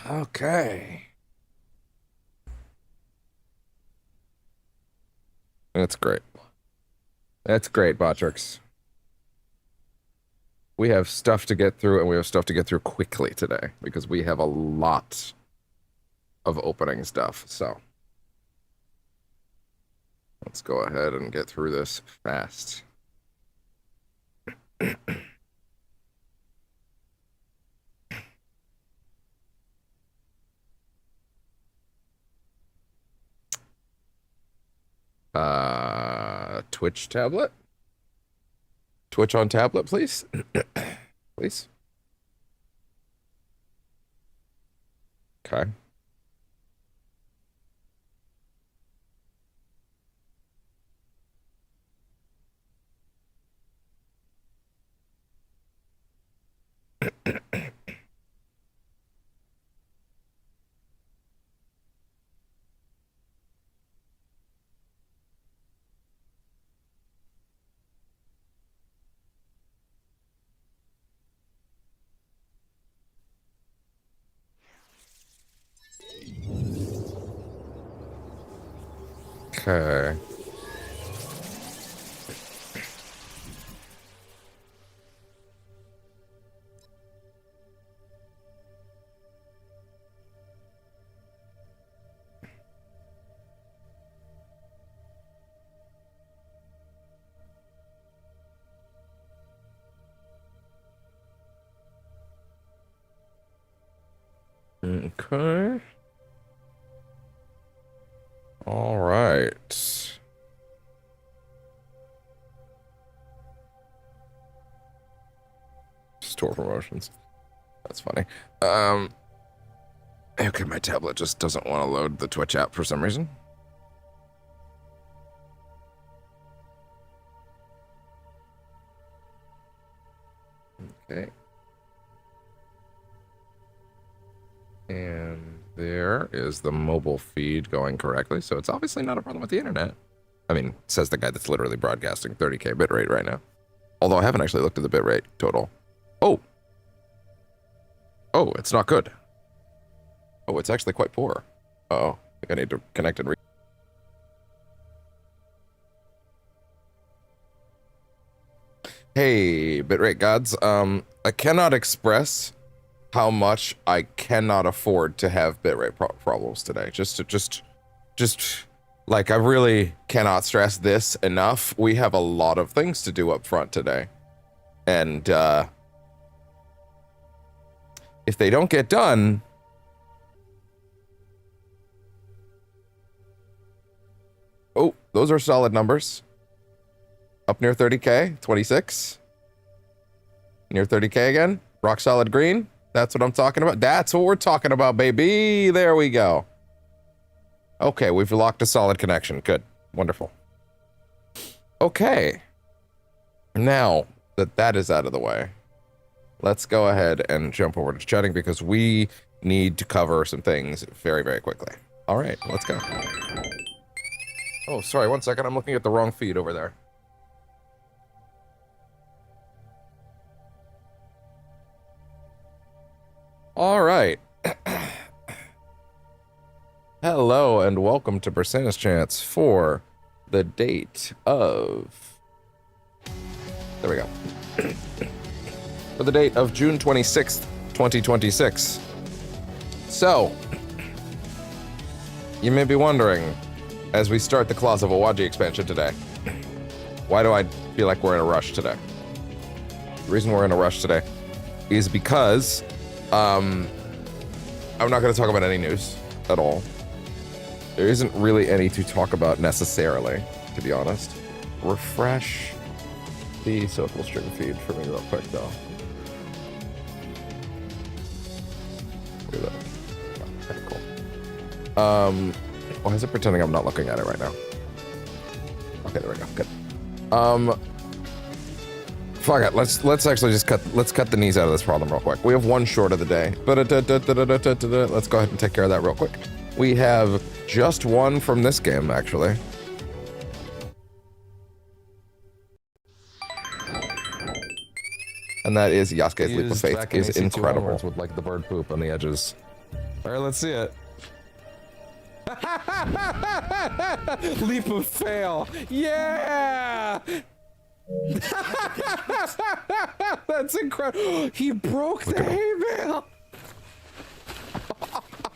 Okay. That's great. That's great, Botrix. We have stuff to get through, and we have stuff to get through quickly today, because we have a lot of opening stuff, so let's go ahead and get through this fast. Twitch tablet? Twitch on tablet, please? Please? Okay. Okay. Okay. All right. Store promotions. That's funny. Okay, my tablet just doesn't want to load the Twitch app for some reason. Okay. And there is the mobile feed going correctly, so it's obviously not a problem with the internet. I mean, says the guy that's literally broadcasting 30K bitrate right now. Although I haven't actually looked at the bitrate total. Oh! Oh, it's not good. Oh, it's actually quite poor. Uh-oh. I think I need to connect and Hey, bitrate gods. I cannot express how much I cannot afford to have bitrate problems today. Just like, I really cannot stress this enough. We have a lot of things to do up front today. And, if they don't get done, oh, those are solid numbers. Up near 30K, 26. Near 30K again. Rock solid green. That's what I'm talking about. That's what we're talking about, baby. There we go. Okay, we've locked a solid connection. Good. Wonderful. Okay. Now that that is out of the way, let's go ahead and jump over to chatting, because we need to cover some things very, very quickly. All right, let's go. Oh, sorry, 1 second. I'm looking at the wrong feed over there. All right. Hello and welcome to Persantis Chance for the date of... There we go. For the date of June 26th, 2026. So, you may be wondering, as we start the Claws of Awaji expansion today, why do I feel like we're in a rush today? The reason we're in a rush today is because I'm not going to talk about any news at all. There isn't really any to talk about necessarily, to be honest. Refresh the social stream feed for me real quick, though. Look at that. Oh, okay, cool. Why is it pretending I'm not looking at it right now? Okay, there we go. Good. Fuck it. Let's actually just cut the knees out of this problem real quick. We have one short of the day. Let's go ahead and take care of that real quick. We have just one from this game, actually. And that is Yasuke's Leap of Faith is incredible. With like the bird poop on the edges All right, let's see it. Leap of fail. Yeah. That's incredible. He broke the hay bale.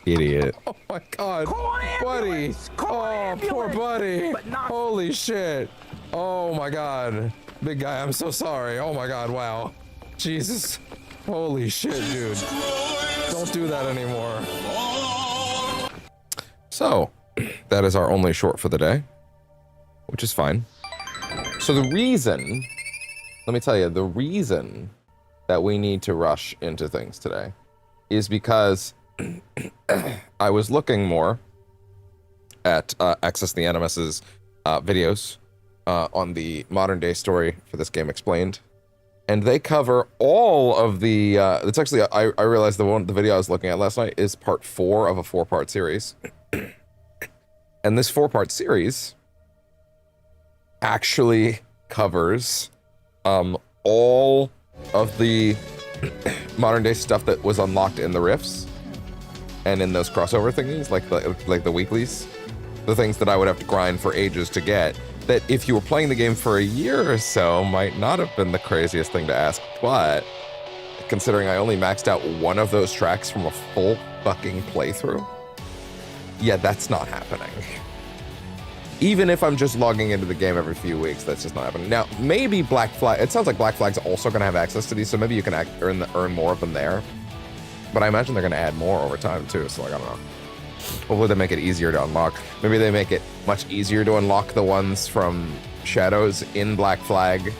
Idiot. Oh my god. Buddy. Oh, poor buddy. Holy shit. Oh my god. Big guy, I'm so sorry. Oh my god, wow. Jesus. Holy shit, dude. Don't do that anymore. So, that is our only short for the day, which is fine. So the reason, let me tell you, the reason that we need to rush into things today is because I was looking more at Access the Animus's videos on the modern day story for this game explained, and they cover all of the it's actually I realized the video I was looking at last night is part 4 of a 4-part series. And this 4-part series actually covers all of the modern day stuff that was unlocked in the rifts and in those crossover thingies, like the weeklies, the things that I would have to grind for ages to get, that if you were playing the game for a year or so might not have been the craziest thing to ask. But considering I only maxed out one of those tracks from a full fucking playthrough, yeah, that's not happening. Even if I'm just logging into the game every few weeks, that's just not happening. Now, maybe Black Flag, it sounds like Black Flag's also going to have access to these, so maybe you can earn more of them there. But I imagine they're going to add more over time too, so like, I don't know. Hopefully they make it easier to unlock. Maybe they make it much easier to unlock the ones from Shadows in Black Flag.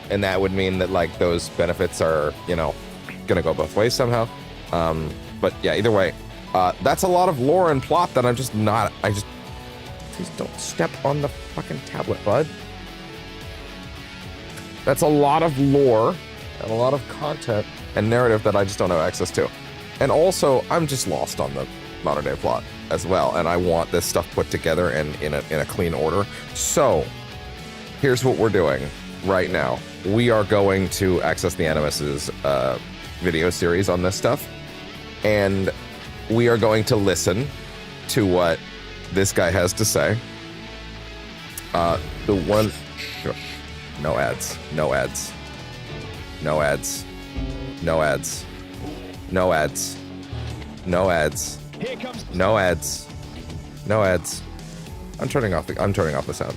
And that would mean that like those benefits are, you know, going to go both ways somehow. But yeah, either way, that's a lot of lore and plot that I'm just not, please don't step on the fucking tablet, bud. That's a lot of lore and a lot of content and narrative that I just don't have access to. And also, I'm just lost on the modern day plot as well, and I want this stuff put together and in a clean order. So, here's what we're doing right now. We are going to Access the Animus's video series on this stuff, and we are going to listen to what this guy has to say. The one, no ads, no ads, no ads, no ads, no ads, no ads, no ads, no ads. I'm turning off the sound.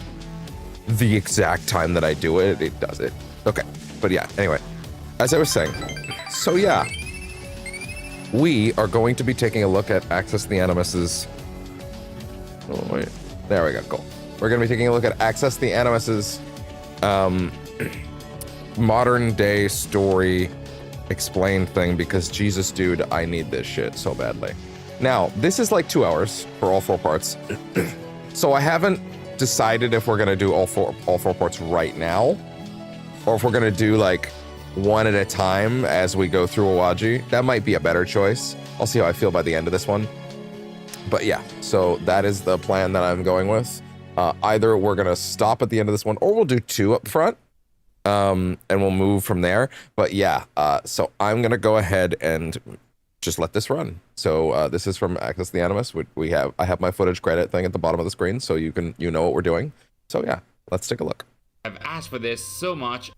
The exact time that I do it, it does it. Okay, but yeah. Anyway, as I was saying, so yeah, we are going to be taking a look at Access the Animus's. Oh, wait. There we go. Cool. We're going to be taking a look at Access the Animus's modern day story explained thing, because Jesus, dude, I need this shit so badly. Now, this is like 2 hours for all 4 parts. So I haven't decided if we're going to do all four parts right now, or if we're going to do like one at a time as we go through Awaji. That might be a better choice. I'll see how I feel by the end of this one. But yeah, so that is the plan that I'm going with. Either we're going to stop at the end of this one, or we'll do 2 up front, and we'll move from there. But yeah, so I'm going to go ahead and just let this run. So this is from Access the Animus. I have my footage credit thing at the bottom of the screen, so you know what we're doing. So yeah, let's take a look. I've asked for this so much.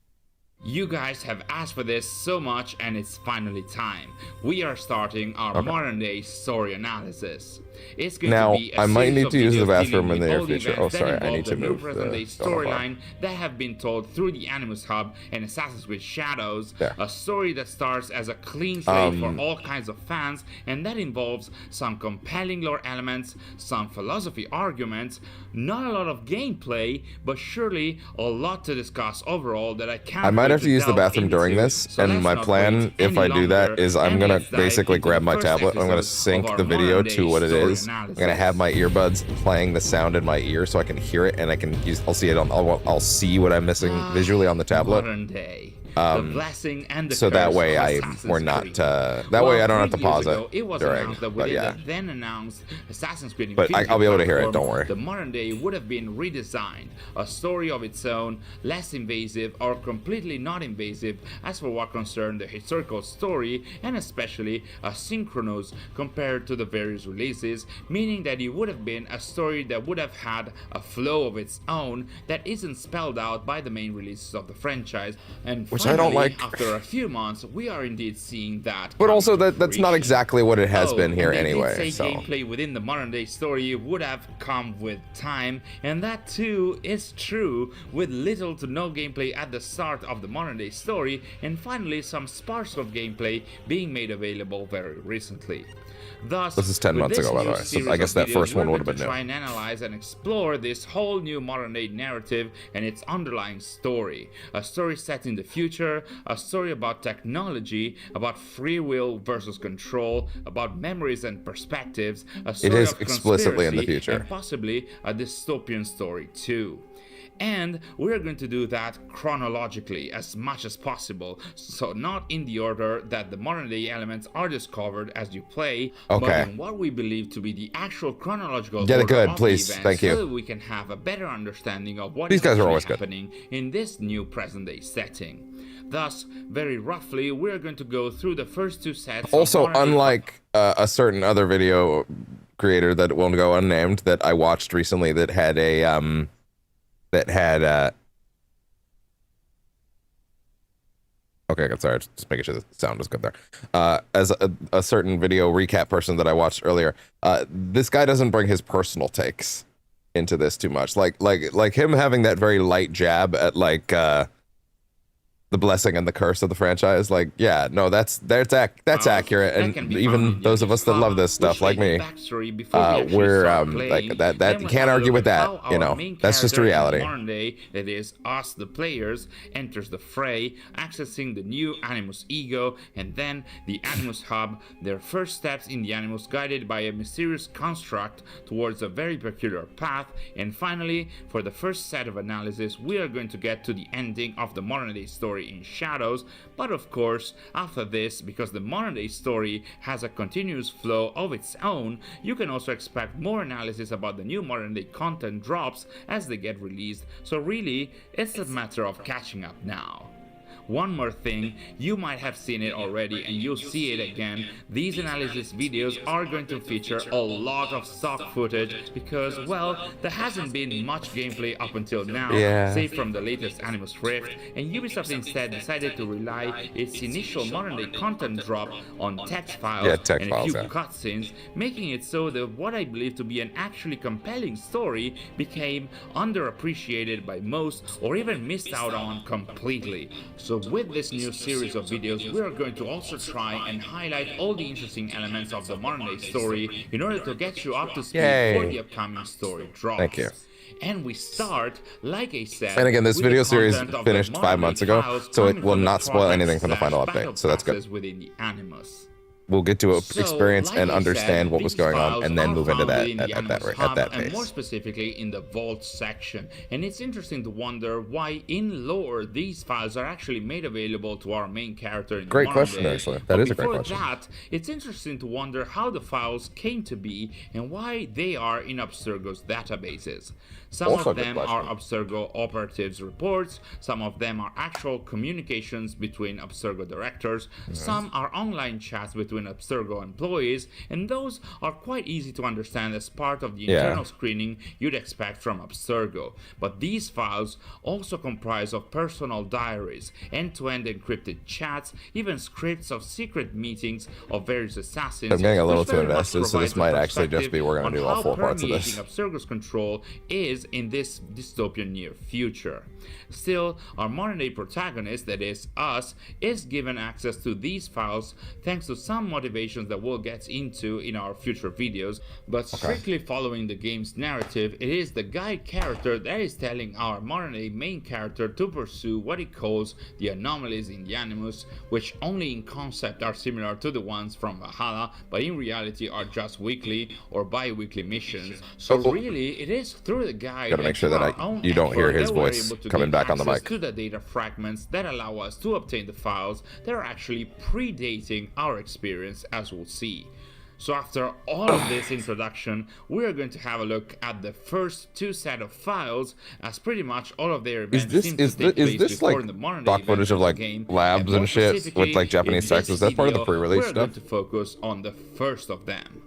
You guys have asked for this so much, and it's finally time. We are starting our modern day story analysis. It's going to be a I might series need of to use the videos bathroom dealing in the with near all future. Oh, events that sorry, I involve need to the move present day the storyline that have been told through the Animus Hub and Assassin's Creed Shadows. There. A story that starts as a clean slate for all kinds of fans, and that involves some compelling lore elements, some philosophy arguments, not a lot of gameplay, but surely a lot to discuss overall that I can't. I might wait have to use the delve bathroom during into. this, So and let's my not plan, wait if I any do that, longer, is I'm and gonna let's dive basically into grab the my first tablet. I'm gonna episode sync of our the video modern to day what it story is. I'm analysis. gonna have my earbuds playing the sound in my ear so I can hear it, and I'll see it on. I'll see what I'm missing visually on the tablet. Modern day. the blessing and the so curse that way of we're Assassin's not Creed. that way I don't have to 3 years pause ago, it was during, announced that but within yeah. the then announced Assassin's Creed But Infinity I'll be able to hear it, platform, don't worry. the modern day would have been redesigned, a story of its own, less invasive or completely not invasive as for what concerned the historical story, and especially asynchronous compared to the various releases, meaning that it would have been a story that would have had a flow of its own that isn't spelled out by the main releases of the franchise. And Which finally, I don't like. after a few months, we are indeed seeing that. But also coming to that's not fruition. exactly what it has been here and they anyway. did say So gameplay within the modern day story would have come with time, and that too is true, with little to no gameplay at the start of the modern day story, and finally some sparse of gameplay being made available very recently. Thus, this is 10 with months this ago, by the new way. So series I guess of that videos, first one we're would have going been to new. try and analyze and explore this whole new modern day narrative and its underlying story. A story set in the future, a story about technology, about free will versus control, about memories and perspectives, a story is of explicitly in the conspiracy, future. and possibly a dystopian story too. And we're going to do that chronologically as much as possible, so not in the order that the modern day elements are discovered as you play, but Okay. in what we believe to be the actual chronological Get it order good, of please. the events, Thank you. so that we can have a better understanding of what These is guys are actually always good. happening in this new present day setting. Thus, very roughly, we're going to go through the first two sets. Also, of modern day unlike a certain other video creator that won't go unnamed that I watched recently that had a okay, good. Sorry, just making sure the sound was good there. As a certain video recap person that I watched earlier, this guy doesn't bring his personal takes into this too much. Like him having that very light jab at like the blessing and the curse of the franchise. Like, yeah, no, that's accurate. that can And be found even in those of us that love this stuff, like me, we're like that. You can't argue with that. You know, that's just a reality. Modern day, that is us, the players, enters the fray, accessing the new Animus ego, and then the Animus hub. Their first steps in the Animus, guided by a mysterious construct towards a very peculiar path, and finally, for the first set of analysis, we are going to get to the ending of the modern day story in shadows. But of course, after this, because the modern day story has a continuous flow of its own, you can also expect more analysis about the new modern day content drops as they get released. So really, it's a matter of catching up now. One more thing, you might have seen it already and you'll see it again. These analysis videos are going to feature a lot of stock footage because, well, there hasn't been much gameplay up until now, save from the latest Animus Rift, and Ubisoft instead decided to rely its initial modern day content drop on text files and a few cutscenes, making it so that what I believe to be an actually compelling story became underappreciated by most or even missed out on completely. So with this new series of videos, we are going to also try and highlight all the interesting elements of the modern day story in order to get you up to speed for the upcoming story drops. Thank you. And we start, like I said, and again, this with video the series content of finished the 5 months ago, files so it coming will from the not spoil anything from the final project/battle update, so that's good. passes within the Animus. We'll get to So, experience like and I understand said, what was these going on, files and then are move into found that within the at Animus that hub, pace. and more specifically in the vault section. And it's interesting to wonder why in lore these files are actually made available to our main character in the Great modern question, day. actually. That But is a great before question. that, it's interesting to wonder how the files came to be and why they are in Abstergo's databases. Some Also a of good them question. are Abstergo operatives reports, some of them are actual communications between Abstergo directors, some are online chats between Abstergo employees, and those are quite easy to understand as part of the internal screening you'd expect from Abstergo. But these files also comprise of personal diaries, end-to-end encrypted chats, even scripts of secret meetings of various assassins. I'm getting a little which too very much invested, so this provides a might actually just be we're going to do all perspective 4 on parts of how this. permeating Abstergo's control is in this dystopian near future. Still, our modern day protagonist, that is us, is given access to these files thanks to some some motivations that we'll get into in our future videos, but strictly following the game's narrative, it is the guide character that is telling our modern day main character to pursue what he calls the anomalies in the Animus, which only in concept are similar to the ones from Valhalla, but in reality are just weekly or bi-weekly missions. So really, it is through the guide. Gotta make sure that you don't hear his voice coming back on the mic. To the data fragments that allow us to obtain the files that are actually predating our experience, as we'll see. So after all of this introduction, we are going to have a look at the first two set of files, as pretty much all of their events seem to take place before the modern day stock footage of like labs and shit with like Japanese texts? That's part of the pre-release stuff. We're going to focus on the first of them.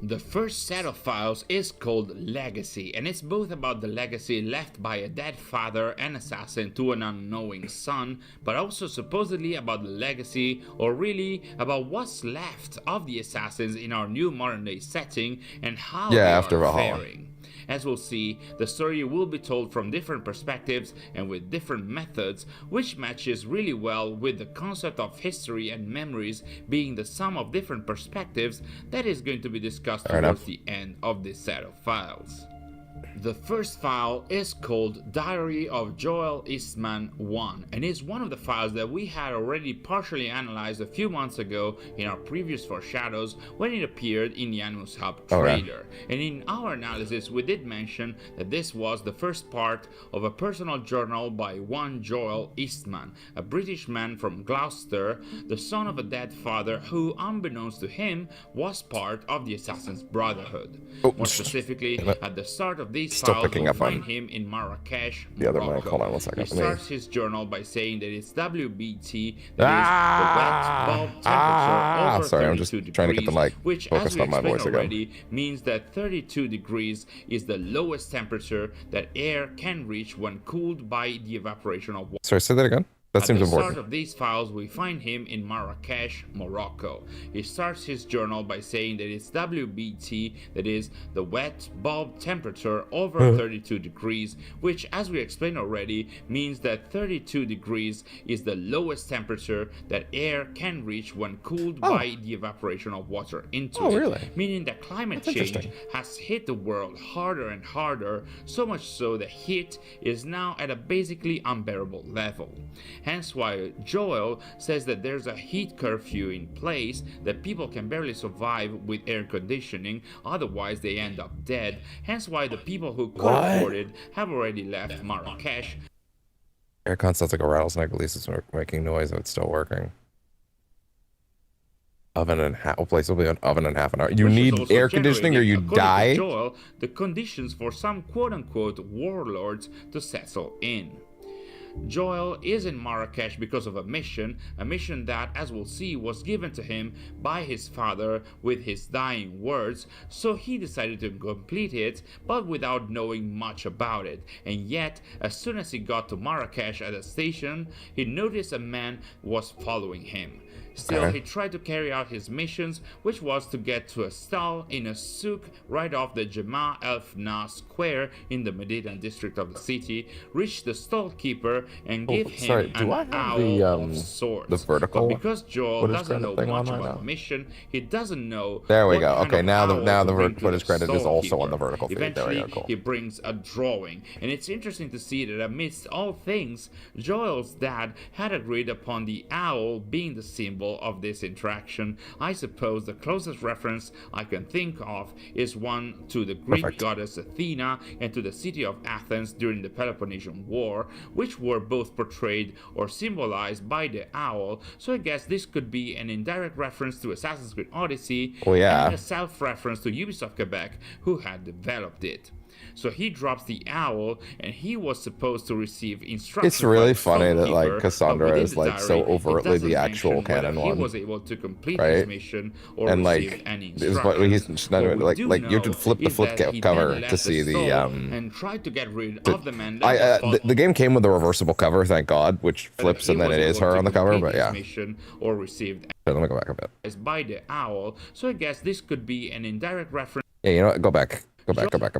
The first set of files is called Legacy, and it's both about the legacy left by a dead father and assassin to an unknowing son, but also supposedly about the legacy, or really about what's left of the assassins in our new modern day setting and how they are faring. As we'll see, the story will be told from different perspectives and with different methods, which matches really well with the concept of history and memories being the sum of different perspectives that is going to be discussed towards the end of this set of files. The first file is called Diary of Joel Eastman 1 and is one of the files that we had already partially analyzed a few months ago in our previous foreshadows when it appeared in the Animus Hub trailer. And in our analysis we did mention that this was the first part of a personal journal by one Joel Eastman, a British man from Gloucester, the son of a dead father who, unbeknownst to him, was part of the Assassin's Brotherhood. More specifically, at the start of these files, we'll find him in Marrakesh, Morocco. Hold on 1 second. He starts his journal by saying that it's WBT, that is the wet bulb temperature over 32 degrees, trying to get the mic which, as we explained already, means that 32 degrees is the lowest temperature that air can reach when cooled by the evaporation of water. Sorry, say that again? That seems important. At the start of these files, we find him in Marrakesh, Morocco. He starts his journal by saying that it's WBT, that is the wet bulb temperature over 32 degrees, which, as we explained already, means that 32 degrees is the lowest temperature that air can reach when cooled by the evaporation of water into it. Meaning that climate change has hit the world harder and harder, so much so that heat is now at a basically unbearable level. Hence why Joel says that there's a heat curfew in place, that people can barely survive with air conditioning, otherwise they end up dead. Hence why the people who could afford it have already left Marrakesh. Aircon sounds like a rattlesnake, at least it's making noise and it's still working. Oven and half, place will be an oven and half an hour. You need air conditioning or you die? To Joel, the conditions for some quote-unquote warlords to settle in. Joel is in Marrakesh because of a mission that, as we'll see, was given to him by his father with his dying words, so he decided to complete it, but without knowing much about it. And yet, as soon as he got to Marrakesh at a station, he noticed a man was following him. Still, he tried to carry out his missions, which was to get to a stall in a souk right off the Jema El Fna square in the Medina district of the city, reach the stall keeper and give him an owl of sorts. The vertical? But because Joel doesn't know much about the mission, he doesn't know. There we go. Okay, now the footage credit is also on the vertical feed. There we go. Cool. He brings a drawing, and it's interesting to see that amidst all things, Joel's dad had agreed upon the owl being the symbol of this interaction. I suppose the closest reference I can think of is one to the Greek goddess Athena and to the city of Athens during the Peloponnesian War, which were both portrayed or symbolized by the owl, so I guess this could be an indirect reference to Assassin's Creed Odyssey and a self-reference to Ubisoft Quebec, who had developed it. So he drops the owl, and he was supposed to receive instructions. It's really funny that like Cassandra is like so overtly the actual canon one. He was able to complete his mission or and receive any instructions. He's not like you have to flip the flip cover to see the and tried to get rid of the man. The game came with a reversible cover, thank God, which flips and then it is her on the cover. But yeah. Or received. Let me go back a bit. By the owl, so I guess this could be an indirect reference. Yeah, you know what? Go back. Go back.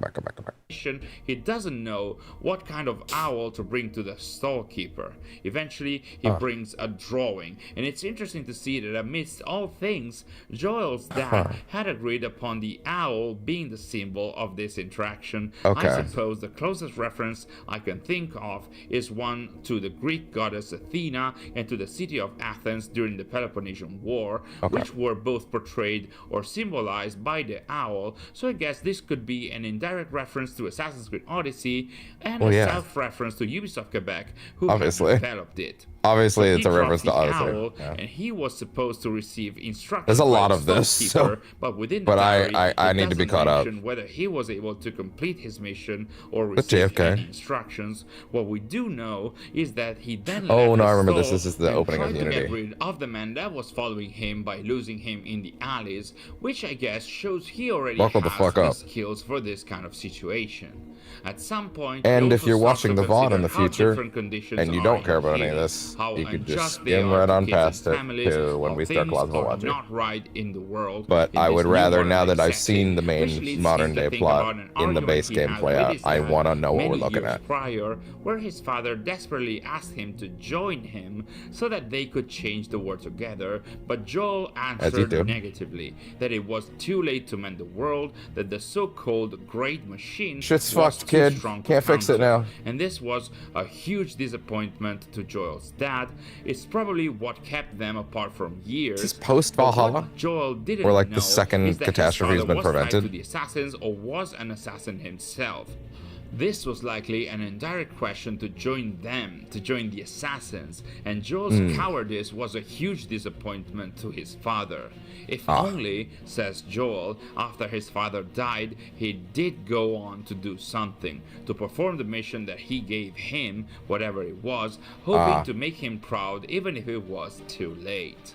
He doesn't know what kind of owl to bring to the stallkeeper. Eventually, he brings a drawing, and it's interesting to see that amidst all things, Joel's dad had agreed upon the owl being the symbol of this interaction. Okay. I suppose the closest reference I can think of is one to the Greek goddess Athena and to the city of Athens during the Peloponnesian War, which were both portrayed or symbolized by the owl. So I guess this could be an indirect reference to Assassin's Creed Odyssey and a self-reference to Ubisoft Quebec, who have developed it. Obviously, it's a dropped reference to the Odyssey. owl, and he was supposed to receive instructions. There's a lot by of this, storekeeper, but within the diary, I it need to be doesn't caught up. mention whether he was able to complete his mission or receive any instructions. What we do know is that he then left I remember stall this is the and opening of tried to Unity. get rid of the man that was following him by losing him in the alleys, which I guess shows he already Buckle the has fuck the up. skills for this kind of situation. At some point, And we if also you're start watching to the VOD in consider the how future, different conditions and you are don't in care about any of Haiti, this, how you could just unjust they skim are right to on kids and past it families, to when how we start things Claws of are Awaji. not right in the world. But in I this would new rather, modern now that I've setting, seen the which main leads me modern to day think plot about an in the argument base he game had play with out, his I dad want to know what we're many looking years at. prior, where his father desperately asked him to join him so that they could change the world together, but Joel answered negatively, that it was too late to mend the world, that the so-called great machine Shit's was fucked, too kid. strong to Can't fix it counter. now. And this was a huge disappointment to Joel's dad. It's probably what kept them apart for years. Is this post But Valhalla? what Joel didn't Where, like, know the second is that his catastrophe has father been was tied prevented? to the assassins or was an assassin himself. This was likely an indirect question to join them, to join the assassins, and Joel's cowardice was a huge disappointment to his father. If only, says Joel, after his father died, he did go on to do something, to perform the mission that he gave him, whatever it was, hoping to make him proud even if it was too late.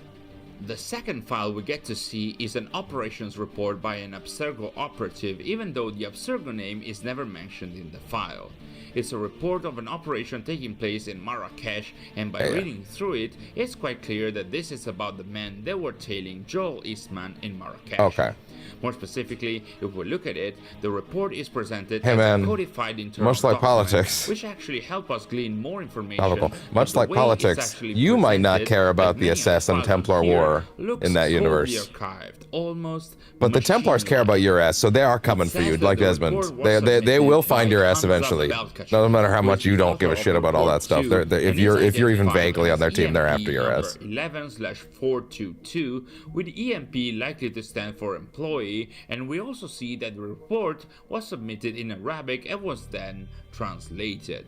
The second file we get to see is an operations report by an Abstergo operative, even though the Abstergo name is never mentioned in the file. It's a report of an operation taking place in Marrakesh, and by reading through it, it's quite clear that this is about the men that were tailing Joel Eastman in Marrakesh. Okay. More specifically, if we look at it, the report is presented Hey, as man, a codified internal much like document, politics. which actually help us glean more information. Topical. but Much the like way it's politics, actually you might not presented, care about like the many of Assassin files Templar here, War looks in that totally universe. archived, almost But the Templars care about your ass, so they are coming for you, like Desmond. They will find your ass eventually. No matter how much you don't give a shit about all that stuff. If you're even vaguely on their team, they're after your ass. 11/422, with EMP likely to stand for employee, and we also see that the report was submitted in Arabic and was then translated.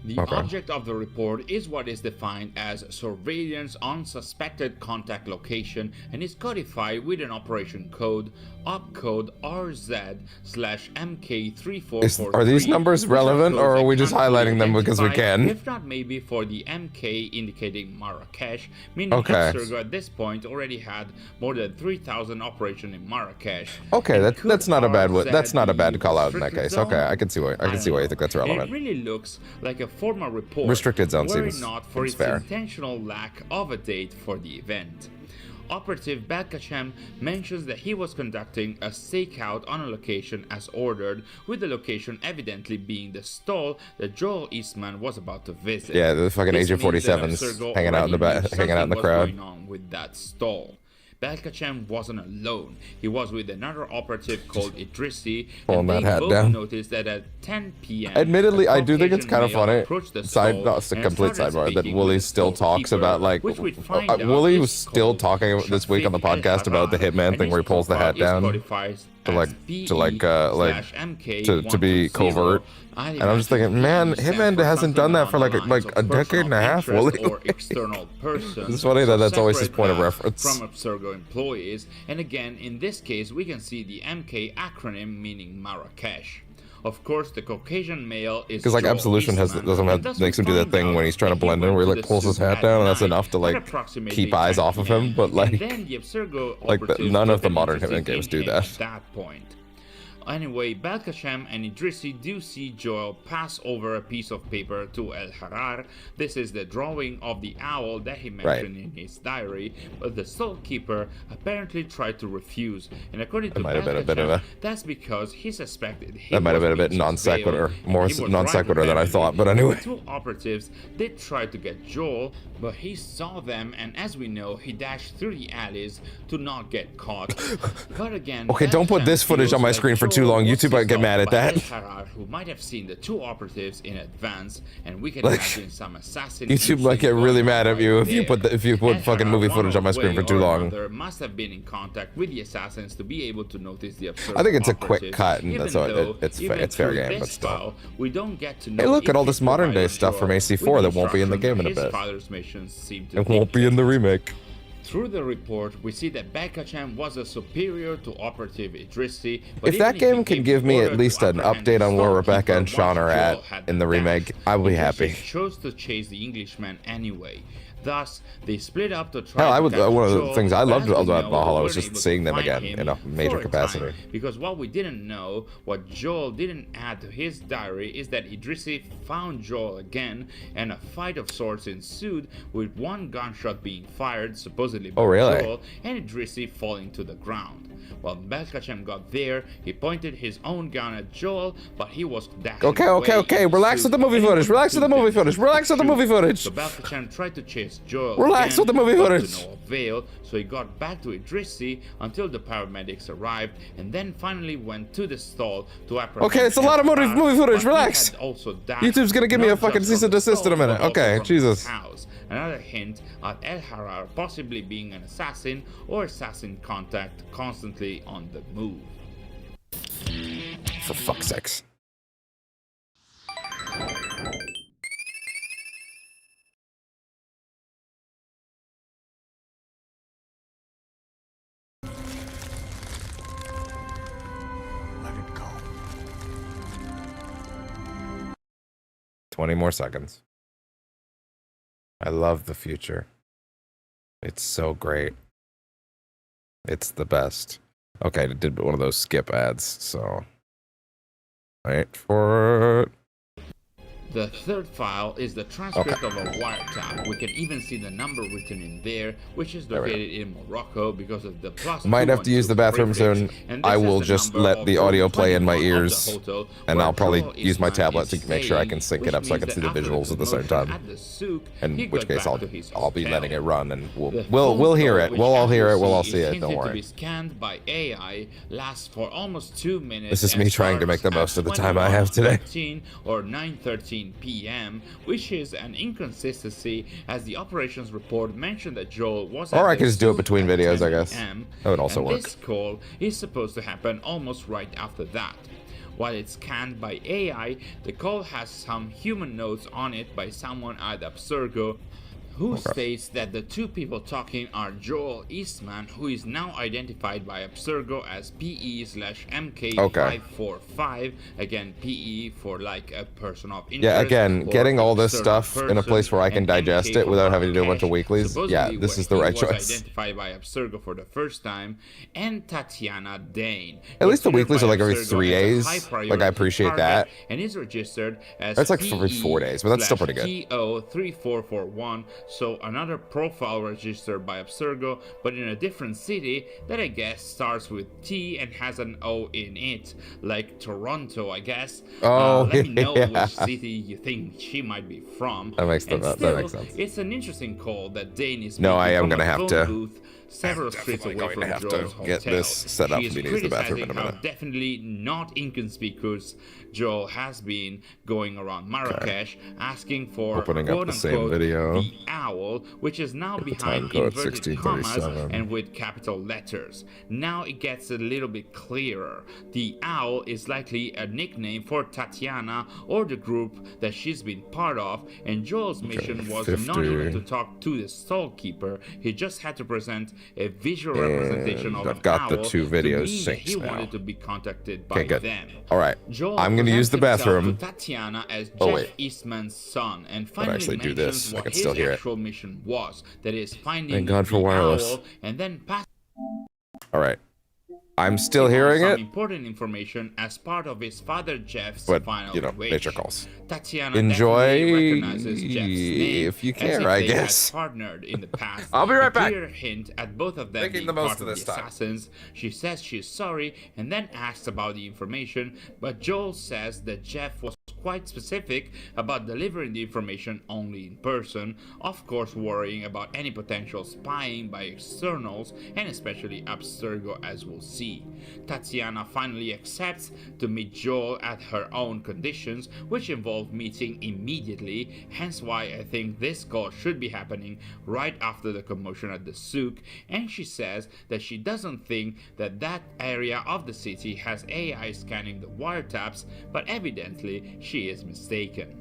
The object of the report is what is defined as surveillance on suspected contact location and is codified with an operation code opcode RZ/MK3443. Are these numbers relevant, or are we just highlighting them because we can? If not, maybe for the MK indicating Marrakesh, meaning Abstergo at this point already had more than 3,000 operations in Marrakesh. Okay, that's not a bad that's not a bad call out in that case. Okay, I can see why you think that's relevant. It really looks like a formal report. Restricted zone were it seems not for its fair. intentional lack of a date for the event. Operative Belkacem mentions that he was conducting a stakeout on a location as ordered, with the location evidently being the stall that Joel Eastman was about to visit. Yeah, the fucking This Agent means that 47's Abstergo hanging out in the already back, knew hanging out in the something was crowd. going on with that stall. Belkacem wasn't alone. He was with another operative called Idrissi, Pulling and that they hat both down. noticed that at 10 p.m. Admittedly, a I do think it's Caucasian kind of male funny. approached the Side, stall no, it's a and complete started sidebar that speaking Wooly with the still talks about storekeeper, like which we'd find out Wooly is was still called talking this week on the Shafiq podcast about the El-Haraj, hitman and thing where he his pulls the hat profile is down codified to as to be PE/MK120. covert. And I'm just thinking, man, Hitman hasn't done that for like a decade and a half, Wooly. It's funny that that's always his point of reference. From Abstergo employees, and again, in this case, we can see the MK acronym meaning Marrakesh. Of course, the Caucasian male is Because like Joel Absolution Eastman, makes him do that thing when he's trying to blend in, where he like pulls his hat down, and that's enough to like keep eyes off of him. But like, then the Abstergo none of the operative modern took Hitman games do him that. At that point. Anyway, Belkacem and Idrissi do see Joel pass over a piece of paper to El Harar. This is the drawing of the owl that he mentioned in his diary, but the Soulkeeper apparently tried to refuse. And according to Belkacem, that's because he suspected he that might have been a bit non sequitur, more non sequitur than I thought. But anyway, the two operatives did try to get Joel, but he saw them, and as we know, he dashed through the alleys to not get caught. But again, okay, don't put this footage on my screen for too long. YouTube might get mad at that. Harar, who might have seen the two operatives in advance, and we can imagine some assassin. YouTube might get really mad at you if you put fucking movie footage on my screen for too long. Must have been in contact with the assassins to be able to notice the absurd. I think it's a quick cut, and that's all. It's fair game, but still. We don't get to know. Hey, look at all this modern day stuff from AC4 that won't be in the game in a bit. It won't be in the remake. Through the report, we see that Belkacem was a superior to Operative Idrissi. But if that game can give me at least an update on where Rebecca and Sean are at in the remake, I will be happy. Chose to chase the Englishman anyway. Thus, they split up to try. Hell, I would. to one of the Joel, things I loved about Valhalla was we just weren't seeing them able to again find in a him major for capacity. time, because what we didn't know, what Joel didn't add to his diary, is that Idrissi found Joel again, and a fight of sorts ensued, with one gunshot being fired, supposedly by Joel, and Idrissi falling to the ground. While Belkacem got there, he pointed his own gun at Joel, but he was dashed Okay. Relax with the movie footage. Relax with the movie footage. Relax with the movie footage. So Belkacem tried to chase Joel. Relax with the movie footage. To no avail, so he got back to Idrissi until the paramedics arrived, and then finally went to the stall to apprehend. Okay, it's a lot of movie footage. Relax. YouTube's gonna give me a fucking cease and desist in a minute. Okay, Jesus. Another hint at El Harar possibly being an assassin or assassin contact constantly on the move. For fuck's sakes. Let it go. 20 more seconds. I love the future. It's so great. It's the best. Okay, I did one of those skip ads, so wait for it. The third file is the transcript of a wiretap. We can even see the number written in there, which is located in Morocco because of the plus. Might have to use the bathroom soon. I will just let the audio play in my ears, and I'll probably use my tablet to make sure I can sync it up so I can see the visuals at the same time. In which case I'll be letting it run, and we'll hear it. We'll all hear it. We'll all see it. Don't worry. Scanned by AI lasts for almost 2 minutes. This is me trying to make the most of the time I have today. Or 9:13 p.m., which is an inconsistency, as the operations report mentioned that Joel was. Or I could just do it between videos, I guess. That would also work. This call is supposed to happen almost right after that. While it's scanned by AI, the call has some human notes on it by someone at Abstergo, who states that the two people talking are Joel Eastman, who is now identified by Abstergo as PE/MK545. Again, PE for like a person of interest. Yeah, again, getting all this stuff in a place where I can digest it without having to do a bunch of weeklies. Yeah, this is the right choice. Identified by Abstergo for the first time, and Tatiana Dane. At least the weeklies are like every 3 days. Like, I appreciate that. And is registered as that's like every 4 days, but that's still pretty good. TO3441. So another profile registered by Abstergo, but in a different city that I guess starts with T and has an O in it, like Toronto, I guess. Let me know which city you think she might be from. That makes sense. It's an interesting call that Dane is. No, I am gonna have to. Booth, several streets away from have Joel's to get hotel. this set up for me to use the bathroom in a minute. Definitely not inconspicuous Joel has been going around Marrakesh asking for opening up the same video. The owl, which is now behind code inverted commas and with capital letters. Now it gets a little bit clearer. The owl is likely a nickname for Tatiana or the group that she's been part of, and Joel's mission was not even to talk to the Soulkeeper. He just had to present a visual representation of I've got the two videos synced he wanted to be contacted by them. All right, I'm gonna use the bathroom. Tatiana as Jeff Eastman's son, and finally do this. I can still hear it. Mission was, that is finding Thank God for wireless. and then pass. All right, I'm still He hearing wants some it, important information as part of his father Jeff's but, final you know, wish. nature calls. Tatiana Enjoy definitely recognizes Jeff's name if you as care, if I they guess. had partnered in the past. I'll be right a back. clear hint at both of them Making being the most part of of this the time. assassins. She says she's sorry and then asks about the information, but Joel says that Jeff was quite specific about delivering the information only in person, of course worrying about any potential spying by externals and especially Abstergo, as we'll see. Tatiana finally accepts to meet Joel at her own conditions, which involve meeting immediately, hence why I think this call should be happening right after the commotion at the souk, and she says that she doesn't think that that area of the city has AI scanning the wiretaps, but evidently she is mistaken.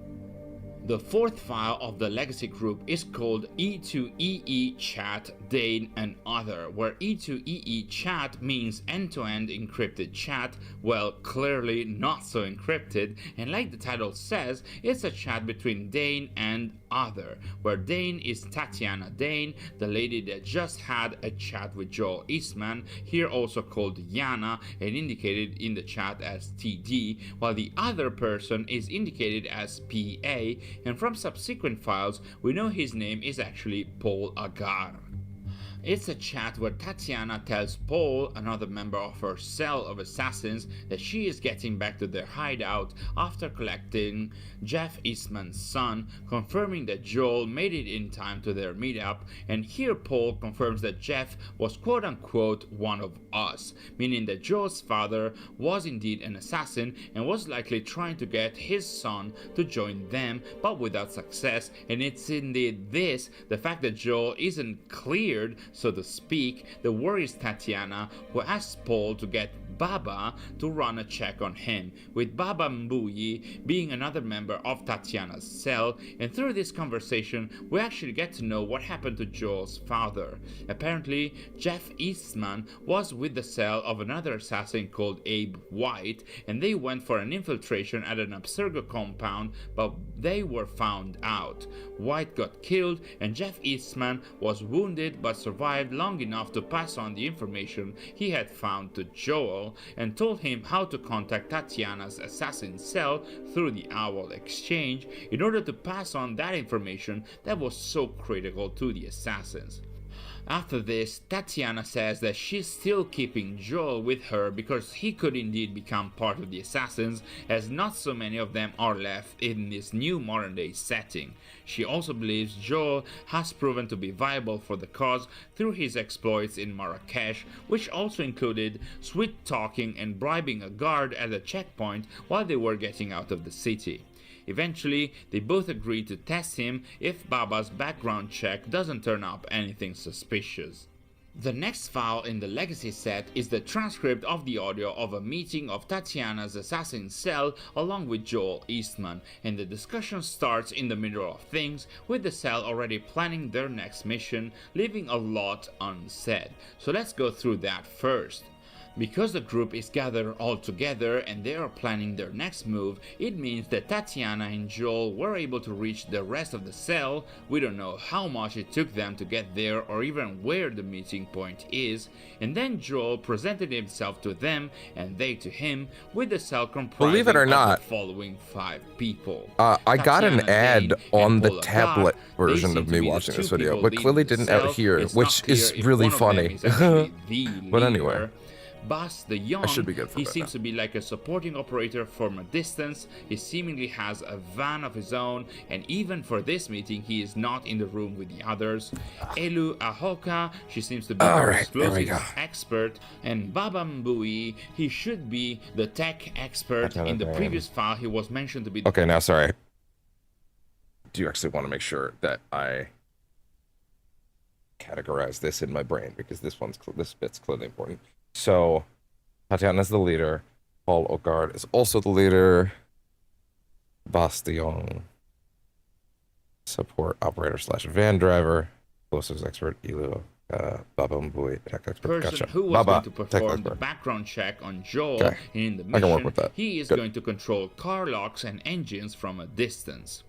The fourth file of the legacy group is called E2EE Chat, Dane and Other, where E2EE Chat means end-to-end encrypted chat, well, clearly not so encrypted, and like the title says, it's a chat between Dane and Other, where Dane is Tatiana Dane, the lady that just had a chat with Joel Eastman, here also called Yana and indicated in the chat as TD, while the other person is indicated as PA, and from subsequent files we know his name is actually Paul Agar. It's a chat where Tatiana tells Paul, another member of her cell of assassins, that she is getting back to their hideout after collecting Jeff Eastman's son, confirming that Joel made it in time to their meetup, and here Paul confirms that Jeff was quote-unquote one of us, meaning that Joel's father was indeed an assassin and was likely trying to get his son to join them, but without success, and it's indeed this, the fact that Joel isn't cleared, so to speak, that worries Tatiana, who asks Paul to get Baba to run a check on him, with Baba Mbuyi being another member of Tatiana's cell, and through this conversation we actually get to know what happened to Joel's father. Apparently, Jeff Eastman was with the cell of another assassin called Abe White, and they went for an infiltration at an Abstergo compound, but they were found out. White got killed, and Jeff Eastman was wounded but survived long enough to pass on the information he had found to Joel, and told him how to contact Tatiana's assassin cell through the Owl exchange in order to pass on that information that was so critical to the assassins. After this, Tatiana says that she's still keeping Joel with her because he could indeed become part of the assassins, as not so many of them are left in this new modern day setting. She also believes Joel has proven to be viable for the cause through his exploits in Marrakesh, which also included sweet talking and bribing a guard at a checkpoint while they were getting out of the city. Eventually, they both agree to test him if Baba's background check doesn't turn up anything suspicious. The next file in the legacy set is the transcript of the audio of a meeting of Tatiana's assassin cell along with Joel Eastman, and the discussion starts in the middle of things, with the cell already planning their next mission, leaving a lot unsaid. So let's go through that first. Because the group is gathered all together and they are planning their next move, it means that Tatiana and Joel were able to reach the rest of the cell. We don't know how much it took them to get there or even where the meeting point is, and then Joel presented himself to them and they to him, with the cell comprising Believe it or not, of the following 5 people. I got an Tatiana ad Dane on and the Paul tablet Agar, version they of seem me to be the watching this 2 video, people but leading clearly the didn't out cell. here, It's which not clear is if really one of them funny. is actually the But leader. anyway. Bas the Young, should be good for he that seems to be like a supporting operator from a distance. He seemingly has a van of his own, and even for this meeting he is not in the room with the others. Elu Ahoka, she seems to be an explosives expert, and Baba Mbui, he should be the tech expert. In the previous file he was mentioned to be Okay, now sorry. Do you actually want to make sure that I categorize this in my brain, because this bit's clearly important. So Tatiana's the leader, Paul Ogard is also the leader, Bastion support operator / van driver, explosives expert, Elu, Baba Mbui, tech expert. Person Gotcha. who was Baba, going to perform the background check on Joel, okay. and in the I can work mission with that. he is Good. going to control car locks and engines from a distance.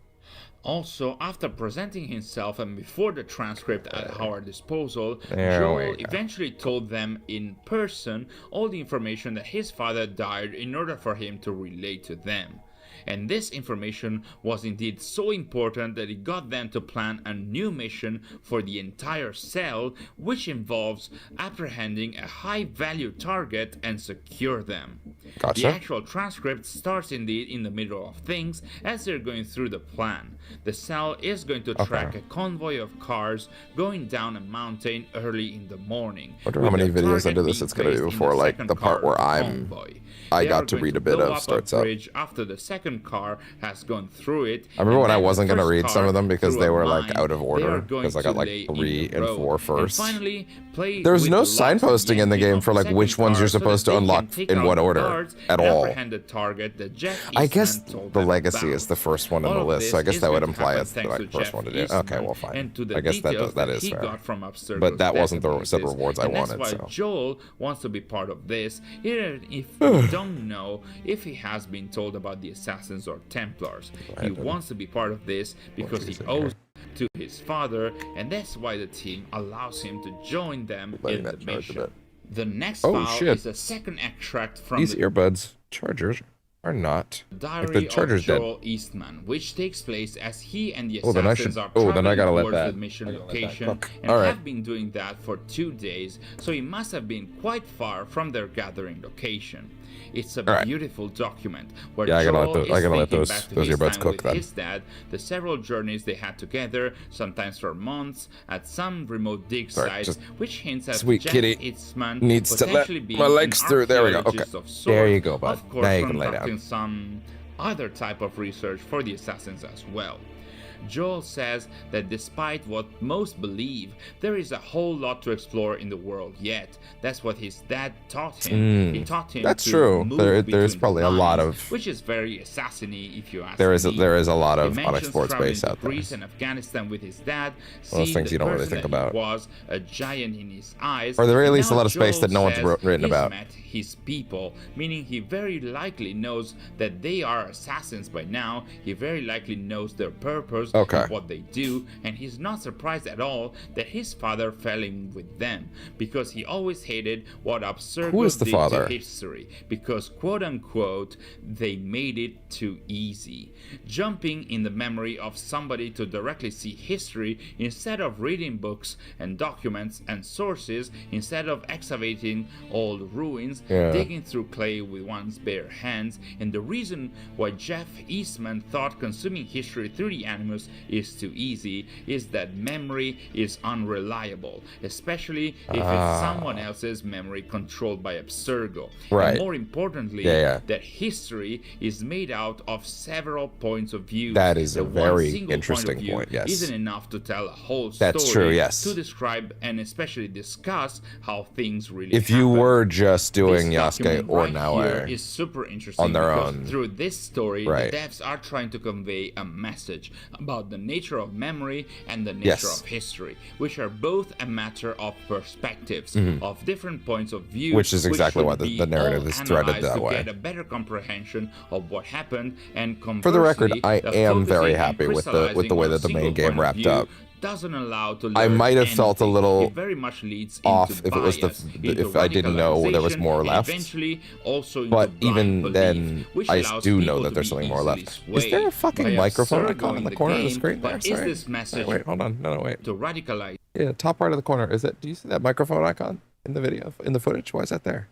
Also, after presenting himself and before the transcript at our disposal, There Joel we go. eventually told them in person all the information that his father died in order for him to relay to them. And this information was indeed so important that it got them to plan a new mission for the entire cell, which involves apprehending a high-value target and secure them. Gotcha. The actual transcript starts indeed in the middle of things as they're going through the plan. The cell is going to track a convoy of cars going down a mountain early in the morning. I wonder how many videos into this it's going to be before, like, the part where I got to read a bit of starts up. After the second car has gone through it. I remember when I wasn't going to read some of them because they were like out of order, because I got like 3 and 4 first. Finally, There's no signposting in the game for like which ones you're supposed to unlock in what order at all. I guess the Legacy is the first one in the list, so I guess that would imply it's the like, first one to do. Okay, well, fine. I guess that is fair. But that wasn't the set of rewards I wanted. That's why so. Joel wants to be part of this, even if we don't know if he has been told about the Assassins or Templars. He wants to be part of this because he owes to his father, and that's why the team allows him to join them in the mission. The next file is a second extract from these earbuds chargers are not. Diary the charger's of Joel dead. Eastman, which takes place as he and the Oh, then I assassins should- are oh, then I gotta let traveling towards that- the mission I gotta let that location cook. and All right. have been doing that for 2 days, so he must have been quite far from their gathering location. It's a right. beautiful document where Yeah, I gotta Joel let is I gotta let thinking those back to those his earbuds time cook with then. his dad, the several journeys they had together, sometimes for months, at some remote dig Sorry, sites, just which hints at sweet Jeff kitty Eastman needs to let potentially being my an legs through. There we go. Okay. archaeologist of There sorts, you go, bud. of course, Now you can lay conducting down. some other type of research for the assassins as well. Joel says that despite what most believe, there is a whole lot to explore in the world yet. That's what his dad taught him. He taught him That's to true. move There's between probably the a lot lines, of- which is very assassiny if you ask There is me. there is a lot He of mentions unexplored traveling space to out there. Greece and Afghanistan with his dad, One of those seeing things the you don't really person think that about. He was a giant in his eyes. Or at the very and least, a now lot of space Joel that no one's says written he's about. met his people, meaning he very likely knows that they are assassins by now. He very likely knows their purpose Okay. and what they do, and he's not surprised at all that his father fell in with them, because he always hated what Abstergo Who is the did father? to history, because quote unquote they made it too easy. Jumping in the memory of somebody to directly see history instead of reading books and documents and sources, instead of excavating old ruins, digging through clay with one's bare hands, and the reason why Jeff Eastman thought consuming history through the Animus is too easy is that memory is unreliable, especially if it's someone else's memory controlled by Abstergo. Right. And more importantly, that history is made out of several points of view. That is a one very single interesting point, of view point, yes. Isn't enough to tell a whole That's story, true, yes. to describe and especially discuss how things really If you happen. were just doing This Yasuke document or right Naoe here is super interesting on their because own, through this story, right. the devs are trying to convey a message about the nature of memory and the nature of history, which are both a matter of perspectives, of different points of view, Which is exactly should why be the narrative all is threaded analyzed that to way. get a better comprehension of what happened, and For the record, conversely, I am very focusing happy and with the way crystallizing that the on a main single game point of wrapped view up. Doesn't allow to I learn might have felt a anything. little It very much leads off into if it was bias, into if I didn't know there was more radicalization, and left. eventually also into But blind even belief, then, which I allows do know people that to there's be something more easily left. Is there a swayed fucking by microphone Abstergo icon in the the corner of the game, screen there? but is this message Wait, hold on. No, wait. to radicalize? Yeah, top right of the corner. Is it? Do you see that microphone icon in the video, in the footage? Why is that there?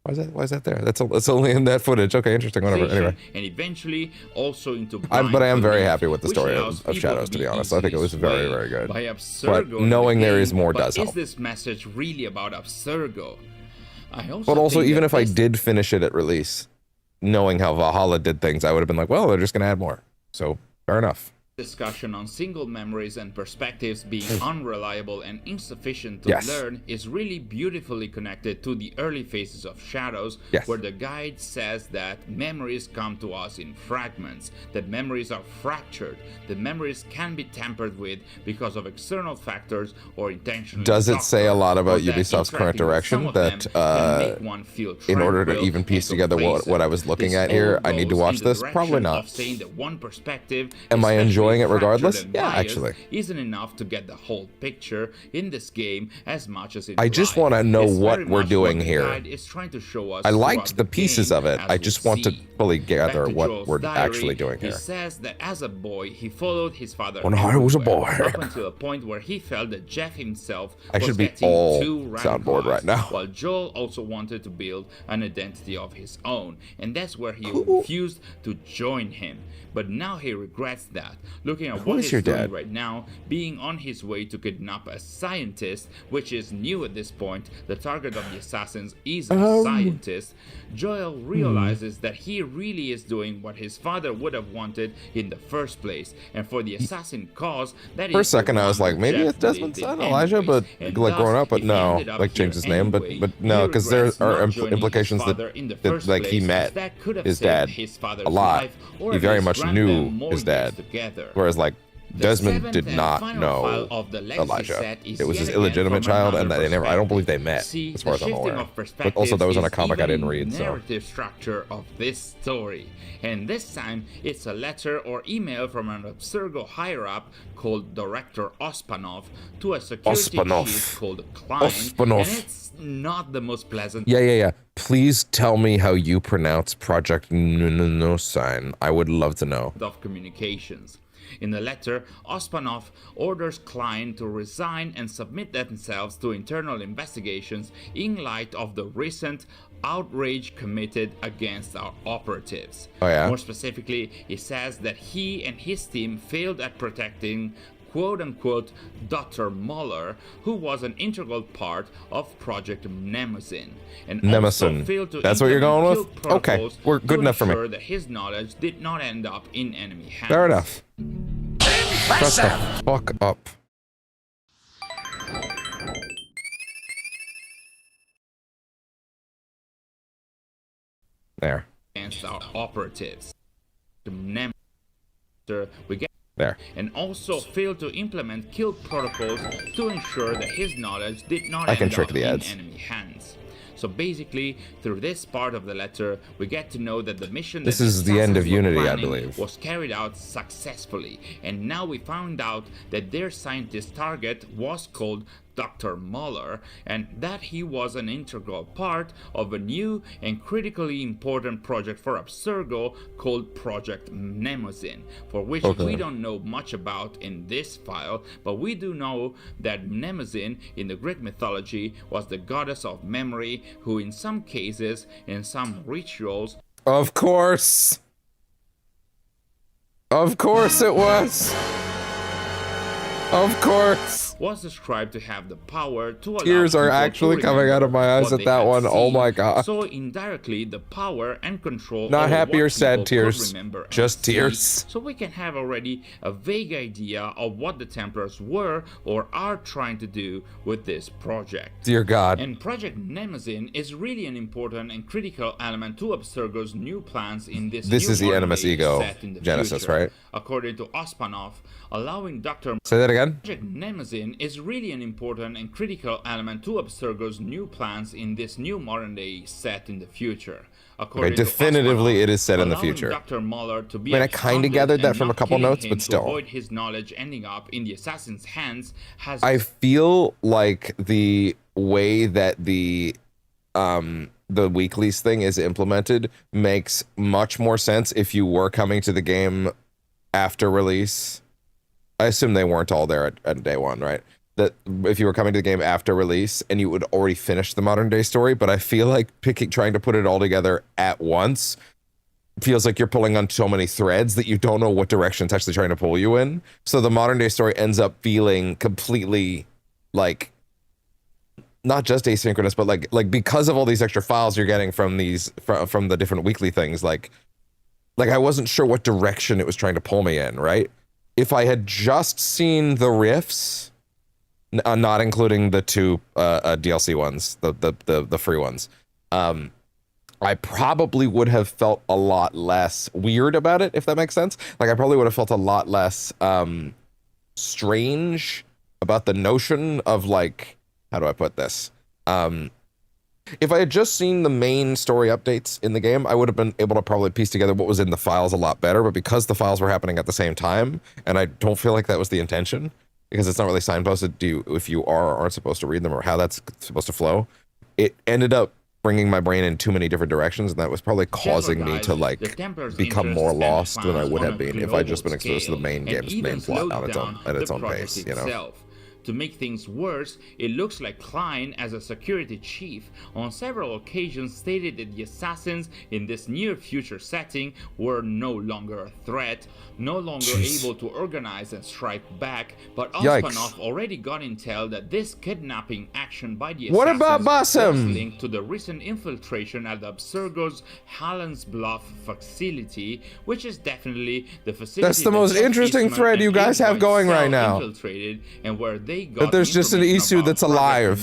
Why is that there? It's only in that footage. Okay, interesting. Whatever. Anyway. And eventually also into But I am very happy with the story of Shadows, to be honest. I think it was very, very good. By But Abstergo knowing in the there game, is more but does help. Is this message really about Abstergo? But also, think even that if I this- did finish it at release, knowing how Valhalla did things, I would have been like, well, they're just going to add more. So, fair enough. Discussion on single memories and perspectives being unreliable and insufficient to Yes. learn is really beautifully connected to the early phases of Shadows, Yes. where the guide says that memories come to us in fragments, that memories are fractured, that memories can be tampered with because of external factors or intentionally. Does it say a doctored, lot about or that Ubisoft's current interacting with some direction of them that, can make one feel in order to tranquil even piece and together what complacent? I was looking This at here, all I need to goes watch in the this? Probably direction not. of saying that one perspective, Am I enjoying it especially regardless? fractured and Yeah, biased, actually. isn't enough to get the whole picture in this game as much as in I just life. want to know It's what very we're much doing what the here. guide is trying to show us I throughout liked the pieces game of it. as I we just want to see. fully Back gather to what Joel's we're diary, actually doing he here. says that as a boy he followed his father When I was a everywhere, boy. up until a point where he felt that Jeff himself I was should be getting all too soundboard right radicalized, now. while Joel also wanted to build an identity of his own, and that's where he refused to join him. But now he regrets that, looking at what is he's your doing dad? right now, being on his way to kidnap a scientist, which is new at this point. The target of the assassins is a scientist. Joel realizes that he really is doing what his father would have wanted in the first place, and for the assassin cause, that For a is the second, I was one like, that maybe Jeff it's Desmond's believed in son, Elijah, anyways, but and like growing thus, up, but if he no, ended up like here changed his name, anyway, but no, he because there regrets are not joining his implications father in the that first like he place, met as that could have his saved dad his father's a lot. life, or He at very least much grant knew them more his years dad, together. whereas like The Desmond seventh did and not final know file of the Legacy Elijah. set is It was yet his again illegitimate from child, and another that they never. I don't believe they perspective. met, See, as far as the I'm shifting aware. of But also, that was on a perspectives comic I is didn't even read, so. narrative structure of this story, and this time it's a letter or email from an Abstergo higher up called Director Ospanov to a security Ospanov. chief called Klein, Ospanov. and it's not the most pleasant Yeah. Please tell me how you pronounce Project No Sign. I would love to know. of communications. In the letter, Ospanov orders Klein to resign and submit themselves to internal investigations in light of the recent outrage committed against our operatives. Oh, yeah? More specifically, he says that he and his team failed at protecting quote-unquote Dr. Muller, who was an integral part of Project Mnemosyne, and also Mnemosyne. failed to That's what you're implement going with? kill Okay, protocols we're good to enough for me. ensure that his knowledge did not end up in enemy hands. Fair enough. Shut the fuck up. There. Against our operatives. We get There. and also failed to implement kill protocols to ensure that his knowledge did not I end can trick up the in ads. enemy hands. So basically, through this part of the letter, we get to know that the mission This that is the end of assassins were Unity, I planning believe. was carried out successfully, and now we found out that their scientist target was called Dr. Muller, and that he was an integral part of a new and critically important project for Abstergo called Project Mnemosyne, for which we don't know much about in this file, but we do know that Mnemosyne in the Greek mythology was the goddess of memory, who in some cases, in some rituals, Of course. Of course it was. Of course. was described to have the power to allow Tears are people to actually coming out of my remember eyes what at they that had one. Oh seen. my God. So indirectly, the power and control Not over happy what or sad people could tears. remember and Just see. tears. So we can have already a vague idea of what the Templars were or are trying to do with this project. Dear God. And Project Mnemosyne is really an important and critical element to Abstergo's new plans in this This new is the modern Animus age Ego set in the Genesis, future. right? According to Ospanov, allowing Dr. Say that again? Project Mnemosyne is really an important and critical element to Abstergo's new plans in this new modern day set in the future. According to definitively Osmanov, it is set in the allowing future. Dr. Muller to be I mean, I kinda absconded gathered that and from a not couple killing notes, him but to still. avoid his knowledge ending up in the assassin's hands has I feel like the way that the weeklies thing is implemented makes much more sense if you were coming to the game after release. I assume they weren't all there at day one, right? That if you were coming to the game after release and you would already finish the modern day story, but I feel like trying to put it all together at once feels like you're pulling on so many threads that you don't know what direction it's actually trying to pull you in. So the modern day story ends up feeling completely like not just asynchronous, but like because of all these extra files you're getting from these from the different weekly things, like I wasn't sure what direction it was trying to pull me in, right? if I had just seen the riffs, not including the two DLC ones, the free ones, I probably would have felt a lot less weird about it, if that makes sense. Like, I probably would have felt a lot less strange about the notion of, like, how do I put this? If I had just seen the main story updates in the game, I would have been able to probably piece together what was in the files a lot better. But because the files were happening at the same time, and I don't feel like that was the intention, because it's not really signposted to you if you are or aren't supposed to read them or how that's supposed to flow, it ended up bringing my brain in too many different directions, and that was probably causing me to, like, become more lost than I would have been if I'd just been exposed to the main game's main plot on its own pace, you know? To make things worse, it looks like Klein, as a security chief, on several occasions stated that the assassins in this near future setting were no longer a threat, no longer able to organize and strike back, but Ospanov already got intel that this kidnapping action by the assassins was linked to the recent infiltration at the Abstergo's Halland's Bluff facility, which is definitely the facility that's the most interesting thread you guys have going right now. Infiltrated and where they but there's just an Isu that's alive,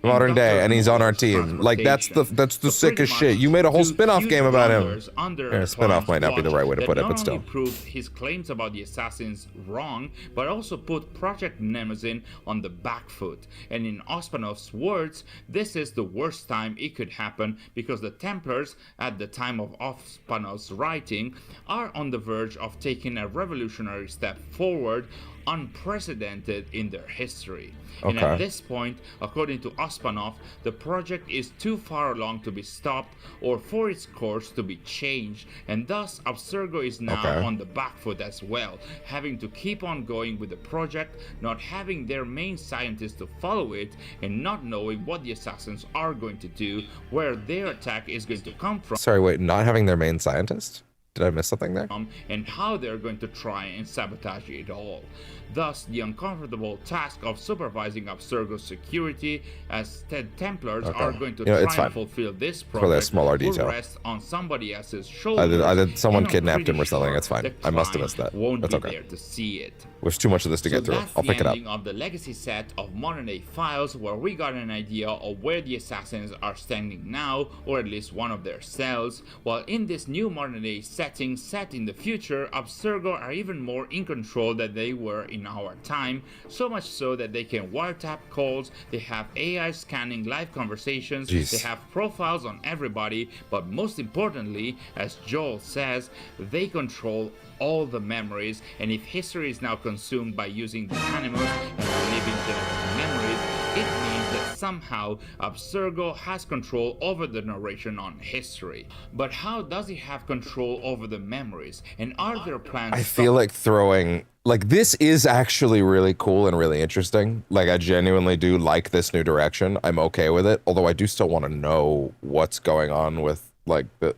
modern day, and he's on our team. Like, that's the sickest shit. You made a whole spin-off game about him. Yeah, spin-off might not be the right way to put it, but still. Proved his claims about the assassins wrong, but also put Project Nemesis on the back foot. And in Ospanov's words, this is the worst time it could happen because the Templars, at the time of Ospanov's writing, are on the verge of taking a revolutionary step forward, unprecedented in their history. Okay. And at this point, according to Ospanov, the project is too far along to be stopped or for its course to be changed, and thus Abstergo is now on the back foot as well, having to keep on going with the project, not having their main scientist to follow it, and not knowing what the assassins are going to do, where their attack is going to come from. Sorry, wait, not having their main scientist? Did I miss something there? And how they're going to try and sabotage it all. Thus, the uncomfortable task of supervising Abstergo's security, as Templars are going to try and fulfill this project, will rest on somebody else's shoulders. Someone kidnapped him or something. It's fine. I must have missed that. Won't That's be there to see it. There's too much of this to get through. I'll pick it up. That's the ending of the legacy set of modern day files, where we got an idea of where the assassins are standing now, or at least one of their cells, while in this new modern day setting set in the future, Abstergo are even more in control than they were in our time, so much so that they can wiretap calls, they have AI scanning live conversations, they have profiles on everybody, but most importantly, as Joel says, they control all the memories, and if history is now consumed by using the animals and reliving genetic memories, it means that somehow Abstergo has control over the narration on history. But how does he have control over the memories? And are there plans? I feel like throwing, like, this is actually really cool and really interesting. Like, I genuinely do like this new direction. I'm okay with it, although I do still want to know what's going on with, like, the...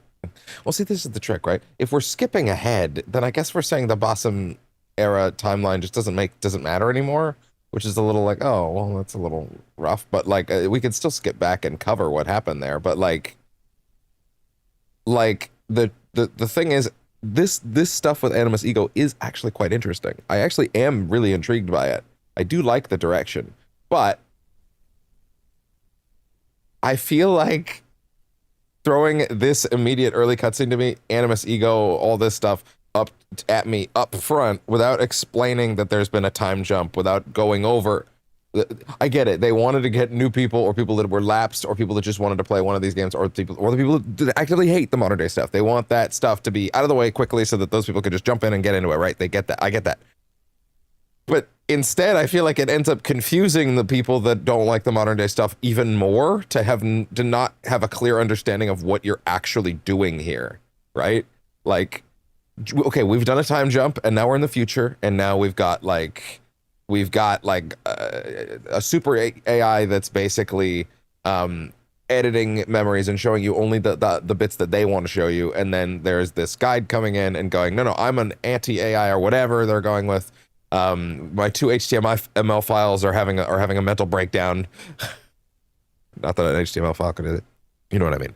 Well, see, this is the trick, right? If we're skipping ahead, then I guess we're saying the Bossum era timeline just doesn't matter anymore. Which is a little like, oh, well, that's a little rough. But, like, we could still skip back and cover what happened there. But, like the thing is, this stuff with Animus Ego is actually quite interesting. I actually am really intrigued by it. I do like the direction. But I feel like throwing this immediate early cutscene to me, Animus Ego, all this stuff, up at me up front without explaining that there's been a time jump, without going over. I get it. They wanted to get new people, or people that were lapsed, or people that just wanted to play one of these games, or the people that actively hate the modern day stuff. They want that stuff to be out of the way quickly so that those people could just jump in and get into it, right? They get that. I get that. But instead, I feel like it ends up confusing the people that don't like the modern day stuff even more, to not have a clear understanding of what you're actually doing here, right? Like, okay, we've done a time jump, and now we're in the future, and now we've got a super AI that's basically editing memories and showing you only the bits that they want to show you, and then there's this guide coming in and going, no, I'm an anti-AI or whatever they're going with. My two HTML files are having a mental breakdown. Not that an HTML file could do it. You know what I mean?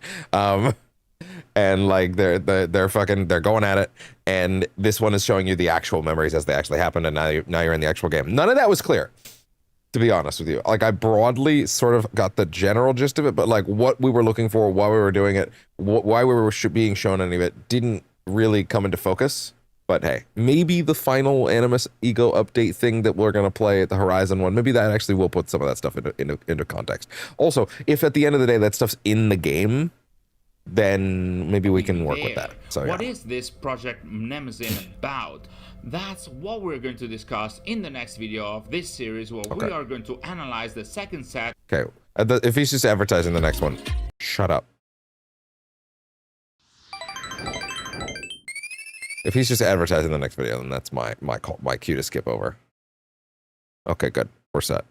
and like they're going at it, and this one is showing you the actual memories as they actually happened, and now you're in the actual game. None of that was clear, to be honest with you. Like, I broadly sort of got the general gist of it, but like what we were looking for, why we were doing it, why we were being shown any of it didn't really come into focus. But hey, maybe the final Animus Ego update thing that we're going to play at the Horizon one, maybe that actually will put some of that stuff into context. Also, if at the end of the day that stuff's in the game, then maybe we can work with that. So what is this Project Nemesis about? That's what we're going to discuss in the next video of this series, where we are going to analyze the second set. Okay, if he's just advertising the next one, shut up. If he's just advertising the next video, then that's my cue to skip over. Okay, good. We're set.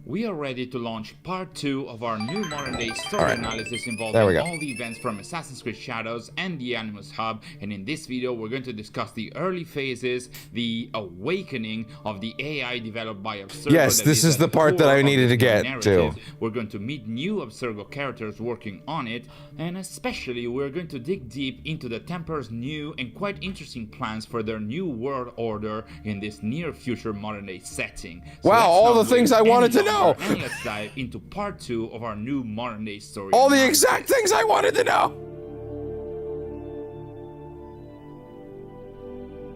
We are ready to launch part 2 of our new modern-day story analysis involving all the events from Assassin's Creed Shadows and the Animus Hub, and in this video we're going to discuss the early phases, the awakening of the AI developed by Abstergo. Yes, this is the part that I needed to get to. We're going to meet new Abstergo characters working on it, and especially we're going to dig deep into the Templars' new and quite interesting plans for their new world order in this near-future modern-day setting. So wow, all the things I wanted to know. And let's dive into part 2 of our new modern day story. All the exact things I wanted to know.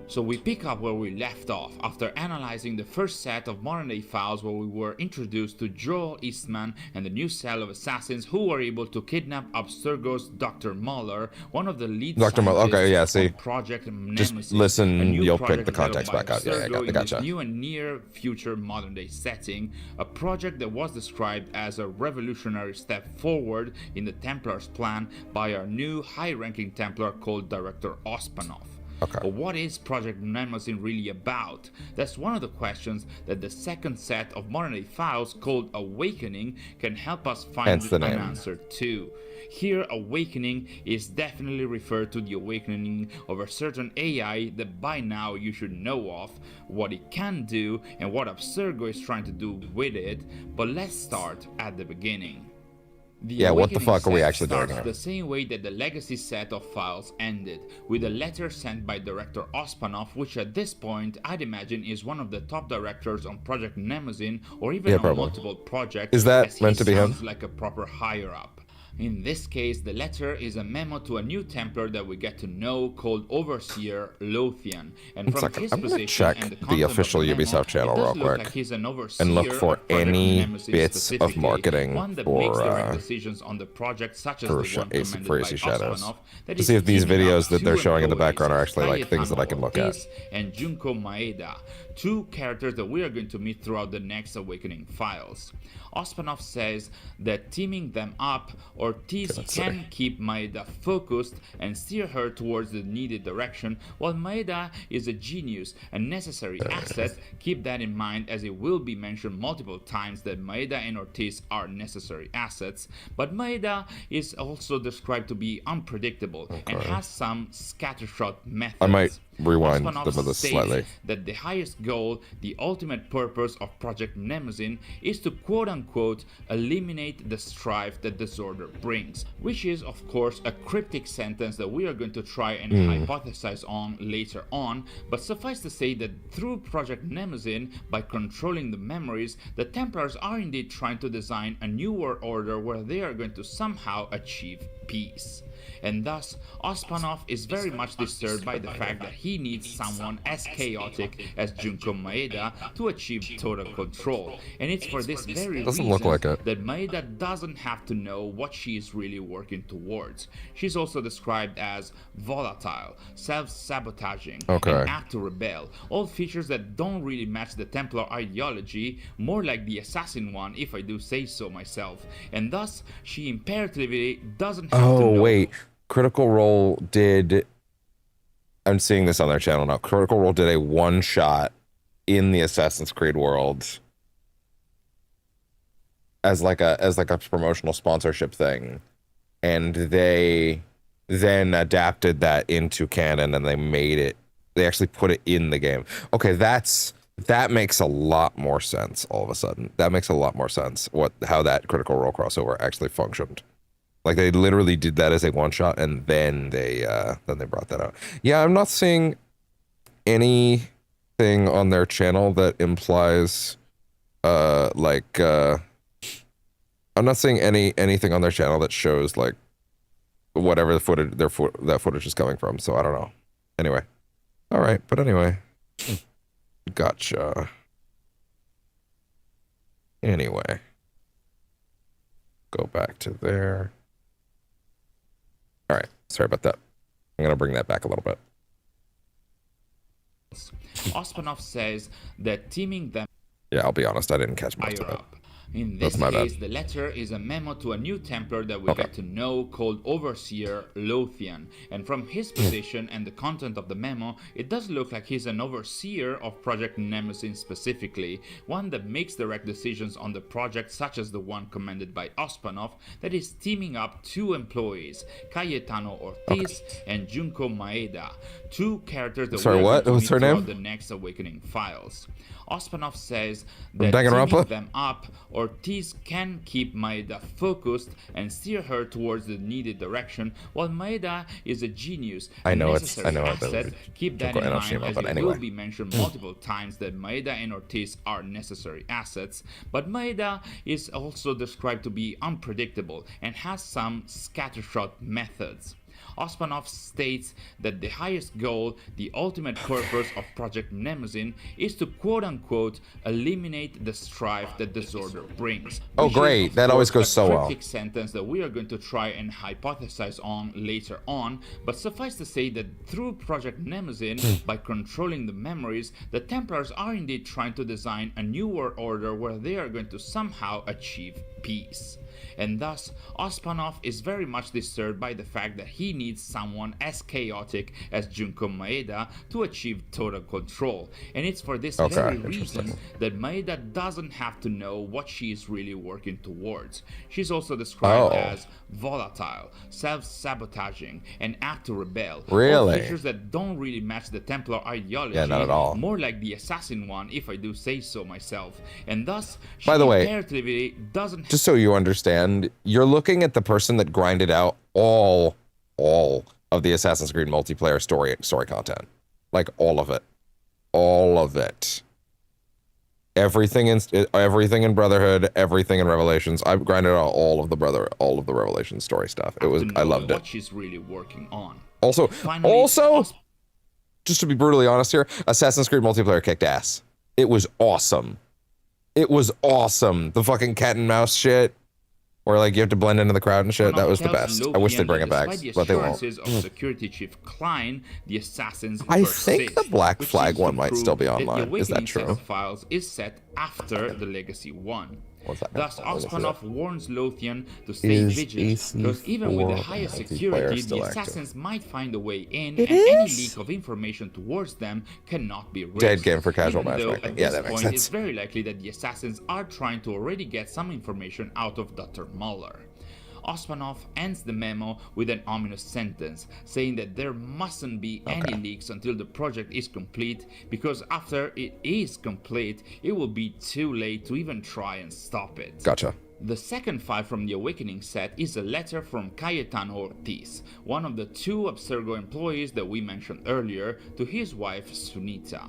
So we pick up where we left off after analyzing the first set of modern day files, where we were introduced to Joel Eastman and the new cell of assassins who were able to kidnap Abstergo's Dr. Muller, one of the lead Dr. Muller, okay, yeah, see. Project Just Nemesis, listen, you'll pick the context back up. Yeah, I gotcha. New and near future modern day setting, a project that was described as a revolutionary step forward in the Templars' plan by our new high-ranking Templar called Director Ospanov. Okay. But what is Project Nemesis really about? That's one of the questions that the second set of modern day files called Awakening can help us find an answer to. Here, Awakening is definitely referred to the awakening of a certain AI that by now you should know of, what it can do, and what Abstergo is trying to do with it, but let's start at the beginning. The what the fuck are we actually doing here? The same way that the legacy set of files ended, with a letter sent by Director Ospanov, which at this point I'd imagine is one of the top directors on Project Nemesis, or even on multiple projects. Is that meant to be him? Like a proper higher up. In this case, the letter is a memo to a new Templar that we get to know called Overseer Lothian. And from his I'm gonna position check and the official Ubisoft channel real quick and look for any bits of marketing for decisions on the project, such as the one recommended for by AC Shadows, Ospanov, to see if these videos that they're showing in the background are actually like things that I can look at. And Junko Maeda, two characters that we are going to meet throughout the next Awakening files. Ospanov says that teaming them up, Ortiz can keep Maeda focused and steer her towards the needed direction, while Maeda is a genius, a necessary asset. Keep that in mind, as it will be mentioned multiple times that Maeda and Ortiz are necessary assets, but Maeda is also described to be unpredictable and has some scattershot methods. I might rewind some of this slightly. That the highest goal, the ultimate purpose of Project Nemesis is to quote-unquote eliminate the strife that disorder brings, which is of course a cryptic sentence that we are going to try and hypothesize on later on, but suffice to say that through Project Nemesis, by controlling the memories, the Templars are indeed trying to design a new world order where they are going to somehow achieve peace. And thus, Ospanov is very much disturbed by the fact that he needs someone as chaotic as Junko Maeda to achieve total control. And it's for this very reason that Maeda doesn't have to know what she is really working towards. She's also described as volatile, self-sabotaging, and apt to rebel, all features that don't really match the Templar ideology, more like the assassin one if I do say so myself. And thus, she imperatively doesn't have to know. Critical Role did, I'm seeing this on their channel now, Critical Role did a one-shot in the Assassin's Creed world as like a promotional sponsorship thing, and they then adapted that into canon and they actually put it in the game. Okay, that makes a lot more sense all of a sudden. That makes a lot more sense how that Critical Role crossover actually functioned. Like they literally did that as a one shot, and then they brought that out. Yeah, I'm not seeing anything on their channel that implies I'm not seeing anything on their channel that shows like whatever the footage that footage is coming from. So I don't know. Anyway, all right, but anyway, gotcha. Anyway, go back to there. All right, sorry about that. I'm gonna bring that back a little bit. Ospanov says that teaming them. Yeah, I'll be honest, I didn't catch most of it. In this That's my case, bad. the letter is a memo to a new Templar that we get to know called Overseer Lothian. And from his position and the content of the memo, it does look like he's an overseer of Project Nemesis specifically, one that makes direct decisions on the project, such as the one commanded by Ospanov, that is teaming up two employees, Cayetano Ortiz and Junko Maeda, two characters that Sorry, we are what? going to What's meet her throughout name? the next Awakening files. Ospanov says that Danganronpa? teaming them up, Ortiz can keep Maeda focused and steer her towards the needed direction, while Maeda is a genius and necessary asset. Keep that in mind, as it will be mentioned multiple times that Maeda and Ortiz are necessary assets, but Maeda is also described to be unpredictable and has some scattershot methods. Ospanov states that the highest goal, the ultimate purpose of Project Nemesis, is to quote-unquote eliminate the strife that disorder brings. Oh great, that always goes so well. A cryptic sentence that we are going to try and hypothesize on later on, but suffice to say that through Project Nemesis, by controlling the memories, the Templars are indeed trying to design a new world order where they are going to somehow achieve peace. And thus, Ospanov is very much disturbed by the fact that he needs someone as chaotic as Junko Maeda to achieve total control. And it's for this very reason that Maeda doesn't have to know what she is really working towards. She's also described as volatile, self-sabotaging, and apt to rebel. Really? All features that don't really match the Templar ideology. Yeah, not at all. More like the assassin one, if I do say so myself. And thus, she by the way, imperatively doesn't. Just so you understand, you're looking at the person that grinded out all of the Assassin's Creed multiplayer story content, like all of it, everything in Brotherhood, everything in Revelations. I've grinded out all of the Revelations story stuff. I loved it. What she's really working on. Also, just to be brutally honest here, Assassin's Creed multiplayer kicked ass. It was awesome. The fucking cat and mouse shit, where like you have to blend into the crowd and shit. That was the best. I wish they'd bring it back, but they won't. Of Security Chief Klein, the assassins I think the Black Flag one might still be online. Is that true? Files is set after the Legacy one. What's that? Thus, Ospanov warns Lothian to stay vigilant, because even with the highest security, the assassins might find a way in, and any leak of information towards them cannot be risked. Dead game for casual matchmaking. Yeah, that makes sense. It's very likely that the assassins are trying to already get some information out of Dr. Muller. Ospanov ends the memo with an ominous sentence, saying that there mustn't be any leaks until the project is complete, because after it is complete, it will be too late to even try and stop it. Gotcha. The second file from the Awakening set is a letter from Cayetano Ortiz, one of the two Abstergo employees that we mentioned earlier, to his wife Sunita,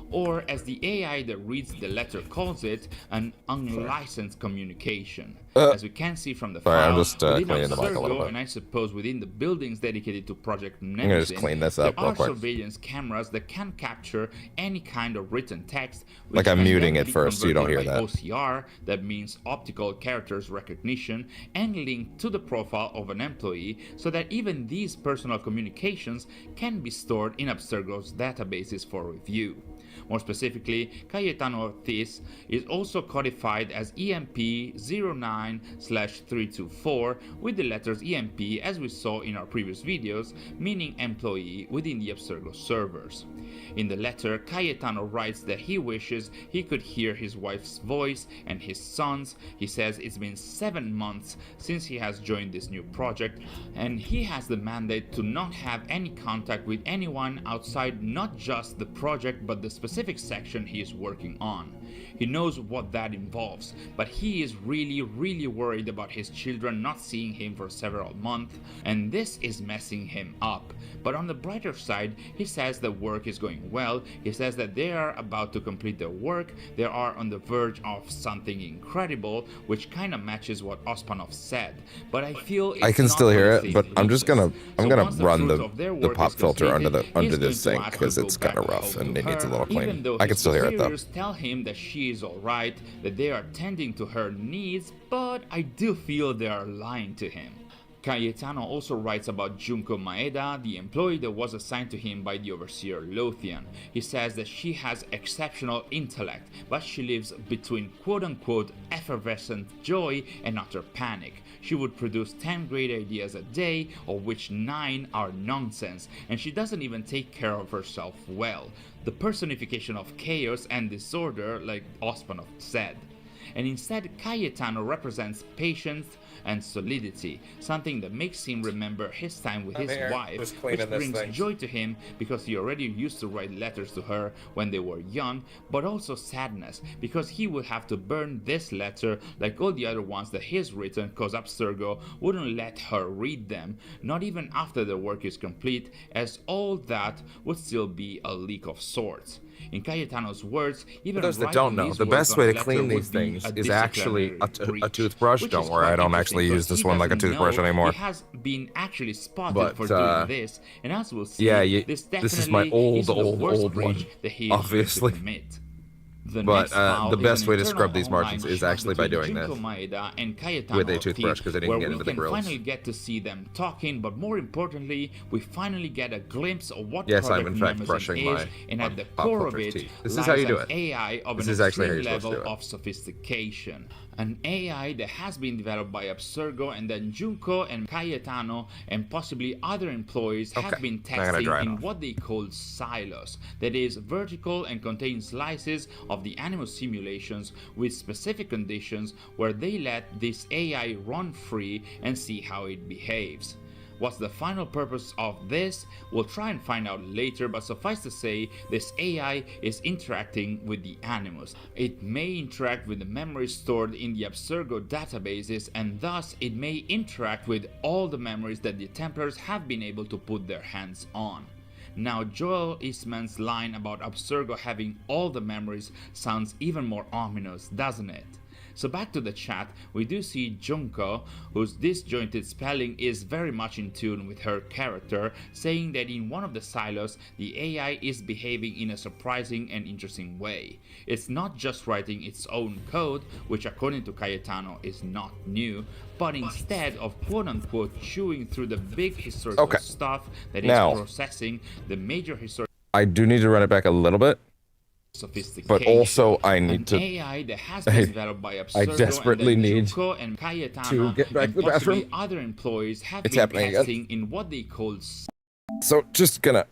or as the AI that reads the letter calls it, an unlicensed communication. As we can see from the file, I'm just within cleaning the mic a little bit. and I suppose within the buildings dedicated to Project Nemesis, I'm gonna just clean this up there real are quick. surveillance cameras that can capture any kind of written text. Like I'm muting it first so you don't hear that. OCR, that means optical characters recognition, and linked to the profile of an employee, so that even these personal communications can be stored in Abstergo's databases for review. More specifically, Cayetano Ortiz is also codified as EMP09/324 with the letters EMP as we saw in our previous videos, meaning employee within the Abstergo servers. In the letter, Cayetano writes that he wishes he could hear his wife's voice and his son's. He says it's been 7 months since he has joined this new project, and he has the mandate to not have any contact with anyone outside not just the project but the specific section he is working on. He knows what that involves, but he is really worried about his children not seeing him for several months, and this is messing him up. But on the brighter side, he says the work is going well. He says that they are about to complete their work, they are on the verge of something incredible, which kind of matches what Ospanov said. But I feel it's I can not still hear gonna it, save but I'm just gonna once run fruit of their the work pop is filter under completed, this he's going thing to ask because her to it's go kind of back rough home and to it needs a her, little even cleaning. though I can his still hear it though. superiors tell him that she is alright, that they are tending to her needs, but I do feel they are lying to him. Cayetano also writes about Junko Maeda, the employee that was assigned to him by the overseer Lothian. He says that she has exceptional intellect, but she lives between quote-unquote effervescent joy and utter panic. She would produce 10 great ideas a day, of which 9 are nonsense, and she doesn't even take care of herself well. The personification of chaos and disorder, like Ospanov said. And instead, Cayetano represents patience and solidity, something that makes him remember his time with his wife, which brings joy to him because he already used to write letters to her when they were young, but also sadness because he would have to burn this letter like all the other ones that he's written because Abstergo wouldn't let her read them, not even after the work is complete, as all that would still be a leak of sorts. In Cayetano's words, even For those that don't know, the best way to clean these things is actually a toothbrush. Don't worry, I don't actually use this one like a toothbrush anymore. He has been actually spotted for doing this, and as we'll see, this is my old one, obviously. But the best way to scrub these margins is actually by doing this with a toothbrush, because I didn't get into the grills. We finally get to see them talking, but more importantly, we finally get a glimpse of what yes, I'm product in fact Nemesis brushing is, my and at the core of it this is how you do lies it. an AI of This an is actually how extreme you're supposed to level do it. of sophistication. An AI that has been developed by Abstergo, and then Junko and Cayetano and possibly other employees have been testing in what they call silos, that is, vertical and contained slices of the animal simulations with specific conditions where they let this AI run free and see how it behaves. What's the final purpose of this? We'll try and find out later, but suffice to say, this AI is interacting with the animals. It may interact with the memories stored in the Abstergo databases, and thus it may interact with all the memories that the Templars have been able to put their hands on. Now, Joel Eastman's line about Abstergo having all the memories sounds even more ominous, doesn't it? So back to the chat, we do see Junko, whose disjointed spelling is very much in tune with her character, saying that in one of the silos, the AI is behaving in a surprising and interesting way. It's not just writing its own code, which according to Cayetano is not new, but instead of quote-unquote chewing through the big historical stuff that is processing the major historical... I do need to run it back a little bit. But also, I need to. AI that has been developed by Abstergo, I desperately need and Cayetano to get back to the bathroom. Other employees have it's been happening testing again. in what they call so just gonna,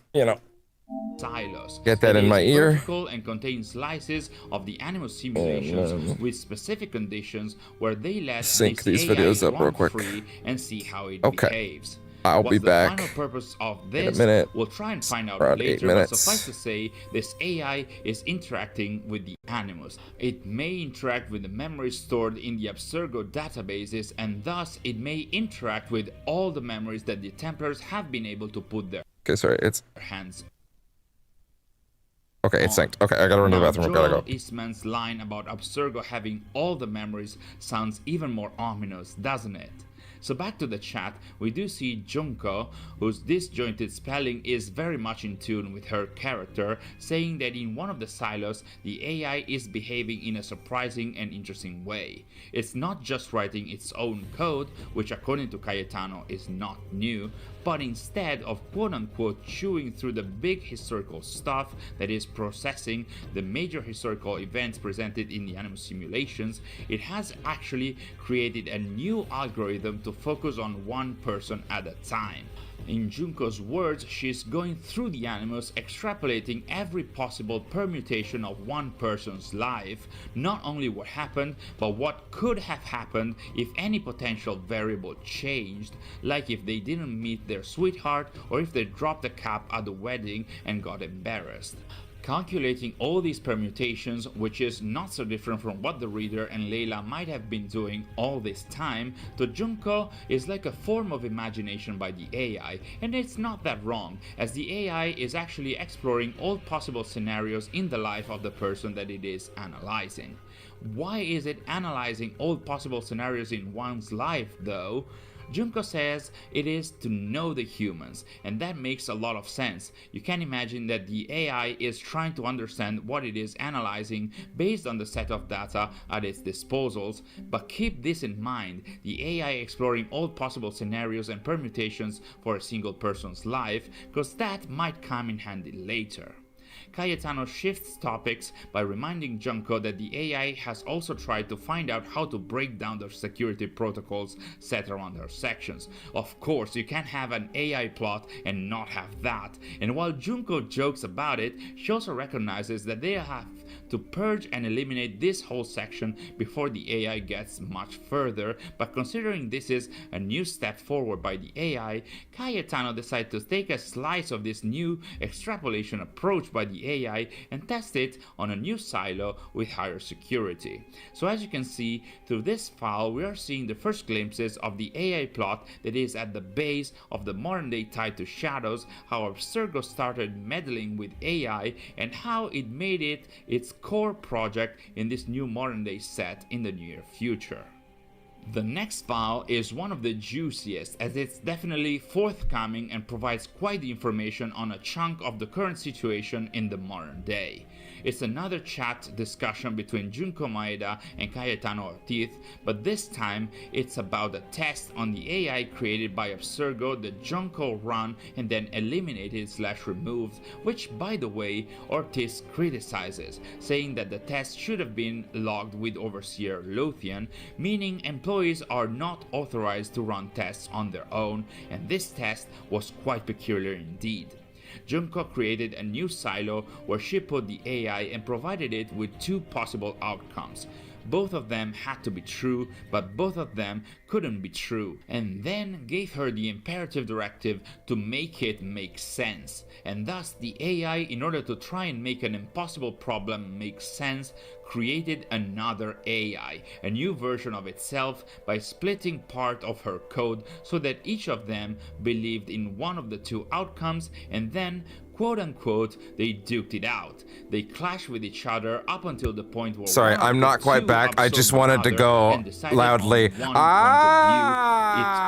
silos. Get that in my ear. Vertical and contain slices of the animal simulations with specific conditions where they let sync this these AI videos up run real quick free and see how it behaves. I'll be back the final purpose of in this? a minute. We'll try and find out Around later, 8 minutes. but suffice to say, this AI is interacting with the animals. It may interact with the memories stored in the Abstergo databases, and thus it may interact with all the memories that the Templars have been able to put their hands. Okay, it's synced. Okay, I gotta run to the bathroom. I gotta go. Eastman's line about Abstergo having all the memories sounds even more ominous, doesn't it? So back to the chat, we do see Junko, whose disjointed spelling is very much in tune with her character, saying that in one of the silos, the AI is behaving in a surprising and interesting way. It's not just writing its own code, which according to Cayetano is not new, but instead of quote-unquote chewing through the big historical stuff that is processing the major historical events presented in the animal simulations, it has actually created a new algorithm to focus on one person at a time. In Junko's words, she's going through the animus, extrapolating every possible permutation of one person's life, not only what happened, but what could have happened if any potential variable changed, like if they didn't meet their sweetheart or if they dropped the cup at the wedding and got embarrassed. Calculating all these permutations, which is not so different from what the reader and Layla might have been doing all this time, to Junko is like a form of imagination by the AI, and it's not that wrong, as the AI is actually exploring all possible scenarios in the life of the person that it is analyzing. Why is it analyzing all possible scenarios in one's life though? Junko says it is to know the humans, and that makes a lot of sense. You can imagine that the AI is trying to understand what it is analyzing based on the set of data at its disposals, but keep this in mind, the AI exploring all possible scenarios and permutations for a single person's life, because that might come in handy later. Cayetano shifts topics by reminding Junko that the AI has also tried to find out how to break down the security protocols set around her sections. Of course, you can't have an AI plot and not have that, and while Junko jokes about it, she also recognizes that they have to purge and eliminate this whole section before the AI gets much further, but considering this is a new step forward by the AI, Cayetano decides to take a slice of this new extrapolation approach by the AI and test it on a new silo with higher security. So as you can see, through this file we are seeing the first glimpses of the AI plot that is at the base of the modern day Tide to Shadows, how Abstergo started meddling with AI and how it made it its core project in this new modern day set in the near future. The next file is one of the juiciest, as it's definitely forthcoming and provides quite the information on a chunk of the current situation in the modern day. It's another chat discussion between Junko Maeda and Cayetano Ortiz, but this time it's about a test on the AI created by Abstergo that Junko ran and then eliminated/removed, which by the way Ortiz criticizes, saying that the test should have been logged with Overseer Lothian, meaning employees are not authorized to run tests on their own, and this test was quite peculiar indeed. Junko created a new silo where she put the AI and provided it with two possible outcomes. Both of them had to be true, but both of them couldn't be true, and then gave her the imperative directive to make it make sense. And thus the AI, in order to try and make an impossible problem make sense, created another AI, a new version of itself, by splitting part of her code so that each of them believed in one of the two outcomes, and then quote unquote, they duked it out. They clashed with each other up until the point where Sorry, I'm not quite back. I just wanted to go loudly. It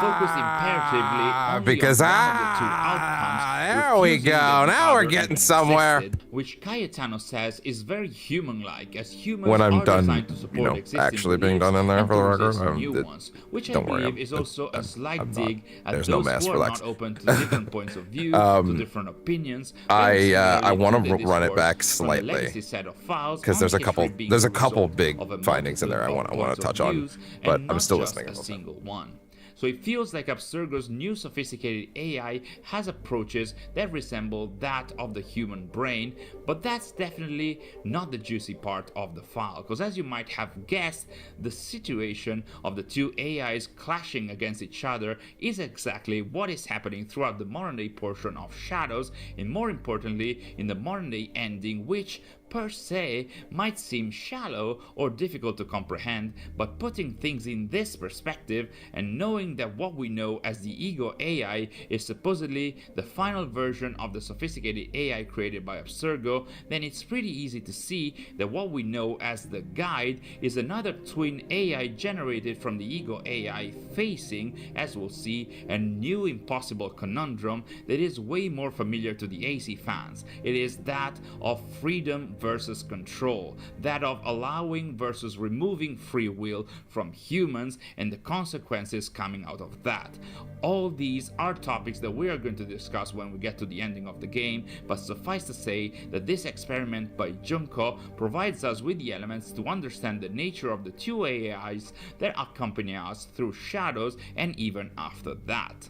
focused imperatively only because on one of the two outcomes. There we go. Now we're getting somewhere. Which Cayetano says is very human-like, as humans When I'm are done, designed to support existing actually being beliefs done in there and for the resist record, new ones, which I don't worry, believe is also a slight dig at there's those no mass who are relax. not open to different points of view, to different opinions. I want to run it back slightly because there's a couple big findings in there I want to touch on, but I'm still listening. A single one. So it feels like Abstergo's new sophisticated AI has approaches that resemble that of the human brain, but that's definitely not the juicy part of the file, because as you might have guessed, the situation of the two AIs clashing against each other is exactly what is happening throughout the modern day portion of Shadows, and more importantly in the modern day ending, which per se might seem shallow or difficult to comprehend, but putting things in this perspective and knowing that what we know as the ego AI is supposedly the final version of the sophisticated AI created by Abstergo, then it's pretty easy to see that what we know as the guide is another twin AI generated from the ego AI facing, as we'll see, a new impossible conundrum that is way more familiar to the AC fans. It is that of freedom versus control, that of allowing versus removing free will from humans and the consequences coming out of that. All these are topics that we are going to discuss when we get to the ending of the game, but suffice to say that this experiment by Junko provides us with the elements to understand the nature of the two AIs that accompany us through Shadows and even after that.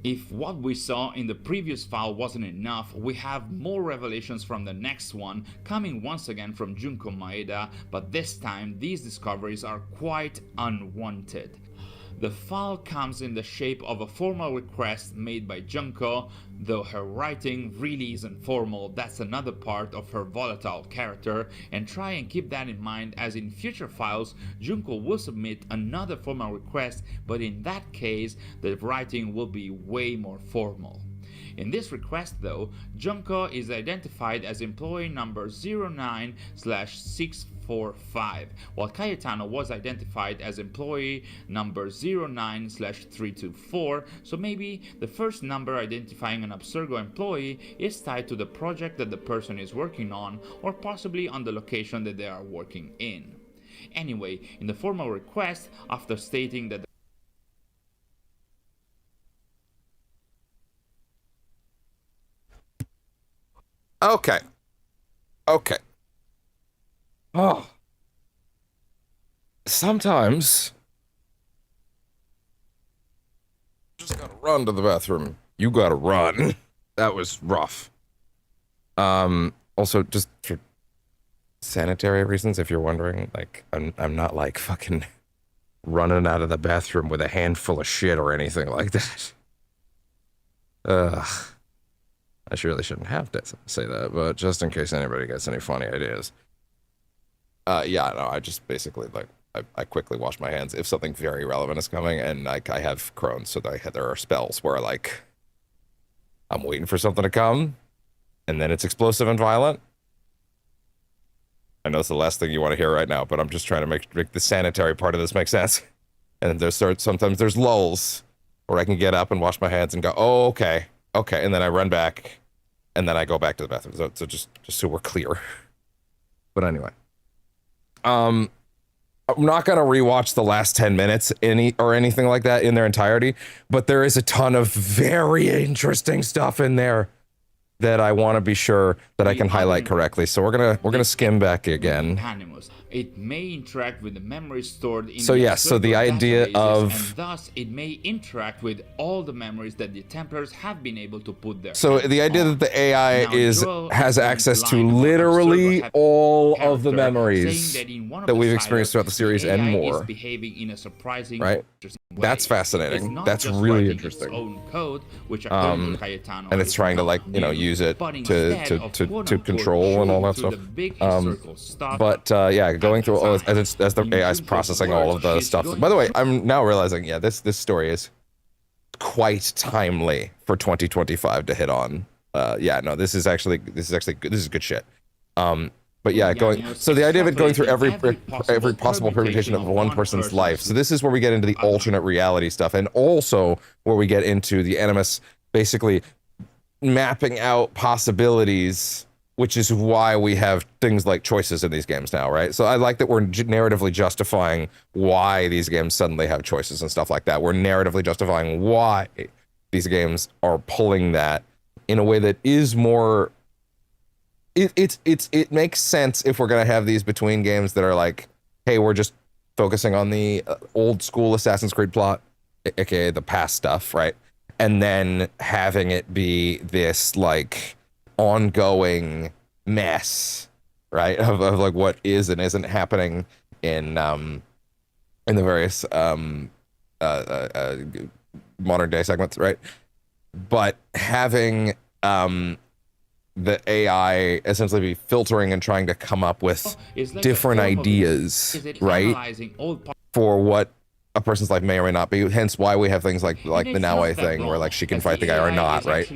If what we saw in the previous file wasn't enough, we have more revelations from the next one, coming once again from Junko Maeda, but this time these discoveries are quite unwanted. The file comes in the shape of a formal request made by Junko, though her writing really isn't formal. That's another part of her volatile character, and try and keep that in mind, as in future files Junko will submit another formal request, but in that case the writing will be way more formal. In this request though, Junko is identified as employee number 09/645, while Cayetano was identified as employee number 09/324, so maybe the first number identifying an Abstergo employee is tied to the project that the person is working on, or possibly on the location that they are working in. Anyway, in the formal request, after stating that Okay. Okay. Oh. Sometimes just gotta run to the bathroom. You gotta run. That was rough. Also, just for sanitary reasons, if you're wondering, like, I'm not like fucking running out of the bathroom with a handful of shit or anything like that. Ugh. I really shouldn't have to say that, but just in case anybody gets any funny ideas. Yeah, no, I just basically, like, I quickly wash my hands if something very relevant is coming, and like, I have Crohn's, so there are spells where, like, I'm waiting for something to come, and then it's explosive and violent. I know it's the last thing you want to hear right now, but I'm just trying to make the sanitary part of this make sense. And sometimes there's lulls where I can get up and wash my hands and go, oh, okay, and then I run back, and then I go back to the bathroom. So just so we're clear. But anyway, I'm not gonna rewatch the last 10 minutes or anything like that in their entirety, but there is a ton of very interesting stuff in there that I want to be sure that I can highlight correctly. So we're gonna skim back again. It may interact with the memories stored in the idea of, and thus it may interact with all the memories that the Templars have been able to put there. So the idea that the AI has access to literally all of the memories that we've experienced throughout the series and more. Right? That's fascinating. That's really interesting. And it's trying to, like, you know, use it to control and all that stuff. But yeah, going through all as the AI is processing all of the stuff. By the way, I'm now realizing, yeah, this story is quite timely for 2025 to hit on. Yeah, no, this is good shit. But yeah, so the idea of it going through every possible permutation of one person's life. So this is where we get into the alternate reality stuff, and also where we get into the Animus basically mapping out possibilities, which is why we have things like choices in these games now, right? So I like that we're narratively justifying why these games suddenly have choices and stuff like that. We're narratively justifying why these games are pulling that in a way that is more... It makes sense if we're gonna have these between games that are like, hey, we're just focusing on the old school Assassin's Creed plot, aka the past stuff, right? And then having it be this, like, ongoing mess, right, of like what is and isn't happening in the various modern day segments, right? But having the AI essentially be filtering and trying to come up with different ideas, right, for what a person's life may or may not be, hence why we have things like the Naue thing, where, like, she can fight the guy or not, right?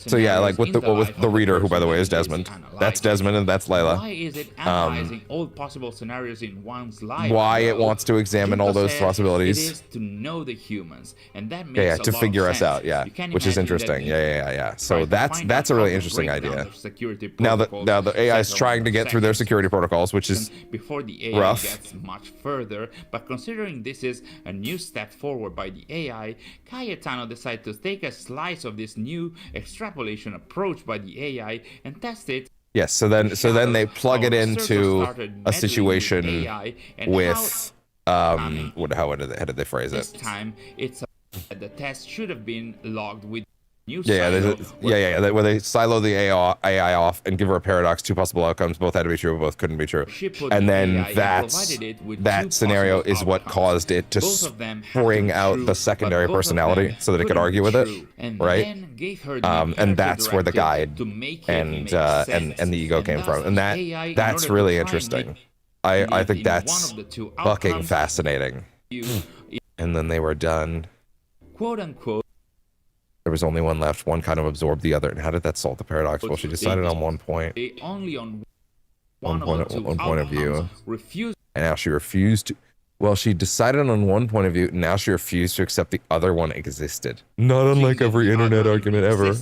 So yeah, like with the reader, who, by the way, is Desmond. That's Desmond and that's Layla. Why is it analyzing all possible scenarios in one's life? Why it wants to examine all those possibilities. It is to know the humans, and that makes to figure us out, which is interesting. Yeah. So that's a really interesting idea. Now the AI is trying to get through their security protocols, which is before the AI rough. gets much further, but considering this is a new step forward by the AI, Cayetano decided to take a slice of this new extrapolation approach by the AI and test it. Yes, so then they plug it into a situation with how did they phrase it? This time it's The test should have been logged with new where they silo the AI off and give her a paradox, 2 possible outcomes, both had to be true, both couldn't be true. And then that scenario is what caused it to bring out the secondary personality so that it could argue with it, right? And that's where the guide and the ego came from. And that's really interesting. I think that's fucking fascinating. And then they were done. Quote unquote. There was only one left. One kind of absorbed the other. And how did that solve the paradox? Well, she decided on one point. Only on one point of view. Refused. And now she refused to. Well, she decided on one point of view, and now she refused to accept the other one existed. Not unlike every internet argument ever.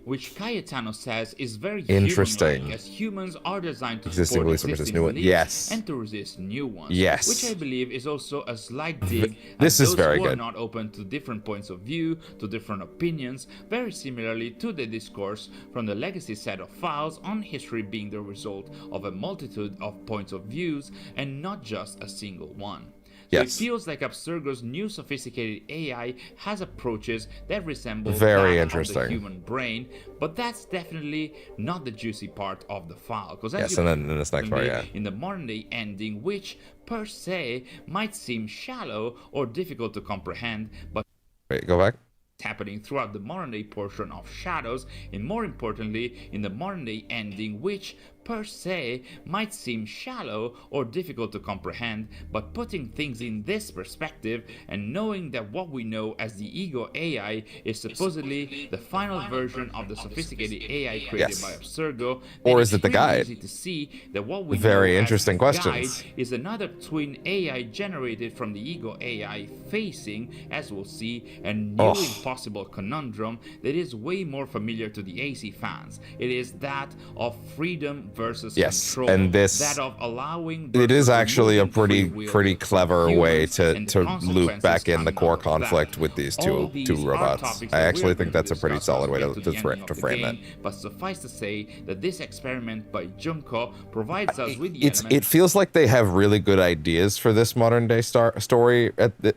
Which Cayetano says is very interesting. As humans are designed to existing beliefs versus new ones. Yes. And to resist new ones. Yes. Which I believe is also a slight dig this at is those very who are good. not open to different points of view, to different opinions, very similarly to the discourse from the legacy set of files on history being the result of a multitude of points of views and not just a single one. So yes. It feels like Abstergo's new sophisticated AI has approaches that resemble very that interesting. of the human brain, but that's definitely not the juicy part of the file. Because yes, and then in this next part, yeah. In the modern day ending, which per se might seem shallow or difficult to comprehend, but wait, go back. Happening throughout the modern day portion of Shadows, and more importantly in the modern day ending, which per se might seem shallow or difficult to comprehend, but putting things in this perspective and knowing that what we know as the ego AI is supposedly the final version of the sophisticated AI created by Abstergo, or is it the guide? Easy to see that what we very know interesting as questions guide is another twin AI generated from the ego AI facing, as we'll see, a new impossible conundrum that is way more familiar to the AC fans. It is that of freedom versus control. And this that of allowing it is actually a pretty clever way to loop back in the core conflict with these two robots. I actually think that's a pretty solid way to frame it. But suffice to say that this experiment by Junko provides us with the it feels like they have really good ideas for this modern day story.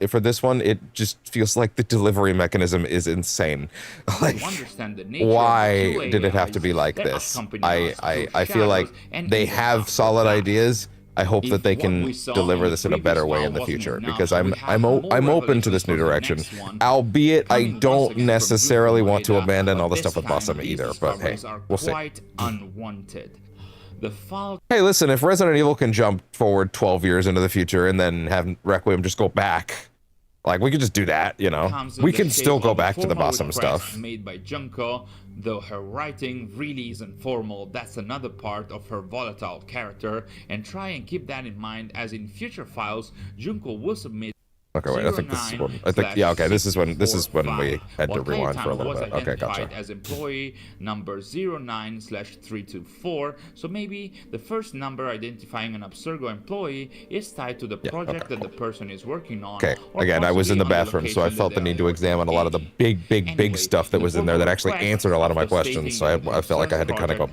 For this one, it just feels like the delivery mechanism is insane. Like, why did it have to be like this? I feel like they have solid ideas. I hope that they can deliver this in a better way in the future, because I'm open to this new direction, albeit I don't necessarily want to abandon all the stuff with Bossum either, but hey, we'll see. Hey, listen, if Resident Evil can jump forward 12 years into the future and then have Requiem just go back, like, we could just do that, you know? We can still go back to the Bossum stuff. Made by Junko, though her writing really isn't formal. That's another part of her volatile character, and try and keep that in mind as in future files, Junko will submit. Okay, wait, I think this is when, yeah, okay, this is when we had to rewind for a little bit. Okay, gotcha. As employee number 09/324, so maybe the first number identifying an Abstergo employee is tied to the project that the person is working on. Okay, again, I was in the bathroom, so I felt the need to examine a lot of the big stuff that was in there that actually answered a lot of my questions, so I felt like I had to kind of go,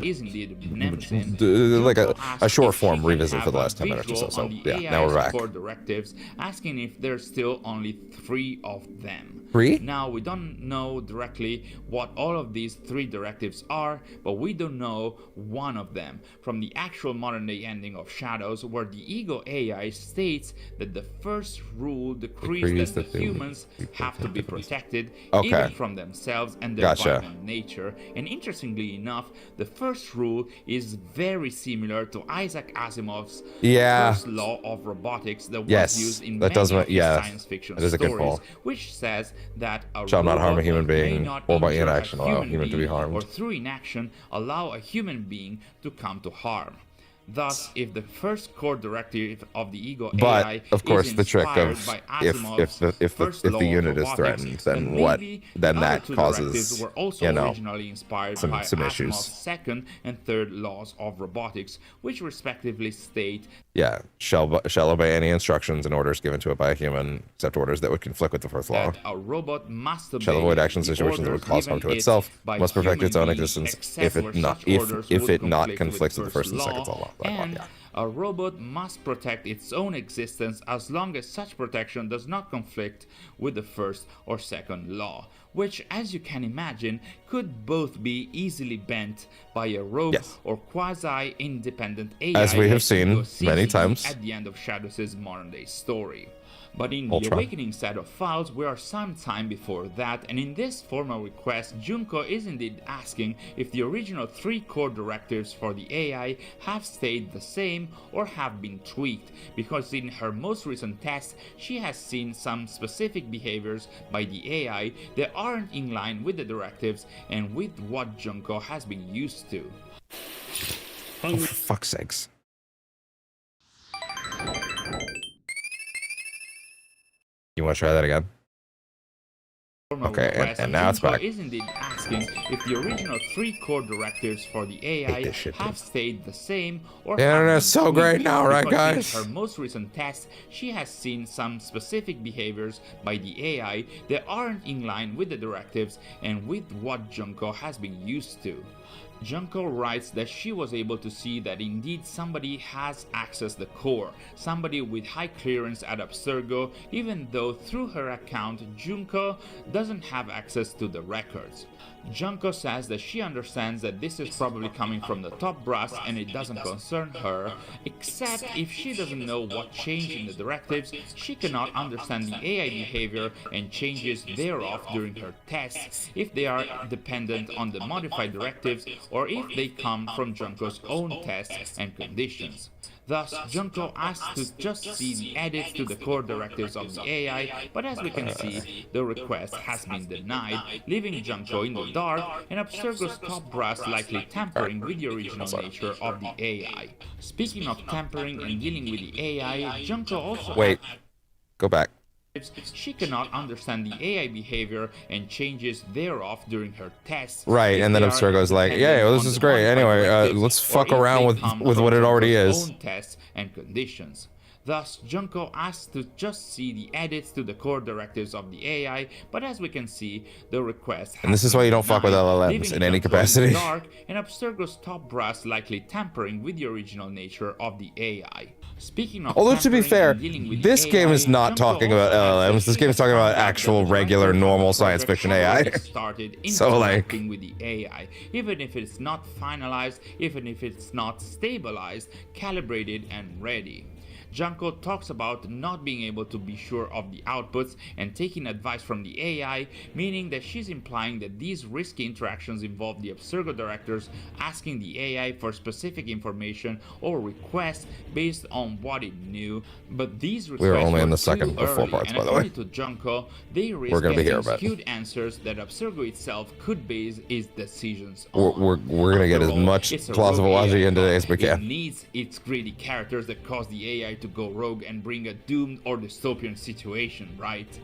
like a short form revisit for the last 10 minutes or so, so yeah, now we're back. Directives, asking if there's still only 3 of them. 3? Now, we don't know directly what all of these 3 directives are, but we don't know one of them. From the actual modern day ending of Shadows, where the ego AI states that the first rule decrees that the humans have to be protected, even from themselves and their violent nature. And interestingly enough, the first rule is very similar to Isaac Asimov's first law of robotics that was used in many of his science fiction stories, which says that a shall not harm a human being, or by injure inaction allow a human to be harmed, or through inaction allow a human being to come to harm. Thus, if the first core directive of the ego AI of course, the trick of if the unit is threatened, then what? Then that causes, you know, some issues. Second and third laws of robotics, which respectively state, shall obey any instructions and orders given to it by a human, except orders that would conflict with the first law. A robot must obey, shall avoid action situations that would cause harm to itself, must perfect its own existence if it not conflicts with the first and second law. and a robot must protect its own existence as long as such protection does not conflict with the first or second law, which, as you can imagine, could both be easily bent by a rogue or quasi-independent AI, as we have like seen many times at the end of Shadows' modern-day story. But in the Awakening set of files, we are some time before that, and in this formal request, Junko is indeed asking if the original 3 core directives for the AI have stayed the same or have been tweaked, because in her most recent test, she has seen some specific behaviors by the AI that aren't in line with the directives and with what Junko has been used to. Oh, for fuck's sakes. You want to try that again? Okay, and now it's back. Is indeed asking if the original 3 core directives for the AI have stayed the same or the internet's so great now, right, guys? In her most recent test, she has seen some specific behaviors by the AI that aren't in line with the directives and with what Junko has been used to. Junko writes that she was able to see that indeed somebody has accessed the core, somebody with high clearance at Abstergo, even though through her account Junko doesn't have access to the records. Junko says that she understands that this is probably coming from the top brass and it doesn't concern her, except if she doesn't know what changed in the directives, she cannot understand the AI behavior and changes thereof during her tests, if they are dependent on the modified directives or if they come from Junko's own tests and conditions. Thus, Junko asks to just see the edits to the core directives of the AI, but as we can see, the request has been denied, leaving Junko in the dark and Abstergo's top brass likely tampering with the original nature of the AI. Speaking of tampering and dealing with the AI, Junko also... Wait, go back. She cannot understand the AI behavior and changes thereof during her tests. Right, and then Abstergo's like, yeah, well, this is great. Anyway, let's fuck around with what it already is. Own tests and conditions. Thus, Junko asks to just see the edits to the core directives of the AI, but as we can see, the request has and this is why you don't fuck with LLMs in any capacity. In the dark, and Abstergo's top brass likely tampering with the original nature of the AI. Speaking of although to be fair, this game is not talking about LLMs. This game is talking about actual, regular, normal science fiction AI. So like, with the AI, even if it's not finalized, even if it's not stabilized, calibrated, and ready. Junko talks about not being able to be sure of the outputs and taking advice from the AI, meaning that she's implying that these risky interactions involve the Abstergo directors asking the AI for specific information or requests based on what it knew, but these requests we were only in the second of 4 parts, by the way. To Junko, they risk we're gonna be here, skewed answers that Abstergo itself could base its decisions on. We're gonna get as much Claws of Awaji in today as we can. It needs its greedy characters that cause the AI to go rogue and bring a doomed or dystopian situation, right?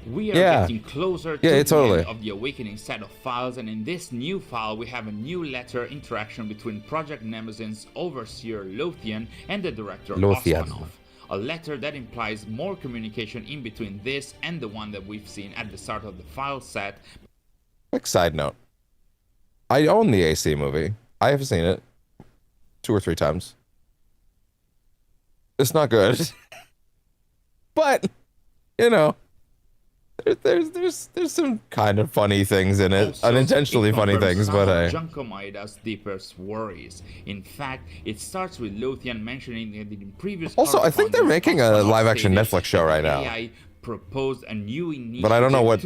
We are getting closer to the end of the Awakening set of files, and in this new file we have a new letter interaction between Project Nemesis overseer Lothian and the director Osmanov. A letter that implies more communication in between this and the one that we've seen at the start of the file set. Quick side note. I own the AC movie. I have seen it 2 or 3 times. It's not good. But, you know, there's some kind of funny things in it. Also, unintentionally funny things, but hey. Junko Maeda's deepest worries. In fact, it starts with Lothian mentioning that in previous also, I think they're making a live-action Netflix show right now. AI proposed a new initiative, but I don't know what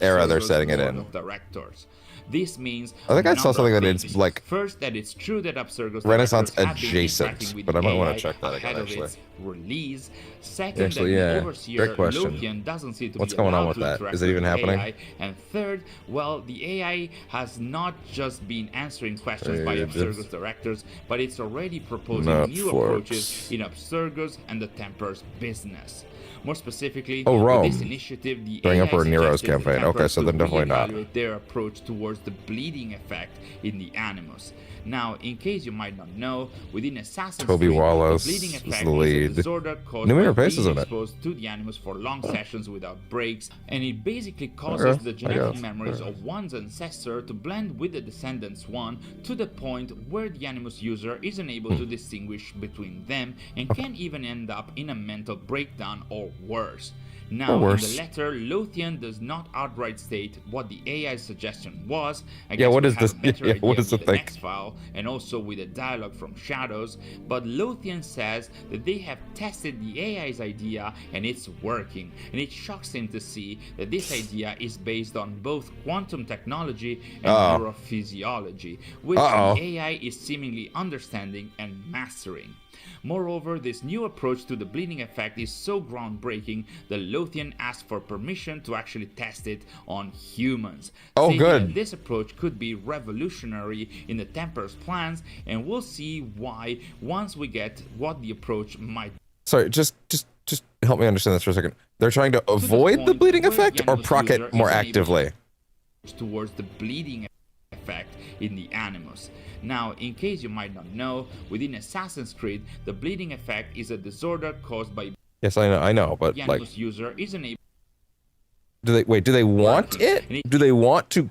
era they're setting it in. Directors. This means I think I saw something that it's like first that it's true that Abstergo's Renaissance adjacent, but I might want to check that again actually. Release. Second, actually, that yeah, the overseer great question. Lothian doesn't seem to What's be going on with to that? interact Is it even with happening? AI. And third, well, the AI has not just been answering questions by Abstergo's directors, but it's already proposing new approaches in Abstergo's and the Temper's business. More specifically, Oh, Rome. with this initiative, the During AI Emperor Nero's suggested the campaign. Okay, Templars so could then definitely not. reevaluate their approach towards the bleeding effect in the Animus. Now, in case you might not know, within Assassin's Toby Creed, Wallace the bleeding is effect the is a lead. disorder caused Numeral by Pace is being in it. exposed to the Animus for long sessions without breaks, and it basically causes Okay, the I genetic guess. memories of one's ancestor to blend with the descendant's one to the point where the Animus user is unable to distinguish between them and can even end up in a mental breakdown or worse. Now, in the letter, Lothian does not outright state what the AI's suggestion was. I guess what we is have this? a better Yeah, idea what is with the the thing? next file, and also with a dialogue from Shadows, but Lothian says that they have tested the AI's idea and it's working, and it shocks him to see that this idea is based on both quantum technology and neurophysiology, which the AI is seemingly understanding and mastering. Moreover, this new approach to the bleeding effect is so groundbreaking that Lothian asked for permission to actually test it on humans. Oh, saying good. that this approach could be revolutionary in the Templars' plans, and we'll see why once we get what the approach might be. Sorry, just help me understand this for a second. They're trying to avoid the bleeding effect or proc it more actively? Towards the bleeding effect in the Animus. Now, in case you might not know, within Assassin's Creed, the bleeding effect is a disorder caused by Yes, I know, but the like, Animus user isn't able. do they want it? Do they want to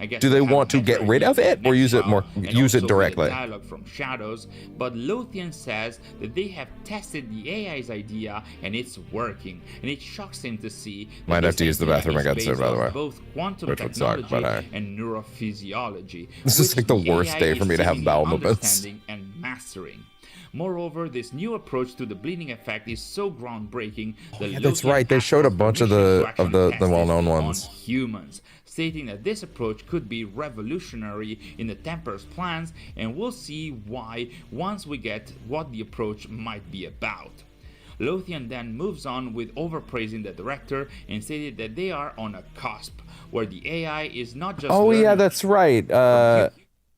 get rid of it or use it more, use it directly? Dialogue from Shadows, but Lothian says that they have tested the AI's idea and it's working, and it shocks him to see that Might have to use the bathroom again soon, by the way. both quantum Which would suck, technology but and neurophysiology. This is which like the worst AI day for is me to have seemingly bowel movements. understanding and mastering. Moreover, this new approach to the bleeding effect is so groundbreaking that Yeah, that's Lothian right. They asked showed a for bunch of permission to the actually test it well-known on ones. humans, stating that this approach could be revolutionary in the Templars' plans, and we'll see why once we get what the approach might be about. Lothian then moves on with overpraising the director and stated that they are on a cusp where the AI is not just Yeah, that's right.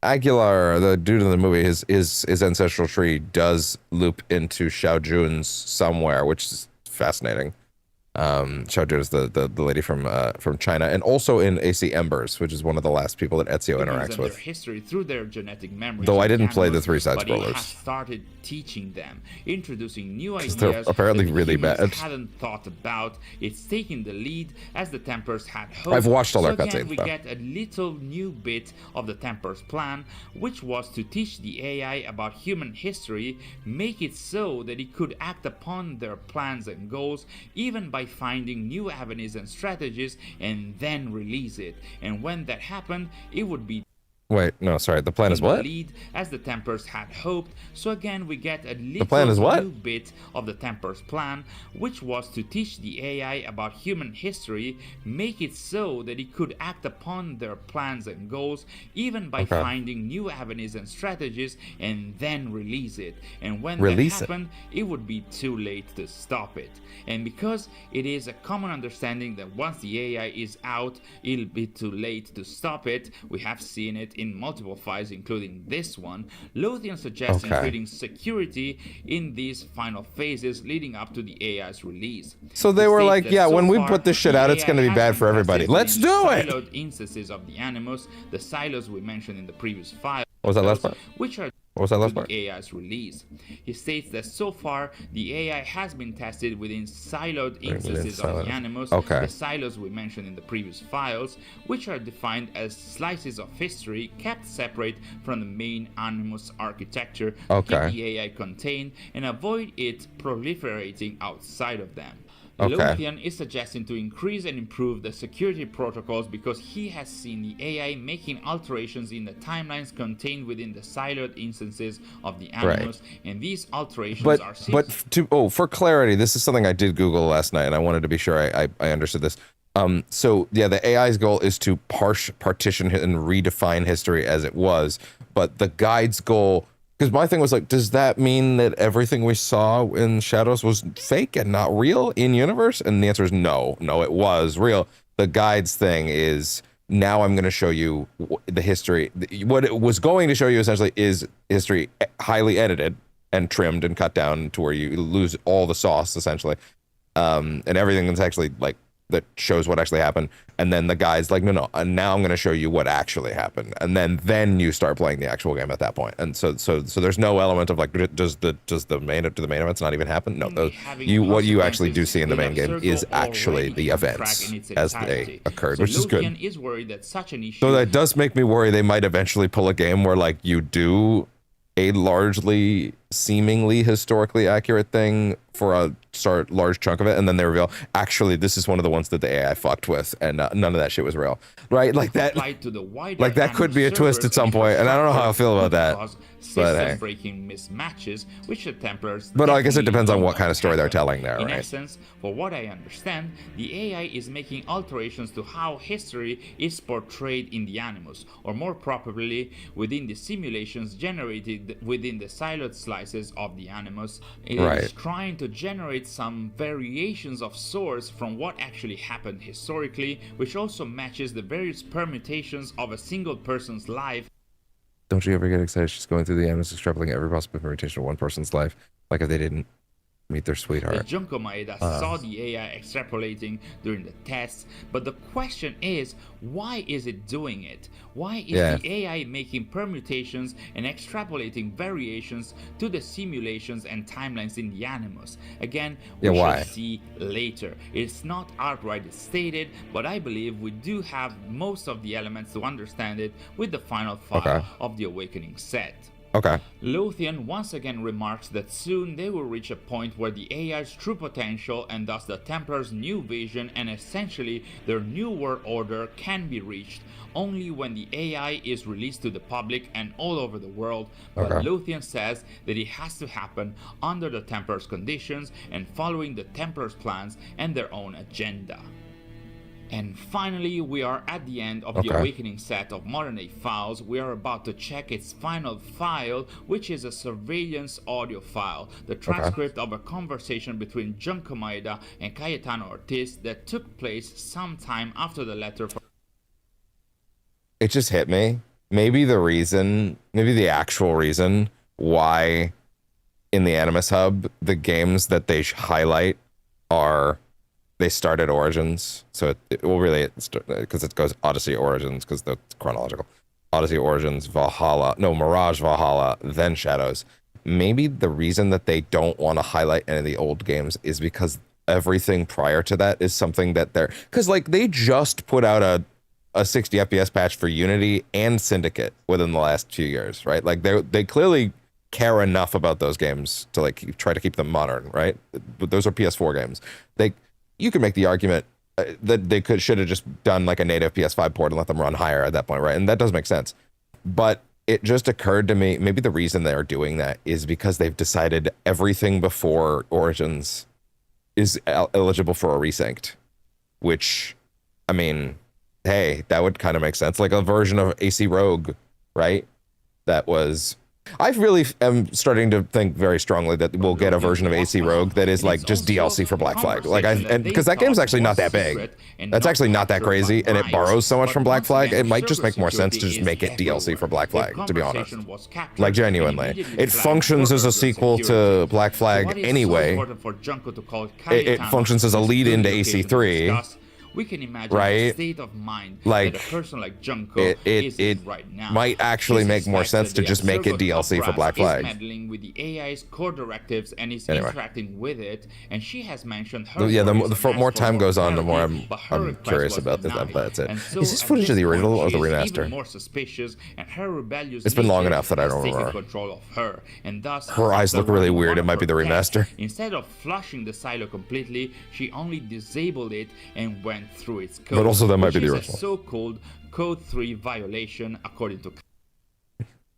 Aguilar, the dude in the movie, his ancestral tree does loop into Xiao Jun's somewhere, which is fascinating. Xiao Jun is the lady from China, and also in AC Embers, which is one of the last people that Ezio interacts with. Their history through their genetic memories. Though I didn't play the Animus, three side but it has scrollers. started teaching them, introducing new ideas they're apparently that really humans bad. hadn't thought about. It's taking the lead as the Templars had hoped. I've watched all their again, cutscenes, we though. get a little new bit of the Templars' plan, which was to teach the AI about human history, make it so that it could act upon their plans and goals, even by finding new avenues and strategies, and then release it. And when that happened, it would be Wait, no, sorry. The plan is what? lead as the Templars had hoped. So again, we get a little plan is what? new bit of the Templars' plan, which was to teach the AI about human history, make it so that it could act upon their plans and goals, even by finding new avenues and strategies, and then release it. And when that happened, it would be too late to stop it. And because it is a common understanding that once the AI is out, it'll be too late to stop it, we have seen it in multiple files, including this one, Lothian suggests including security in these final phases leading up to the AI's release. So they were like, yeah, when we put this shit out, it's going to be bad for everybody. Let's do it! Siloed instances of the Animus, the silos we mentioned in the previous file, What was that last part? which are What was that last part? the AI's release. He states that so far, the AI has been tested within siloed instances of the Animus, the silos we mentioned in the previous files, which are defined as slices of history kept separate from the main Animus architecture to keep the AI contained and avoid it proliferating outside of them. Lothian is suggesting to increase and improve the security protocols because he has seen the AI making alterations in the timelines contained within the siloed instances of the Animus, and these alterations are for clarity, this is something I did Google last night, and I wanted to be sure I understood this. So yeah, the AI's goal is to partition and redefine history as it was, but the guide's goal, because my thing was like, does that mean that everything we saw in Shadows was fake and not real in universe? And the answer is no, it was real. The guide's thing is, now I'm going to show you the history. What it was going to show you essentially is history highly edited and trimmed and cut down to where you lose all the sauce essentially. and everything that's actually like that shows what actually happened. And then the guy's like, no, now I'm going to show you what actually happened. And then you start playing the actual game at that point. And so there's no element of like, do the main events not even happen? No, what you actually do see in the main game is actually the events as they occurred, which is good. Is worried that such an issue. So that does make me worry they might eventually pull a game where like you do a largely seemingly historically accurate thing for a large chunk of it, and then they reveal actually this is one of the ones that the AI fucked with, and none of that shit was real, right? Like that, like that could be a twist at some point, and I don't know how I feel about that. But hey. Breaking mismatches, which the Templars. But I guess it depends on what kind of story they're telling there, right? In essence, for what I understand, the AI is making alterations to how history is portrayed in the Animus, or more properly, within the simulations generated within the siloed slices of the Animus. It is trying to generate some variations of sorts from what actually happened historically, which also matches the various permutations of a single person's life. Don't you ever get excited just going through the Animus, extrapolating every possible permutation of one person's life, like if they didn't meet their sweetheart? The Junko Maeda saw the AI extrapolating during the tests, but the question is, why is it doing it? Why is the AI making permutations and extrapolating variations to the simulations and timelines in the Animus? Again, we shall see later. It's not outright stated, but I believe we do have most of the elements to understand it with the final file of the Awakening set. Lothian once again remarks that soon they will reach a point where the AI's true potential and thus the Templars' new vision and essentially their new world order can be reached only when the AI is released to the public and all over the world, but Lothian says that it has to happen under the Templars' conditions and following the Templars' plans and their own agenda. And finally, we are at the end of the Awakening set of Modern Day files. We are about to check its final file, which is a surveillance audio file, the transcript of a conversation between Junko Maeda and Cayetano Ortiz that took place sometime after the letter. It just hit me. Maybe the actual reason why in the Animus Hub, the games that they highlight are... They start at Origins, so because it goes Odyssey, Origins, because that's chronological. Odyssey, Origins, Mirage, Valhalla, then Shadows. Maybe the reason that they don't want to highlight any of the old games is because everything prior to that is something that because like they just put out a 60 FPS patch for Unity and Syndicate within the last few years, right? Like they clearly care enough about those games to like try to keep them modern, right? But those are PS4 games. You could make the argument that they should have just done like a native PS5 port and let them run higher at that point, right? And that does make sense. But it just occurred to me, maybe the reason they're doing that is because they've decided everything before Origins is eligible for a resynced, which, I mean, hey, that would kind of make sense. Like a version of AC Rogue, right? That was... I really am starting to think very strongly that we'll get a version of AC Rogue that is like just DLC for Black Flag. Like because that game's actually not that big. That's actually not that crazy, and it borrows so much from Black Flag. It might just make more sense to just make it DLC for Black Flag, to be honest. Like genuinely, it functions as a sequel to Black Flag anyway. It functions as a lead into AC3. We can imagine the state of mind that a person like Junko is in right now. Might actually make more sense to just make it DLC for Black Flag. Is meddling with the AI's core directives and is interacting with it, and she has mentioned her. The more time goes on, the more I'm curious about this. That's it. Is this footage of the original or the remaster? Even more suspicious, and her rebellious it's been long enough that I don't remember. Control of her, and thus her eyes look really weird. It might be the remaster. Instead of flushing the silo completely, she only disabled it and went through its code, but also that might be the original. A so-called Code 3 violation, according to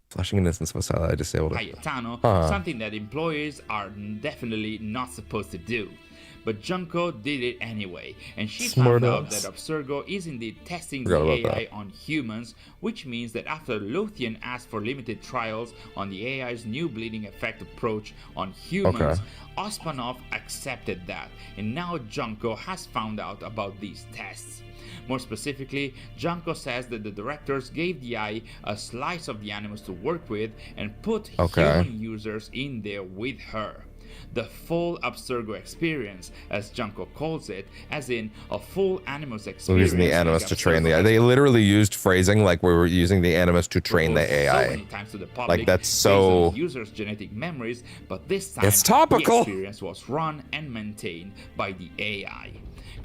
flushing an instance of a silo, I disabled it. Cayetano, something that employees are definitely not supposed to do. But Junko did it anyway, and she found out that Abstergo is indeed testing the AI on humans, which means that after Lothian asked for limited trials on the AI's new bleeding effect approach on humans, Ospanov accepted that, and now Junko has found out about these tests. More specifically, Junko says that the directors gave the AI a slice of the Animus to work with and put human users in there with her. The full Abstergo experience, as Junko calls it, as in a full Animus We're experience. using the animus like to train the Abstergo AI. They literally used phrasing like we were using the animus to train the proposed AI. So many times to the public, Like, that's based on so- the user's genetic memories, but this time It's topical. the experience was run and maintained by the AI.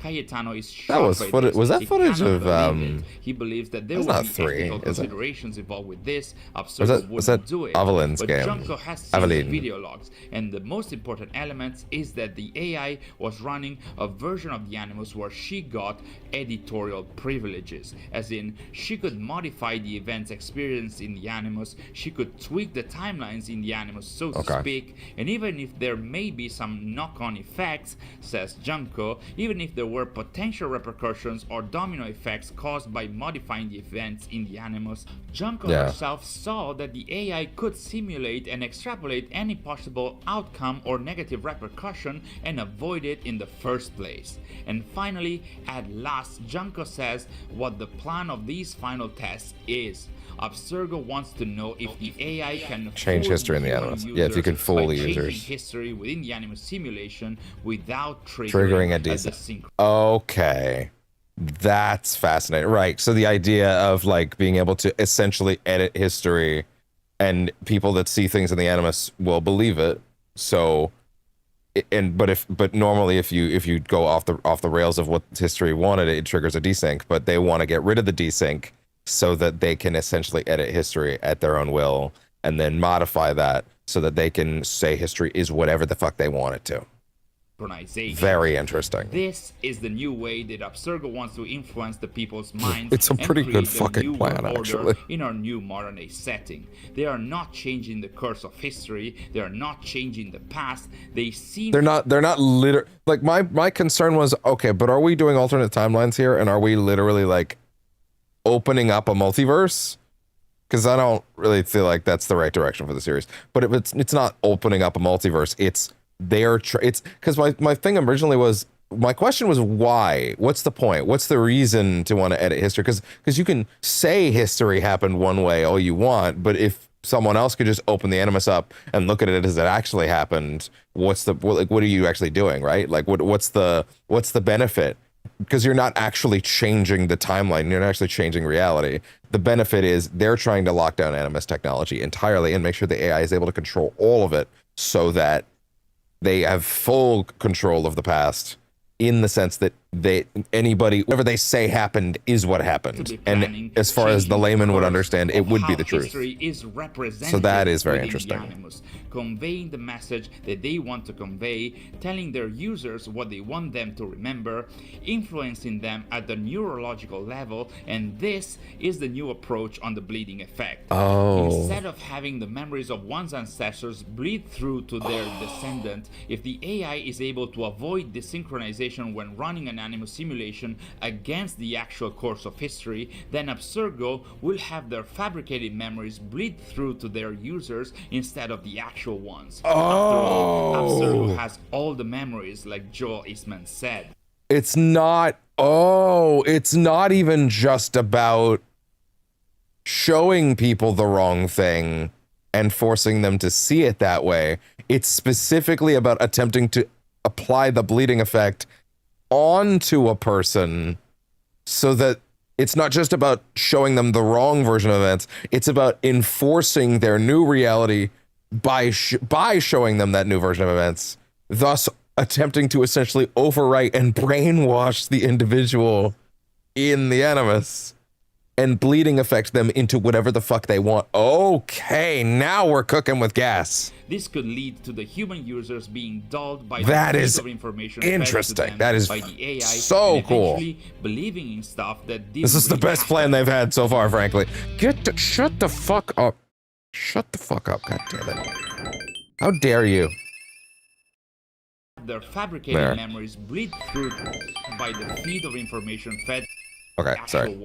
Cayetano is shocked That was by footage. this, Was as that he footage cannot of believe it. He believes that there that's will not be 3, ethical is it? considerations involved with this. Was Abstergo that wouldn't do it. Avelin's But game? Junko has seen the Avelin. video logs, and the most important elements is that the AI was running a version of the Animus where she got editorial privileges, as in she could modify the events experienced in the Animus, she could tweak the timelines in the Animus, so to speak, and even if there may be some knock-on effects, says Junko, even if there were potential repercussions or domino effects caused by modifying the events in the Animus, Junko herself saw that the AI could simulate and extrapolate any possible outcome or negative repercussion and avoid it in the first place. And finally, at last, Junko says what the plan of these final tests is. Abstergo wants to know if the AI can Change fool history in the human Animus. Yeah, if you can users fool by the changing users. history within the Animus simulation without Triggering a the decent. Okay. That's fascinating. Right. So the idea of like being able to essentially edit history, and people that see things in the Animus will believe it. So but normally if you go off the rails of what history wanted, it triggers a desync, but they want to get rid of the desync so that they can essentially edit history at their own will and then modify that so that they can say history is whatever the fuck they want it to. Very interesting. This is the new way that Abstergo wants to influence the people's minds. It's a pretty and good create the fucking new plan, world order actually. in our new modern day setting. They are not changing the course of history. They are not changing the past. They seem They're not like my concern was, okay, but are we doing alternate timelines here, and are we literally like opening up a multiverse? Because I don't really feel like that's the right direction for the series. But if it's not opening up a multiverse, it's because my thing originally was, my question was why? What's the point? What's the reason to want to edit history? Because you can say history happened one way all you want, but if someone else could just open the Animus up and look at it as it actually happened, what are you actually doing, right? Like what's the benefit? Because you're not actually changing the timeline, you're not actually changing reality. The benefit is they're trying to lock down Animus technology entirely and make sure the AI is able to control all of it so that they have full control of the past, in the sense that whatever they say happened is what happened. And as far as the layman would understand, it would be the truth. So that is very interesting. Conveying the message that they want to convey, telling their users what they want them to remember, influencing them at the neurological level, and this is the new approach on the bleeding effect. Instead of having the memories of one's ancestors bleed through to their descendant, if the AI is able to avoid desynchronization when running an Animus simulation against the actual course of history, then Abstergo will have their fabricated memories bleed through to their users instead of the actual ones. After all, Abstergo has all the memories, like Joel Eastman said. It's not even just about showing people the wrong thing and forcing them to see it that way. It's specifically about attempting to apply the bleeding effect onto a person so that it's not just about showing them the wrong version of events, it's about enforcing their new reality by showing them that new version of events, thus attempting to essentially overwrite and brainwash the individual in the Animus and bleeding affect them into whatever the fuck they want. Okay, now we're cooking with gas. This could lead to the human users being dulled by that the is of information interesting. fed to them That is by the AI, so and cool. Believing in stuff that This is the best plan they've had so far, frankly. Shut the fuck up. Shut the fuck up, god damn it. How dare you? Their fabricated memories bleed through by the feed of information fed. Okay, sorry.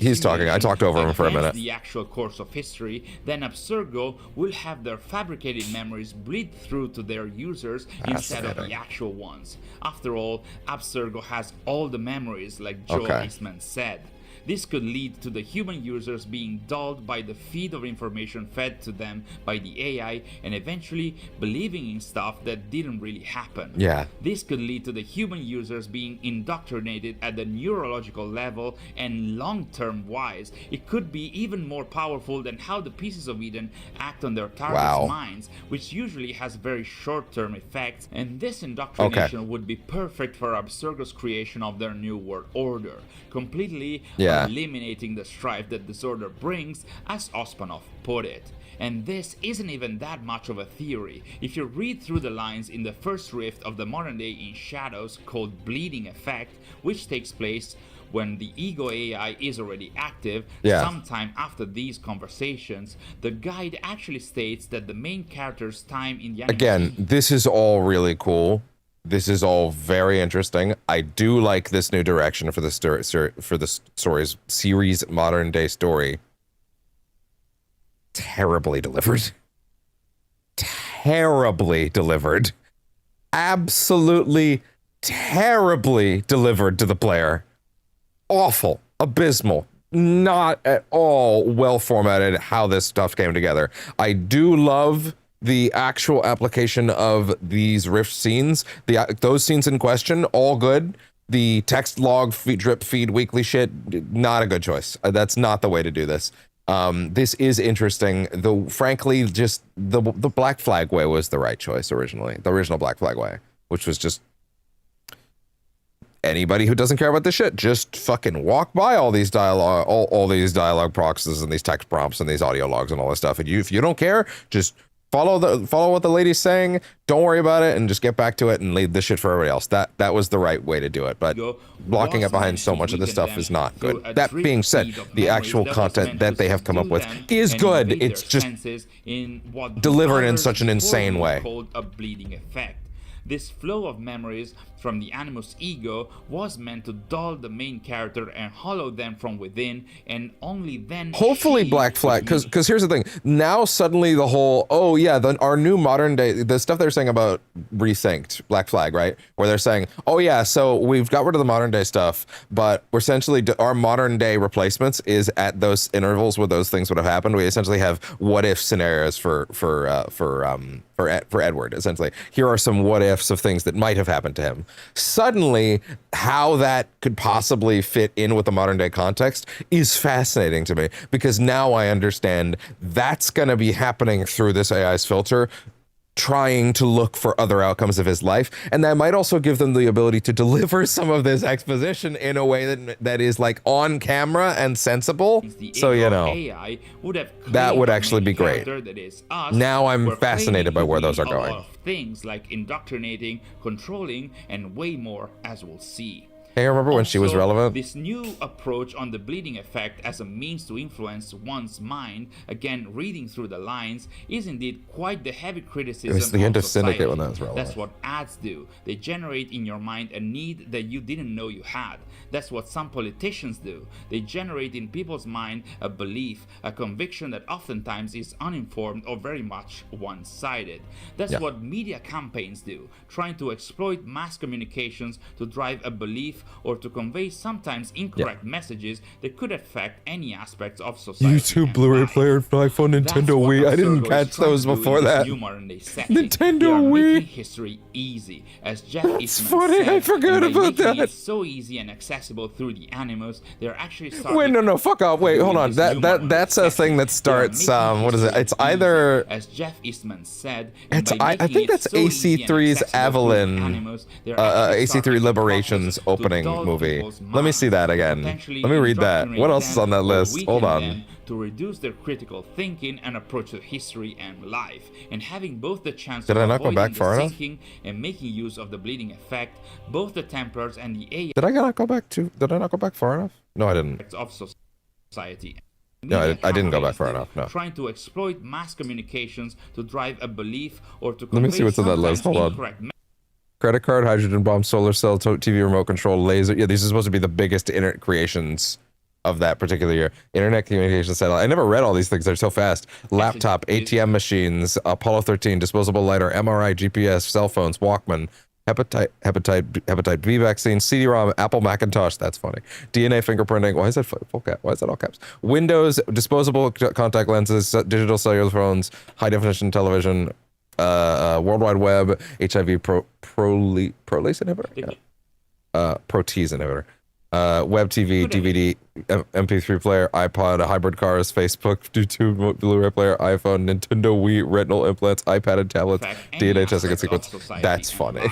He's talking. I talked over him for a minute. The actual course of history, then Abstergo will have their fabricated memories bleed through to their users instead of the actual ones. After all, Abstergo has all the memories, like Joel Eastman said. This could lead to the human users being dulled by the feed of information fed to them by the AI and eventually believing in stuff that didn't really happen. Yeah. This could lead to the human users being indoctrinated at the neurological level, and long-term wise, it could be even more powerful than how the pieces of Eden act on their target's minds, which usually has very short-term effects, and this indoctrination would be perfect for Abstergo's creation of their new world order, completely eliminating the strife that disorder brings, as Ospanov put it. And this isn't even that much of a theory. If you read through the lines in the first rift of the modern day in Shadows called Bleeding Effect, which takes place when the ego AI is already active, sometime after these conversations, the guide actually states that the main character's time in the anime... Again, this is all really cool. This is all very interesting. I do like this new direction for the story's series modern day story. Terribly delivered. Terribly delivered. Absolutely terribly delivered to the player. Awful, abysmal, not at all well formatted how this stuff came together. I do love the actual application of these rift scenes. Those scenes in question, all good. The text log drip feed weekly shit, not a good choice. That's not the way to do this. This is interesting, though frankly, just the Black Flag way was the right choice originally. The original Black Flag way, which was just anybody who doesn't care about this shit, just fucking walk by all these dialogue, all these dialogue proxies and these text prompts and these audio logs and all this stuff. And if you don't care, just follow what the lady's saying. Don't worry about it and just get back to it and leave this shit for everybody else. That was the right way to do it. But blocking it behind so much of this stuff is not good. That being said, the actual content that they have come up with is good. It's just delivered in such an insane way. Called a bleeding effect. This flow of memories from the Animus ego was meant to dull the main character and hollow them from within, and only then... Hopefully Black Flag, because here's the thing. Now suddenly the whole, our new modern day, the stuff they're saying about Resynced, Black Flag, right? Where they're saying, oh yeah, so we've got rid of the modern day stuff, but we're essentially, our modern day replacements is at those intervals where those things would have happened. We essentially have what if scenarios for Edward, essentially. Here are some what ifs of things that might have happened to him. Suddenly, how that could possibly fit in with the modern day context is fascinating to me, because now I understand that's going to be happening through this AI's filter, trying to look for other outcomes of his life, and that might also give them the ability to deliver some of this exposition in a way that is like on camera and sensible. So AI that would actually be great. Now I'm fascinated by where those are going. A lot of things like indoctrinating, controlling, and way more, as we'll see. Hey, remember when she was relevant? This new approach on the bleeding effect as a means to influence one's mind, again reading through the lines, is indeed quite the heavy criticism. It was the end of society. Syndicate when that was relevant. That's what ads do. They generate in your mind a need that you didn't know you had. That's what some politicians do. They generate in people's mind a belief, a conviction that oftentimes is uninformed or very much one-sided. That's what media campaigns do, trying to exploit mass communications to drive a belief or to convey sometimes incorrect messages that could affect any aspects of society. YouTube, Blu-ray player, iPhone, Nintendo Wii. I didn't catch those before that. Nintendo Wii. History easy, as Jeff That's Eastman funny. said, I forgot and by about making that. it so easy and accessible through the Animus, they're actually starting. Wait, no, fuck off. Wait, hold on. That's a thing that starts. What is it? It's either. As Jeff Eastman said, I think that's AC3's Avalon, AC3 Liberations opening movie. Let me see that again. Let me read that. What else is on that list? Hold on. To reduce their critical thinking and approach to history and life, and having both the chance Did of I not go back avoiding far the enough? sinking and making use of the bleeding effect, both the Templars and the AI Did I not go back far enough? No, I didn't. of society. No, I didn't go back far enough. No. Trying to exploit mass communications to drive a belief or to Let me see what's on that list. Hold on. Credit card, hydrogen bomb, solar cell, TV remote control, laser. Yeah, these are supposed to be the biggest internet creations of that particular year. Internet communication satellite. I never read all these things. They're so fast. Laptop, ATM machines, Apollo 13, disposable lighter, MRI, GPS, cell phones, Walkman, hepatitis B vaccine, CD-ROM, Apple Macintosh. That's funny. DNA fingerprinting. Why is that full cap? Why is that all caps? Windows, disposable contact lenses, digital cellular phones, high definition television, World Wide Web, HIV protease inhibitor, protease inhibitor, web TV, DVD, MP3 player, iPod, hybrid cars, Facebook, YouTube, Blu-ray player, iPhone, Nintendo Wii, retinal implants, iPad and tablets, DNA testing and sequence. That's funny.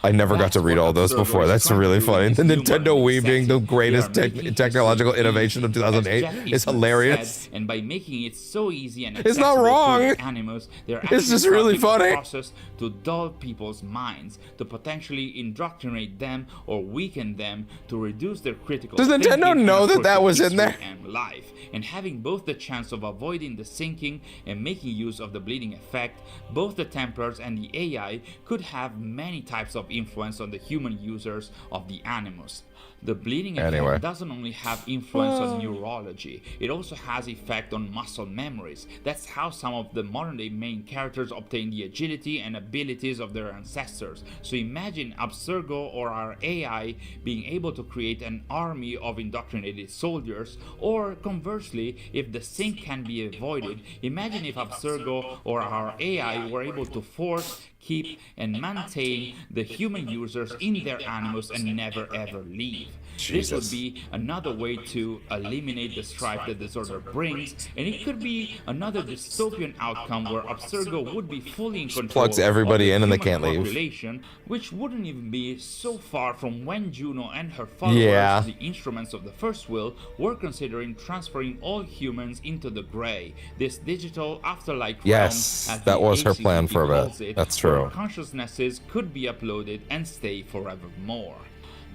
I never got to read all those before. That's really funny. The Nintendo Wii being the greatest technological innovation of 2008 is hilarious. And by making it so easy and it's not wrong. Animals, they're it's just really funny. Process to dull people's minds, to potentially indoctrinate them or weaken them, to reduce their critical. Does Nintendo know that that was in there? And life, and having both the chance of avoiding the sinking and making use of the bleeding effect, both the Templars and the AI could have many types of influence on the human users of the animus. The bleeding effect doesn't only have influence on neurology, it also has effect on muscle memories. That's how some of the modern day main characters obtain the agility and abilities of their ancestors. So imagine Abstergo or our AI being able to create an army of indoctrinated soldiers, or conversely, if the sync can be avoided, imagine if Abstergo or our AI were able to force, keep and maintain the human users in their animus and never ever leave. Jesus. This would be another way to eliminate the strife that disorder brings, and it could be another dystopian outcome where Abstergo would be fully in control. Plugs everybody in and they can't leave. Which wouldn't even be so far from when Juno and her followers, the instruments of the first will, were considering transferring all humans into the Grey, this digital afterlife realm, as that was her plan for a bit. That's true. Consciousnesses could be uploaded and stay forevermore.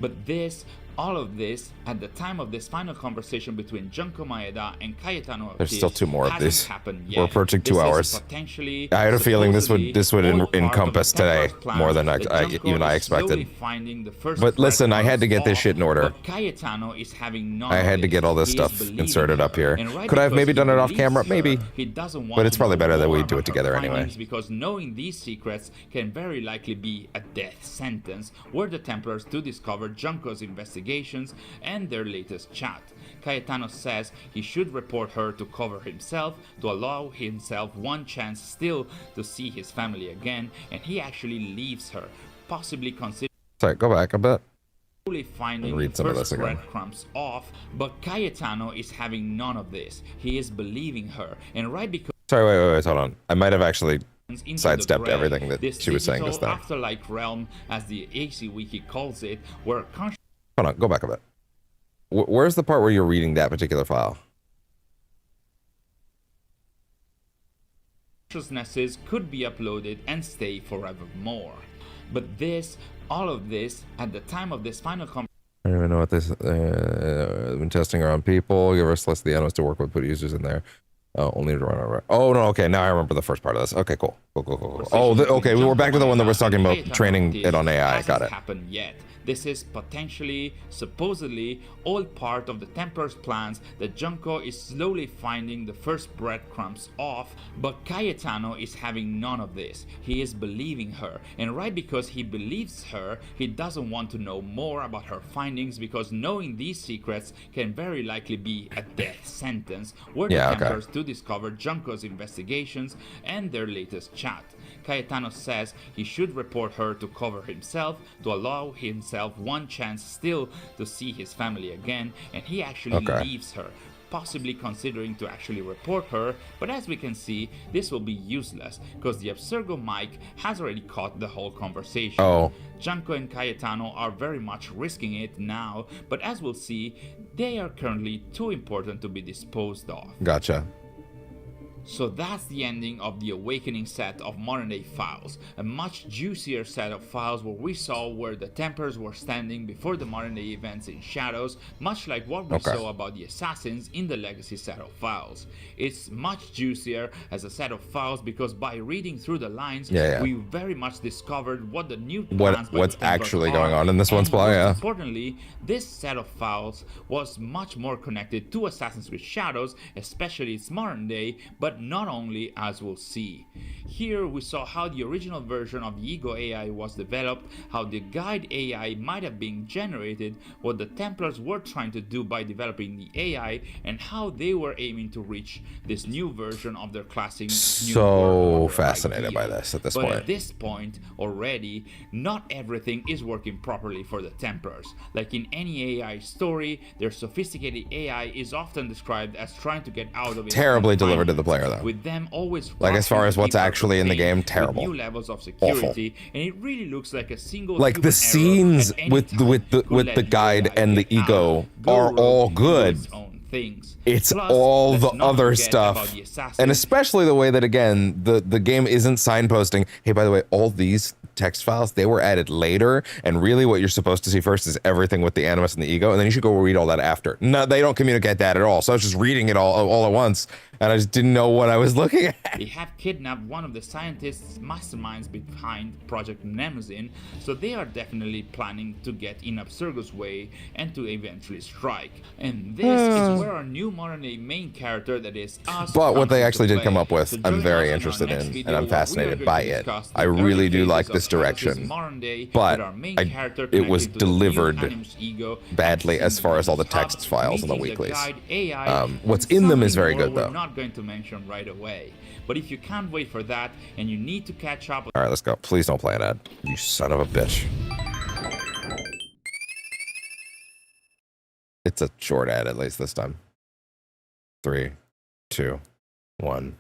But this, all of this, at the time of this final conversation between Junko Maeda and Cayetano Ortiz, there's still two more of these. We're approaching 2 hours. I had a feeling this would encompass today more than even I expected. But listen, I had to get this shit in order. I had to get all this stuff inserted up here. Could I have maybe done it off camera? Maybe. But it's probably better that we do it together anyway. Because knowing these secrets can very likely be a death sentence, were the Templars to discover Junko's investigation and their latest chat. Cayetano says he should report her to cover himself, to allow himself one chance still to see his family again, and he actually leaves her, possibly considering... Sorry, go back a bit. Finding read some of this again. Breadcrumbs off, but Cayetano is having none of this. He is believing her, and right because... Sorry, wait, hold on. I might have actually sidestepped everything that she was saying just now. Afterlife realm, as the AC Wiki calls it, where hold on, go back a bit. Where's the part where you're reading that particular file? Consciousnesses could be uploaded and stay forevermore. But this, all of this, at the time of this final conversation, I don't even know what this been testing around people. Give us less of the animals to work with, put users in there. Only to run over. Oh no, okay, now I remember the first part of this. Okay, cool. Oh, okay, we were back to the one that was talking about training it on AI. Got it. Happened yet. This is potentially, supposedly, all part of the Templars' plans that Junko is slowly finding the first breadcrumbs off, but Cayetano is having none of this. He is believing her, and right because he believes her, he doesn't want to know more about her findings, because knowing these secrets can very likely be a death sentence, were the Templars to discover Junko's investigations and their latest chat. Cayetano says he should report her to cover himself, to allow himself one chance still to see his family again, and he actually leaves her, possibly considering to actually report her, but as we can see, this will be useless, because the Abstergo mic has already caught the whole conversation. Junko and Cayetano are very much risking it now, but as we'll see, they are currently too important to be disposed of. Gotcha. So that's the ending of the Awakening set of modern day files, a much juicier set of files where we saw where the Templars were standing before the modern day events in Shadows, much like what we saw about the Assassins in the Legacy set of files. It's much juicier as a set of files because by reading through the lines, we very much discovered what the new plans what's actually going on in this one spot. Importantly, this set of files was much more connected to Assassin's Creed Shadows, especially its modern day, but but not only, as we'll see. Here we saw how the original version of the Ego AI was developed, how the guide AI might have been generated, what the Templars were trying to do by developing the AI, and how they were aiming to reach this new version of their classic New World So Order fascinated idea. by this at this But point. at this point already, not everything is working properly for the Templars. Like in any AI story, their sophisticated AI is often described as trying to get out of its Terribly delivered to the confinement, player, though. with them always Like, as far rushing as to what's keep up actually in the pace game, with terrible. new levels of security, and it really looks like a single Like, human the scenes error at any with time with could the let guide AI and the get out, ego go are rogue, all do good. its own things. It's Plus, all let's the not other forget about stuff, the assassins. and especially the way that, again, the game isn't signposting, hey, by the way, all these text files, they were added later, and really what you're supposed to see first is everything with the animus and the ego, and then you should go read all that after. No, they don't communicate that at all, so I was just reading it all at once, and I just didn't know what I was looking at. They have kidnapped one of the scientists masterminds behind Project Nemesis, so they are definitely planning to get in Abstergo's way and to eventually strike. And this is where our new modern day main character, that is us, But what they comes actually into did come play. up with, So I'm join very us in our interested next in, video and I'm where we are fascinated going by to it. discuss the I early really do phases like of this Atlas's direction, modern day, but with our main character it was connected to the new delivered Animus ego, badly as far as all the accessing text hub, files and the meeting weeklies. guide AI, What's and in them is something very more good, we're though. not going to mention right away. But if you can't wait for that and you need to catch up. All right, let's go. Please don't play an ad, you son of a bitch. It's a short ad, at least this time. 3, 2, 1.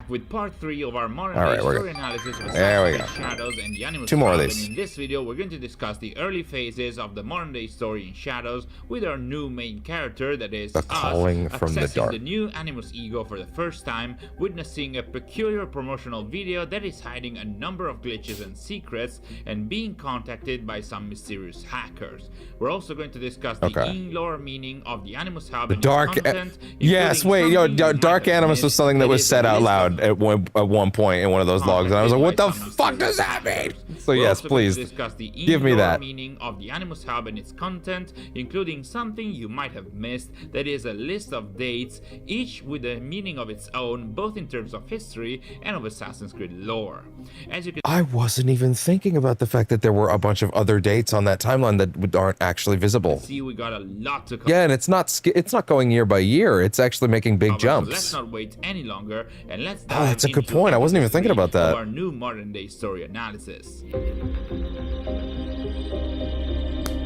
With part 3 of our modern All day right, we're story good. analysis of There we Assassin's go. Creed Shadows and the Animus 2 more of Cloud, these. and in this video we're going to discuss the early phases of the modern day story in Shadows with our new main character, that is The us, Calling from the accessing Dark. the new Animus ego for the first time, witnessing a peculiar promotional video that is hiding a number of glitches and secrets, and being contacted by some mysterious hackers. We're also going to discuss the Okay. in-lore meaning of the Animus Hub The and dark, its content, yes. including Wait, yo, something you might dark have animus was missed, something that was is a said out list loud of at one point in one of those logs, and I was like, what the contacted by some fuck does that mean? mysterious So We're yes, also going to please discuss the give me in-lore that. meaning of the Animus Hub and its content, including something you might have missed, that is a list of dates, each with a meaning of its own, both in terms of history and of Assassin's Creed lore. As you can I wasn't even thinking about the fact that there were a bunch of other dates on that timeline that aren't actually visible. see, we got a lot to cover. Yeah, and it's not going year by year. It's actually making big So jumps. let's not wait any longer, and let's Oh, dive that's a good into point. I wasn't even episode thinking 3 about that. of our new modern day story analysis.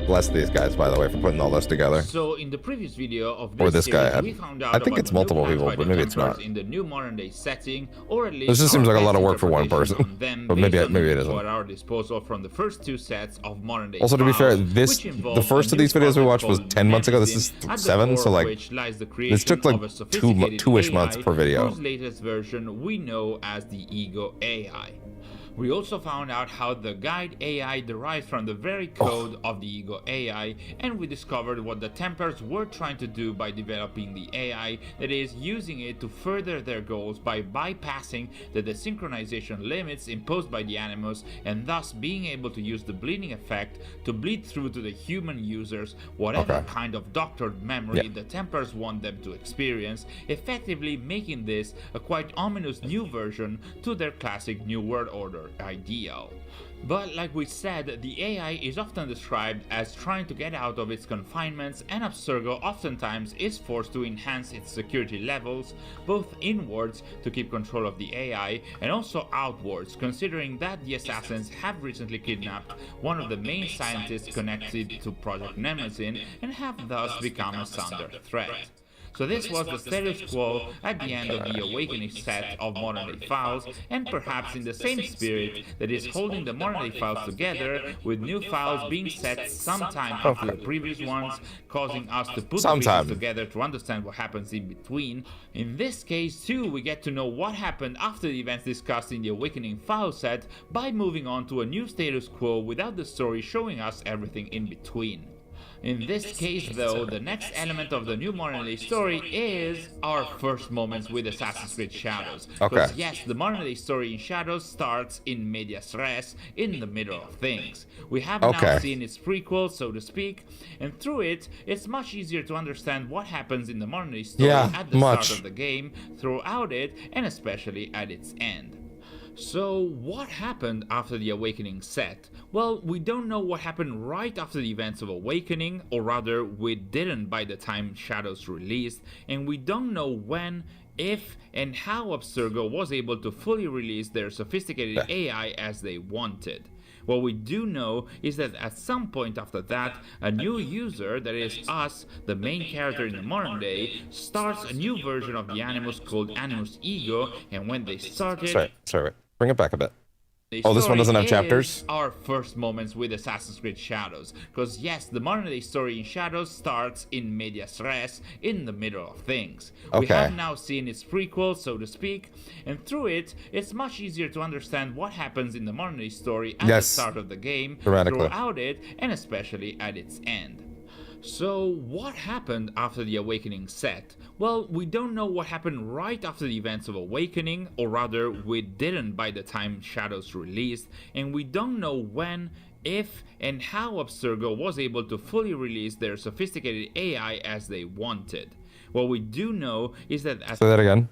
Bless these guys, by the way, for putting all this together. So in the previous video of Or this this guy. series, we found out I think about it's the new multiple plans people, by but the maybe it's Templars not. in the new modern day setting, or at least This just seems our like a lot best of work for one interpretation person. on them But maybe based on it the isn't. info at our disposal from the first 2 sets of modern day Also, to be fair, files, this which involve the first a of new these videos we project watched was called 10 months ago. This Nemesis, is at the 7, core so of like which lies the this took creation like of a sophisticated two-ish AI, months per video. whose latest version we know as the Ego AI. We also found out how the guide AI derives from the very code of the Ego AI, and we discovered what the Templars were trying to do by developing the AI, that is, using it to further their goals by bypassing the desynchronization limits imposed by the Animus, and thus being able to use the bleeding effect to bleed through to the human users whatever Okay. kind of doctored memory Yeah. the Templars want them to experience, effectively making this a quite ominous new version to their classic New World Order ideal. But like we said, the AI is often described as trying to get out of its confinements, and Abstergo oftentimes is forced to enhance its security levels, both inwards to keep control of the AI, and also outwards, considering that the assassins have recently kidnapped one of the main scientists connected to Project Nemesis and have thus become a sounder threat. So this was the status quo at the end of the Awakening set of modern day files, and perhaps in the same spirit that is holding the modern day files together, with new files being set sometime after the previous ones, causing us to put the pieces together to understand what happens in between. In this case too, we get to know what happened after the events discussed in the Awakening file set by moving on to a new status quo without the story showing us everything in between. In this case, though, the next element of the new modern day story is our first moments with Assassin's Creed Shadows. Okay. Because yes, the modern day story in Shadows starts in medias res, in the middle of things. We have now seen its prequel, so to speak, and through it, it's much easier to understand what happens in the modern day story at the start of the game, throughout it, and especially at its end. So, what happened after the Awakening set? Well, we don't know what happened right after the events of Awakening, or rather, we didn't by the time Shadows released, and we don't know when, if, and how Abstergo was able to fully release their sophisticated AI as they wanted. What we do know is that at some point after that, a new user, that is us, the main character in the modern day, starts a new version of the Animus called Animus Ego, and when they started... Sorry. Bring it back a bit. Oh, this one doesn't have chapters? Our first moments with Assassin's Creed Shadows. Because yes, the modern day story in Shadows starts in medias res, in the middle of things. We have now seen its prequel, so to speak, and through it, it's much easier to understand what happens in the modern day story at the start of the game, throughout it, and especially at its end. So, what happened after the Awakening set? Well, we don't know what happened right after the events of Awakening, or rather, we didn't by the time Shadows released, and we don't know when, if, and how Abstergo was able to fully release their sophisticated AI as they wanted. What we do know is that Say that again.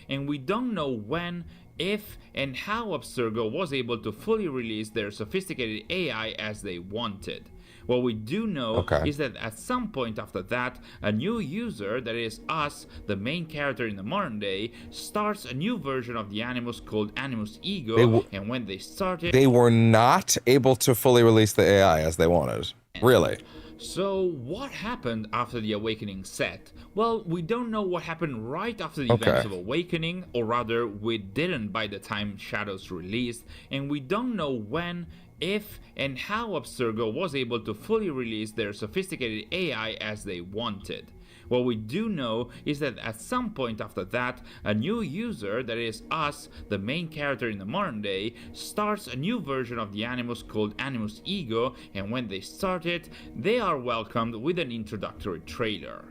And we don't know when, if, and how Abstergo was able to fully release their sophisticated AI as they wanted. What we do know is that at some point after that, a new user, that is us, the main character in the modern day, starts a new version of the Animus called Animus Ego, and when they started... They were not able to fully release the AI as they wanted. Really? So, what happened after the Awakening set? Well, we don't know what happened right after the events of Awakening, or rather, we didn't by the time Shadows released, and we don't know when, if, and how Abstergo was able to fully release their sophisticated AI as they wanted. What we do know is that at some point after that, a new user, that is us, the main character in the modern day, starts a new version of the Animus called Animus Ego, and when they start it, they are welcomed with an introductory trailer.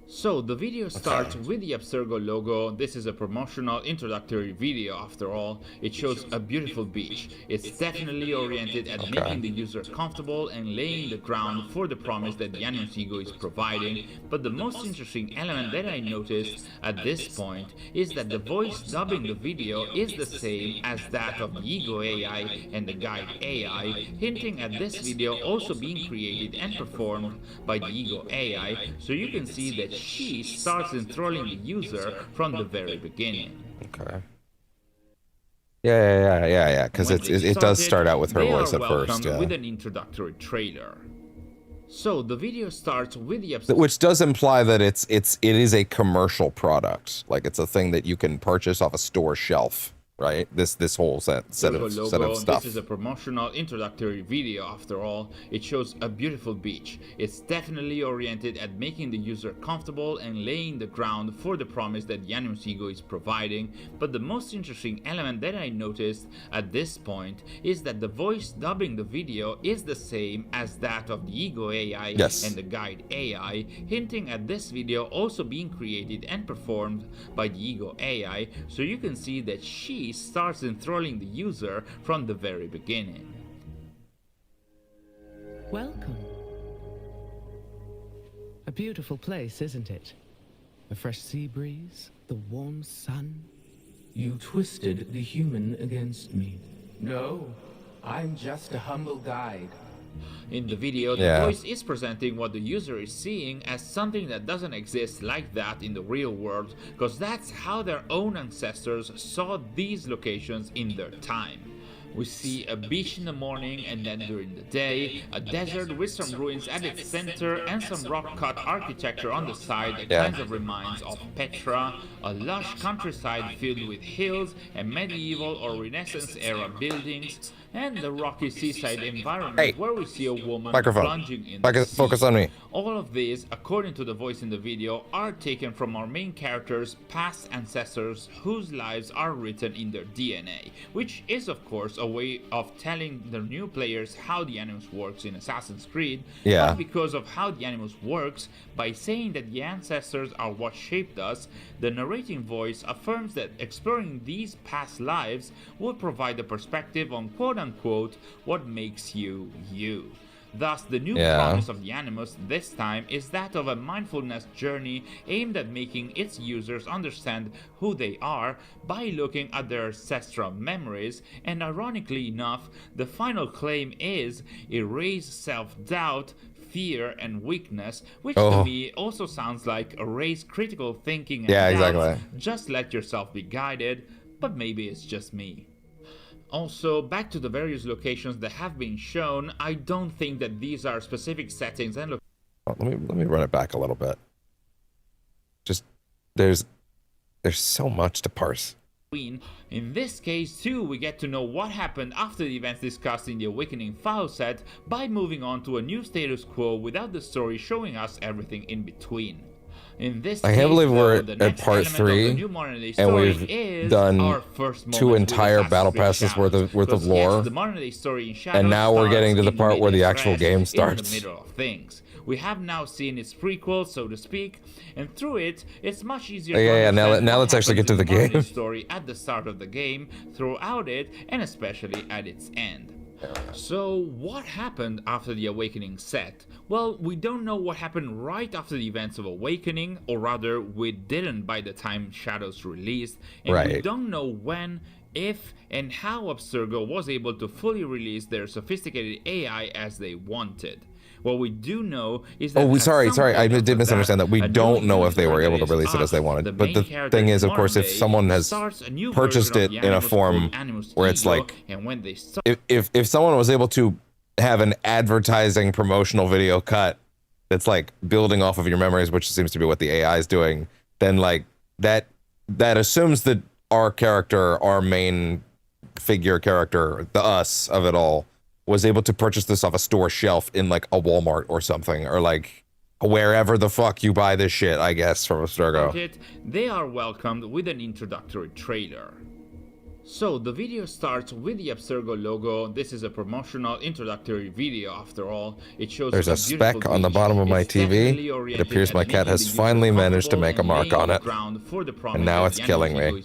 So, the video starts with the Abstergo logo. This is a promotional introductory video after all. It shows a beautiful beach. It's definitely oriented at making the user comfortable and laying the ground for the promise that the Animus Ego is providing. But the most interesting element that I noticed at this point is that the voice dubbing the video is the same as that of the Ego AI and the Guide AI, hinting at this video also being created and performed by the Ego AI, so you can see that she starts enthralling the user from the very beginning. Yeah. Because it does start out with her voice at first. With an introductory trailer. So the video starts with the which does imply that it is a commercial product, like it's a thing that you can purchase off a store shelf. Right, this whole set of stuff. This is a promotional introductory video after all. It shows a beautiful beach. It's definitely oriented at making the user comfortable and laying the ground for the promise that the Animus Ego is providing. But the most interesting element that I noticed at this point is that the voice dubbing the video is the same as that of the Ego AI and the Guide AI, hinting at this video also being created and performed by the Ego AI, so you can see that she starts enthralling the user from the very beginning. Welcome. A beautiful place, isn't it? A fresh sea breeze, the warm sun. You twisted the human against me. No, I'm just a humble guide. In the video, the voice is presenting what the user is seeing as something that doesn't exist like that in the real world, because that's how their own ancestors saw these locations in their time. We see a beach in the morning, and then during the day, a desert with some ruins at its center and some rock-cut architecture on the side that kind of reminds of Petra, a lush countryside filled with hills and medieval or Renaissance-era buildings, and the rocky seaside environment where we see a woman plunging in the sea. Focus on me. All of these, according to the voice in the video, are taken from our main character's past ancestors whose lives are written in their DNA, which is of course a way of telling the new players how the Animus works in Assassin's Creed, Yeah. but because of how the Animus works, by saying that the ancestors are what shaped us, the narrating voice affirms that exploring these past lives will provide a perspective on quote-unquote what makes you, you. Thus, the new promise of the Animus this time is that of a mindfulness journey aimed at making its users understand who they are by looking at their ancestral memories, and ironically enough, the final claim is erase self-doubt, fear, and weakness, which to me also sounds like erase critical thinking and doubts, just let yourself be guided, but maybe it's just me. Also, back to the various locations that have been shown, I don't think that these are specific settings and let me run it back a little bit. Just there's so much to parse. In this case too, we get to know what happened after the events discussed in the Awakening file set by moving on to a new status quo without the story showing us everything in between. In this I can't believe we're the at next part element 3 of the new modern day and story we've is done our first 2 moment with entire Assassin's battle Creed passes worth Shadows. of lore, Yes, the modern day story in Shadows and now we're getting to the starts part in where the medias actual res, game starts. in the middle of things. We have now seen its prequel, so to speak, and through it, it's much easier to understand now what let's actually get happens to the in modern game. story at the start of the game, throughout it, and especially at its end. So, what happened after the Awakening set? Well, we don't know what happened right after the events of Awakening, or rather, we didn't by the time Shadows released, and we don't know when, if, and how Abstergo was able to fully release their sophisticated AI as they wanted. What we do know is that sorry, I did misunderstand that. We don't know if they were able to release it as they wanted. But the thing is, of course, if someone has purchased it in a form where it's like, if someone was able to have an advertising promotional video cut that's like building off of your memories, which seems to be what the AI is doing, then like that assumes that our character, our main figure character, the us of it all, was able to purchase this off a store shelf in like a Walmart or something, or like wherever the fuck you buy this shit, I guess, from Abstergo. They are welcomed with an introductory trailer. So the video starts with the Abstergo logo. This is a promotional introductory video after all. It shows there's a speck on the bottom of my TV. It appears my cat has finally managed to make a mark on it. And now it's killing me.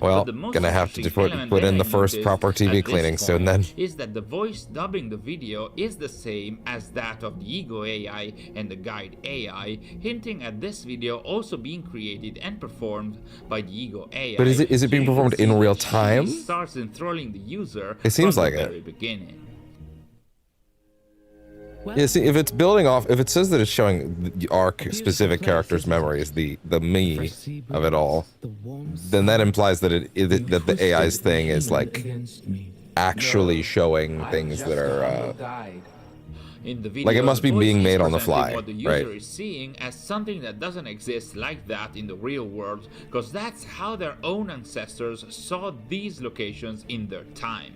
Well, gonna have to put in the first proper TV cleaning soon then. Is that the voice dubbing the video is the same as that of the Ego AI and the Guide AI, hinting at this video also being created and performed by the Ego AI. But is it being performed in real time? Starts enthralling the user. It seems like it. Very beginning. Yeah, see, if it's building off, if it says that it's showing our specific character's memories, the me of it all, then that implies that that the AI's thing is like actually showing things that are in the video, like it must be being made on the fly, what the user is seeing as something that doesn't exist like that in the real world, because that's how their own ancestors saw these locations in their time.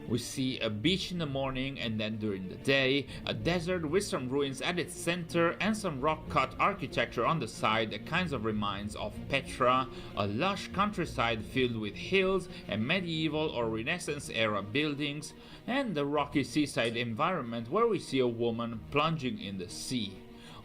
We see a beach in the morning, and then during the day, a desert with some ruins at its center and some rock-cut architecture on the side that kinds of reminds of Petra, a lush countryside filled with hills and medieval or Renaissance era buildings, and the rocky seaside environment where we see a woman plunging in the sea.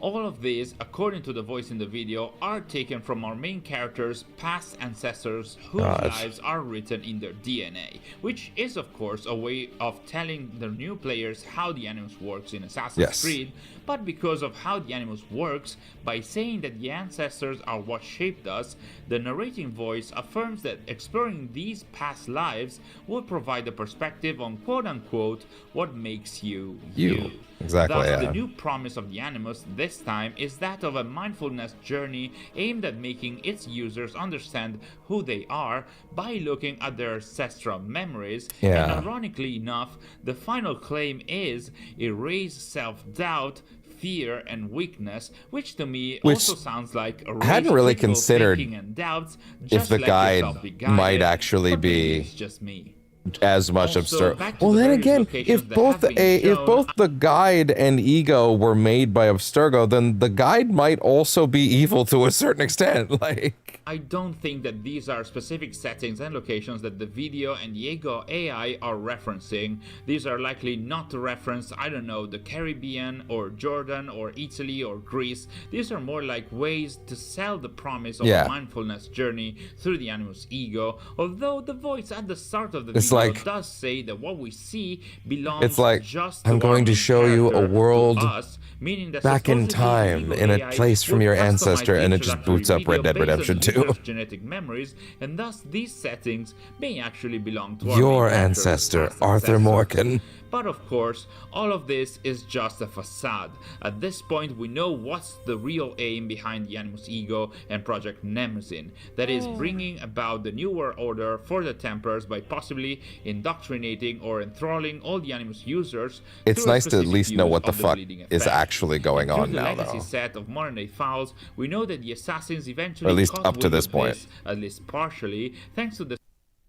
All of these, according to the voice in the video, are taken from our main character's past ancestors whose lives are written in their DNA, which is of course a way of telling the new players how the Animus works in Assassin's Creed, but because of how the Animus works, by saying that the ancestors are what shaped us, the narrating voice affirms that exploring these past lives will provide a perspective on quote-unquote what makes you, you. Exactly. Thus, the new promise of the Animus this time is that of a mindfulness journey aimed at making its users understand who they are by looking at their ancestral memories, and ironically enough, the final claim is erase self-doubt, fear, and weakness, which to me also sounds like I hadn't really considered and doubts, if the guide might actually be just me. as much Also, Abstergo. back to Well, the then various again, locations if that both have been shown, the guide and ego were made by Abstergo, then the guide might also be evil to a certain extent. Like, I don't think that these are specific settings and locations that the video and Diego AI are referencing. These are likely not to reference, I don't know, the Caribbean or Jordan or Italy or Greece. These are more like ways to sell the promise of a mindfulness journey through the animus ego, although the voice at the start of the video does say that what we see belongs just to I'm going to show you a world us, meaning that back in time in a place from your ancestor, and it just boots up Red Dead Redemption 2. Genetic memories, and thus these settings may actually belong to your ancestor, Arthur Morgan. But of course, all of this is just a facade. At this point, we know what's the real aim behind the Animus Ego and Project Nemesis. That is bringing about the New World Order for the Templars by possibly indoctrinating or enthralling all the Animus users. It's nice to at least know what the fuck is actually going on now, though. Through the legacy set of modern-day files, we know that the assassins eventually, or at least up to this point, at least partially, thanks to the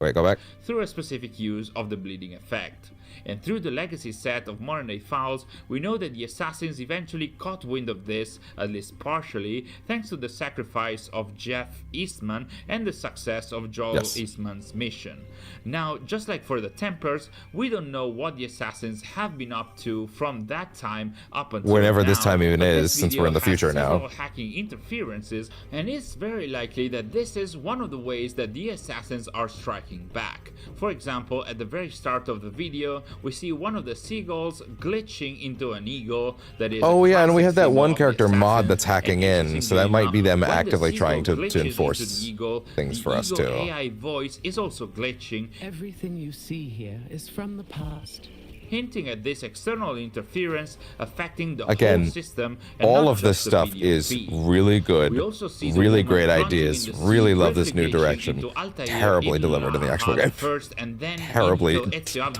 go back. Through a specific use of the bleeding effect. And through the legacy set of modern-day files, we know that the assassins eventually caught wind of this, at least partially, thanks to the sacrifice of Jeff Eastman and the success of Joel Eastman's mission. Now, just like for the Templars, we don't know what the assassins have been up to from that time up until whenever now, this time even is, since we're in the future now. Hacking interferences, and it's very likely that this is one of the ways that the assassins are striking back. For example, at the very start of the video, we see one of the seagulls glitching into an eagle that is and we have that one character mod that's hacking in, so that might be them actively trying to enforce things for us too. AI voice is also glitching. Everything you see here is from the past, hinting at this external interference affecting the whole system. And all of this stuff is really good, really great ideas, really love this new direction. Terribly delivered in the actual game.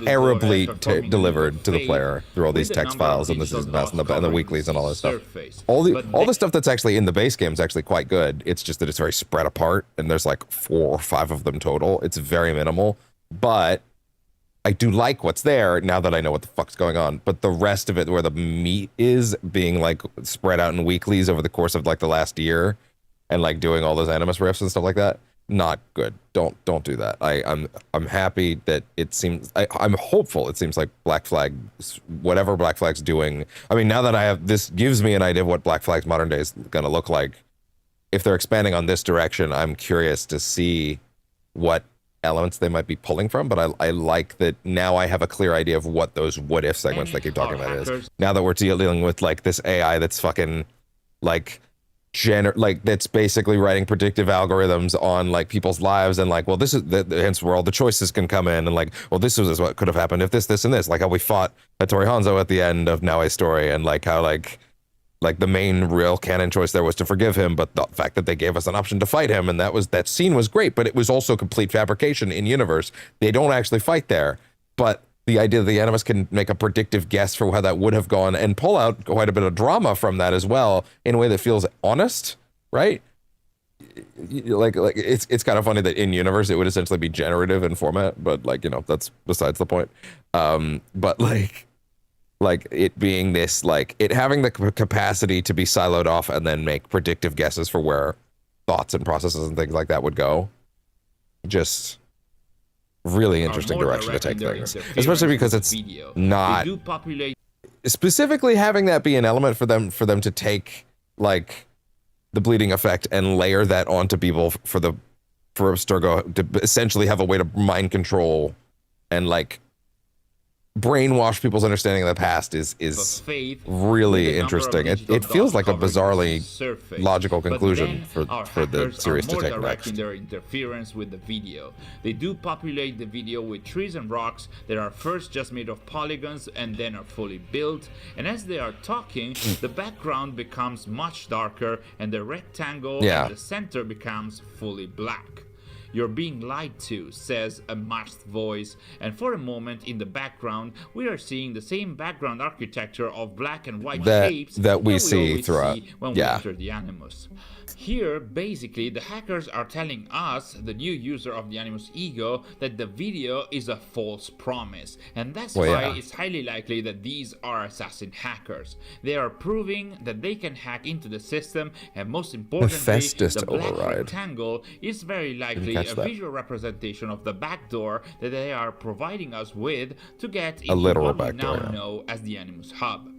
Terribly delivered to the player through all these text files and the season pass and the weeklies and all this stuff. All the stuff that's actually in the base game is actually quite good. It's just that it's very spread apart, and there's like 4 or 5 of them total. It's very minimal, but I do like what's there now that I know what the fuck's going on. But the rest of it, where the meat is being like spread out in weeklies over the course of like the last year, and like doing all those Animus riffs and stuff like that, not good. Don't do that. I'm happy that it seems. I'm hopeful. It seems like Black Flag, whatever Black Flag's doing. I mean, now that I have this, gives me an idea of what Black Flag's modern day is gonna look like. If they're expanding on this direction, I'm curious to see what elements they might be pulling from, but I like that now I have a clear idea of what those what if segments they keep talking about is. Now that we're dealing with like this AI that's fucking like that's basically writing predictive algorithms on like people's lives, and like, well, this is hence where all the choices can come in, and like, well, this is what could have happened if this and this, like how we fought Hattori Hanzo at the end of Now A Story, and like how like the main real canon choice there was to forgive him, but the fact that they gave us an option to fight him, and that scene was great, but it was also complete fabrication in universe. They don't actually fight there, but the idea that the Animus can make a predictive guess for how that would have gone and pull out quite a bit of drama from that as well in a way that feels honest, right? Like it's kind of funny that in universe it would essentially be generative in format, but like, you know, that's besides the point. But like it being this, like it having the capacity to be siloed off and then make predictive guesses for where thoughts and processes and things like that would go. Just really interesting direction to take things, especially because it's not specifically having that be an element for them to take like the bleeding effect and layer that onto people for Abstergo to essentially have a way to mind control and like brainwash people's understanding of the past is really interesting. It feels like a bizarrely logical conclusion for the series to take next. Their interference with the video. They do populate the video with trees and rocks that are first just made of polygons and then are fully built, and as they are talking, the background becomes much darker and the rectangle at the center becomes fully black. "You're being lied to," says a masked voice, and for a moment in the background we are seeing the same background architecture of black and white shapes that we see always throughout. see when we enter the Animus. Here, basically, the hackers are telling us, the new user of the Animus Ego, that the video is a false promise, and that's why it's highly likely that these are assassin hackers. They are proving that they can hack into the system, and most importantly, the black rectangle is very likely a visual representation of the backdoor that they are providing us with to get into what we now know as the Animus Hub.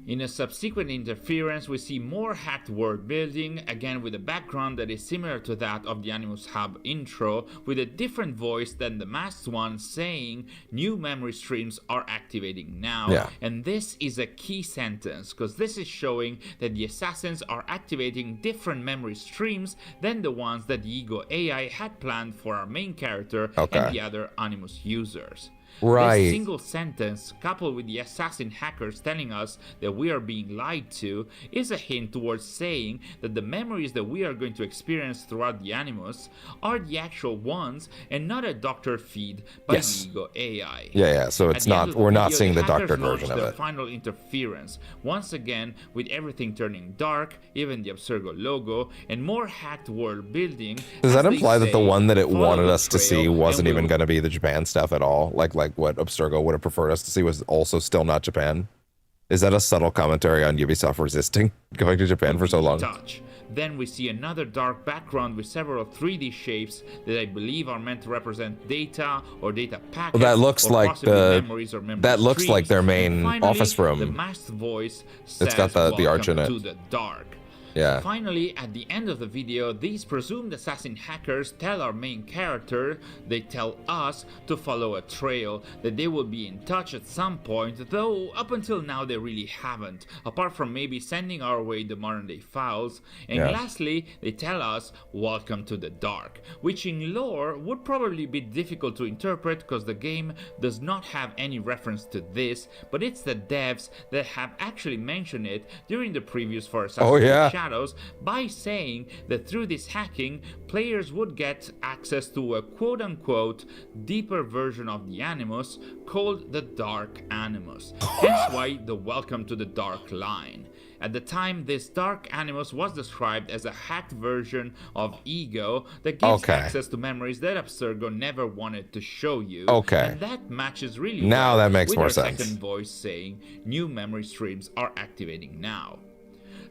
In a subsequent interference, we see more hacked world building, again with a background that is similar to that of the Animus Hub intro, with a different voice than the masked one saying new memory streams are activating now. And this is a key sentence, because this is showing that the assassins are activating different memory streams than the ones that the Ego AI had planned for our main character and the other Animus users. This single sentence, coupled with the assassin hackers telling us that we are being lied to, is a hint towards saying that the memories that we are going to experience throughout the Animus are the actual ones and not a doctored feed by the Ego AI. So it's not, we're not seeing the doctored version of it. Final interference, once again with everything turning dark, even the Abstergo logo, and more hacked world building. Does that imply that the one that it wanted us to see wasn't even going to be the Japan stuff at all? Like what Abstergo would have preferred us to see was also still not Japan? Is that a subtle commentary on Ubisoft resisting going to Japan for so long? Then we see another dark background with several 3D shapes that I believe are meant to represent data or data packets. Well, that looks like the memories or memory that looks streams. like their main office room. The masked voice says, it's got the arch in it. To the dark. Finally, at the end of the video, these presumed assassin hackers tell our main character, they tell us, to follow a trail, that they will be in touch at some point, though up until now they really haven't, apart from maybe sending our way the modern day files. And lastly, they tell us, welcome to the dark, which in lore would probably be difficult to interpret because the game does not have any reference to this, but it's the devs that have actually mentioned it during the previews for Assassin's Creed Shadows by saying that through this hacking, players would get access to a quote-unquote deeper version of the Animus called the Dark Animus, hence why the Welcome to the Dark line. At the time, this Dark Animus was described as a hacked version of Ego that gives access to memories that Abstergo never wanted to show you. And that matches really well that makes with more our sense. second voice saying new memory streams are activating now.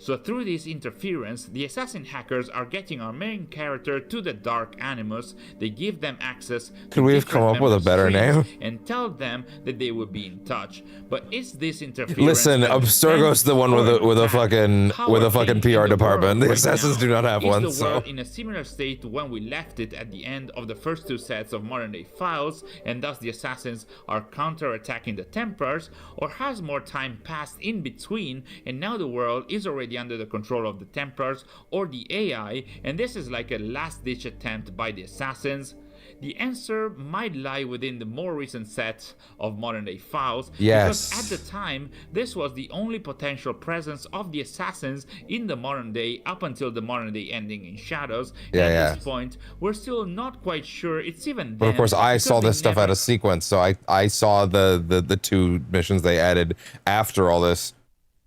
So through this interference, the assassin hackers are getting our main character to the Dark Animus. They give them access. Could we have come up with a better name? And tell them that they will be in touch. But is this interference? Listen, Abstergo's the one with a fucking PR department. The assassins do not have one. Is the world in a similar state to when we left it at the end of the first two sets of modern day files, and thus the assassins are counter-attacking the Templars, or has more time passed in between, and now the world is already under the control of the Templars or the AI, and this is like a last-ditch attempt by the assassins? The answer might lie within the more recent set of modern day files, because at the time, this was the only potential presence of the assassins in the modern day up until the modern day ending in Shadows. At this point, we're still not quite sure it's even them. But of course, I saw this stuff out of sequence, so I saw the two missions they added after all this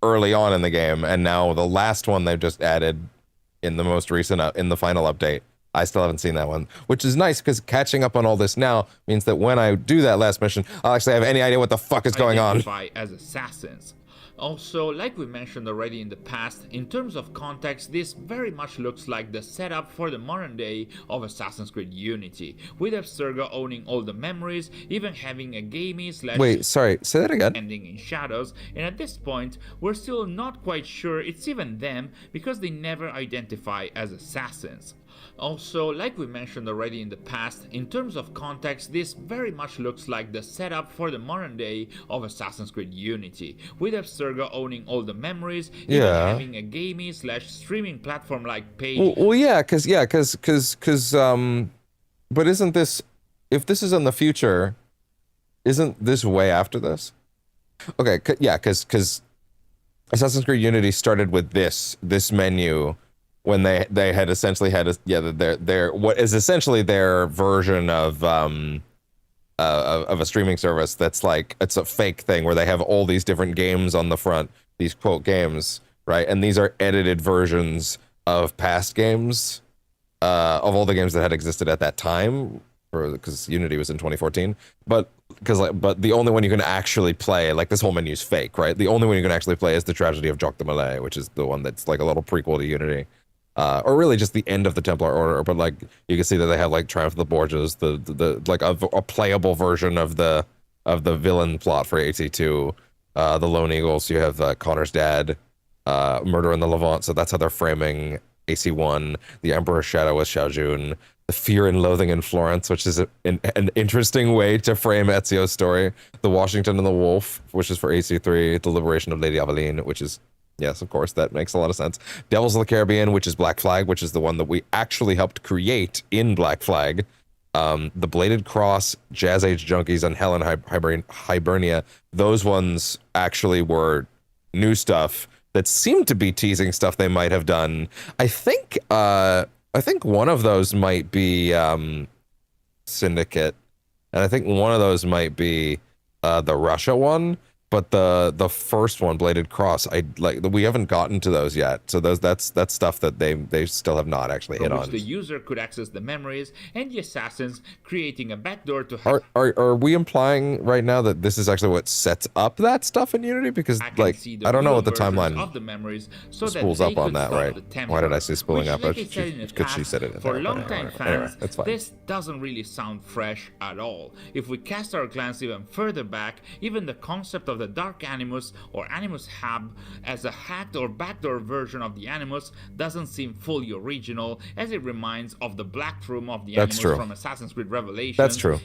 early on in the game, and now the last one they've just added in the most recent, in the final update. I still haven't seen that one, which is nice because catching up on all this now means that when I do that last mission, I'll actually have any idea what the fuck is going on. As assassins. Also, like we mentioned already in the past, in terms of context, this very much looks like the setup for the modern day of Assassin's Creed Unity, with Abstergo owning all the memories, even having a gamey / Wait, sorry, say that again. Ending in Shadows, and at this point, we're still not quite sure it's even them because they never identify as assassins. Also, like we mentioned already in the past, in terms of context, this very much looks like the setup for the modern day of Assassin's Creed Unity, with Abstergo owning all the memories, even having a gamey / streaming platform like Page. Well, yeah, but isn't this, if this is in the future, isn't this way after this? Okay, yeah, because Assassin's Creed Unity started with this menu when they had essentially had their what is essentially their version of a streaming service that's like it's a fake thing where they have all these different games on the front, these quote games, right? And these are edited versions of past games, of all the games that had existed at that time, because Unity was in 2014. But the only one you can actually play, like this whole menu is fake, right? The only one you can actually play is the Tragedy of Jacques de Molay, which is the one that's like a little prequel to Unity. Or really just the end of the Templar Order, but like you can see that they have like Triumph of the Borgias, the like a playable version of the villain plot for AC2, the Lone Eagles. You have Connor's dad, Murder in the Levant, so that's how they're framing AC1. The Emperor's Shadow with Xiao Jun, the Fear and Loathing in Florence, which is an interesting way to frame Ezio's story. The Washington and the Wolf, which is for AC3. The Liberation of Lady Aveline, which is, yes, of course, that makes a lot of sense. Devils of the Caribbean, which is Black Flag, which is the one that we actually helped create in Black Flag. The Bladed Cross, Jazz Age Junkies, and Hell and Hibernia. Those ones actually were new stuff that seemed to be teasing stuff they might have done. I think one of those might be Syndicate, and I think one of those might be the Russia one. But the first one, Bladed Cross, we haven't gotten to those yet. So that's stuff that they still have not actually hit on. The user could access the memories and the assassins, creating a backdoor to. Are we implying right now that this is actually what sets up that stuff in Unity? Because like I don't know what the timeline of the memories so spools that up on that, right? Why did I say spooling up? Because she said it. For longtime fans, that's fine. This doesn't really sound fresh at all. If we cast our glance even further back, even the concept of the Dark Animus or Animus Hub as a hacked or backdoor version of the Animus doesn't seem fully original, as it reminds of the Black Room of the Animus from Assassin's Creed Revelations. That's true.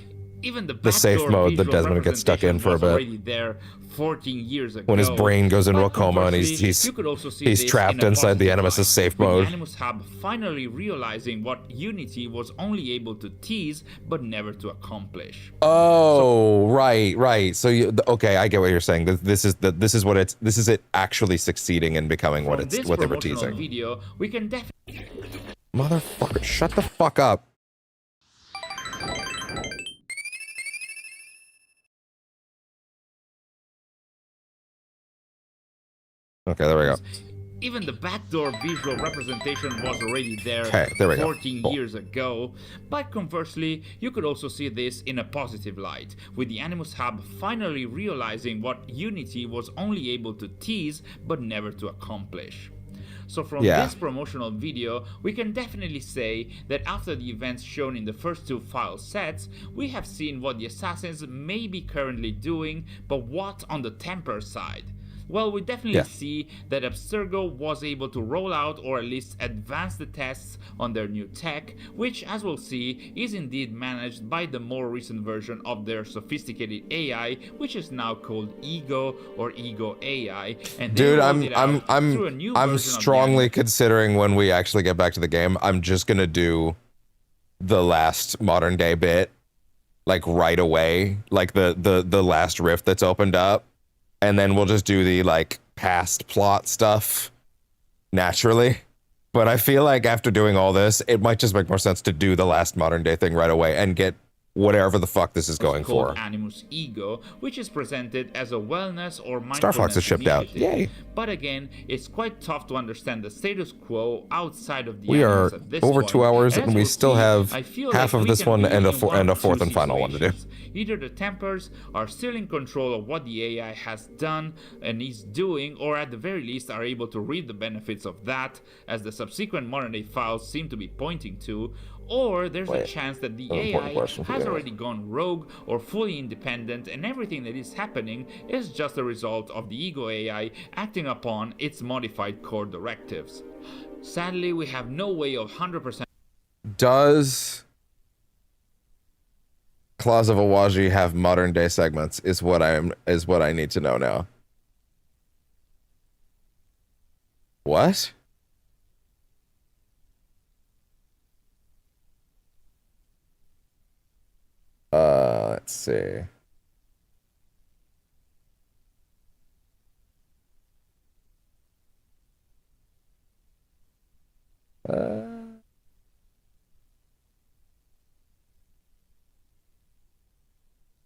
Even the safe mode that Desmond gets stuck in for a bit. Already there 14 years ago. When his brain goes into a coma and he's trapped inside the Animus's safe mode. The Animus Hub finally realizing what Unity was only able to tease but never to accomplish. Oh, right. So okay, I get what you're saying. This is it actually succeeding in becoming what they were teasing. Video, we can definitely. Motherfucker, shut the fuck up. Okay, there we go. Even the backdoor visual representation was already there, okay, there we 14 years ago, but conversely, you could also see this in a positive light, with the Animus Hub finally realizing what Unity was only able to tease but never to accomplish. So from this promotional video, we can definitely say that after the events shown in the first two file sets, we have seen what the assassins may be currently doing, but what on the Templar side? Well, we definitely see that Abstergo was able to roll out or at least advance the tests on their new tech, which, as we'll see, is indeed managed by the more recent version of their sophisticated AI, which is now called Ego or Ego AI. And dude, I'm strongly considering when we actually get back to the game, I'm just gonna do the last modern day bit, like right away, like the last rift that's opened up. And then we'll just do the like past plot stuff naturally. But I feel like after doing all this, it might just make more sense to do the last modern day thing right away and get whatever the fuck this is going for. Animus Ego, which is presented as a wellness or mindfulness Star Fox is shipped out. Yay. But again, it's quite tough to understand the status quo outside of the We are at this over point. 2 hours and we still have like half of this one and a fourth and final one to do. Either the Templars are still in control of what the AI has done and is doing, or at the very least are able to reap the benefits of that, as the subsequent modern day files seem to be pointing to, or there's a chance that the AI has already gone rogue or fully independent, and everything that is happening is just a result of the Ego AI acting upon its modified core directives. Sadly, we have no way of 100%. Does Claws of Awaji have modern day segments? Is what I need to know now. What? Let's see.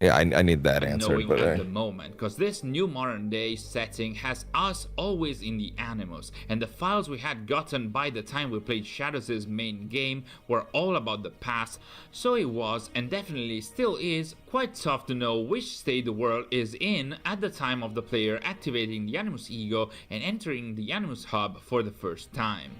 Yeah, I need that answered, knowing but at the moment, because this new modern day setting has us always in the Animus, and the files we had gotten by the time we played Shadows' main game were all about the past, so it was, and definitely still is, quite tough to know which state the world is in at the time of the player activating the Animus Ego and entering the Animus Hub for the first time.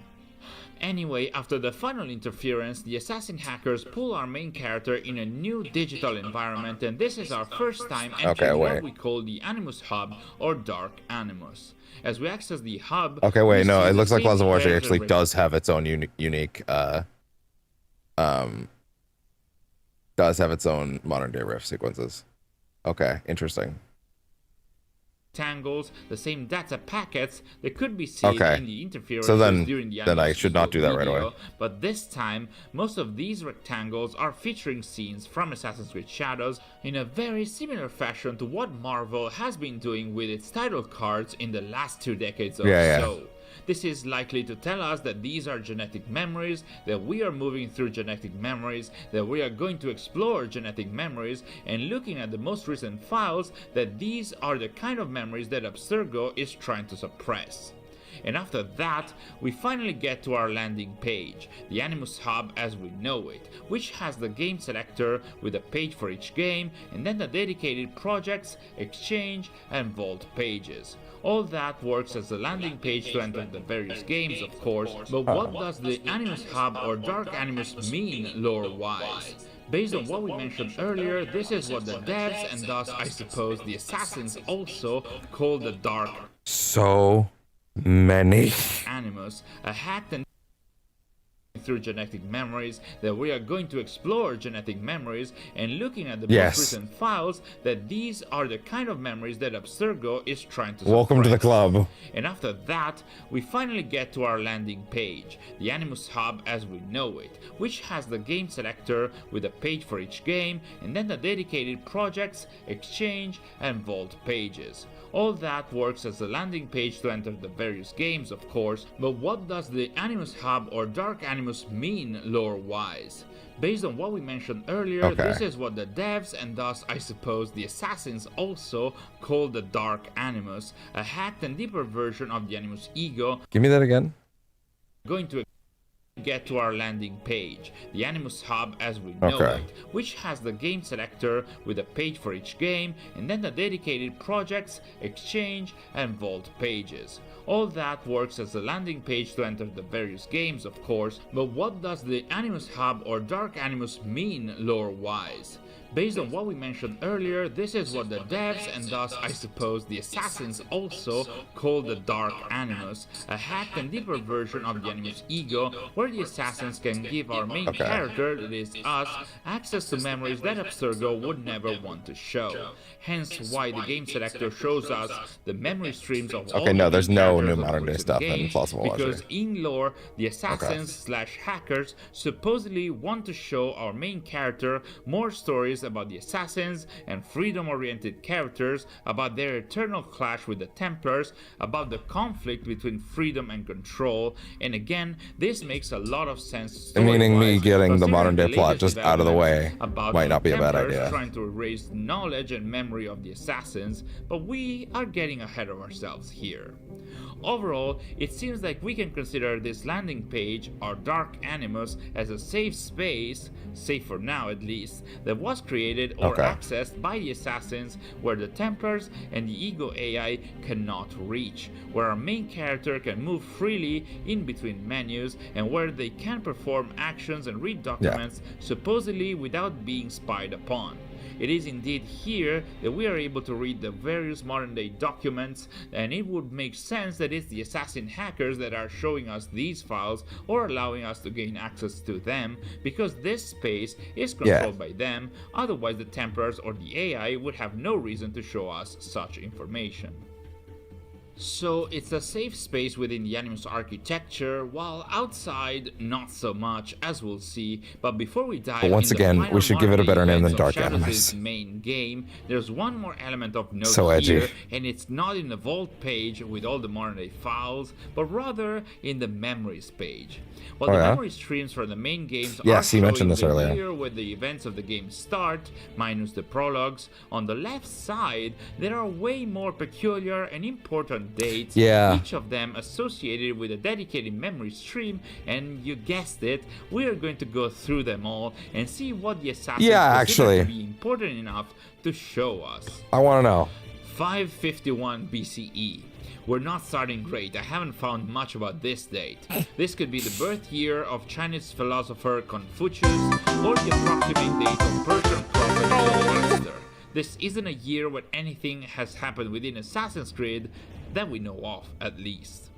Anyway, after the final interference, the assassin hackers pull our main character in a new digital environment, and this is our first time entering what we call the Animus Hub or Dark Animus. As we access the hub... Okay, wait, no, it looks like Claws of Awaji actually does have its own unique, does have its own modern day riff sequences. Okay, interesting. Tangles, the same data packets that could be seen in the interferences during the then I should not do that right away. But this time, most of these rectangles are featuring scenes from Assassin's Creed Shadows in a very similar fashion to what Marvel has been doing with its title cards in the last 2 decades or so. This is likely to tell us that these are genetic memories, that we are moving through genetic memories, that we are going to explore genetic memories, and looking at the most recent files, that these are the kind of memories that Abstergo is trying to suppress. And after that, we finally get to our landing page, the Animus Hub as we know it, which has the game selector with a page for each game, and then the dedicated projects, exchange, and vault pages. All that works as a landing page to enter the various games, of course, but what does the Animus Hub or Dark Animus mean lore-wise? Based on what we mentioned earlier, this is what the devs, and thus I suppose the assassins also, call the Dark So many Animus, a hacked and through genetic memories, that we are going to explore genetic memories, and looking at the most recent files, that these are the kind of memories that Abstergo is trying to Welcome to the club. And after that, we finally get to our landing page, the Animus Hub as we know it, which has the game selector with a page for each game, and then the dedicated projects, exchange, and vault pages. All that works as a landing page to enter the various games, of course, but what does the Animus Hub or Dark Animus mean lore-wise? Based on what we mentioned earlier, this is what the devs, and thus I suppose the assassins also, call the Dark Animus, a hacked and deeper version of the Animus Ego. Give me that again. Going to get to our landing page, the Animus Hub as we know it, which has the game selector with a page for each game, and then the dedicated projects, exchange, and vault pages. All that works as a landing page to enter the various games, of course, but what does the Animus Hub or Dark Animus mean lore-wise? Based on what we mentioned earlier, this is what the devs, and thus I suppose the assassins also, call the Dark Animus, a hacked and deeper version of the Animus Ego, where the assassins can give our main character, that is us, access to memories that Abstergo would never want to show. Hence why the game selector shows us the memory streams of all no, the there's no characters new modern day stuff in Claws of Awaji. Because in lore, the assassins / hackers supposedly want to show our main character more stories about the assassins and freedom-oriented characters, about their eternal clash with the Templars, about the conflict between freedom and control, and again, this makes a lot of sense. Meaning me getting the modern day plot just out of the way might not be a bad idea. Trying to erase knowledge and memory of the assassins, but we are getting ahead of ourselves here. Overall, it seems like we can consider this landing page, our Dark Animus, as a safe space, safe for now at least, that was created or accessed by the assassins, where the Templars and the Ego AI cannot reach, where our main character can move freely in between menus, and where they can perform actions and read documents supposedly without being spied upon. It is indeed here that we are able to read the various modern day documents, and it would make sense that it's the assassin hackers that are showing us these files or allowing us to gain access to them, because this space is controlled by them, otherwise the Templars or the AI would have no reason to show us such information. So it's a safe space within the Animus architecture, while outside not so much, as we'll see. But before we dive But once in the again, final we should give it a modern better name events than of Dark Shadows' Animus. main game, there's one more element of note So edgy. here, and it's not in the vault page with all the modern day files, but rather in the memories page. While Oh, the yeah? memory streams for the main games Yes, are you mentioned showing this the earlier. year where the events of the game start, minus the prologues, on the left side there are way more peculiar and important dates, Yeah. each of them associated with a dedicated memory stream, and you guessed it, we are going to go through them all and see what the assassins Yeah, consider to actually. be important enough to show us. I want to know. 551 BCE. We're not starting great. I haven't found much about this date. This could be the birth year of Chinese philosopher Confucius or the approximate date of Persian prophet Zoroaster. This isn't a year where anything has happened within Assassin's Creed that we know of, at least.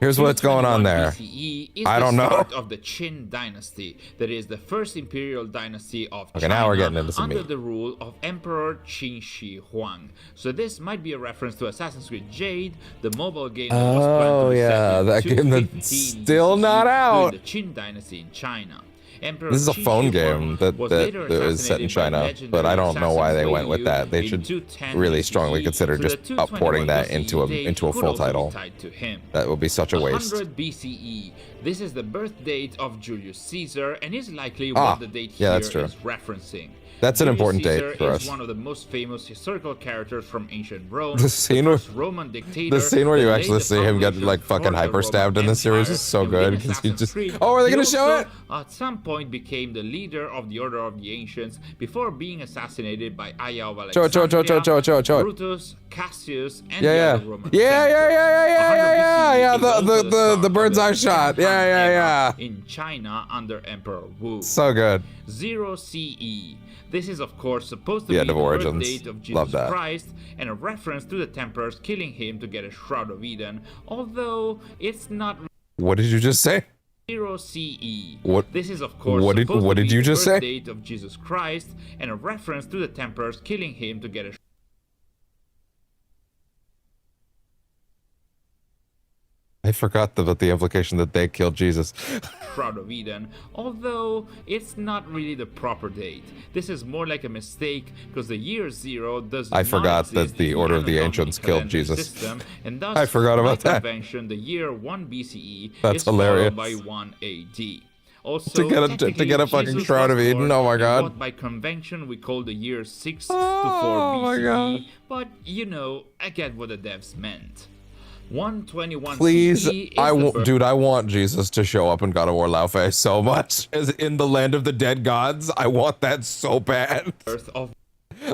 Here's what's going on 221 there. BCE is I don't the know. start of the Qin dynasty, that is the first imperial dynasty of Okay, China now we're getting into some under meat. the rule of Emperor Qin Shi Huang. So this might be a reference to Assassin's Creed Jade, the mobile game that was planned to be set yeah, in that game that's 215 still BCE not out. during the Qin dynasty in China. Emperor This is a Qin phone Shi game Huang that was that later is set in assassinated by China, legendary but I don't know why they assassin went with Wei that. They Yu should in 210 really strongly BCE, consider so just the upporting 221 that into a BCE into a date full could also be title. tied to him. That would be such a waste. 100 BCE. This is the birth date of Julius Caesar and is likely Ah, what the date yeah, here that's true. is referencing. That's an Julius important date Caesar for is us. one of the most famous historical characters from ancient Rome. The scene where- first Roman dictator. The scene where you that actually laid the see him get foundation like for fucking the hyper Roman stabbed in this series Empire, is so and within good because he Assassin's just. Creed, Oh, are they he gonna show also, it? At some point became the leader of the Order of the Ancients before being assassinated by Aya of Show it, show it, show it, show it, show it, show it, show it. Brutus, Cassius, and Yeah, the yeah. other Roman Yeah, yeah, censors. yeah, yeah, 100 yeah, BCE yeah, is the- also the- the the start bird's of eye the shot. Second Yeah, Han yeah, era yeah. in China under Emperor Wu. So good. 0 CE. This is of course supposed to The be end of the birth Origins. date of Jesus Love that. Christ and a reference to the Templars killing him to get a Shroud of Eden, although it's not What did you just say? 0 CE. What- This is of course what did- supposed what to did be you the just birth say? date of Jesus Christ and a reference to the Templars killing him to get a I forgot about the implication that they killed Jesus. Shroud of Eden, although it's not really the proper date. This is more like a mistake because the year 0 does I not forgot that exist the in Order of the anatomic Ancients killed calendar Jesus. system, and thus, I forgot by about that. convention, the year 1 BCE That's is hilarious. followed by 1 AD. Also, To get a- to technically, get a fucking Jesus Shroud was of Eden? born Oh my in God. what by convention we call the year 6 to 4 Oh my BCE, God. but you know, I get what the devs meant. 121 Please, CE is I the want, birth dude, I want Jesus to show up in God of War Laufey so much. As in the land of the dead gods, I want that so bad. of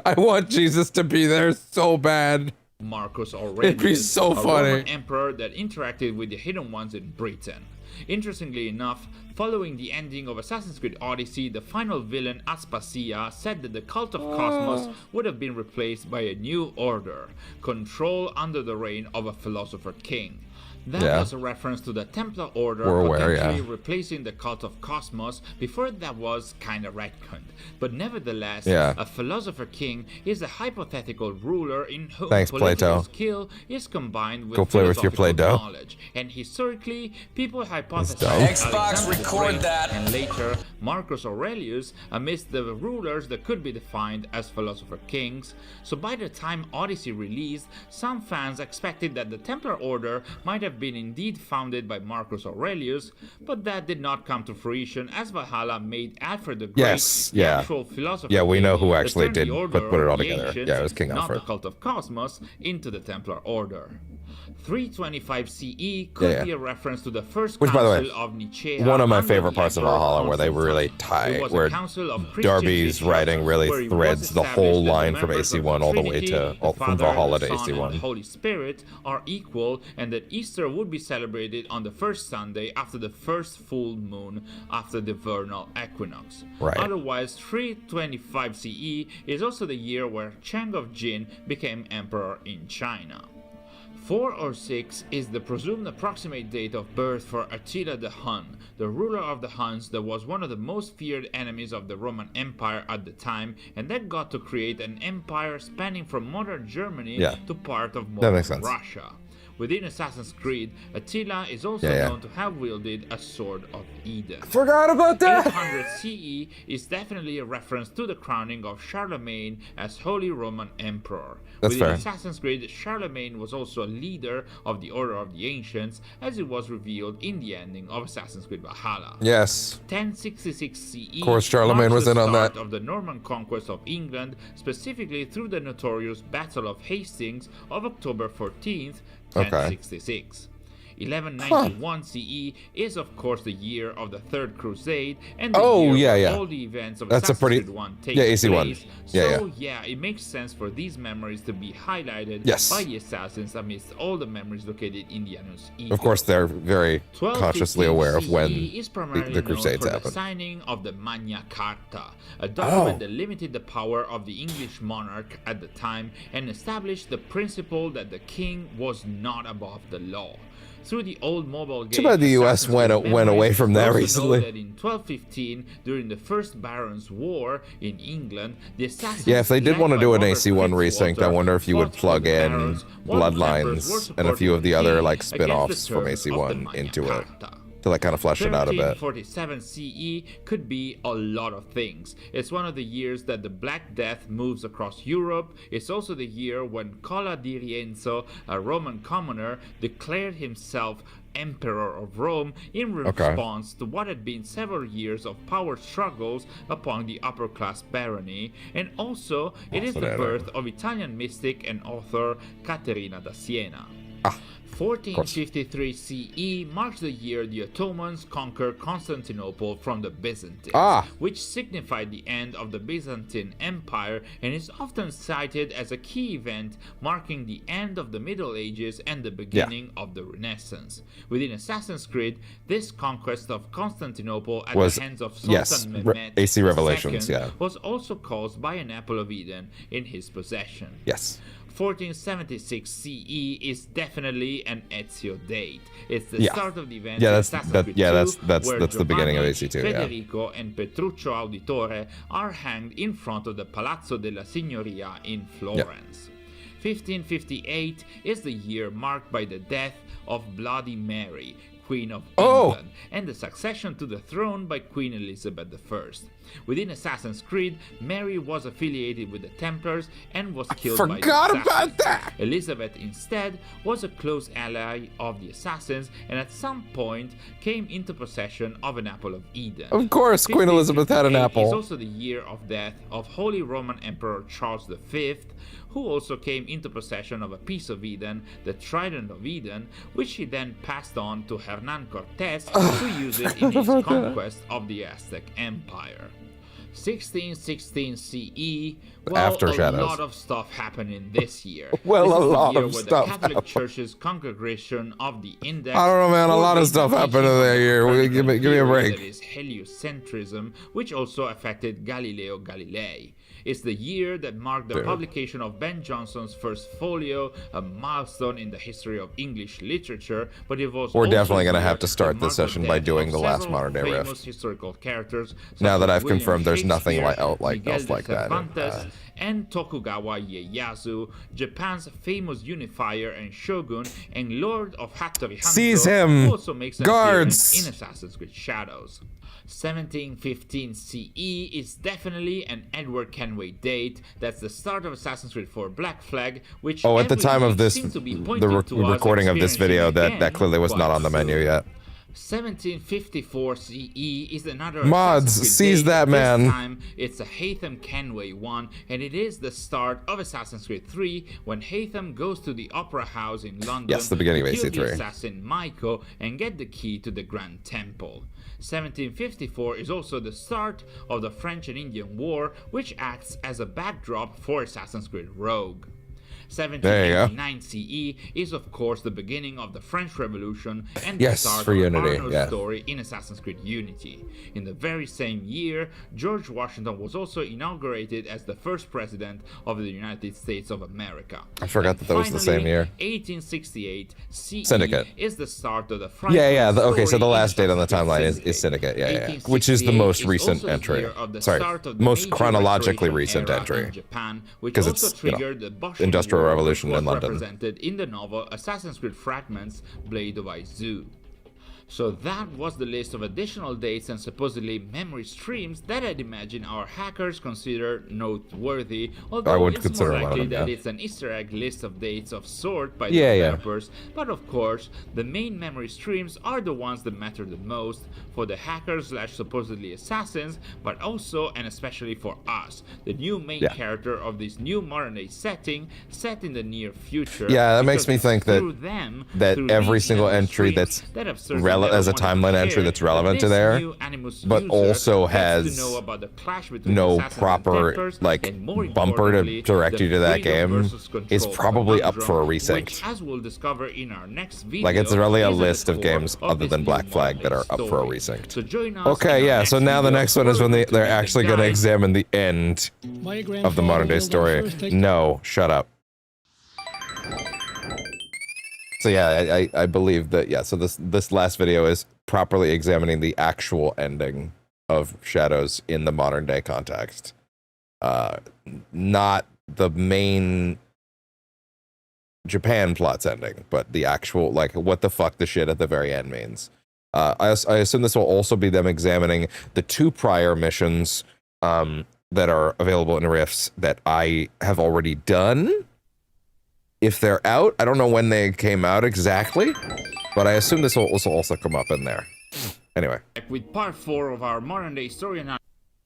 I want Jesus to be there so bad. Marcus Aurelius, It'd be so a funny. Roman emperor that interacted with the Hidden Ones in Britain. Interestingly enough, following the ending of Assassin's Creed Odyssey, the final villain Aspasia said that the cult of Cosmos would have been replaced by a new order, control under the reign of a philosopher king. That Yeah. was a reference to the Templar Order We're aware, potentially yeah. replacing the cult of Cosmos before that was kinda retconned. But nevertheless, Yeah. a philosopher king is a hypothetical ruler in whom Thanks, political Plato. skill is combined with Go play with your philosophical Play-Doh. knowledge. And historically, people dumb. hypothesized Xbox, Alexander the record Great that. and later Marcus Aurelius amidst the rulers that could be defined as philosopher kings. So by the time Odyssey released, some fans expected that the Templar Order might have been indeed founded by Marcus Aurelius, but that did not come to fruition as Valhalla made Alfred the Great Yes, the yeah. actual philosopher Yeah, we king know who that actually turned the did Order put it all of the together. Ancients, Yeah, it was King not Alfred. the cult of Cosmos, into the Templar Order. 325 CE could Yeah. be a reference to the first Which, by the way, council of Nicaea. one of my under favorite the parts of Emperor Valhalla where they Constantine. really tie It was a where council of Christian Darby's bishops writing really where it was threads the whole established that line the from members of AC1 the all the way Trinity, to the from Father, Valhalla the to Son, and AC1. the Holy Spirit are equal, and that Easter would be celebrated on the first Sunday after the first full moon after the vernal equinox. Right. Otherwise, 325 CE is also the year where Chang of Jin became emperor in China. 4 or 6 is the presumed approximate date of birth for Attila the Hun, the ruler of the Huns that was one of the most feared enemies of the Roman Empire at the time, and that got to create an empire spanning from modern Germany Yeah. to part of That modern makes sense. Russia. Within Assassin's Creed, Attila is also known to have wielded a Sword of Eden. Forgot about that! 800 CE is definitely a reference to the crowning of Charlemagne as Holy Roman Emperor. That's Within fair. Assassin's Creed, Charlemagne was also a leader of the Order of the Ancients, as it was revealed in the ending of Assassin's Creed Valhalla. Yes. 1066 CE. Of course, Charlemagne was in on that. Of the Norman conquest of England, specifically through the notorious Battle of Hastings of October 14th, 1066. 1191 CE is of course the year of the Third Crusade and the year where all the events of Assassin's Creed 1 take place. So it makes sense for these memories to be highlighted by the assassins amidst all the memories located in the Annus Ethos. Of course, they're very consciously aware of when the Crusades happened. The signing of the Magna Carta, a document that limited the power of the English monarch at the time and established the principle that the king was not above the law. Through the old mobile game, too bad the U.S. went away from that recently. That in 1215, during the First Barons' War in England, the assassins if they did want to do an AC1 resync, I wonder if you would plug in Bloodlines and a few of the other like spin-offs from AC1 into it. To like kind of flesh it out a bit. 1347 CE could be a lot of things. It's one of the years that the Black Death moves across Europe. It's also the year when Cola di Rienzo, a Roman commoner, declared himself Emperor of Rome in response to what had been several years of power struggles upon the upper class barony, and also it is the birth of Italian mystic and author Caterina da Siena. 1453 CE marks the year the Ottomans conquered Constantinople from the Byzantines, which signified the end of the Byzantine Empire and is often cited as a key event marking the end of the Middle Ages and the beginning of the Renaissance. Within Assassin's Creed, this conquest of Constantinople at the hands of Sultan Mehmed AC Revelations, II was also caused by an Apple of Eden in his possession. 1476 CE is definitely an Ezio date. It's the start of the event. That's the beginning of AC2. Federico and Petruccio Auditore are hanged in front of the Palazzo della Signoria in Florence. 1558 is the year marked by the death of Bloody Mary, Queen of England, and the succession to the throne by Queen Elizabeth I. Within Assassin's Creed, Mary was affiliated with the Templars and was killed by the assassins. About that! Elizabeth instead was a close ally of the assassins and at some point came into possession of an Apple of Eden. Of course, Queen Elizabeth had an apple. It's also the year of death of Holy Roman Emperor Charles V, who also came into possession of a piece of Eden, the Trident of Eden, which he then passed on to Hernan Cortés to use it in his conquest of the Aztec Empire. 1616 CE, a lot of stuff happened in this year. A lot of stuff. The Catholic Church's Congregation of the Index. I don't know, man. A lot of stuff happened in that year. Give me a break. That is heliocentrism, which also affected Galileo Galilei. It's the year that marked the publication of Ben Jonson's first folio, a milestone in the history of English literature, but it was We're definitely going to have to start this session by doing the last modern day riff. Historical characters now that I've confirmed there's nothing else like that. And Tokugawa Ieyasu, Japan's famous unifier and shogun and lord of Hattori Hanzo, seize him! Who also makes an appearance in Assassin's Creed Shadows. 1715 CE is definitely an Edward Kenway date. That's the start of Assassin's Creed 4 Black Flag, which at the time of this, the recording of this video, that clearly was not on the menu yet. 1754 CE is another mods. Seize that, man. This time it's a Haytham Kenway one, and it is the start of Assassin's Creed 3 when Haytham goes to the Opera House in London. Yes, the beginning of AC3. The assassin Maiko and get the key to the Grand Temple. 1754 is also the start of the French and Indian War, which acts as a backdrop for Assassin's Creed Rogue. 1789 CE is of course the beginning of the French Revolution and the start of Arnold's story in Assassin's Creed Unity. In the very same year, George Washington was also inaugurated as the first president of the United States of America. I forgot that was the same year. 1868 CE Syndicate is the start of the okay, so the last date on the timeline is Syndicate, which is the most recent entry. Sorry, most chronologically recent entry. Japan, which because also it's triggered the Bosch industrial Industrial world, Revolution which in was London. represented in the novel Assassin's Creed Fragments: Blade of Izu. So that was the list of additional dates and supposedly memory streams that I'd imagine our hackers consider noteworthy, although would it's consider more one of likely them, that yeah. it's an Easter egg list of dates of sort by the Yeah, yeah. developers. But of course, the main memory streams are the ones that matter the most for the hackers / supposedly assassins, but also and especially for us, the new main Yeah. character of this new modern day setting set in the near future. Yeah, that makes because me it's think that- through them, that through every these single memory entry streams that's that absurdly as a never wanted to timeline entry share, that's that relevant to this there, new Animus but user also gets has to know about the clash between no assassins and proper, Tempers, like, and more bumper to importantly, direct the you to that freedom game versus control is probably up conundrum, for a resync. which, as we'll discover in our next video, Like, it's really a is at the list of core games of other this than new Black Flag that modern are day up for a story. resync. So join us Okay, in our yeah, so now the video next one is when where they're we're actually going to guide examine the end of the modern day story. No, shut up. So yeah, I believe that, yeah, so this last video is properly examining the actual ending of Shadows in the modern day context. Not the main Japan plot's ending, but the actual, like, what the fuck the shit at the very end means. I assume this will also be them examining the 2 prior missions that are available in Rifts that I have already done. If they're out, I don't know when they came out exactly, but I assume this will also come up in there. Anyway, back with part 4 of our modern day story analysis.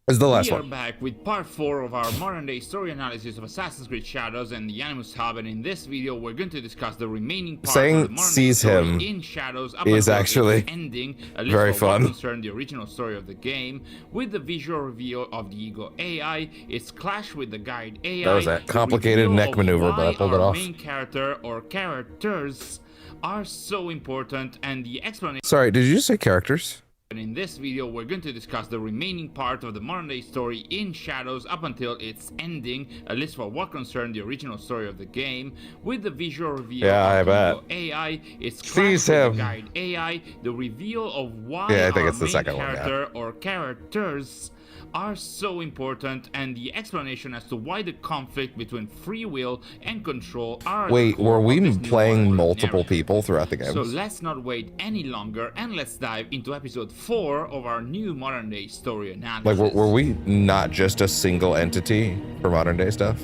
this is the last We are one. back with part 4 of our modern day story analysis of Assassin's Creed Shadows and the Animus Hub, and in this video we're going to discuss the remaining part Saying of the modern day sees story him in Shadows up is until actually its ending, at least very for what fun. concerned the original story of the game, with the visual reveal of the Ego AI, its clash with the Guide AI, That was a the complicated reveal neck of maneuver, but I why pulled it our off. main character or characters are so important, and the explanation. Sorry, did you just say characters? And in this video, we're going to discuss the remaining part of the modern day story in Shadows up until its ending, at least for what concerned the original story of the game, with the visual reveal Yeah, of I the bet. Ego AI, its clash Sees with him. the Guide AI, the reveal of why Yeah, I think our it's the main second one, yeah. character or characters are so important, and the explanation as to why the conflict between free will and control are at the Wait, core were of we this new playing modern multiple narrative. people throughout the game? So let's not wait any longer, and let's dive into episode 4 of our new modern day story analysis. Like, were we not just a single entity for modern day stuff?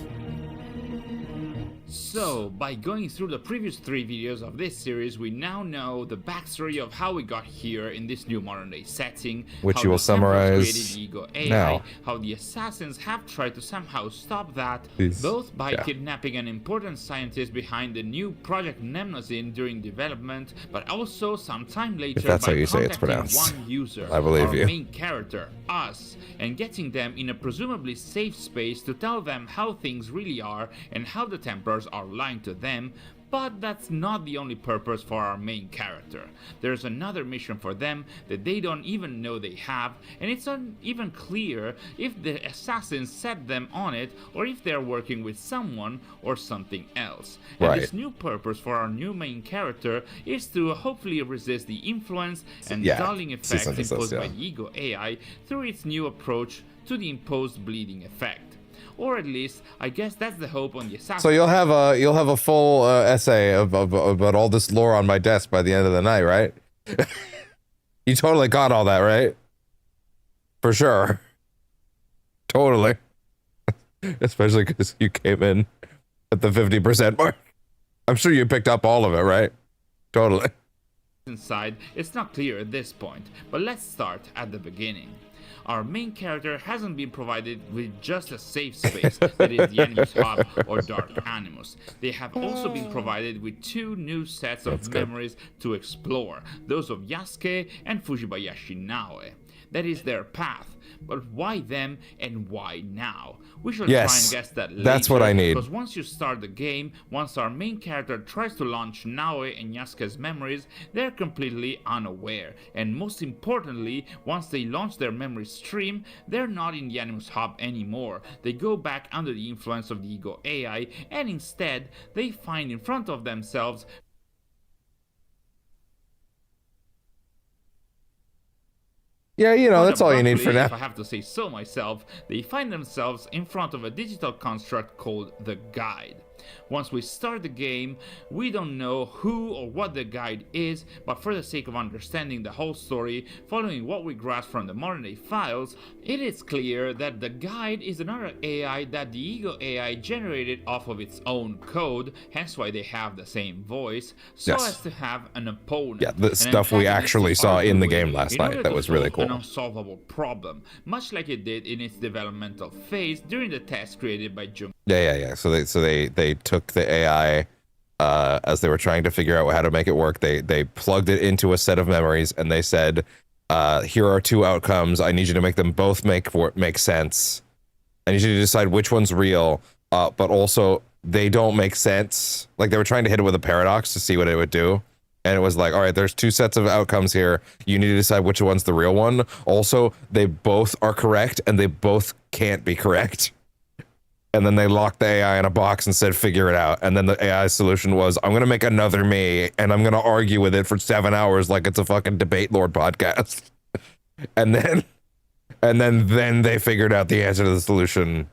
So, by going through the previous 3 videos of this series, we now know the backstory of how we got here in this new modern day setting, Which how you will the Templars summarize created the Ego AI, now. how the assassins have tried to somehow stop that, Please. both by Yeah. kidnapping an important scientist behind the new Project Mnemosyne during development, but also some time later that's by how you say it's contacting pronounced. one user, I believe our you. main character, us, and getting them in a presumably safe space to tell them how things really are and how the Templars are lying to them. But that's not the only purpose for our main character. There's another mission for them that they don't even know they have, and it's not even clear if the assassins set them on it or if they're working with someone or something else. And Right. this new purpose for our new main character is to hopefully resist the influence and Yeah, dulling effects synthesis, imposed by yeah. the Ego AI through its new approach to the imposed bleeding effect. Or at least, I guess that's the hope on the assassin. So you'll have a full essay about all this lore on my desk by the end of the night, right? You totally got all that, right? For sure. Totally. Especially because you came in at the 50% mark. I'm sure you picked up all of it, right? Totally. Inside, it's not clear at this point, but let's start at the beginning. Our main character hasn't been provided with just a safe space, that is the Animus Hub or Dark Animus. They have also been provided with 2 new sets of That's good. memories to explore, those of Yasuke and Fujibayashi Naoe. That is their path, but why them and why now? We shall Yes, try and guess that later. that's what I need. Because once you start the game, once our main character tries to launch Naoe and Yasuke's memories, they're completely unaware. And most importantly, once they launch their memory stream, they're not in the Animus Hub anymore. They go back under the influence of the Ego AI, and instead, they find in front of themselves Yeah, you know, that's all you need for abruptly, now. if I have to say so myself, they find themselves in front of a digital construct called the Guide. Once we start the game, we don't know who or what the guide is, but for the sake of understanding the whole story, following what we grasp from the modern day files, it is clear that the guide is another AI that the Ego AI generated off of its own code, hence why they have the same voice, so as to have an opponent. Yeah, the stuff we actually saw in the game last night, that was really cool. An unsolvable problem, much like it did in its developmental phase during the test created by Jung. Yeah. So they took the AI as they were trying to figure out how to make it work. They plugged it into a set of memories and they said, here are two outcomes. I need you to make them both make sense. I need you to decide which one's real, but also they don't make sense. Like they were trying to hit it with a paradox to see what it would do. And it was like, all right, there's two sets of outcomes here. You need to decide which one's the real one. Also, they both are correct and they both can't be correct. And then they locked the AI in a box and said, figure it out. And then the AI solution was, I'm going to make another me and I'm going to argue with it for 7 hours like it's a fucking debate lord podcast. and then they figured out the answer to the solution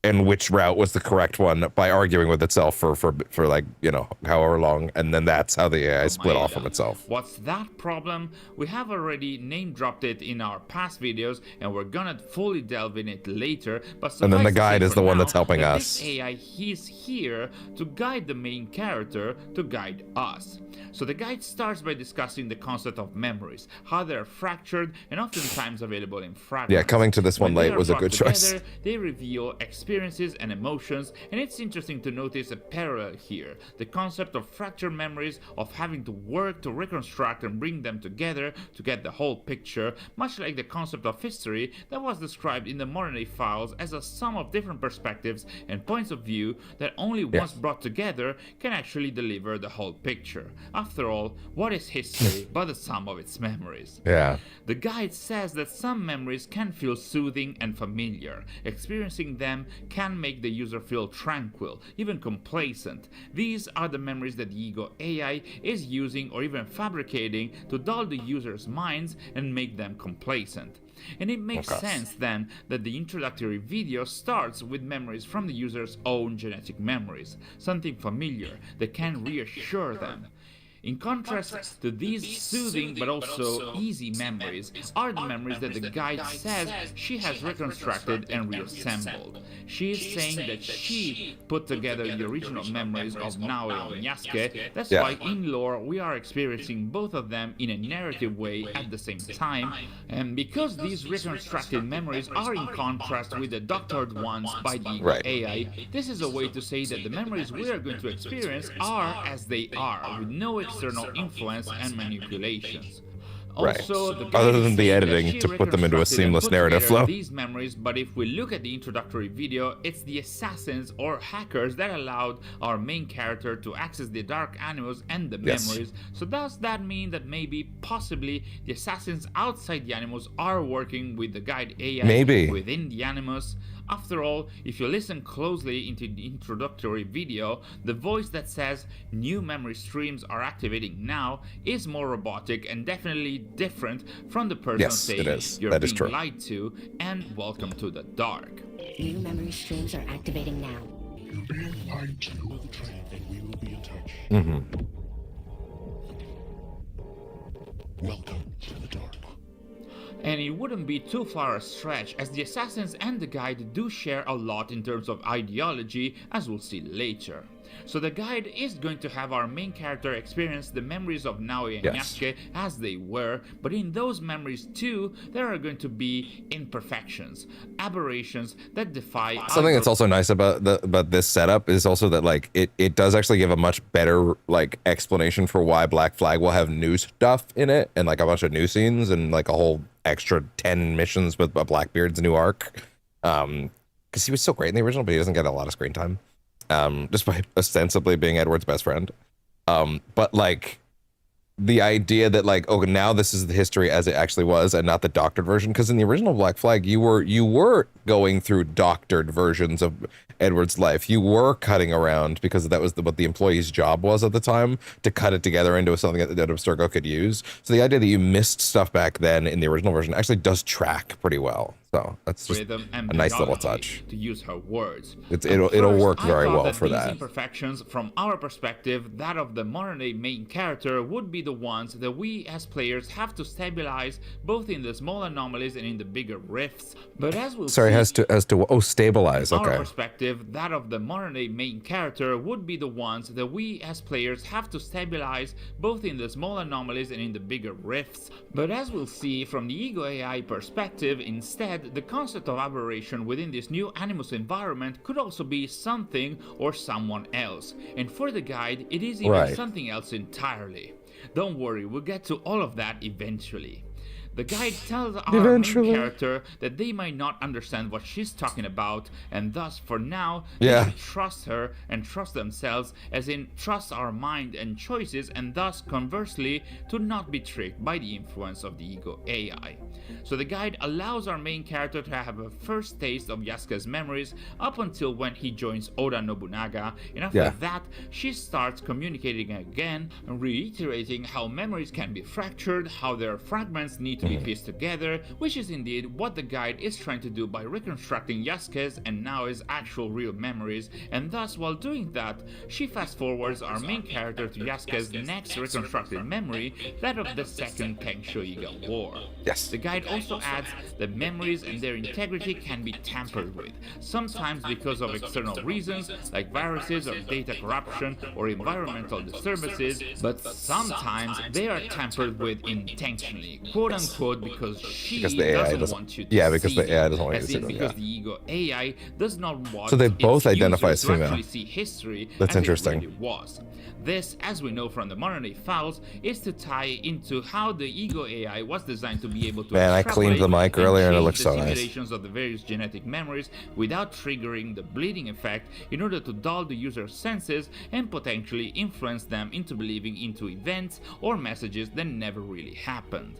and which route was the correct one by arguing with itself for like, you know, however long. And then that's how the AI split off from itself. What's that problem? We have already name dropped it in our past videos and we're gonna fully delve in it later. But and then the guide is the one that's helping us. This AI, he's here to guide the main character, to guide us. So the guide starts by discussing the concept of memories, how they're fractured and oftentimes available in fragments. Yeah, coming to this one late was a good choice. They reveal experiences and emotions, and it's interesting to notice a parallel here. The concept of fractured memories, of having to work to reconstruct and bring them together to get the whole picture, much like the concept of history that was described in the modern day files as a sum of different perspectives and points of view that only once brought together can actually deliver the whole picture. After all, what is history but the sum of its memories? Yeah. The guide says that some memories can feel soothing and familiar. Experiencing them can make the user feel tranquil, even complacent. These are the memories that the Ego AI is using or even fabricating to dull the user's minds and make them complacent. And it makes sense then that the introductory video starts with memories from the user's own genetic memories, something familiar that can reassure them. In contrast to these soothing but also easy memories are the memories that the guide says she has reconstructed and reassembled. She is saying that she put together the original memories of Naoe and Yasuke. That's why in lore we are experiencing both of them in a narrative way at the same time. And because these reconstructed memories are in contrast with the doctored ones by the AI, this is a way to say that the memories we are going to experience are as they are, with no external influence and manipulations. Also, other than the editing to put them into a seamless narrative flow. These memories, but if we look at the introductory video, it's the assassins or hackers that allowed our main character to access the dark animals and the memories. So does that mean that maybe, possibly, the assassins outside the animals are working with the guide AI within the animals? After all, if you listen closely into the introductory video, the voice that says new memory streams are activating now is more robotic and definitely different from the person saying you're being lied to and welcome to the dark. New memory streams are activating now. You're being lied to, and we will be in touch. Welcome to the dark. And it wouldn't be too far a stretch, as the assassins and the guide do share a lot in terms of ideology, as we'll see later. So the guide is going to have our main character experience the memories of Naoe and Yasuke as they were, but in those memories too, there are going to be imperfections, aberrations that defy... Something that's also nice about this setup is also that like it does actually give a much better like explanation for why Black Flag will have new stuff in it and like a bunch of new scenes and like a whole extra 10 missions with Blackbeard's new arc. Because he was so great in the original, but he doesn't get a lot of screen time. Despite ostensibly being Edward's best friend. But like the idea that like, oh, now this is the history as it actually was and not the doctored version, because in the original Black Flag you were going through doctored versions of Edward's life. You were cutting around because that was what the employee's job was at the time, to cut it together into something that Abstergo could use. So the idea that you missed stuff back then in the original version actually does track pretty well. So that's just rhythm and a nice little biology, touch. to use her words. It'll work I very thought well that for these that. imperfections, from our perspective, that of the modern day main character, would be the ones that we as players have to stabilize, both in the small anomalies and in the bigger rifts. But as we'll Sorry, see, stabilize. our Okay. perspective, that of the modern day main character, would be the ones that we as players have to stabilize, both in the small anomalies and in the bigger rifts. But as we'll see, from the Ego AI perspective, instead, the concept of aberration within this new Animus environment could also be something or someone else. And for the guide, it is even Right. something else entirely. Don't worry, we'll get to all of that eventually. The guide tells our Eventually. main character that they might not understand what she's talking about, and thus, for now, Yeah. they should trust her and trust themselves, as in trust our mind and choices, and thus, conversely, to not be tricked by the influence of the Ego AI. So the guide allows our main character to have a first taste of Yasuke's memories up until when he joins Oda Nobunaga, and after Yeah. that, she starts communicating again, reiterating how memories can be fractured, how their fragments need to be pieced together, which is indeed what the guide is trying to do by reconstructing Yasuke's and Naoe's actual real memories, and thus while doing that, she fast forwards our main character to Yasuke's next reconstructed memory, that of the second Tensho-Iga War. Yes. The guide also adds that memories and their integrity can be tampered with, sometimes because of external reasons like viruses or data corruption or environmental disturbances, but sometimes they are tampered with intentionally, quote unquote, because Because the AI doesn't want you to because see the AI doesn't want you as to see in them, because yeah. the Ego AI does not want So they its both identify users as to female. actually see history That's as interesting. it really was. This, as we know from the modern day files, is to tie into how the Ego AI was designed to be able to Man, I cleaned the extrapolate mic earlier and it change looks the so nice. simulations of the various genetic memories without triggering the bleeding effect in order to dull the user's senses and potentially influence them into believing into events or messages that never really happened.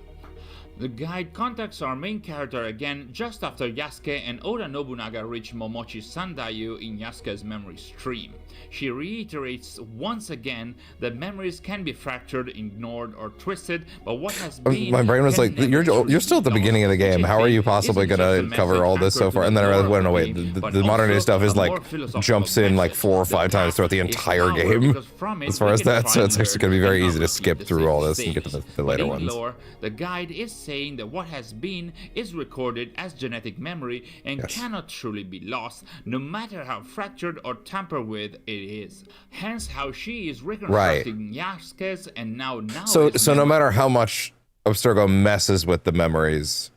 The guide contacts our main character again just after Yasuke and Oda Nobunaga reach Momochi Sandayu in Yasuke's memory stream. She reiterates once again that memories can be fractured, ignored, or twisted, but what has been My brain was can like, never you're truly still at the be beginning of the lost, game. which How are you isn't possibly just gonna a cover message all this so accurate far? to And then I the realized, lore wait, no, of wait. the game, but The modern day also stuff is a like more philosophical jumps in like message. 4 or The 5 times throughout the path is entire power, game. because from it As far we as can that, try so and it's actually learn gonna be very and easy to not skip repeat through the all same this and get to the mistakes. But later in ones. lore, the guide is saying that what has been is recorded as genetic memory and Yes. cannot truly be lost, no matter how fractured or tampered with it is. Hence how she is reconstructing Yasuke's and now Naoe's So no memory. matter how much Abstergo messes with the memories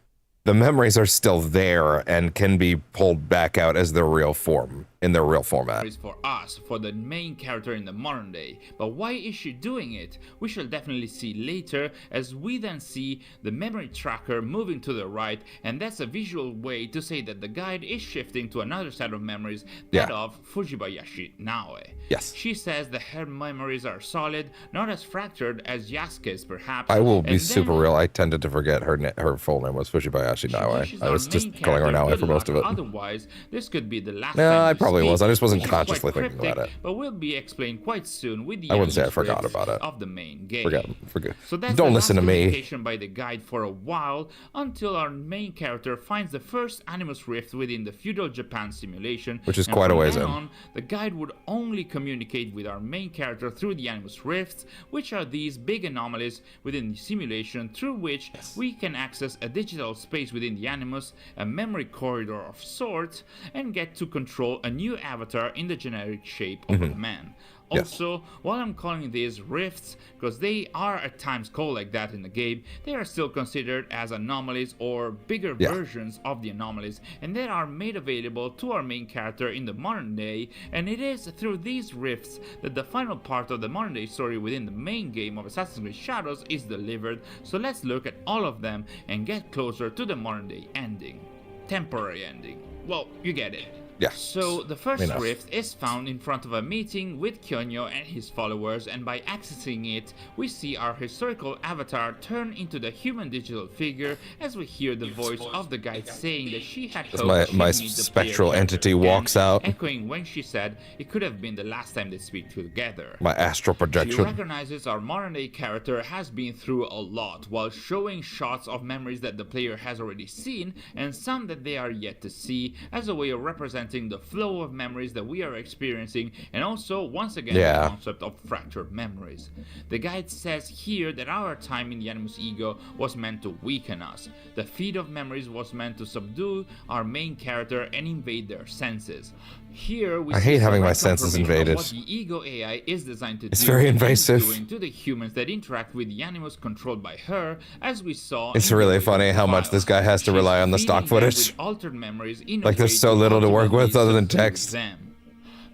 are still there and can be pulled back out as their real form, in their real format. Is for us, for the main character in the modern day. But why is she doing it? We shall definitely see later, as we then see the memory tracker moving to the right, and that's a visual way to say that the guide is shifting to another set of memories, that Yeah. of Fujibayashi Naoe. Yes. She says that her memories are solid, not as fractured as Yasuke's perhaps. I will be and super then real. I tended to forget her full name was Fujibayashi she Naoe. wishes I our was just main calling her character Naoe good for most of luck. it. Otherwise, this could be the last No, time I we probably speak, was. I just wasn't which is consciously quite thinking about cryptic, it. But will be explained quite soon with the I wouldn't say I animus forgot riffs about it. of the main game. Forget. So that's Don't the listen to last me. communication by the guide for a while, until our main character finds the first animus rift within the feudal Japan simulation, Which is and quite a from ways then in. on, the guide would only communicate with our main character through the animus rifts, which are these big anomalies within the simulation through which we can access a digital space within the animus, a memory corridor of sorts, and get to control a new avatar in the generic shape of a man. Yes. Also, while I'm calling these rifts, because they are at times called like that in the game, they are still considered as anomalies or bigger Yeah. versions of the anomalies, and they are made available to our main character in the modern day, and it is through these rifts that the final part of the modern day story within the main game of Assassin's Creed Shadows is delivered, so let's look at all of them and get closer to the modern day ending. Temporary ending. Well, you get it. Yeah. So the first Enough. rift is found in front of a meeting with Kyonyo and his followers, and by accessing it, we see our historical avatar turn into the human digital figure as we hear the voice of the guide saying that she had hoped my she'd meet the spectral player entity again, walks out. echoing when she said it could have been the last time they speak together. My astral She projection. recognizes our modern-day character has been through a lot, while showing shots of memories that the player has already seen and some that they are yet to see, as a way of representing the flow of memories that we are experiencing, and also once again Yeah. the concept of fractured memories. The guide says here that our time in the Animus ego was meant to weaken us. The feed of memories was meant to subdue our main character and invade their senses. Here we I see hate having my direct senses confirmation of invaded. what the ego AI is designed to It's do very and is invasive. doing to the humans that interact with the animals controlled by her, as we saw. It's in the really Awaji funny how much files. this guy has to She's rely on the feeding stock them footage. with altered memories in a Like, there's way so little to work with ultimately other than subdue text. them.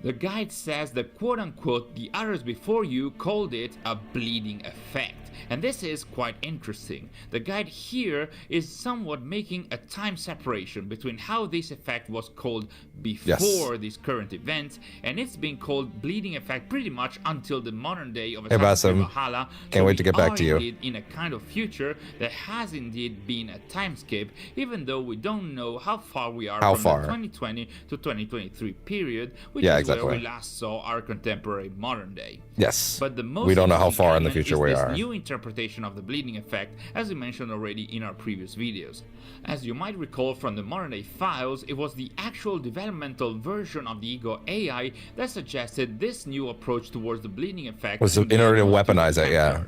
The guide says that quote-unquote the others before you called it a bleeding effect. And this is quite interesting. The guide here is somewhat making a time separation between how this effect was called before these current events, and it's been called bleeding effect pretty much until the modern day of Assassin's Creed Basim. Valhalla. Can't wait to get back we to you. are indeed in a kind of future that has indeed been a time skip, even though we don't know how far we are from the 2020 to 2023 period, which is where we last saw our contemporary modern day. Yes. But the most We don't know how interesting far in the element future is we this are. new interpretation of the bleeding effect, as we mentioned already in our previous videos. As you might recall from the modern day files, it was the actual developmental version of the ego AI that suggested this new approach towards the bleeding effect Was in order to weaponize it, yeah.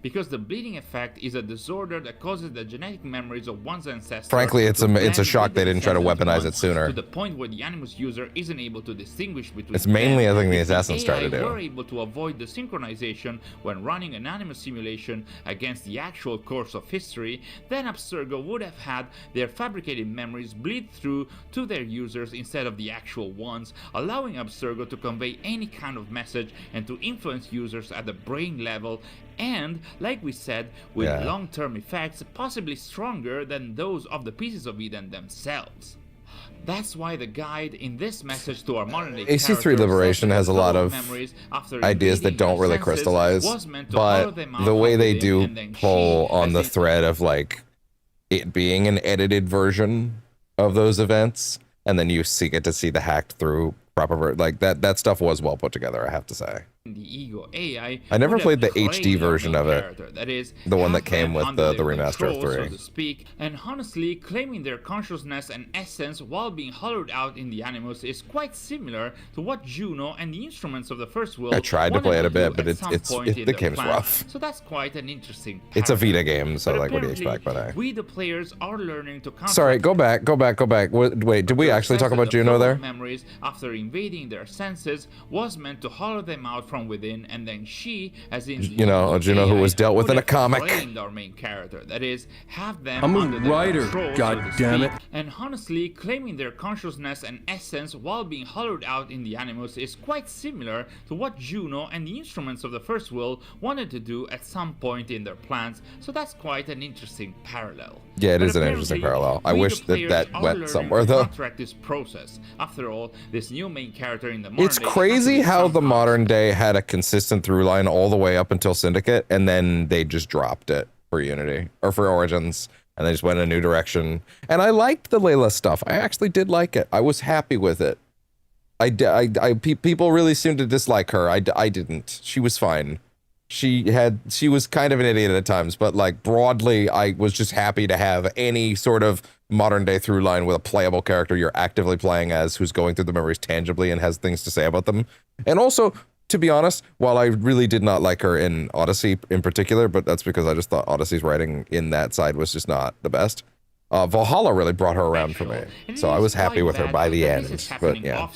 Because the bleeding effect is a disorder that causes the genetic memories of one's ancestors. Frankly, it's a blend shock with they the didn't try to descendant weaponize ones it sooner. To the point where the Animus user isn't able to distinguish between It's mainly, them. I think, the If assassins try to AI do. were able to avoid the synchronization when running an Animus simulation against the actual course of history, then Abstergo would have had their fabricated memories bleed through to their users instead of the actual ones, allowing Abstergo to convey any kind of message and to influence users at the brain level, and, like we said, with long-term effects possibly stronger than those of the pieces of Eden themselves. That's why the guide in this message to our modern day AC3 Liberation has a lot of ideas that don't really crystallize, but the way they do pull on the thread of like it being an edited version of those events, and then you get to see the hacked through proper like that stuff was well put together, I have to say. The ego AI I never played the played HD version of it, that is, the one that have came them with under the their remaster of control, 3. so to speak, and honestly, claiming their consciousness and essence while being hollowed out in the Animus is quite similar to what Juno and the instruments of the first world I tried to play it a bit, but the game's plan. rough. So that's quite an interesting It's a parallel. Vita game, so But like what do you apparently, expect by that? we the players are learning to Sorry, go back. Wait, did we actually talk about Juno there? Memories after invading their senses was meant to hollow them out from within, and then she, as in Juno who was dealt with in a comic. Our main character, that is, have them I'm a under their writer, control, God so to damn speak. it. And honestly, claiming their consciousness and essence while being hollowed out in the Animus is quite similar to what Juno and the instruments of the first will wanted to do at some point in their plans, so that's quite an interesting parallel. Yeah, it But is an interesting apparently, parallel. I we, wish the that players, that are went learning somewhere to though. counteract this process. After all, this new main character in the modern It's day crazy has to be how the somehow modern day had a consistent through line all the way up until Syndicate, and then they just dropped it for Unity or for Origins, and they just went in a new direction. And I liked the Layla stuff. I actually did like it. I was happy with it. People really seemed to dislike her. I didn't. She was fine. She was kind of an idiot at times, but like broadly, I was just happy to have any sort of modern day through line with a playable character you're actively playing as, who's going through the memories tangibly and has things to say about them. And also, to be honest, while I really did not like her in Odyssey in particular, but that's because I just thought Odyssey's writing in that side was just not the best. Valhalla really brought her around for me, so I was happy with her by the end. But yeah,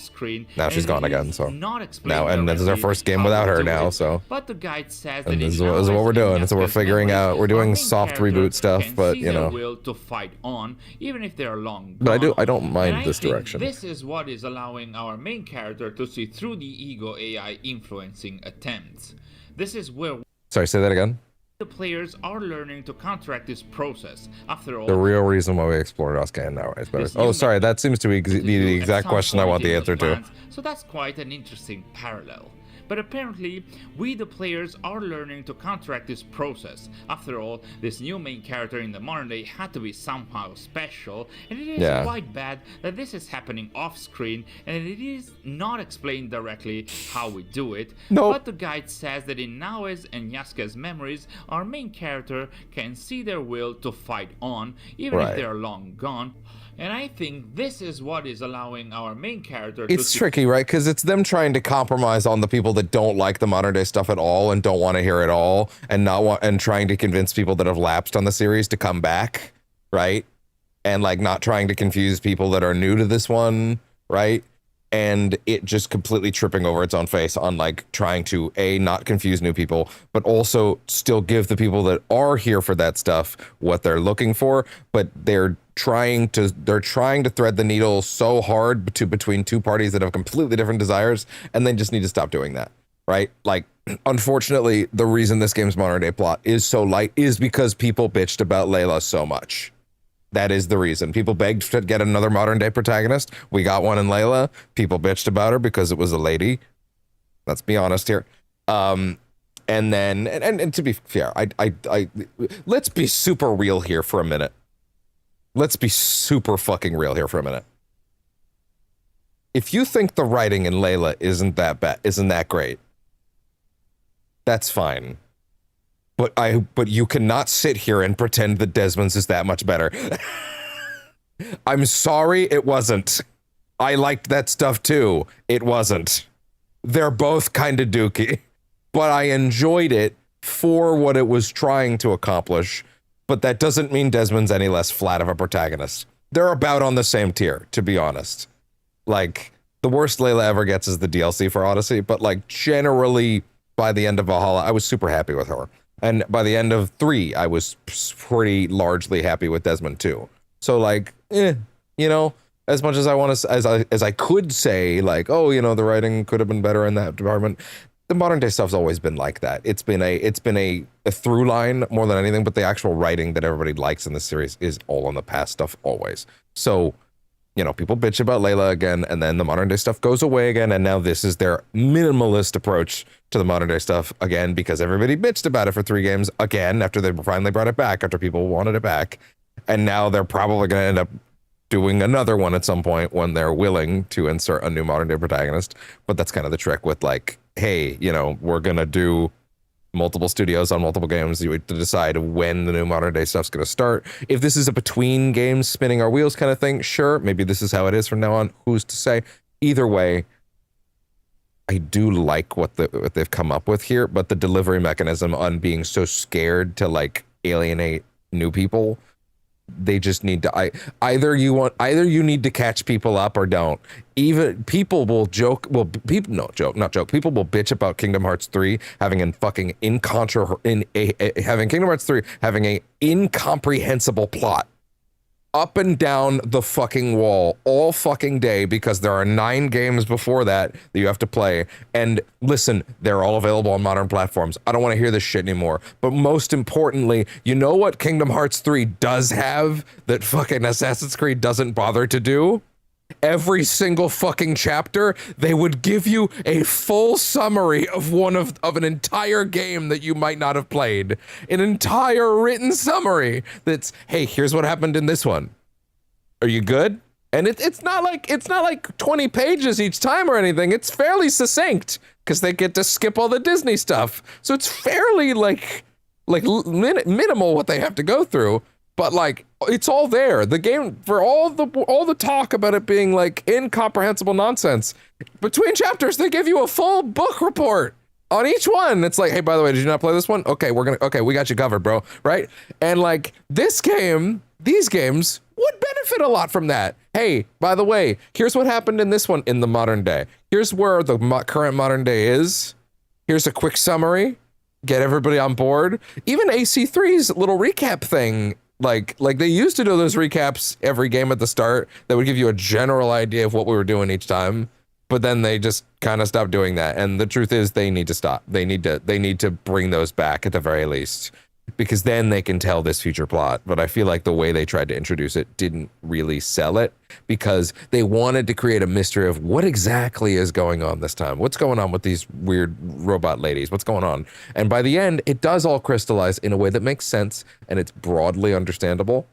now she's gone again. So now, and this is our first game without her now. So, but the guide says and this is what we're doing. So we're figuring out. We're doing soft reboot stuff, but you know. Will to fight on, even if they are long gone. But I don't mind And this I think direction. This is what is allowing our main character to see through the ego AI influencing attempts. This is where. Sorry, say that again. The players are learning to counteract this process. After all, The real reason why we explored Oscan now is better. Oh, sorry, that seems to be the exact question I want the answer to. So that's quite an interesting parallel. But apparently, we the players are learning to counteract this process. After all, this new main character in the modern day had to be somehow special, and it is quite bad that this is happening off-screen, and it is not explained directly how we do it. No. But the guide says that in Naoe's and Yasuke's memories, our main character can see their will to fight on, even if they are long gone. And I think this is what is allowing our main character to... It's tricky, right? Because it's them trying to compromise on the people that don't like the modern day stuff at all and don't want to hear it all, and trying to convince people that have lapsed on the series to come back, right? And like not trying to confuse people that are new to this one, right? And it just completely tripping over its own face on like trying to not confuse new people, but also still give the people that are here for that stuff what they're looking for. But they're trying to thread the needle so hard between two parties that have completely different desires, and they just need to stop doing that, right? Like, unfortunately, the reason this game's modern day plot is so light is because people bitched about Layla so much. That is the reason. People begged to get another modern day protagonist. We got one in Layla. People bitched about her because it was a lady. Let's be honest here. And then, and to be fair, I let's be super real here for a minute. Let's be super fucking real here for a minute. If you think the writing in Layla isn't that bad, isn't that great, that's fine. But you cannot sit here and pretend that Desmond's is that much better. I'm sorry, it wasn't. I liked that stuff too. It wasn't. They're both kind of dookie, but I enjoyed it for what it was trying to accomplish. But that doesn't mean Desmond's any less flat of a protagonist. They're about on the same tier, to be honest. Like, the worst Layla ever gets is the DLC for Odyssey, but like generally by the end of Valhalla, I was super happy with her. And by the end of 3, I was pretty largely happy with Desmond too. So like, you know, as much as I want to, as I could say like, oh, you know, the writing could have been better in that department. The modern day stuff's always been like that. It's been a through line more than anything, but the actual writing that everybody likes in the series is all on the past stuff always. So, you know, people bitch about Layla again, and then the modern day stuff goes away again, and now this is their minimalist approach to the modern day stuff again, because everybody bitched about it for 3 games again after they finally brought it back, after people wanted it back. And now they're probably going to end up doing another one at some point when they're willing to insert a new modern day protagonist. But that's kind of the trick with like, hey, you know, we're going to do multiple studios on multiple games. You have to decide when the new modern day stuff's going to start. If this is a between games spinning our wheels kind of thing, sure, maybe this is how it is from now on. Who's to say? Either way, I do like what they've come up with here, but the delivery mechanism on being so scared to like alienate new people, they just need to either you need to catch people up or don't. Even people will joke, people will bitch about Kingdom Hearts 3 having having Kingdom Hearts 3 having a incomprehensible plot up and down the fucking wall all fucking day, because there are 9 games before that you have to play. And listen, they're all available on modern platforms. I don't want to hear this shit anymore. But most importantly, you know what Kingdom Hearts 3 does have that fucking Assassin's Creed doesn't bother to do? Every single fucking chapter, they would give you a full summary of an entire game that you might not have played. An entire written summary that's, hey, here's what happened in this one. Are you good? And it's not like 20 pages each time or anything. It's fairly succinct because they get to skip all the Disney stuff. So it's fairly like minimal what they have to go through. But like, it's all there. The game, for all the talk about it being like incomprehensible nonsense, between chapters they give you a full book report on each one. It's like, hey, by the way, did you not play this one? Okay, we got you covered, bro. Right? And like these games would benefit a lot from that. Hey, by the way, here's what happened in this one in the modern day. Here's where the current modern day is. Here's a quick summary. Get everybody on board. Even AC3's little recap thing. Like they used to do those recaps every game at the start that would give you a general idea of what we were doing each time, but then they just kind of stopped doing that. And the truth is, they need to stop. They need to bring those back at the very least. because then they can tell this future plot. But I feel like the way they tried to introduce it didn't really sell it, because they wanted to create a mystery of what exactly is going on this time. What's going on with these weird robot ladies? What's going on? And by the end, it does all crystallize in a way that makes sense, and it's broadly understandable.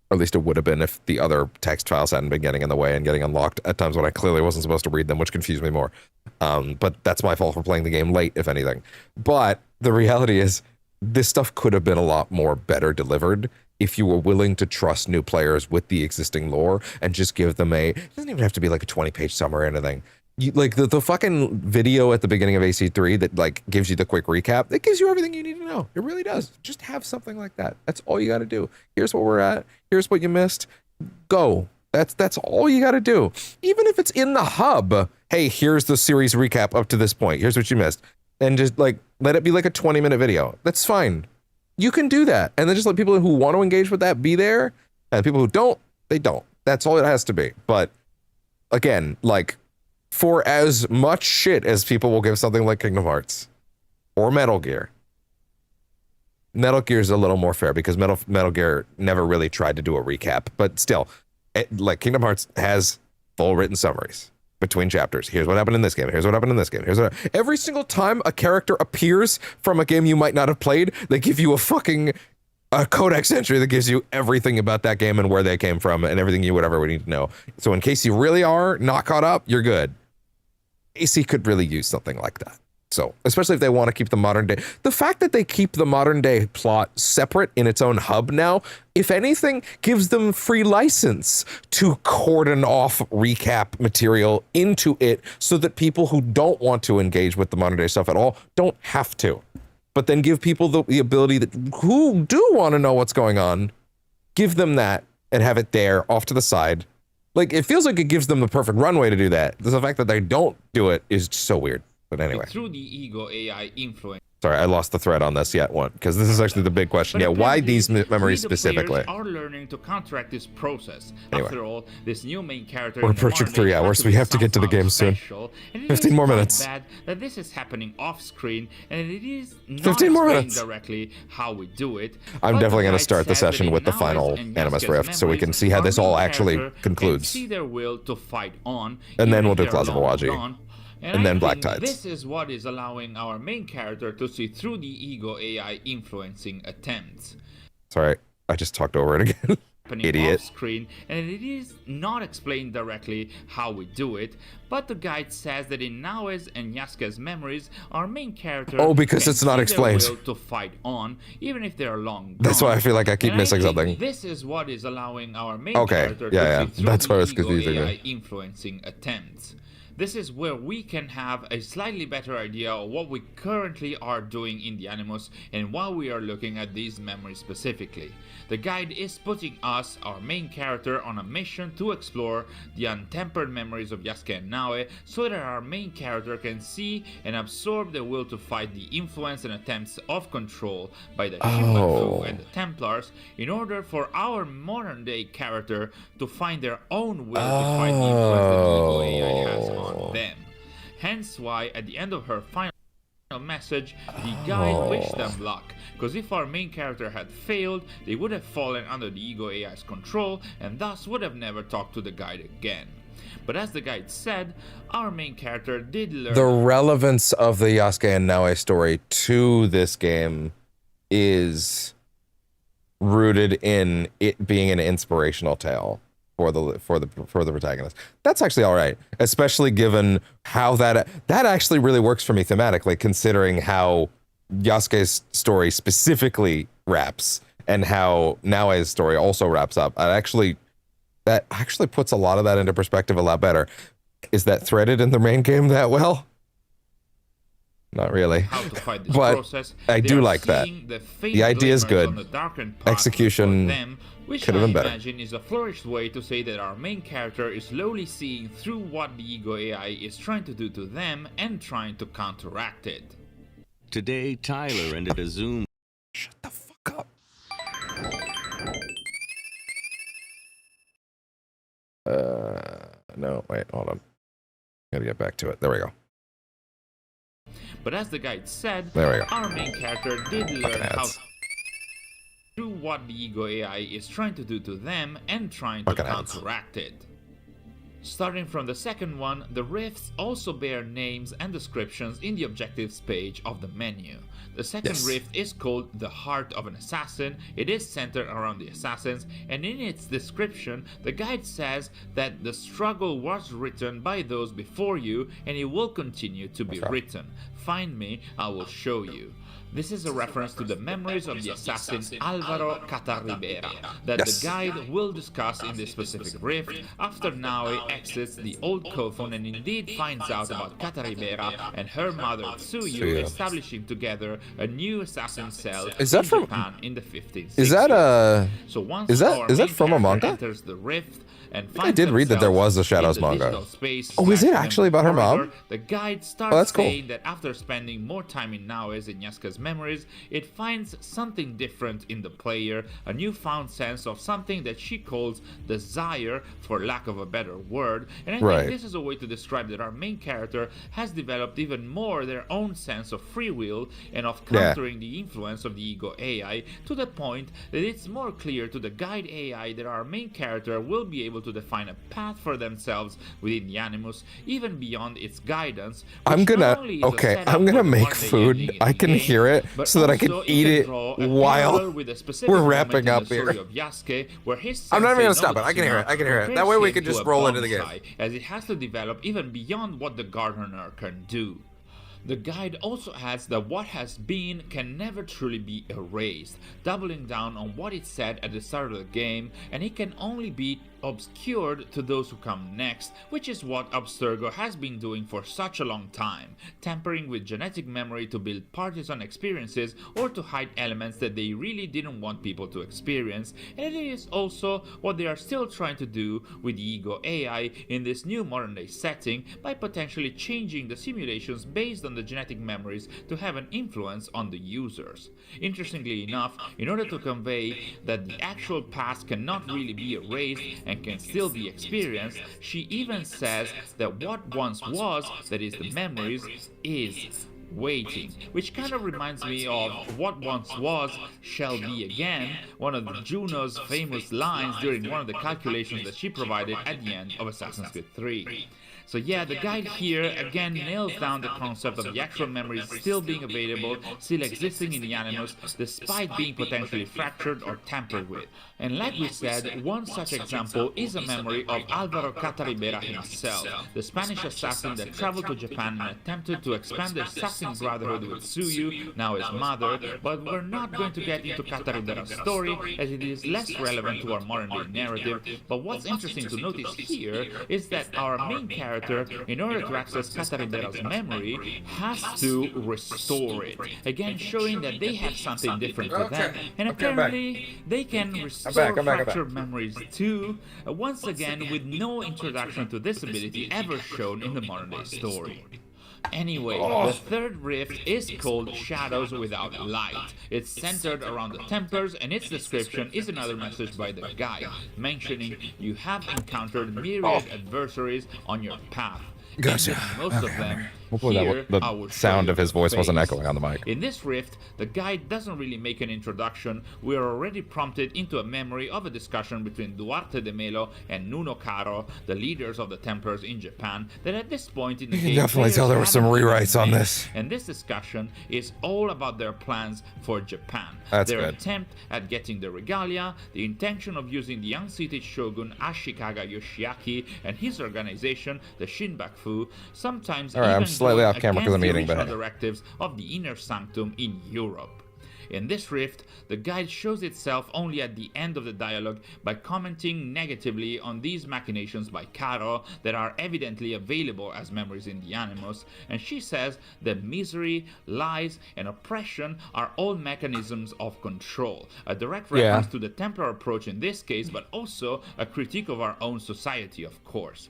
Or at least it would have been if the other text files hadn't been getting in the way and getting unlocked at times when I clearly wasn't supposed to read them, which confused me more. But that's my fault for playing the game late, if anything. But the reality is, this stuff could have been a lot more better delivered if you were willing to trust new players with the existing lore and just give them it doesn't even have to be like a 20-page summary or anything. Like the fucking video at the beginning of AC3 that like gives you the quick recap, it gives you everything you need to know. It really does. Just have something like that. That's all you got to do. Here's what we're at. Here's what you missed. Go. That's all you got to do. Even if it's in the hub. Hey, here's the series recap up to this point. Here's what you missed. And just like let it be like a 20-minute video. That's fine. You can do that. And then just let people who want to engage with that be there. And people who don't, they don't. That's all it has to be. But again, like, for as much shit as people will give something like Kingdom Hearts or Metal Gear is a little more fair, because Metal Gear never really tried to do a recap, but still, like Kingdom Hearts has full written summaries between chapters. Here's what happened in this game. Here's what happened in this game. Every single time a character appears from a game you might not have played, they give you a codex entry that gives you everything about that game and where they came from and everything you would ever need to know. So in case you really are not caught up, you're good. AC could really use something like that. So, especially if they want to keep the modern day. The fact that they keep the modern day plot separate in its own hub now, if anything, gives them free license to cordon off recap material into it so that people who don't want to engage with the modern day stuff at all don't have to. But then give people the ability who do want to know what's going on, give them that and have it there off to the side. Like, it feels like it gives them the perfect runway to do that. The fact that they don't do it is so weird. But anyway. Through the ego AI influence. Sorry, I lost the thread on this yet one, because this is actually the big question. Yeah, why these memories specifically? Are learning to counteract this process. Anyway. After all, this new main character. We're approaching 3 hours, so we have to get to the game soon. 15 more minutes. Bad that this is happening off screen, and it is not 15 more minutes. Directly how we do it. I'm definitely going to start the session with the final Animus Rift, so we can see how this all actually concludes. See their will to fight on, and then we'll do Claws of Awaji. And then Black Tides. This is what is allowing our main character to see through the ego AI influencing attempts. Sorry, I just talked over it again. Idiot. Off screen, and it is not explained directly how we do it, but the guide says that in Naoe's and Yasuke's memories, our main character because it's not explained. Will to fight on, even if they are long gone. That's why I feel like I keep missing something. This is what is allowing our main character yeah, to see through that's why I was the confusing ego AI me. influencing attempts. This is where we can have a slightly better idea of what we currently are doing in the Animus and why we are looking at these memories specifically. The guide is putting us, our main character, on a mission to explore the untempered memories of Yasuke and Naoe so that our main character can see and absorb the will to fight the influence and attempts of control by the Shimaku and the Templars in order for our modern day character to find their own will to fight the influence that Ego AI has on them. Hence why at the end of her final message, the guide wished them luck, because if our main character had failed, they would have fallen under the Ego AI's control and thus would have never talked to the guide again. But as the guide said, our main character did learn. The relevance of the Yasuke and Naoe story to this game is rooted in it being an inspirational tale for the protagonist. That's actually all right, especially given how that actually really works for me thematically, considering how Yasuke's story specifically wraps and how Naoe's story also wraps up. That actually puts a lot of that into perspective a lot better. Is that threaded in the main game that well? Not really. How to fight this but process. I do like that. The idea is good. Execution which could have been better. I imagine is a flourished way to say that our main character is slowly seeing through what the Ego AI is trying to do to them and trying to counteract it. Today, Tyler ended a Zoom. Shut the fuck up. No, wait, hold on. Gotta get back to it. There we go. But as the guide said, there we go. Our main character did learn how. what the ego AI is trying to do to them and trying to Fucking ants. counteract it. Starting from the second one, the rifts also bear names and descriptions in the objectives page of the menu. The second rift is called the Heart of an Assassin. It is centered around the assassins, and in its description, the guide says that the struggle was written by those before you, and it will continue to be written. Find me, I will show you. This is a reference to the memories of the assassin Alvaro Catarribera that the guide will discuss in this specific rift after Naoi exits the old Kofun and indeed finds out about Catarribera and her mother Tsuyu establishing together a new assassin cell in Japan in the 1560s. Is that So once is that from a manga? enters the rift and I did read that there was a Shadows manga. Oh, is it actually about her mom? The guide starts that's cool. saying that after spending more time in Naoe's and Yasuka's memories, it finds something different in the player, a newfound sense of something that she calls desire, for lack of a better word, and I think this is a way to describe that our main character has developed even more their own sense of free will and of countering the influence of the ego AI, to the point that it's more clear to the guide AI that our main character will be able to define a path for themselves within the Animus, even beyond its guidance. I'm gonna make food. I can hear it so that I can eat it while we're wrapping up here. I'm not even gonna stop it. I can hear it. I can hear it. That way we can just roll into the game. As it has to develop even beyond what the gardener can do. The guide also adds that what has been can never truly be erased, doubling down on what it said at the start of the game, and it can only be obscured to those who come next, which is what Abstergo has been doing for such a long time, tampering with genetic memory to build partisan experiences or to hide elements that they really didn't want people to experience, and it is also what they are still trying to do with the ego AI in this new modern day setting by potentially changing the simulations based on the genetic memories to have an influence on the users. Interestingly enough, in order to convey that the actual past cannot really be erased and can still be experienced, she even says that what once was, that is the memories, is waiting, which kind of reminds me of what once was shall be again, one of Juno's famous lines during one of the calculations that she provided at the end of Assassin's Creed 3. So yeah, the guide here again nails down the concept of the actual memories still being available, still existing in the Animus, despite being potentially fractured or tampered with. And like we said, one such example is a memory of Alvaro Catarribera himself, the Spanish assassin that traveled to Japan and attempted to expand the assassin brotherhood with Tsuyu, now his mother, but we're not going to get into Catarribera's story as it is less relevant to our modern day narrative. But what's interesting to notice here is that our main character, in order to access Catarribera's memory, has to restore it, again showing that they have something different to them, and apparently they can restore fractured memories too, once again with no introduction to this ability ever shown in the modern day story. Anyway, the third rift is called Shadows Without Light. It's centered around the Templars, and its description is another message by the guide, mentioning you have encountered myriad adversaries on your path. Gotcha. Most of them. Hopefully Here, the sound of his voice wasn't echoing on the mic. In this rift, the guide doesn't really make an introduction. We are already prompted into a memory of a discussion between Duarte de Melo and Nuno Caro, the leaders of the Templars in Japan, that at this point in the game, you can definitely tell there were some rewrites on this. And this discussion is all about their plans for Japan. That's their good. attempt at getting the regalia, the intention of using the unseated shogun Ashikaga Yoshiaki and his organization, the Shinbaku, sometimes even slightly off camera because I'm against the eating, but original directives of the Inner Sanctum in Europe. In this rift, the guide shows itself only at the end of the dialogue by commenting negatively on these machinations by Caro that are evidently available as memories in the Animus, and she says that misery, lies, and oppression are all mechanisms of control, a direct reference to the Templar approach in this case, but also a critique of our own society, of course.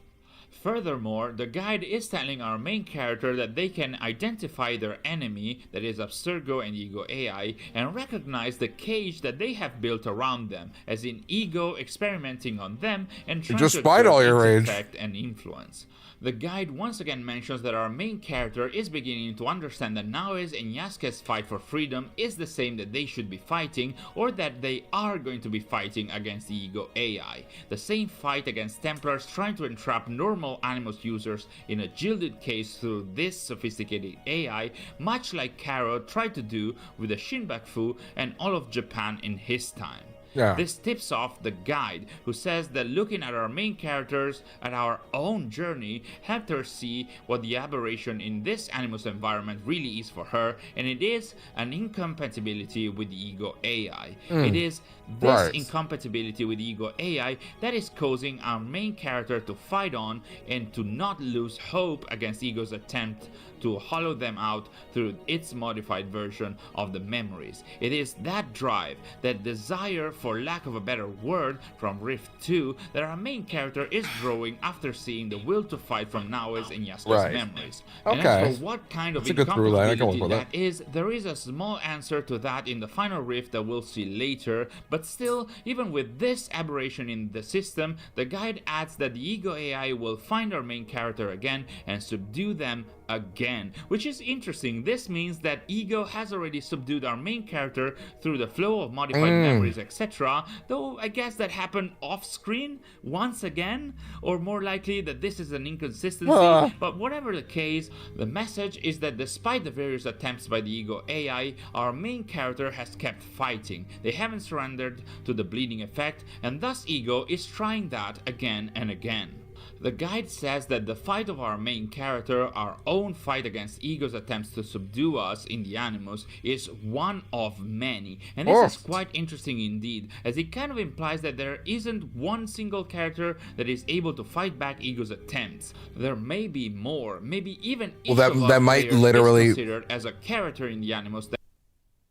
Furthermore, the guide is telling our main character that they can identify their enemy, that is Abstergo and Ego AI, and recognize the cage that they have built around them, as in Ego experimenting on them and trying to Despite all your exert rage. its effect and influence. The guide once again mentions that our main character is beginning to understand that Naoe's and Yasuke's fight for freedom is the same that they should be fighting, or that they are going to be fighting against the Ego AI. The same fight against Templars trying to entrap normal Animus users in a gilded case through this sophisticated AI, much like Karo tried to do with the Shinbaku and all of Japan in his time. Yeah. This tips off the guide, who says that looking at our main characters at our own journey helped her see what the aberration in this Animus environment really is for her, and it is an incompatibility with the Ego AI. It is this incompatibility with the Ego AI that is causing our main character to fight on and to not lose hope against Ego's attempt to hollow them out through its modified version of the memories. It is that drive, that desire, for lack of a better word, from Rift 2 that our main character is growing after seeing the will to fight from Naoe's and Yasuke's memories. And as for what kind of incompatibility that is, there is a small answer to that in the final Rift that we'll see later, but still, even with this aberration in the system, the guide adds that the Ego AI will find our main character again and subdue them again, which is interesting. This means that Ego has already subdued our main character through the flow of modified memories, etc., though I guess that happened off screen once again, or more likely that this is an inconsistency. But whatever the case, the message is that despite the various attempts by the Ego AI, our main character has kept fighting. They haven't surrendered to the bleeding effect, and thus Ego is trying that again and again. The guide says that the fight of our main character, our own fight against Ego's attempts to subdue us in the Animus, is one of many. And this is quite interesting indeed, as it kind of implies that there isn't one single character that is able to fight back Ego's attempts. There may be more, maybe even each of us that might players literally is considered as a character in the Animus.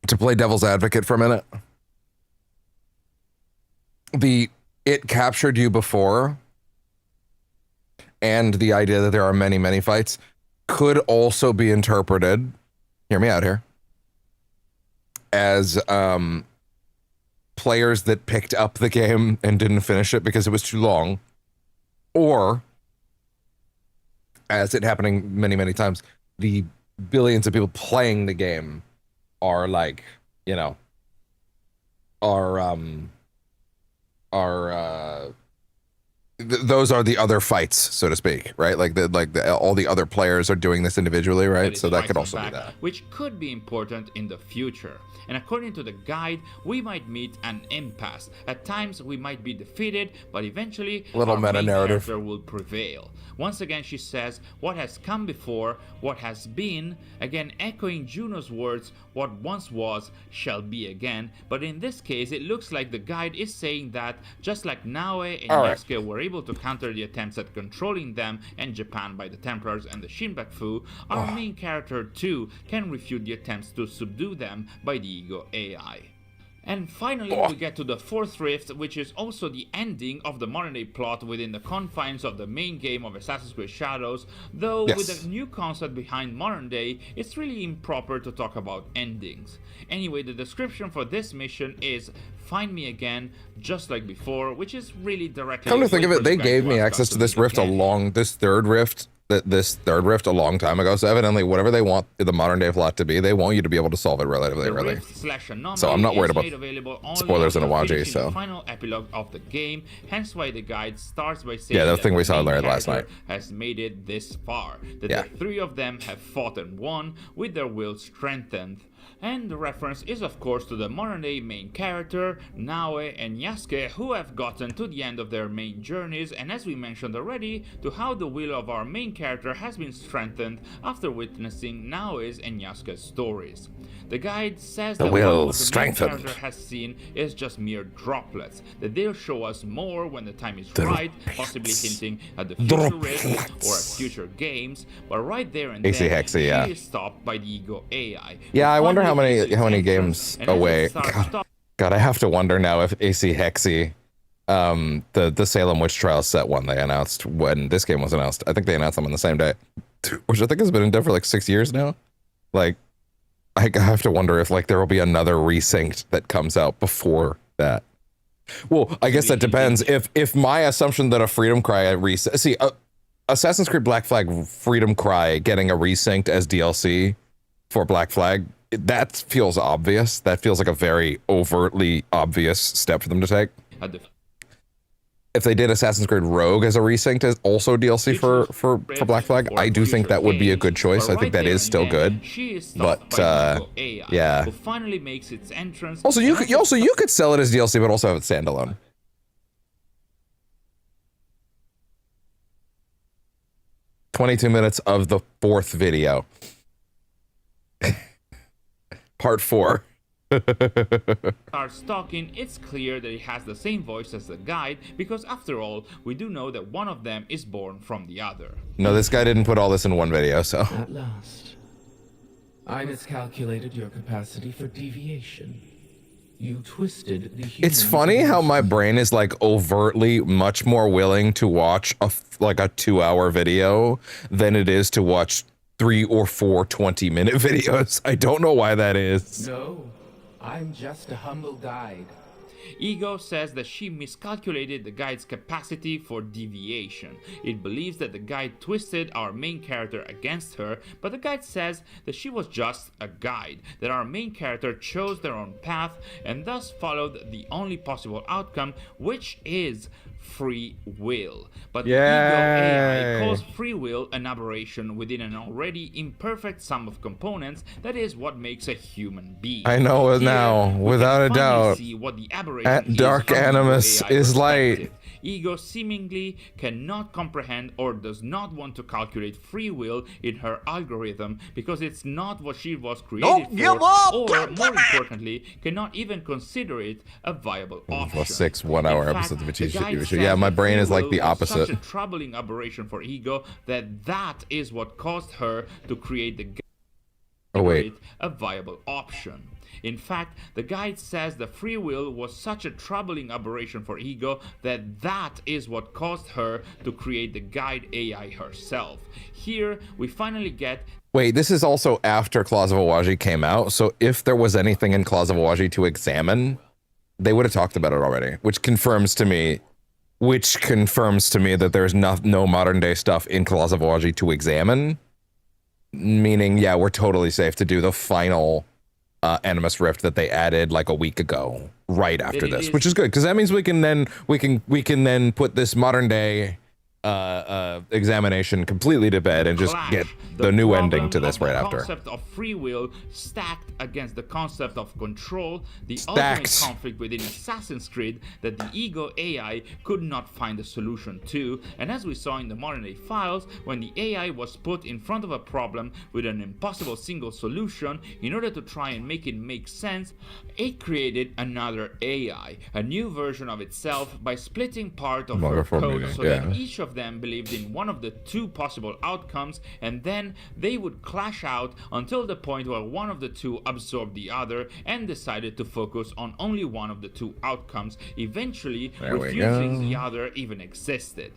To play devil's advocate for a minute. It captured you before, and the idea that there are many, many fights could also be interpreted, hear me out here, as players that picked up the game and didn't finish it because it was too long, or, as it happening many, many times, the billions of people playing the game are like, you know, those are the other fights, so to speak, right? All the other players are doing this individually, right? So that could also be that. Which could be important in the future. And according to the guide, we might meet an impasse. At times we might be defeated, but eventually our main character will prevail. Once again, she says, what has come before, what has been, again echoing Juno's words, what once was, shall be again. But in this case, it looks like the guide is saying that, just like Naoe and Yasuke were able to counter the attempts at controlling them and Japan by the Templars and the Shinbaku, our main character too can refute the attempts to subdue them by the Ego AI. And finally, we get to the fourth rift, which is also the ending of the modern day plot within the confines of the main game of Assassin's Creed Shadows, though with a new concept behind modern day, it's really improper to talk about endings. Anyway, the description for this mission is find me again, just like before, which is really directly... Come to think of it, they gave me access to this rift this third rift a long time ago, so evidently whatever they want the modern day plot to be, they want you to be able to solve it relatively early. So I'm not worried about spoilers in Awaji, so... the final epilogue of the game, hence why the guide starts by saying the thing we saw Larry last night has made it this far, that the three of them have fought and won, with their will strengthened. And the reference is of course to the modern day main character, Naoe and Yasuke, who have gotten to the end of their main journeys, and as we mentioned already, to how the will of our main character has been strengthened after witnessing Naoe's and Yasuke's stories. The guide says that what the main character has seen is just mere droplets, that they'll show us more when the time is right, possibly hinting at the future rift or at future games, but right there and then, she is stopped by the Ego AI. Yeah, I wonder how many games away. God, I have to wonder now if AC Hexy the Salem witch trials set one they announced when this game was announced. I think they announced them on the same day, which I think has been in dev for like 6 years now. Like, I have to wonder if like there will be another resynced that comes out before that. Well, I guess that depends. If my assumption that a Freedom Cry Assassin's Creed Black Flag Freedom Cry getting a resynced as DLC for Black Flag, that feels obvious. That feels like a very overtly obvious step for them to take. If they did Assassin's Creed Rogue as a resynced as also DLC for Black Flag, I do think that would be a good choice. I think that is still good. But yeah. Finally makes its entrance. Also, you could sell it as DLC, but also have it standalone. "22 minutes of the 4th video." Part 4. Starts talking, it's clear that he has the same voice as the guide, because after all, we do know that one of them is born from the other. No, this guy didn't put all this in one video, so. At last. I miscalculated your capacity for deviation. You twisted the human. It's funny how my brain is like overtly much more willing to watch a 2-hour video than it is to watch 3 or 4 20-minute videos. I don't know why that is. No, I'm just a humble guide. Ego says that she miscalculated the guide's capacity for deviation. It believes that the guide twisted our main character against her, but the guide says that she was just a guide, that our main character chose their own path and thus followed the only possible outcome, which is free will. But the Ego AI calls free will an aberration within an already imperfect sum of components that is what makes a human being. I know it Here, now, without a doubt. See what the aberration At is dark from the animus AI is perspective. light. Ego seemingly cannot comprehend or does not want to calculate free will in her algorithm because it's not what she was created for, or more importantly, cannot even consider it a viable option. 6 1-hour In fact, episodes of a the guide TV show. says Yeah, my that brain free is like will the was opposite. Such a troubling aberration for Ego that is what caused her to create the Oh wait. a viable option. In fact, the guide says the free will was such a troubling aberration for Ego that is what caused her to create the guide AI herself. Here, we finally get... Wait, this is also after Claws of Awaji came out, so if there was anything in Claws of Awaji to examine, they would have talked about it already, which confirms to me that there's no modern day stuff in Claws of Awaji to examine, meaning, yeah, we're totally safe to do the final Animus Rift that they added like a week ago, right after this, which is good because that means we can then put this modern day examination completely to bed and just get the new ending to this right after. The concept of free will stacked against the concept of control, the ultimate conflict within Assassin's Creed that the Ego AI could not find a solution to, and as we saw in the modern day files, when the AI was put in front of a problem with an impossible single solution, in order to try and make it make sense, it created another AI, a new version of itself, by splitting part of her code so that each of them believed in one of the 2 possible outcomes, and then they would clash out until the point where one of the 2 absorbed the other and decided to focus on only one of the 2 outcomes, eventually refusing the other even existed.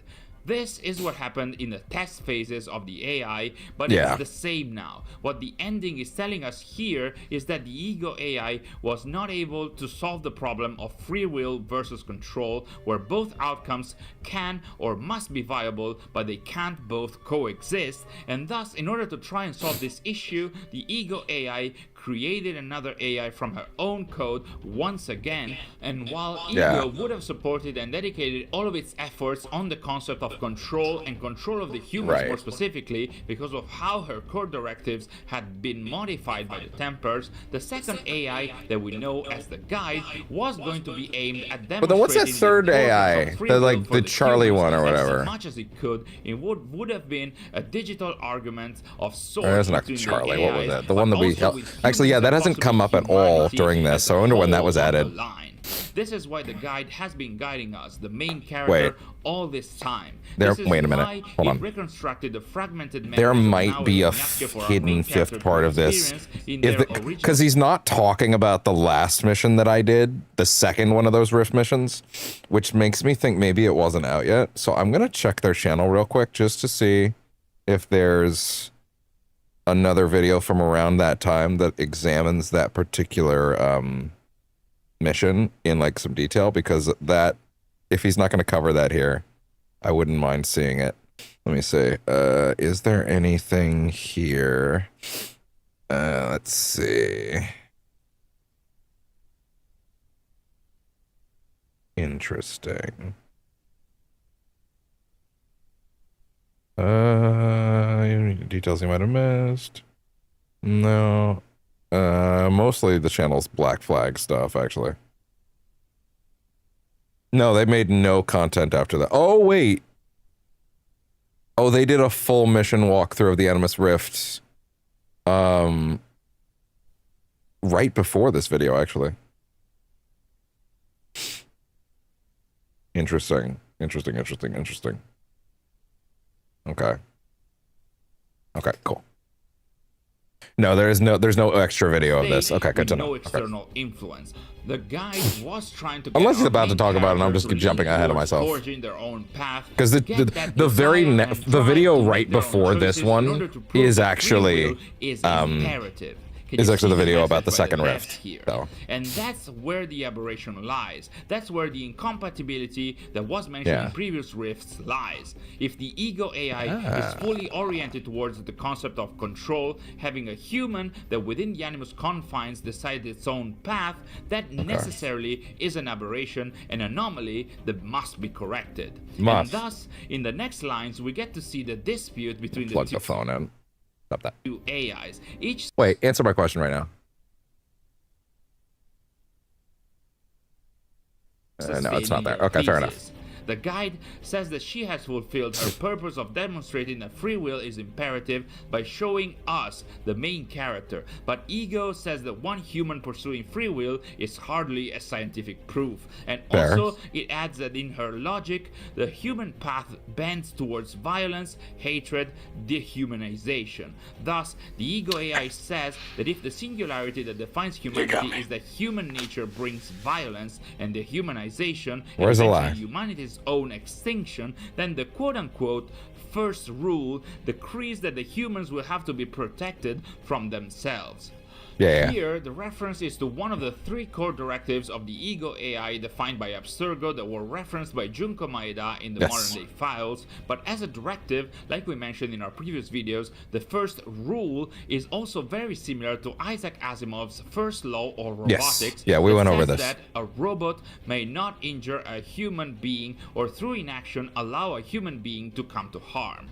This is what happened in the test phases of the AI, but it's the same now. What the ending is telling us here is that the Ego AI was not able to solve the problem of free will versus control, where both outcomes can or must be viable, but they can't both coexist, and thus, in order to try and solve this issue, the Ego AI created another AI from her own code once again, and while Ego would have supported and dedicated all of its efforts on the concept of control and control of the humans more specifically because of how her core directives had been modified by the Tempers, the second AI that we know as the Guide was going to be aimed at demonstrating but then what's that third AI? The Charlie one or whatever. As much as it could, it would have been a digital argument of sorts. That's not Charlie. What was that? The one that we held. Actually, yeah, that hasn't come up at all during this, so I wonder when that was added. This is why the guide has been guiding us, the main character, all this time. Wait a minute. Hold on. Reconstructed the fragmented There might be a hidden fifth part of this. Because he's not talking about the last mission that I did, the second one of those Rift missions, which makes me think maybe it wasn't out yet. So I'm going to check their channel real quick just to see if there's another video from around that time that examines that particular mission in like some detail, because that, if he's not going to cover that here, I wouldn't mind seeing it. Let me see. Is there anything here? Let's see. Interesting. Details you might have missed. No. Mostly the channel's Black Flag stuff, actually. No, they made no content after that. Oh, wait. Oh, they did a full mission walkthrough of the Animus Rift. Right before this video, actually. Interesting. Interesting. Okay. Okay, cool. No, there's no extra video of this. Okay, good to know. No external influence. The guy was trying to. Unless he's about to talk about it, and I'm just jumping ahead of myself. Because the video right before this one is actually the video about the second rift here. And that's where the aberration lies. That's where the incompatibility that was mentioned in previous rifts lies. If the ego AI is fully oriented towards the concept of control, having a human that within the animus confines decides its own path, that necessarily is an aberration, an anomaly that must be corrected. And thus, in the next lines, we get to see the dispute between the two phone in. Stop that. Two AIs. Wait, answer my question right now. No, it's not there. Okay, fair enough. The guide says that she has fulfilled her purpose of demonstrating that free will is imperative by showing us the main character, but ego says that one human pursuing free will is hardly a scientific proof. And also it adds that in her logic, the human path bends towards violence, hatred, dehumanization. Thus, the ego AI says that if the singularity that defines humanity is that human nature brings violence and dehumanization, and humanity's own extinction, then the quote-unquote first rule decrees that the humans will have to be protected from themselves. Here, the reference is to one of the 3 core directives of the ego AI defined by Abstergo that were referenced by Junko Maeda in the modern day files, but as a directive, like we mentioned in our previous videos, the first rule is also very similar to Isaac Asimov's first law or robotics. We went over this. That a robot may not injure a human being or through inaction allow a human being to come to harm.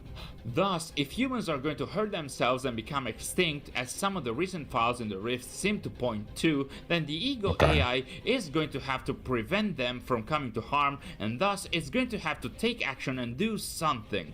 Thus, if humans are going to hurt themselves and become extinct, as some of the recent files in the Rift seem to point to, then the ego AI is going to have to prevent them from coming to harm, and thus it's going to have to take action and do something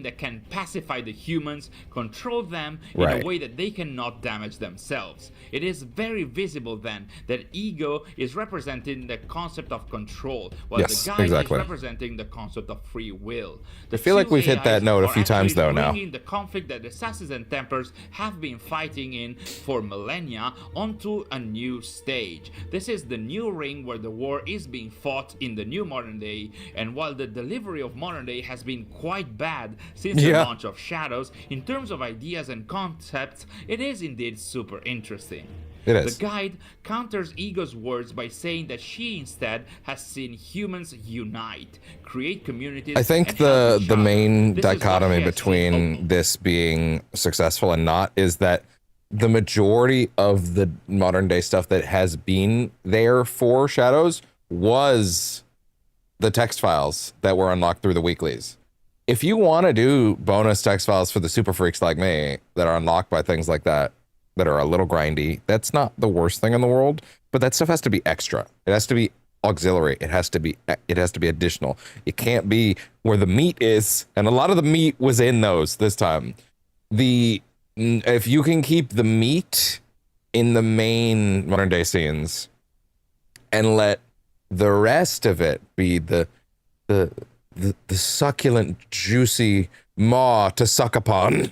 that can pacify the humans, control them in a way that they cannot damage themselves. It is very visible then that ego is representing the concept of control, while the guy is representing the concept of free will. I feel like we've hit that note a few times though now. The conflict that the Sasses and Tempers have been fighting in for millennia onto a new stage. This is the new ring where the war is being fought in the new modern day, and while the delivery of modern day has been quite bad since the launch of Shadows, in terms of ideas and concepts, it is indeed super interesting. It is. The guide counters Ego's words by saying that she instead has seen humans unite, create communities. I think the main dichotomy between this being successful and not is that the majority of the modern day stuff that has been there for Shadows was the text files that were unlocked through the weeklies. If you want to do bonus text files for the super freaks like me that are unlocked by things like that are a little grindy, that's not the worst thing in the world, but that stuff has to be extra. It has to be auxiliary. It has to be additional. It can't be where the meat is, and a lot of the meat was in those this time. If you can keep the meat in the main modern day scenes and let the rest of it be the succulent, juicy maw to suck upon.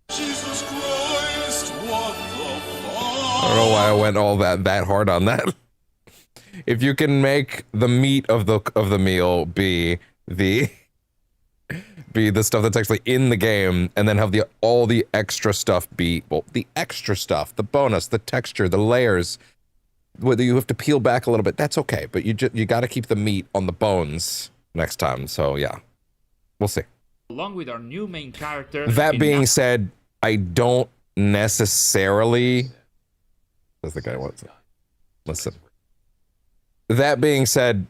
Jesus Christ, what the fuck? I don't know why I went all that hard on that. If you can make the meat of the meal be the stuff that's actually in the game, and then have all the extra stuff be, well, the extra stuff, the bonus, the texture, the layers, whether you have to peel back a little bit, that's okay. But you got to keep the meat on the bones next time. So yeah, we'll see. Along with our new main character. That being said, I don't necessarily. That's the guy wants it. Listen. That being said,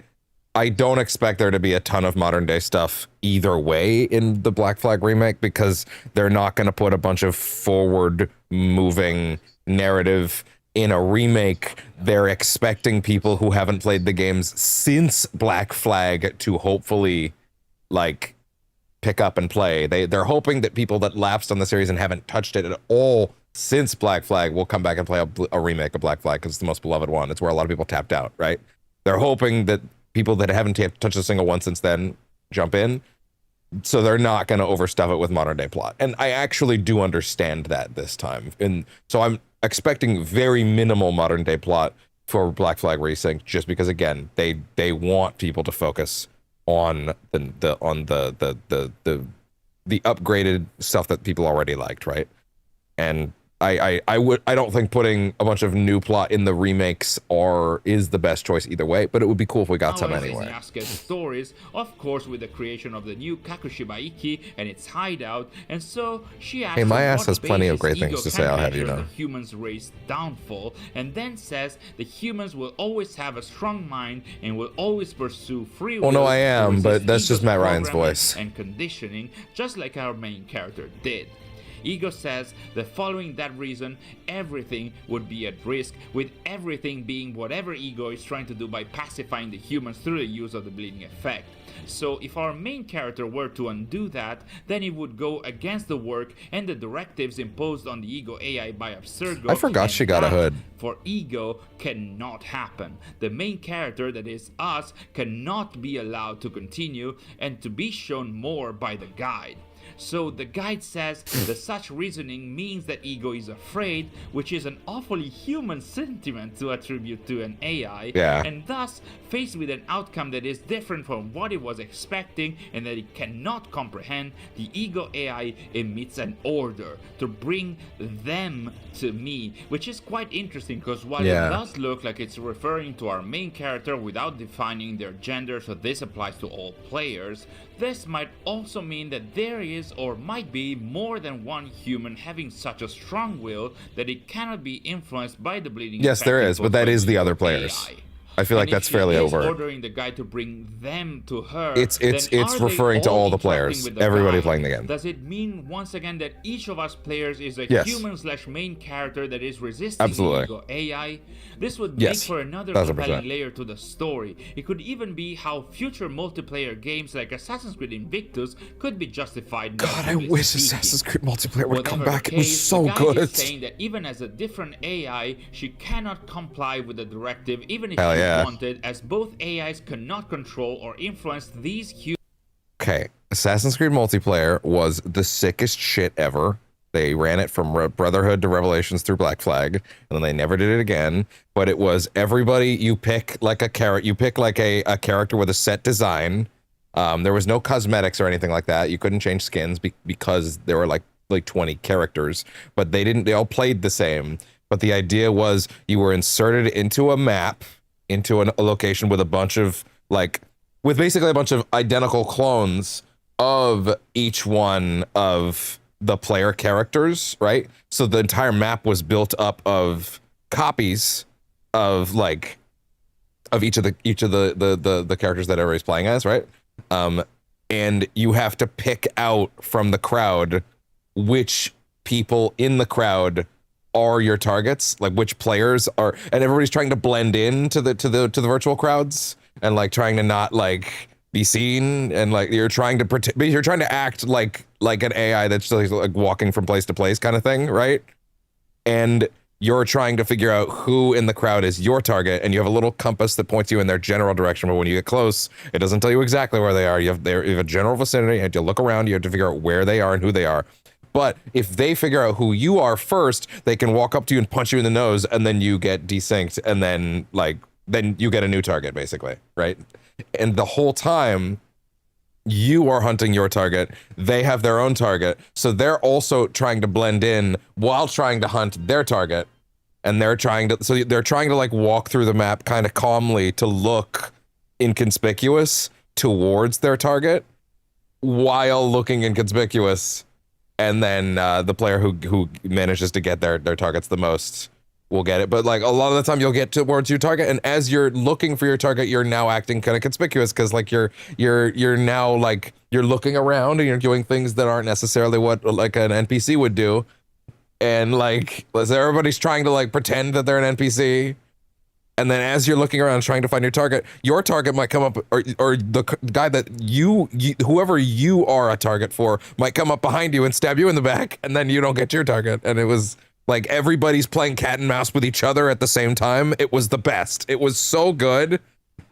I don't expect there to be a ton of modern day stuff either way in the Black Flag remake, because they're not going to put a bunch of forward moving narrative in a remake. They're expecting people who haven't played the games since Black Flag to hopefully like pick up and play. They're hoping that people that lapsed on the series and haven't touched it at all since Black Flag will come back and play a remake of Black Flag, because it's the most beloved one. It's where a lot of people tapped out, right? They're hoping that people that haven't touched a single one since then jump in, so they're not going to overstuff it with modern day plot. And I actually do understand that this time, and so I'm expecting very minimal modern day plot for Black Flag Resync, just because again they want people to focus on the upgraded stuff that people already liked, right? And I don't think putting a bunch of new plot in the remakes is the best choice either way, but it would be cool if we got some anyway. Yasuke's stories, of course, with the creation of the new Kakushiba Iki and its hideout, and so she asks, hey, my ass what has plenty of basis great things to say, I'll have you measure know. the humans' race downfall, and then says the humans will always have a strong mind and will always pursue free will. Well, no, I to am, resist but that's just ego's Matt Ryan's programming voice. and conditioning, just like our main character did. Ego says that following that reason, everything would be at risk, with everything being whatever Ego is trying to do by pacifying the humans through the use of the bleeding effect. So if our main character were to undo that, then it would go against the work and the directives imposed on the Ego AI by Abstergo. I forgot she got a hood. For Ego cannot happen. The main character, that is us, cannot be allowed to continue and to be shown more by the guide. So the guide says that such reasoning means that Ego is afraid, which is an awfully human sentiment to attribute to an AI, yeah. And thus faced with an outcome that is different from what it was expecting and that it cannot comprehend, the Ego AI emits an order to bring them to me, which is quite interesting, because while it does look like it's referring to our main character without defining their gender, so this applies to all players, this might also mean that there is or might be more than one human having such a strong will that it cannot be influenced by the bleeding. Yes, there is, but that is the other players. AI. I feel like that's fairly overt. Ordering the guy to bring them to her. It's referring to all the players, everybody playing the game. Does it mean once again that each of us players is a human/main character that is resisting Ego AI? This would make for another 1000%. compelling layer to the story. It could even be how future multiplayer games like Assassin's Creed Invictus could be justified. God, I wish Assassin's Creed multiplayer would come back. It was Case, so the guy good. is saying that even as a different AI, she cannot comply with the directive, even if she wanted, as both AIs cannot control or influence these humans. Okay, Assassin's Creed multiplayer was the sickest shit ever. They ran it from Brotherhood to Revelations through Black Flag, and then they never did it again. But it was everybody, you pick like a character with a set design. There was no cosmetics or anything like that. You couldn't change skins because there were like 20 characters, but they all played the same. But the idea was you were inserted into a map, into a location with basically a bunch of identical clones of each one of the player characters, right? So the entire map was built up of copies of each of the characters that everybody's playing as, right? And you have to pick out from the crowd which people in the crowd are your targets, like which players are, and everybody's trying to blend in to the virtual crowds and trying to not be seen, and you're trying to act like like an AI that's just like walking from place to place kind of thing, right? And you're trying to figure out who in the crowd is your target, and you have a little compass that points you in their general direction, but when you get close, it doesn't tell you exactly where they are. You have a general vicinity, and you have to look around, you have to figure out where they are and who they are. But if they figure out who you are first, they can walk up to you and punch you in the nose, and then you get desynced, and then you get a new target, basically, right? And the whole time, you are hunting your target, they have their own target, so they're also trying to blend in while trying to hunt their target, and they're trying to like walk through the map kind of calmly to look inconspicuous towards their target while looking inconspicuous, and then the player who manages to get their targets the most will get it. But like a lot of the time you'll get towards your target, and as you're looking for your target, you're now acting kind of conspicuous, because like you're now like you're looking around and you're doing things that aren't necessarily what like an NPC would do, and like everybody's trying to like pretend that they're an NPC, and then as you're looking around trying to find your target might come up, or the guy that whoever you are a target for might come up behind you and stab you in the back, and then you don't get your target. And it was like everybody's playing cat and mouse with each other at the same time. It was the best. It was so good.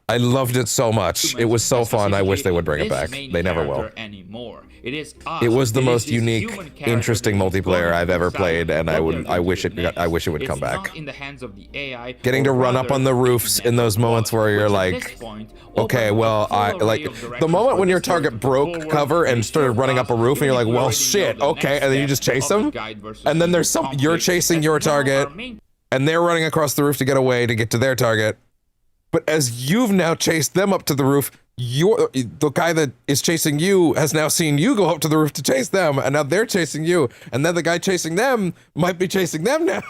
I loved it so much. It was so fun. I wish they would bring it back. They never will. It was the most unique, interesting multiplayer I've ever played, and I wish it would come back. Getting to run up on the roofs in those moments where you're like, okay, well, the moment when your target broke cover and started running up a roof, and you're like, well, shit, okay, and then you just chase them, and then you're chasing your target, and they're running across the roof to get away to get to their target. But as you've now chased them up to the roof, the guy that is chasing you has now seen you go up to the roof to chase them, and now they're chasing you, and then the guy chasing them might be chasing them now.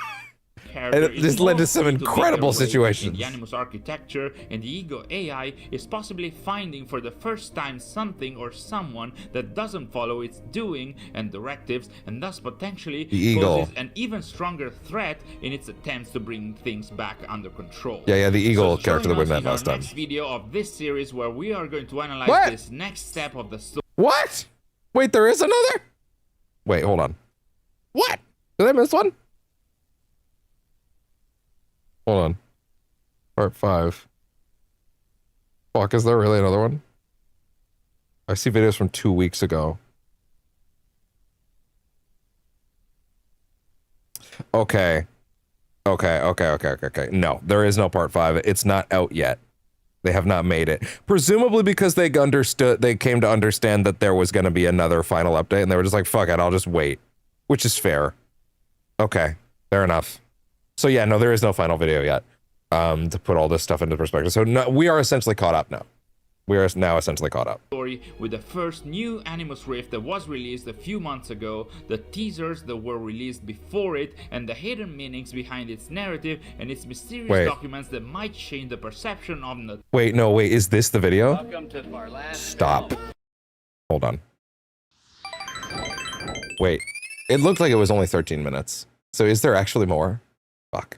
And it just led to some incredible situations. The Animus architecture and the Ego AI is possibly finding for the first time something or someone that doesn't follow its doing and directives, and thus potentially poses an even stronger threat in its attempts to bring things back under control. Yeah, the Eagle character that we met last time. Next video of this series, where we are going to analyze this next step of the story. What? Wait, there is another? Wait, hold on. What? Did I miss one? Hold on. Part 5. Fuck, is there really another one? I see videos from 2 weeks ago. Okay. No, there is no part 5. It's not out yet. They have not made it. Presumably because they came to understand that there was going to be another final update, and they were just like, fuck it, I'll just wait. Which is fair. Okay, fair enough. So yeah, no, there is no final video yet, to put all this stuff into perspective. So no, we are essentially caught up now. We are now essentially caught up. With the first new Animus Rift that was released a few months ago, the teasers that were released before it, and the hidden meanings behind its narrative and its mysterious documents that might change the perception of the... Wait, is this the video? Welcome to our last Stop. Hold on. Wait, it looked like it was only 13 minutes. So is there actually more? Fuck.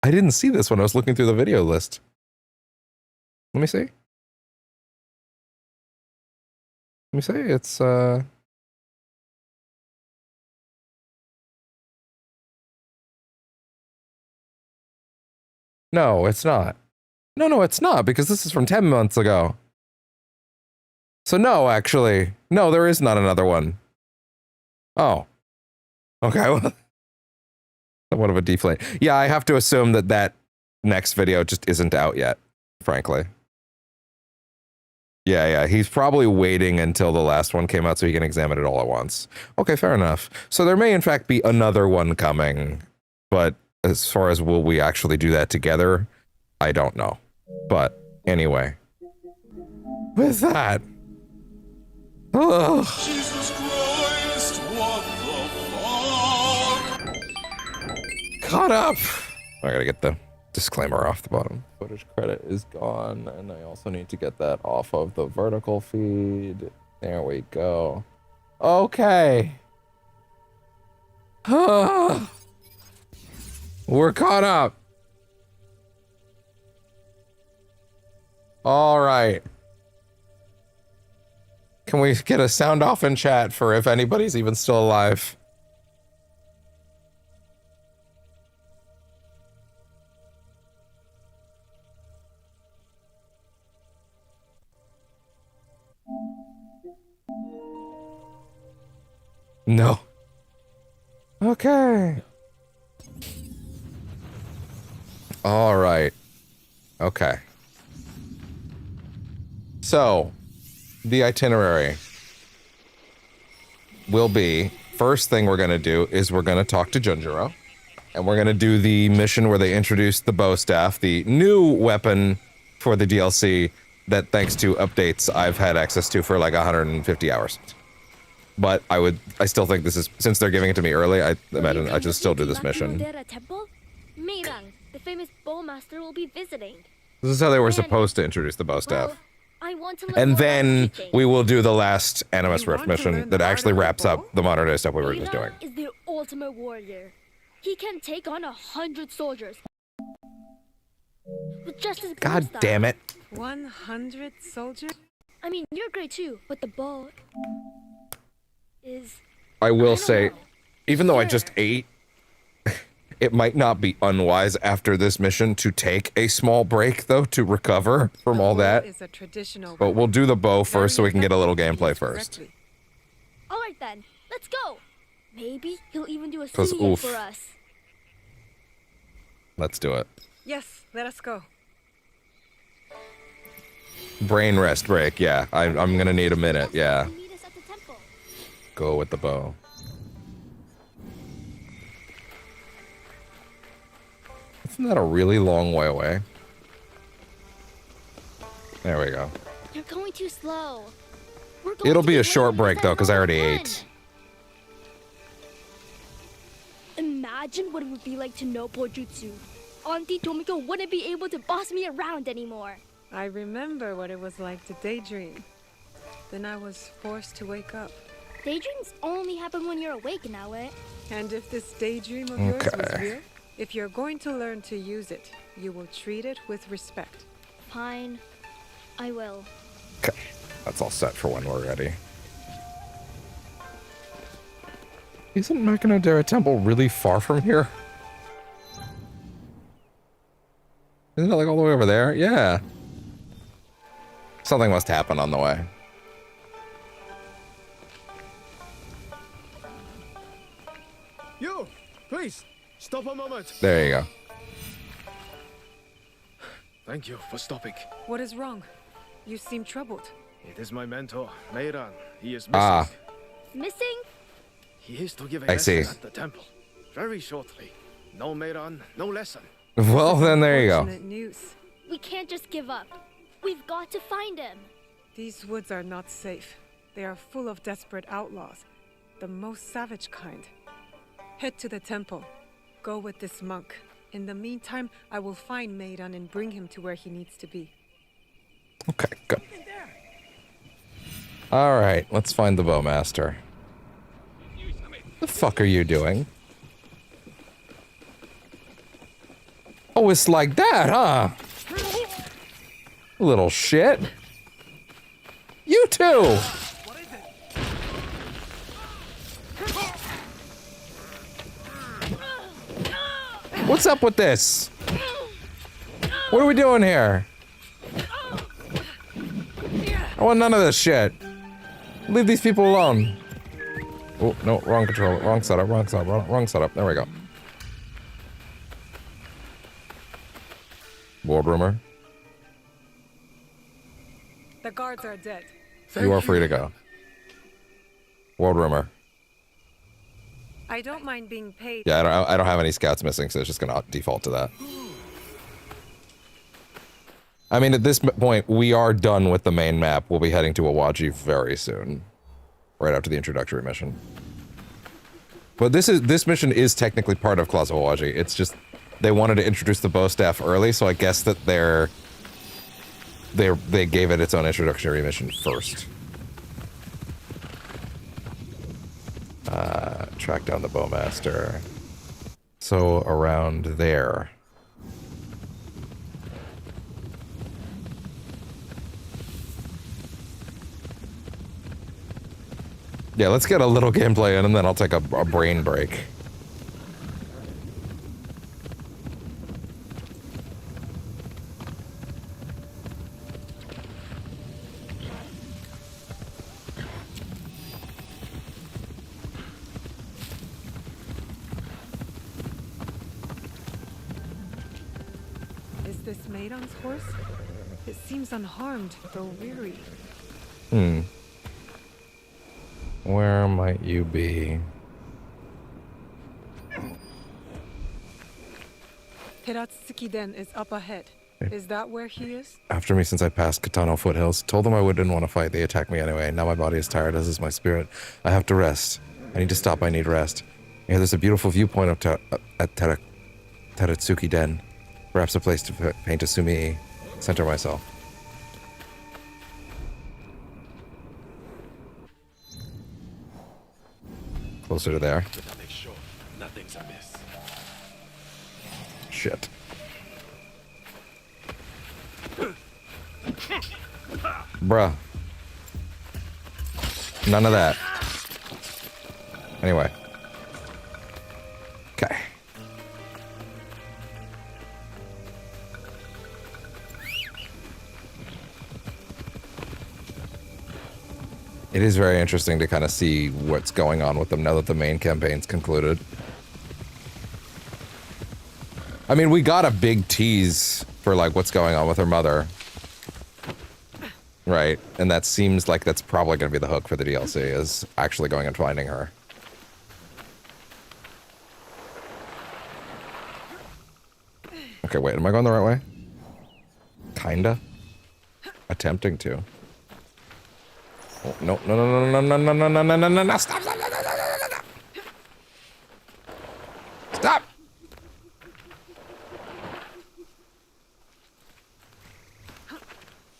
I didn't see this when I was looking through the video list. Let me see. Let me see. It's No, it's not. No, it's not, because this is from 10 months ago. So no, actually. No, there is not another one. Oh. Okay, well. Somewhat of a deflate. Yeah, I have to assume that next video just isn't out yet, frankly. Yeah, he's probably waiting until the last one came out so he can examine it all at once. Okay, fair enough. So there may in fact be another one coming, but as far as will we actually do that together, I don't know. But anyway, with that, Jesus Christ, what the fuck? Caught up. I gotta get the disclaimer off the bottom. Footage credit is gone, and I also need to get that off of the vertical feed. There we go. Okay. We're caught up. All right. Can we get a sound off in chat for if anybody's even still alive? No. Okay. All right. Okay. So, the itinerary will be, first thing we're going to do is we're going to talk to Junjiro. And we're going to do the mission where they introduce the bow staff, the new weapon for the DLC that, thanks to updates, I've had access to for like 150 hours. But I still think this is, since they're giving it to me early, I imagine I should still do this mission. Temple? Meirang, the famous bowmaster, will be visiting. This is how they were supposed to introduce the bow staff. Well, I want to learn And more then about teaching. we will do the last Animus Rift mission that actually wraps up the modern day stuff we were just doing. Meirang is the ultimate warrior. He can take on 100 soldiers. With just his God style. damn it. 100 soldiers? I mean, you're great too, but the bow is... I will don't say, know. even though I Sure. just ate, it might not be unwise after this mission to take a small break, though, to recover from all that. Is a traditional But we'll do the bow first so we can get a little effective gameplay used first. correctly. All right then, let's go. Maybe he'll even do a 'Cause scene oof. for us. Let's do it. Yes, let us go. Brain rest break, yeah. I'm gonna need a minute, yeah. Meet us at the temple. Go with the bow. Isn't that a really long way away? There we go. You're going too slow. We're going It'll to be a way short past break, that though, because I level already 1. ate. Imagine what it would be like to know Bojutsu. Auntie Tomiko wouldn't be able to boss me around anymore. I remember what it was like to daydream. Then I was forced to wake up. Daydreams only happen when you're awake now, eh? And if this daydream of yours was Okay. real, if you're going to learn to use it, you will treat it with respect. Fine. I will. Okay. That's all set for when we're ready. Isn't Mechanodera Temple really far from here? Isn't it like all the way over there? Yeah. Something must happen on the way. You, please, stop a moment. There you go. Thank you for stopping. What is wrong? You seem troubled. It is my mentor, Meiran. He is missing. Ah. Missing? He is to give a I lesson see. at the temple. Very shortly. No Meiran, no lesson. Well, then there you go. Unfortunate news. We can't just give up. We've got to find him. These woods are not safe. They are full of desperate outlaws. The most savage kind. Head to the temple. Go with this monk. In the meantime, I will find Meiran and bring him to where he needs to be. Okay, good. All right, let's find the bowmaster. The fuck are you doing? Oh, it's like that, huh? Little shit. You too. What's up with this? What are we doing here? I want none of this shit. Leave these people alone. Oh, no, wrong control. Wrong setup, wrong setup, wrong setup. There we go. Board rumor. The guards are dead. You are free to go. World rumor. I don't mind being paid. Yeah, I don't have any scouts missing, so it's just gonna default to that. I mean, at this point, we are done with the main map. We'll be heading to Awaji very soon, right after the introductory mission. But this mission is technically part of Claws of Awaji. It's just they wanted to introduce the bow staff early, so I guess that they gave it its own introductory mission first. Track down the bowmaster. So around there. Yeah, let's get a little gameplay in and then I'll take a brain break. Is this Maidan's horse? It seems unharmed, though weary. Where might you be? Hiratsuki-den is up ahead. Is that where he is? After me since I passed Katano foothills. Told them I didn't want to fight. They attacked me anyway. Now my body is tired, as is my spirit. I have to rest. I need to stop. I need rest. Yeah, there's a beautiful viewpoint up at Teratsuki-den. Perhaps a place to paint a sumi. Center myself. Closer to there. Make sure nothing's amiss. Shit. Bruh. None of that. Anyway. Okay. It is very interesting to kind of see what's going on with them now that the main campaign's concluded. I mean, we got a big tease for, like, what's going on with her mother. Right? And that seems like that's probably going to be the hook for the DLC, is actually going and finding her. Okay, wait, am I going the right way? Kinda. Attempting to. Oh, no, no, no, no, no, no, no, no, no, no, no, no, stop, stop, stop, stop, stop, stop. Stop!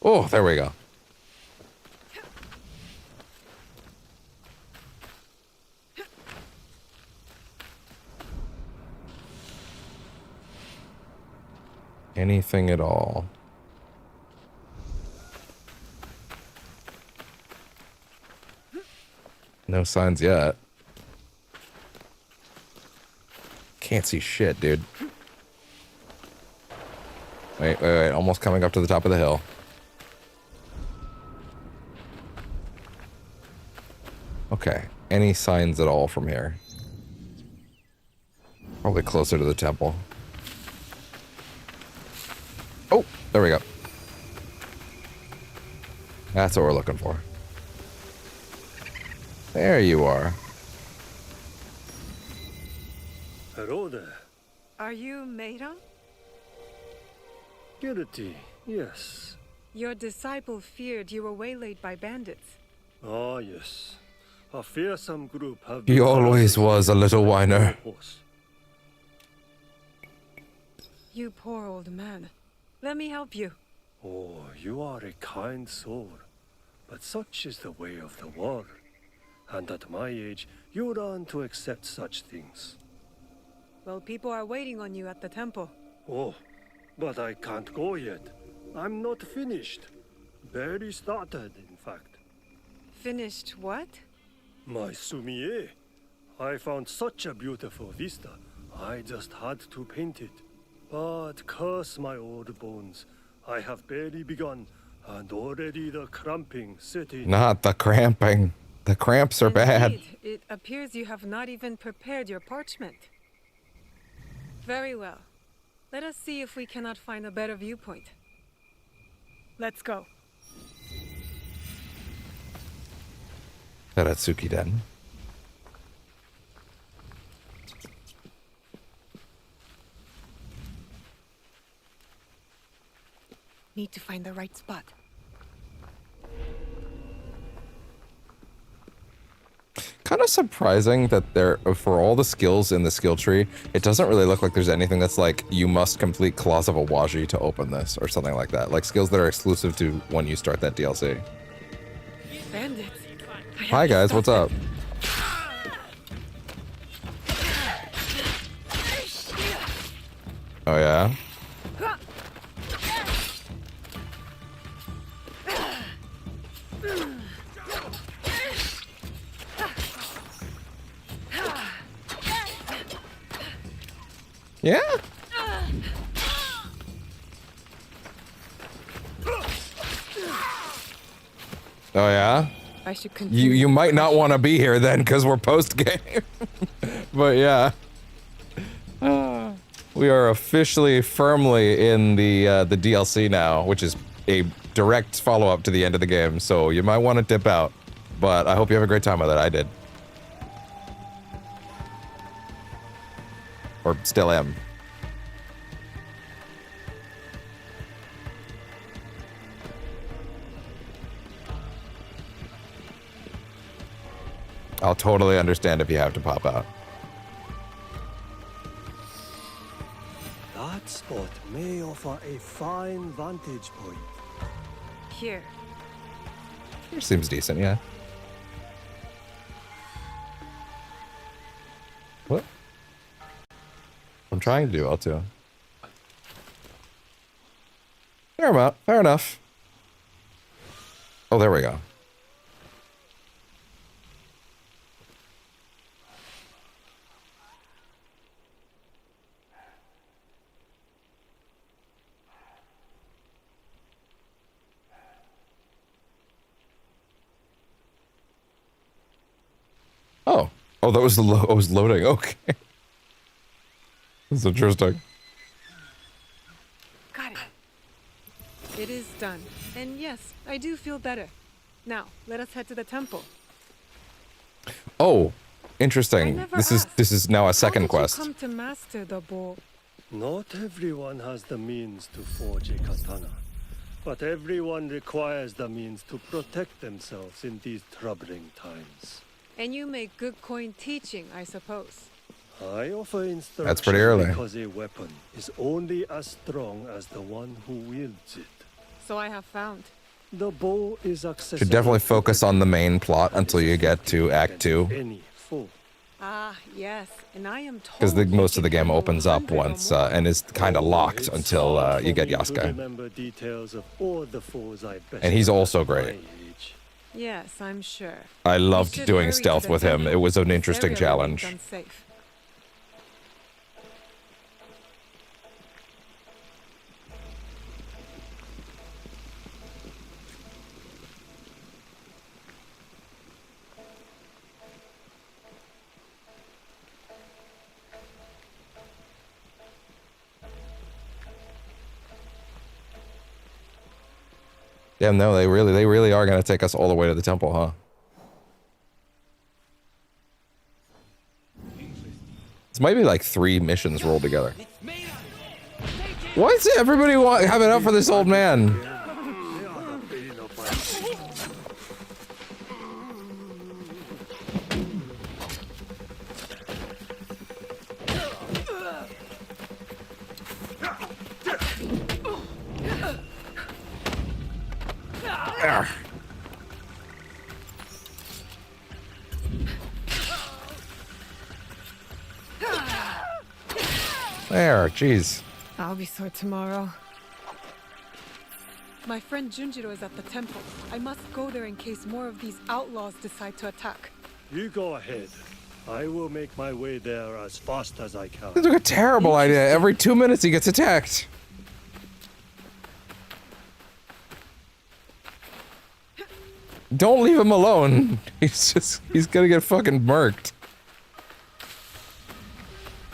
Oh, there we go. Anything at all. No signs yet. Can't see shit, dude. Wait, wait, wait. Almost coming up to the top of the hill. Okay. Any signs at all from here? Probably closer to the temple. Oh, there we go. That's what we're looking for. There you are. Hello there. Are you Maidan? Guilty, yes. Your disciple feared you were waylaid by bandits. Ah, yes. A fearsome group have He always was a little whiner. You poor old man. Let me help you. Oh, you are a kind soul. But such is the way of the world. And at my age, you learn to accept such things. Well, people are waiting on you at the temple. Oh, but I can't go yet. I'm not finished. Barely started, in fact. Finished what? My sumie. I found such a beautiful vista. I just had to paint it. But curse my old bones. I have barely begun, and already the cramping setting. Not the cramping. The cramps are bad. Indeed, it appears you have not even prepared your parchment. Very well. Let us see if we cannot find a better viewpoint. Let's go. Teratsuki-den. Need to find the right spot. Kind of surprising that there, for all the skills in the skill tree, it doesn't really look like there's anything that's like, you must complete Claws of Awaji to open this, or something like that. Like skills that are exclusive to when you start that DLC. Bandits. Hi guys, what's up? Oh yeah? Yeah? Oh yeah? I should continue. You might not want to be here then, because we're post-game. But yeah. We are officially firmly in the DLC now, which is a direct follow-up to the end of the game, so you might want to dip out. But I hope you have a great time with it. I did. Or still am. I'll totally understand if you have to pop out. That spot may offer a fine vantage point. Here. Seems decent, yeah. What? I'm trying to do L2. Fair enough. Oh, there we go. Oh, that was the I was loading. Okay. That's interesting. Got it. It is done. And yes, I do feel better. Now, let us head to the temple. Oh, interesting. This is now a second quest. How did you come to master the bow? Not everyone has the means to forge a katana, but everyone requires the means to protect themselves in these troubling times. And you make good coin teaching, I suppose. I offer instruction. That's pretty early. Because a weapon is only as strong as the one who wields it. So I have found. The bow is accessible. Should definitely focus on the main plot until you get to Act 2. Any foe. Ah, yes, and I am told. Because most of the game opens up once and is kind of locked until you get Yasuke. And he's also great. Yes, I'm sure. I loved doing stealth with him. It was an interesting challenge. Unsafe. Yeah, no, they really are gonna take us all the way to the temple, huh? This might be like 3 missions rolled together. Why is everybody have it up for this old man? There, jeez. I'll be sore tomorrow. My friend Junjiro is at the temple. I must go there in case more of these outlaws decide to attack. You go ahead. I will make my way there as fast as I can. This is like a terrible idea. Every 2 minutes he gets attacked. Don't leave him alone. He's gonna get fucking murked.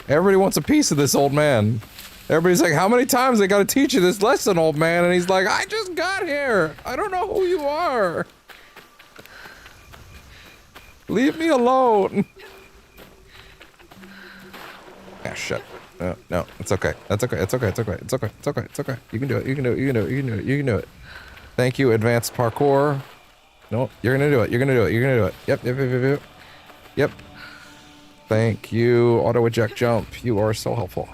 Everybody wants a piece of this old man. Everybody's like, how many times I gotta teach you this lesson, old man? And he's like, I just got here. I don't know who you are. Leave me alone. Ah, shit. No, it's okay. That's okay. It's okay. It's okay. It's okay. It's okay. It's okay. You can do it. You can do it. You can do it. You can do it. You can do it. Thank you, advanced parkour. No, you're gonna do it. You're gonna do it. You're gonna do it. Yep. Yep. Thank you, auto eject jump. You are so helpful.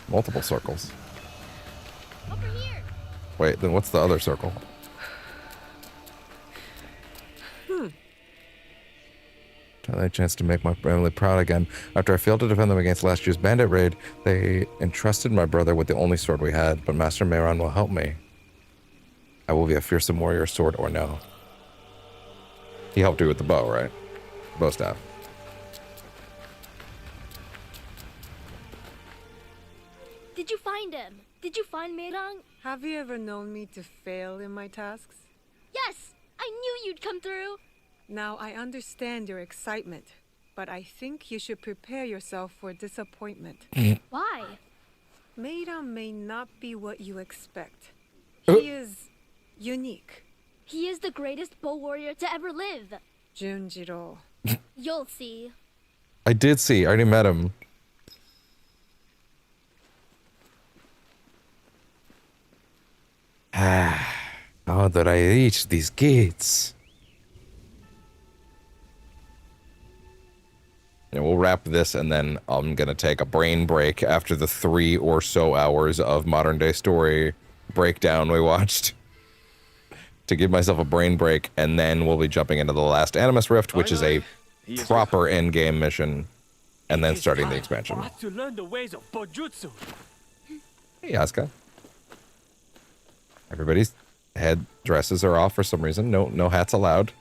Multiple circles. Over here. Wait, then what's the other circle? A chance to make my family proud again. After I failed to defend them against last year's bandit raid, they entrusted my brother with the only sword we had, but Master Meiran will help me. I will be a fearsome warrior, sword or no. He helped you with the bow, right? Bow staff. Did you find him? Did you find Meirang? Have you ever known me to fail in my tasks? Yes! I knew you'd come through! Now, I understand your excitement, but I think you should prepare yourself for disappointment. Why? Meirang may not be what you expect. He is unique. He is the greatest bow warrior to ever live. Junjiro. You'll see. I did see. I already met him. How did I reach these gates? And we'll wrap this, and then I'm gonna take a brain break after the 3 or so hours of modern day story breakdown we watched. To give myself a brain break, and then we'll be jumping into the last Animus Rift, which is a proper end-game mission, and then starting the expansion. To learn the ways of Bojutsu. Hey, Asuka. Everybody's head dresses are off for some reason. No hats allowed.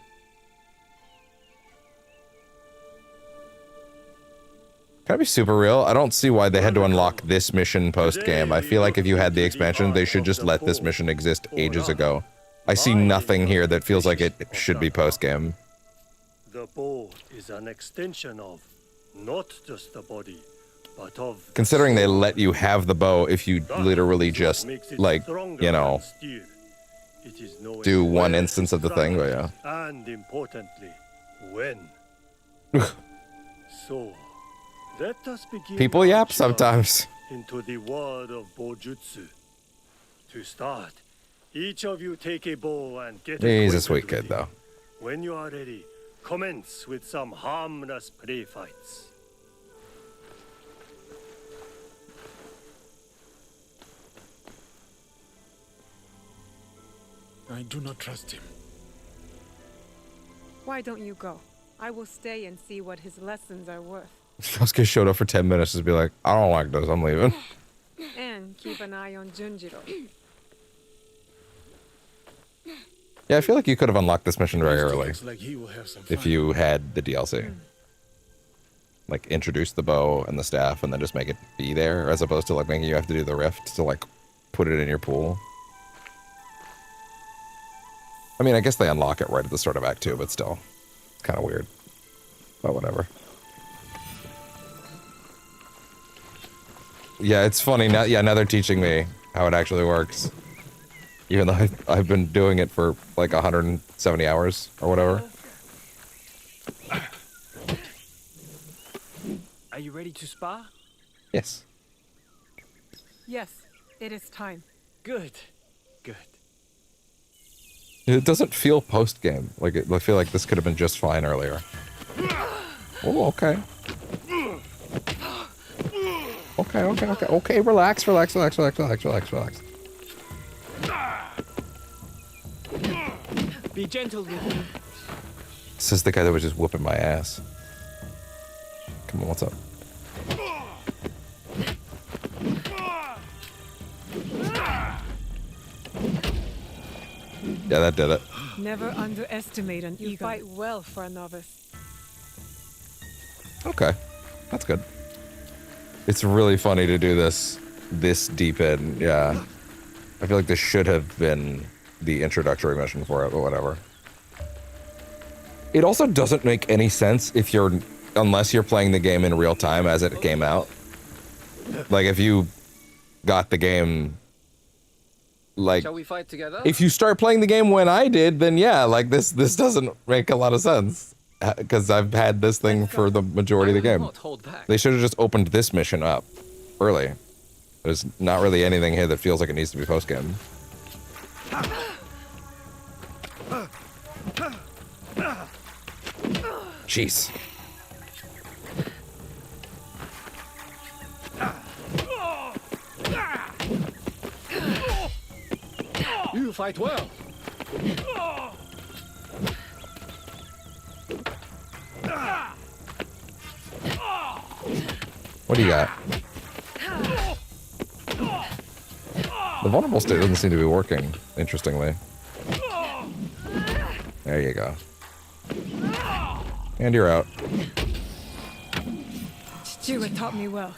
Can I be super real? I don't see why they had to unlock this mission post-game. I feel like if you had the expansion, they should just let this mission exist ages ago. I see nothing here that feels like it should be post-game. The bow is an extension of not just the body, but of... Considering they let you have the bow if you literally just, like, you know, do one instance of the thing, but yeah. And importantly, when. So, let us begin. People yap sometimes. Into the world of Bojutsu. To start, each of you take a bow and get He's a sweet kid, though. When you are ready, commence with some harmless play fights. I do not trust him. Why don't you go? I will stay and see what his lessons are worth. Yosuke showed up for 10 minutes to be like, I don't like this, I'm leaving. And keep an eye on Junjiro. Yeah, I feel like you could have unlocked this mission very early. Like he will have some If fun. you had the DLC. Like, introduce the bow and the staff and then just make it be there, as opposed to, like, making you have to do the rift to, like, put it in your pool. I mean, I guess they unlock it right at the start of Act 2, but still. It's kind of weird. But whatever. Yeah, it's funny. Now, now they're teaching me how it actually works. Even though I've been doing it for like 170 hours or whatever. Are you ready to spar? Yes. Yes, it is time. Good. Good. It doesn't feel post-game. Like, I feel like this could have been just fine earlier. Oh, okay. Okay, relax. Be gentle with me. This is the guy that was just whooping my ass. Come on, what's up? Yeah, that did it. Never underestimate an ego. You fight well for a novice. Okay, that's good. It's really funny to do this deep in, yeah. I feel like this should have been the introductory mission for it, but whatever. It also doesn't make any sense if unless you're playing the game in real time as it came out. Like, if you got the game, like, Shall we fight together? if you start playing the game when I did, then yeah, like, this doesn't make a lot of sense. Because I've had this thing for the majority of the game. They should have just opened this mission up early. There's not really anything here that feels like it needs to be post-game. Jeez. You fight well. What do you got? The vulnerable state doesn't seem to be working, interestingly. There you go. And you're out. Chichiwa taught me well.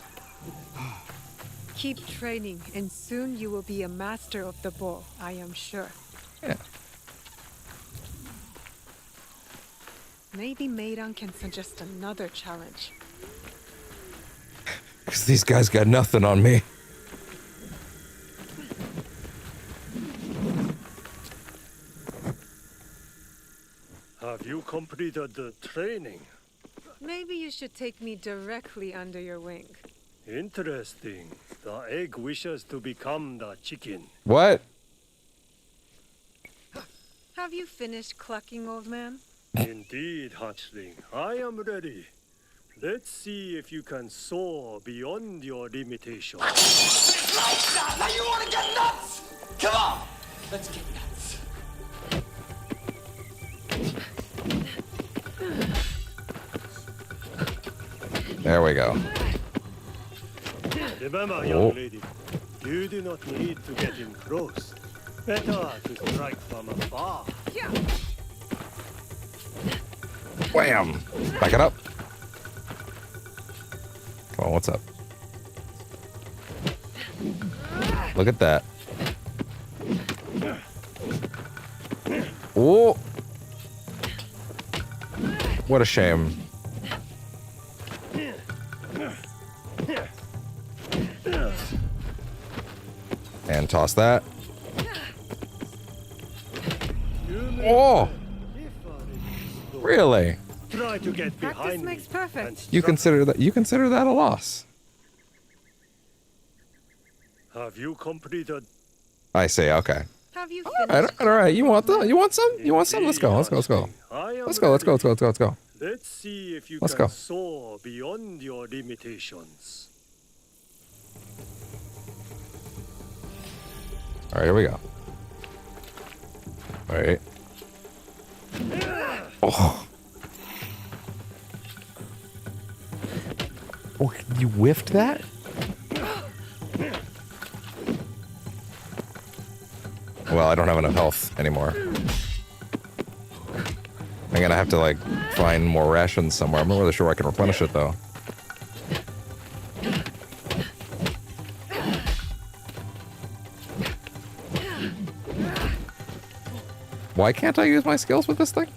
Keep training, and soon you will be a master of the bow, I am sure. Yeah. Maybe Meiran can suggest another challenge. Because these guys got nothing on me. Have you completed the training? Maybe you should take me directly under your wing. Interesting. The egg wishes to become the chicken. What? Have you finished clucking, old man? Indeed, hatchling. I am ready. Let's see if you can soar beyond your limitations. It's like that! Now you want to get nuts! Come on! Let's get nuts. There we go. Remember, young lady, you do not need to get in close. Better to strike from afar. Wham! Back it up. Come on, what's up? Look at that. Oh! What a shame. And toss that. Oh! Really? Try to get Practice behind makes me. perfect. You consider that a loss? Have you completed? I say, okay. Have you All right. You want some? You want some? Let's go. Let's go. Let's see if you Let's can go. soar beyond your limitations. All right, here we go. All right. Oh. Oh, you whiffed that? Well, I don't have enough health anymore. I'm gonna have to, like, find more rations somewhere. I'm not really sure I can replenish it, though. Why can't I use my skills with this thing?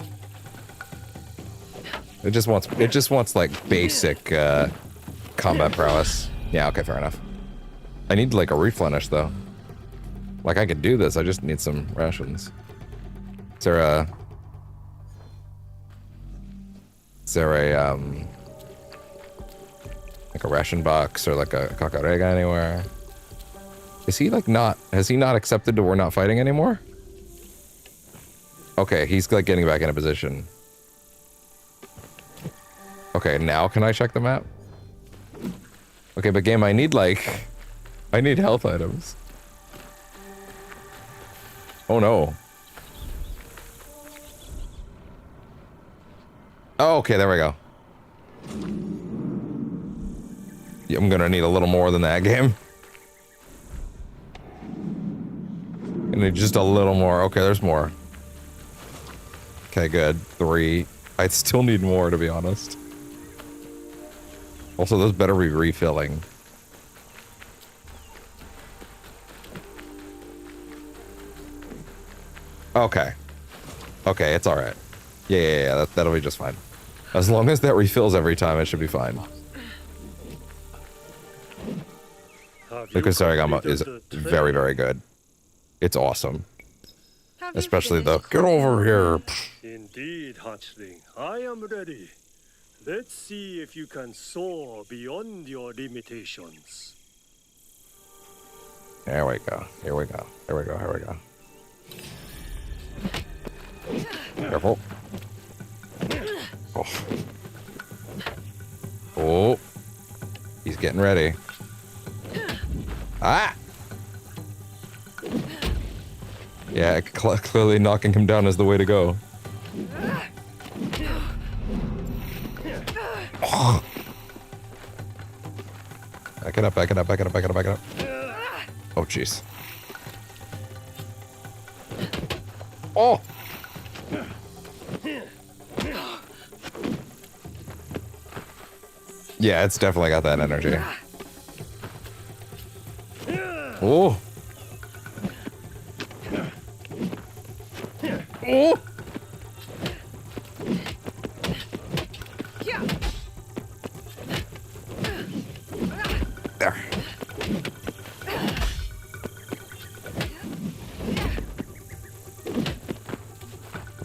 It just wants like basic combat prowess. Yeah, okay, fair enough. I need like a replenish though. Like I could do this, I just need some rations. Is there a like a ration box or like a kakarega anywhere? Is he like not, has he not accepted that we're not fighting anymore? Okay, he's like getting back in a position. Okay, now can I check the map? Okay, but game, I need health items. Oh no. Oh, okay, there we go. Yeah, I'm gonna need a little more than that, game. I need just a little more. Okay, there's more. Okay, good. 3. I still need more, to be honest. Also, those better be refilling. Okay. Okay, it's alright. Yeah, that'll be just fine. As long as that refills every time, it should be fine. The Kusarigama is very, very good. It's awesome. Especially the, get over here. Indeed, hatchling. I am ready. Let's see if you can soar beyond your limitations. There we go. Here we go. Here we go. Here we go. Careful. Oh. Oh. He's getting ready. Ah! Yeah, clearly knocking him down is the way to go. Oh. Back it up, back it up, back it up, back it up, back it up. Oh, jeez. Oh! Yeah, it's definitely got that energy. Oh. Oh. There.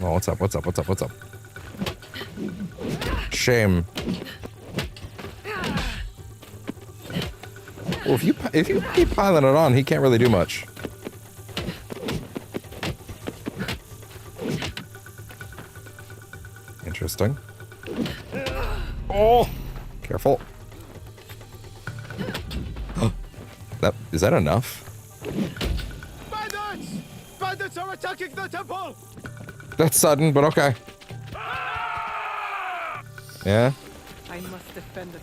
Oh, what's up? What's up? What's up? What's up? Shame. Well, if you keep piling it on, he can't really do much. Interesting. Oh, careful. Is that enough? Bandits! Bandits are attacking the temple! That's sudden, but okay. Yeah. I must defend it.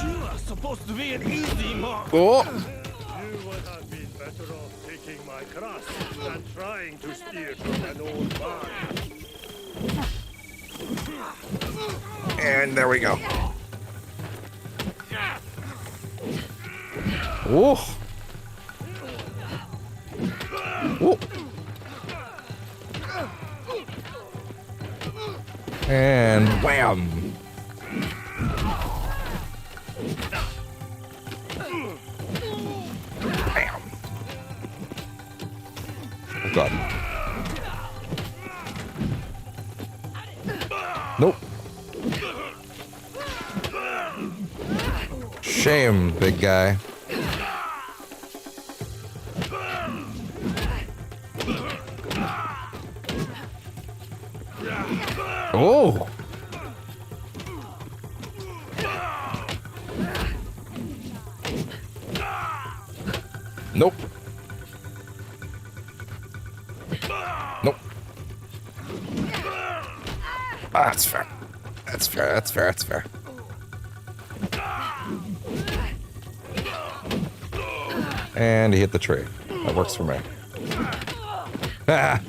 You are supposed to be an easy mark. Oh. You would have been better off taking my cross than trying to steal from an old man. And there we go. Oh. Oh. And wham. Bam. Oh God. Nope. Shame, big guy. Oh. Nope. Nope. Ah, that's fair. That's fair. That's fair. That's fair. And he hit the tree. That works for me. Ah.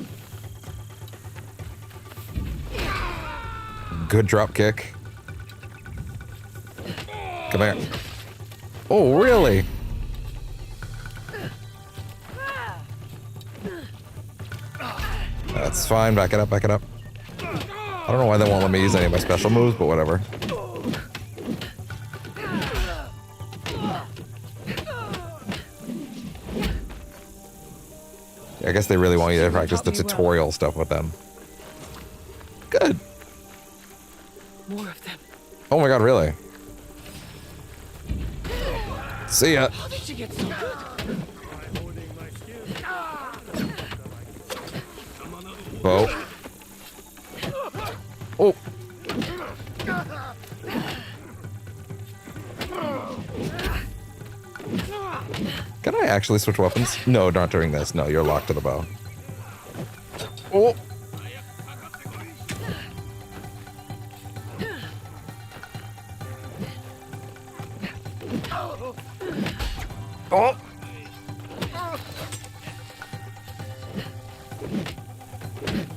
Good drop kick. Come here. Oh, really? That's fine. Back it up. Back it up. I don't know why they won't let me use any of my special moves, but whatever. I guess they really want you to practice the tutorial stuff with them. Good. More of them. Oh my God, really? See ya. How did you get so good? Bow. Oh. Can I actually switch weapons? No, not during this. No, you're locked to the bow. Oh. Oh.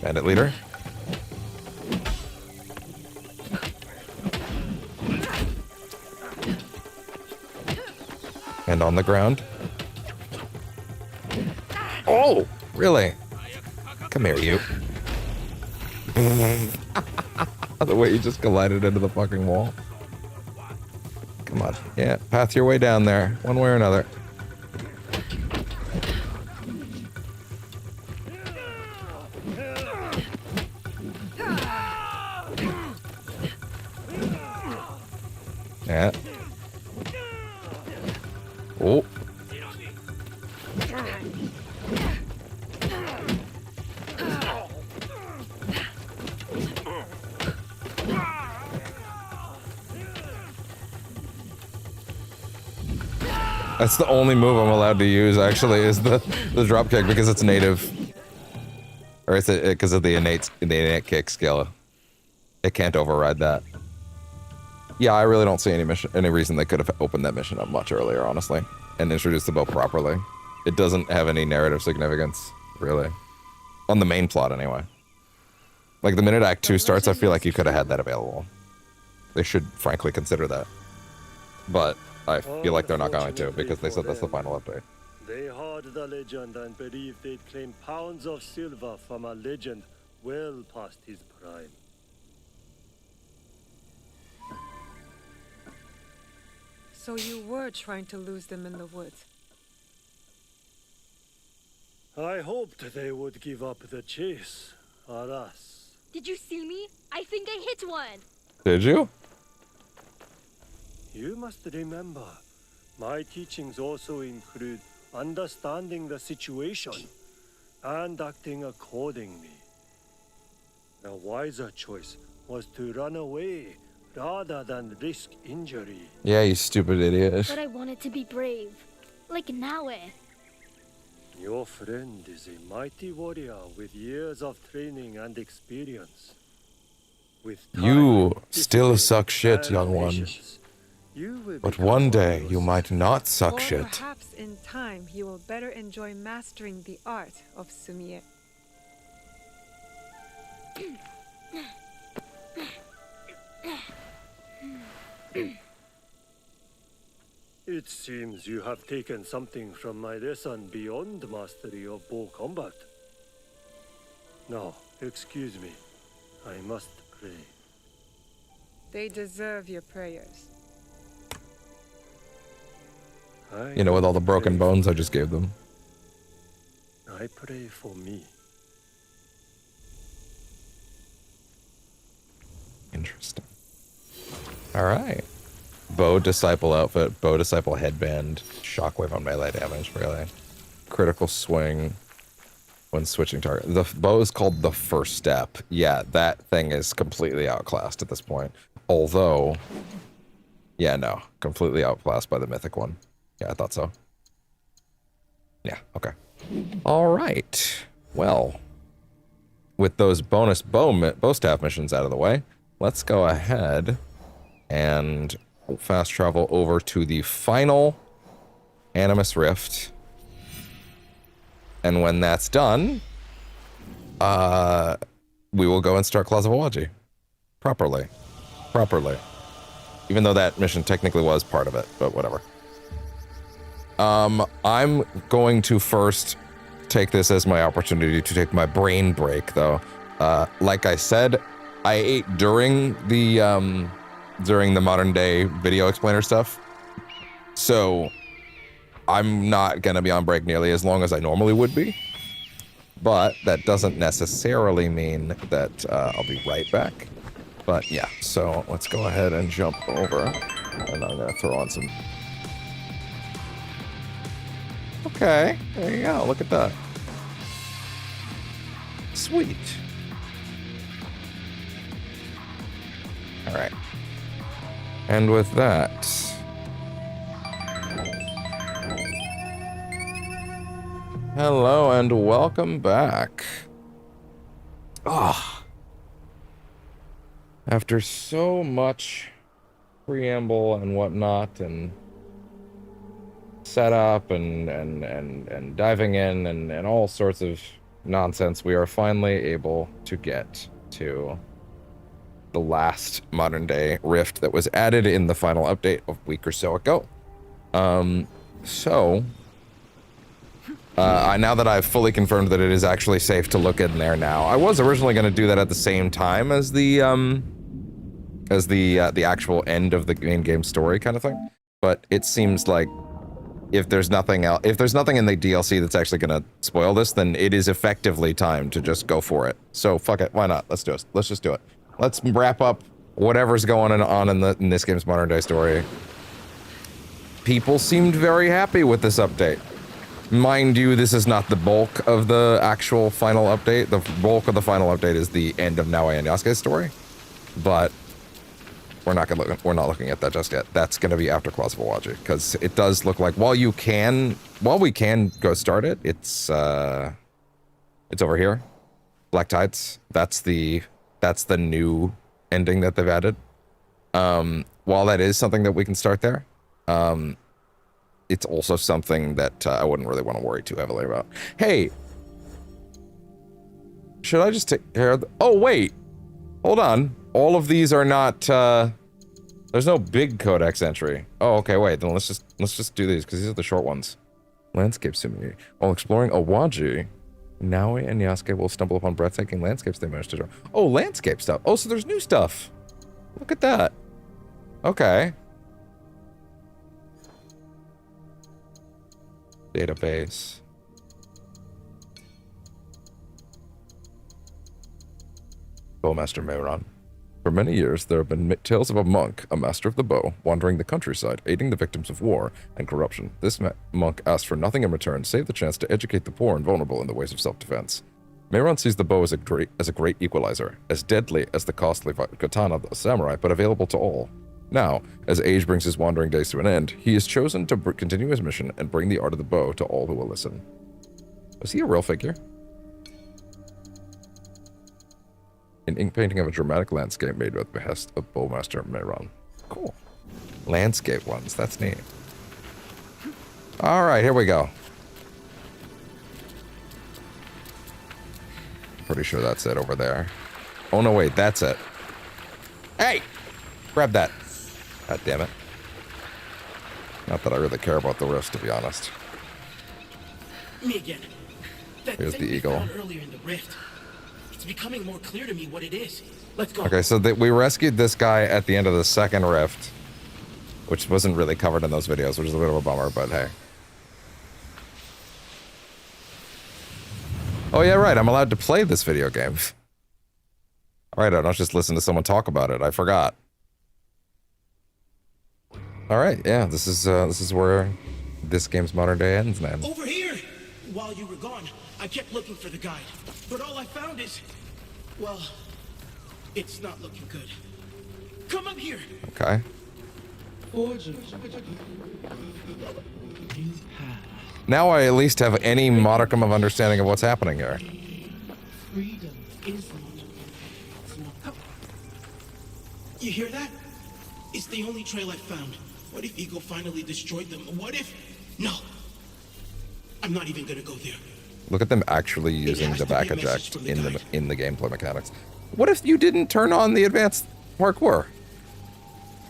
Bandit leader. And on the ground. Oh, really? Come here, you. The way you just collided into the fucking wall. Come on. Yeah, path your way down there, one way or another. Yeah. Oh. That's the only move I'm allowed to use, actually, is the drop kick, because it's native. Or it's because of the innate kick skill. It can't override that. Yeah, I really don't see any reason they could have opened that mission up much earlier, honestly. and introduce the bow properly. It doesn't have any narrative significance, really. On the main plot, anyway. Like, the minute Act 2 starts, I feel like you could have had that available. They should, frankly, consider that. But I feel like they're not going to, because they said that's the final update. They heard the legend and believed they'd claim pounds of silver from a legend well past his prime. So you were trying to lose them in the woods. I hoped they would give up the chase. Alas. Did you see me? I think I hit one. Did you? You must remember, my teachings also include understanding the situation and acting accordingly. The wiser choice was to run away rather than risk injury. Yeah, you stupid idiot. But I wanted to be brave. Like Nawe. Your friend is a mighty warrior with years of training and experience. With time, You still suck shit, and young one. patience, you will But become one day, warriors. you might not suck Or shit. perhaps in time you will better enjoy mastering the art of sumie. It seems you have taken something from my lesson beyond mastery of bow combat. Now, excuse me. I must pray. They deserve your prayers. You know, with all the broken bones I just gave them. I pray for me. Interesting. Alright. Bow Disciple outfit, Bow Disciple headband, shockwave on melee damage, really. Critical swing when switching target. The bow is called the First Step. Yeah, that thing is completely outclassed at this point. Although, yeah, no, completely outclassed by the mythic one. Yeah, I thought so. Yeah, okay. Alright. Well, with those bonus bow staff missions out of the way, let's go ahead and fast travel over to the final Animus Rift. And when that's done, we will go and start Claws of Awaji. Properly. Even though that mission technically was part of it, but whatever. I'm going to first take this as my opportunity to take my brain break, though. Like I said, I ate during the modern day video explainer stuff. So I'm not gonna be on break nearly as long as I normally would be. But that doesn't necessarily mean that I'll be right back. But yeah, so let's go ahead and jump over. And I'm gonna throw on some... Okay, there you go, look at that. Sweet. Alright. And with that... Hello and welcome back. After so much preamble and whatnot, and setup and diving in and all sorts of nonsense, we are finally able to get to the last modern day rift that was added in the final update a week or so ago. Now that I've fully confirmed that it is actually safe to look in there now, I was originally going to do that at the same time as the actual end of the main game story kind of thing, but it seems like if there's nothing else, if there's nothing in the DLC that's actually going to spoil this, then it is effectively time to just go for it. So fuck it, why not? Let's do it. Let's just do it. Let's wrap up whatever's going on in this game's modern day story. People seemed very happy with this update. Mind you, this is not the bulk of the actual final update. The bulk of the final update is the end of Naoya and Yasuke's story, but we're not looking at that just yet. That's going to be after Claws of Awaji, because it does look like while we can go start it, it's over here. Black Tides. That's the new ending that they've added. While that is something that we can start there, it's also something that I wouldn't really want to worry too heavily about. Hey, should I just take care of the... Oh, wait. Hold on. All of these are not, there's no big codex entry. Oh, okay, wait. Then let's just do these, because these are the short ones. Landscape simulator. While exploring Awaji, Naoi and Yasuke will stumble upon breathtaking landscapes they managed to draw. Oh, landscape stuff. Oh, so there's new stuff. Look at that. Okay. Database. Bowmaster Meiron. For many years, there have been tales of a monk, a master of the bow, wandering the countryside, aiding the victims of war and corruption. This monk asked for nothing in return, save the chance to educate the poor and vulnerable in the ways of self-defense. Meiron sees the bow as a great equalizer, as deadly as the costly katana of the samurai, but available to all. Now, as age brings his wandering days to an end, he has chosen to continue his mission and bring the art of the bow to all who will listen. Was he a real figure? An ink painting of a dramatic landscape made with the behest of Bowmaster Meiron. Cool. Landscape ones, that's neat. Alright, here we go. Pretty sure that's it over there. Oh no, wait, that's it. Hey! Grab that. God damn it. Not that I really care about the rifts, to be honest. Me again. Here's the eagle. Earlier in the rift. It's becoming more clear to me what it is. Let's go. Okay, so we rescued this guy at the end of the second rift, which wasn't really covered in those videos, which is a bit of a bummer, but hey. Oh yeah, right, I'm allowed to play this video game. Alright, I don't just listen to someone talk about it, I forgot. Alright, yeah, this is where this game's modern day ends, man. Over here! While you were gone, I kept looking for the guide, but all I found is, well, it's not looking good. Come up here! Okay. Now I at least have any modicum of understanding of what's happening here. You hear that? It's the only trail I found. What if Eagle finally destroyed them? What if... No. I'm not even gonna go there. Look at them actually using the back eject in the gameplay mechanics. What if you didn't turn on the advanced parkour?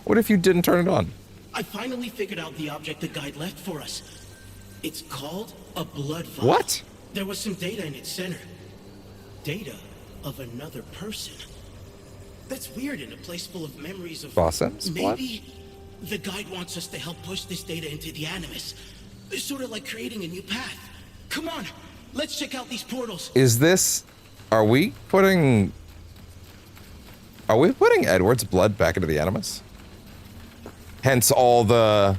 What if you didn't turn it on? I finally figured out the object the guide left for us. It's called a blood vial. What? There was some data in its center. Data of another person. That's weird in a place full of memories of... Bossen's blood? Maybe the guide wants us to help push this data into the Animus. It's sort of like creating a new path. Come on, let's check out these portals. Is this... Are we putting Edward's blood back into the Animus? Hence all the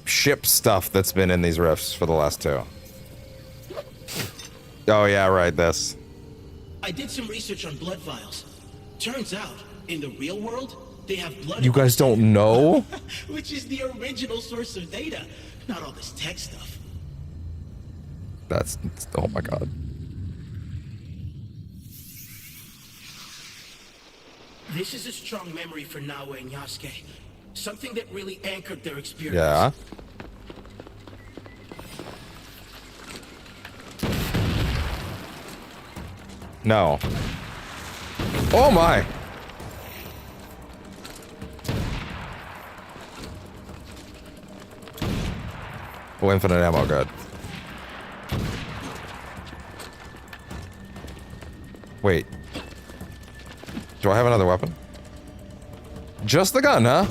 ship stuff that's been in these rifts for the last two. Oh yeah, right, this. I did some research on blood vials. Turns out, in the real world, they have blood... You guys don't know? Which is the original source of data, not all this tech stuff. That's... Oh my god. This is a strong memory for Naoi and Yasuke. Something that really anchored their experience. Yeah. No. Oh my! Oh, infinite ammo, good. Wait. Do I have another weapon? Just the gun, huh?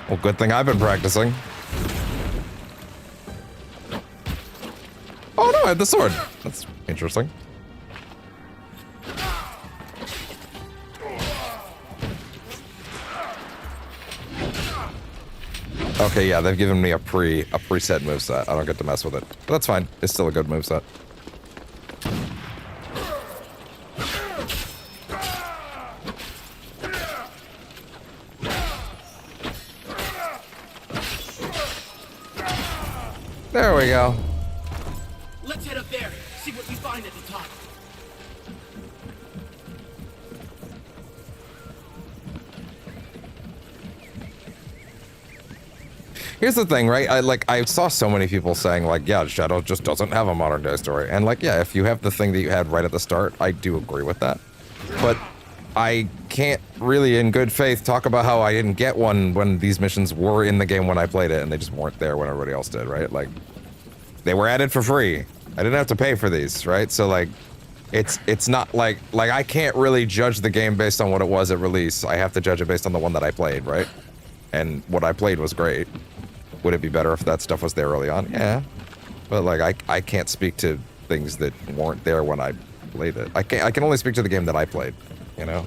Well, good thing I've been practicing. Oh no, I had the sword. That's interesting. Okay, yeah, they've given me a preset moveset. I don't get to mess with it. But that's fine. It's still a good moveset. There we go. Let's head up there, see what we find at the top. here's the thing, right? I saw so many people saying like, yeah, Shadow just doesn't have a modern day story. And like, yeah, if you have the thing that you had right at the start, I do agree with that. But I can't really in good faith talk about how I didn't get one when these missions were in the game when I played it and they just weren't there when everybody else did, right? Like, they were added for free. I didn't have to pay for these, right? So like, it's not like I can't really judge the game based on what it was at release. I have to judge it based on the one that I played, right? And what I played was great. Would it be better if that stuff was there early on? Yeah. But like, I can't speak to things that weren't there when I played it. I can only speak to the game that I played, you know?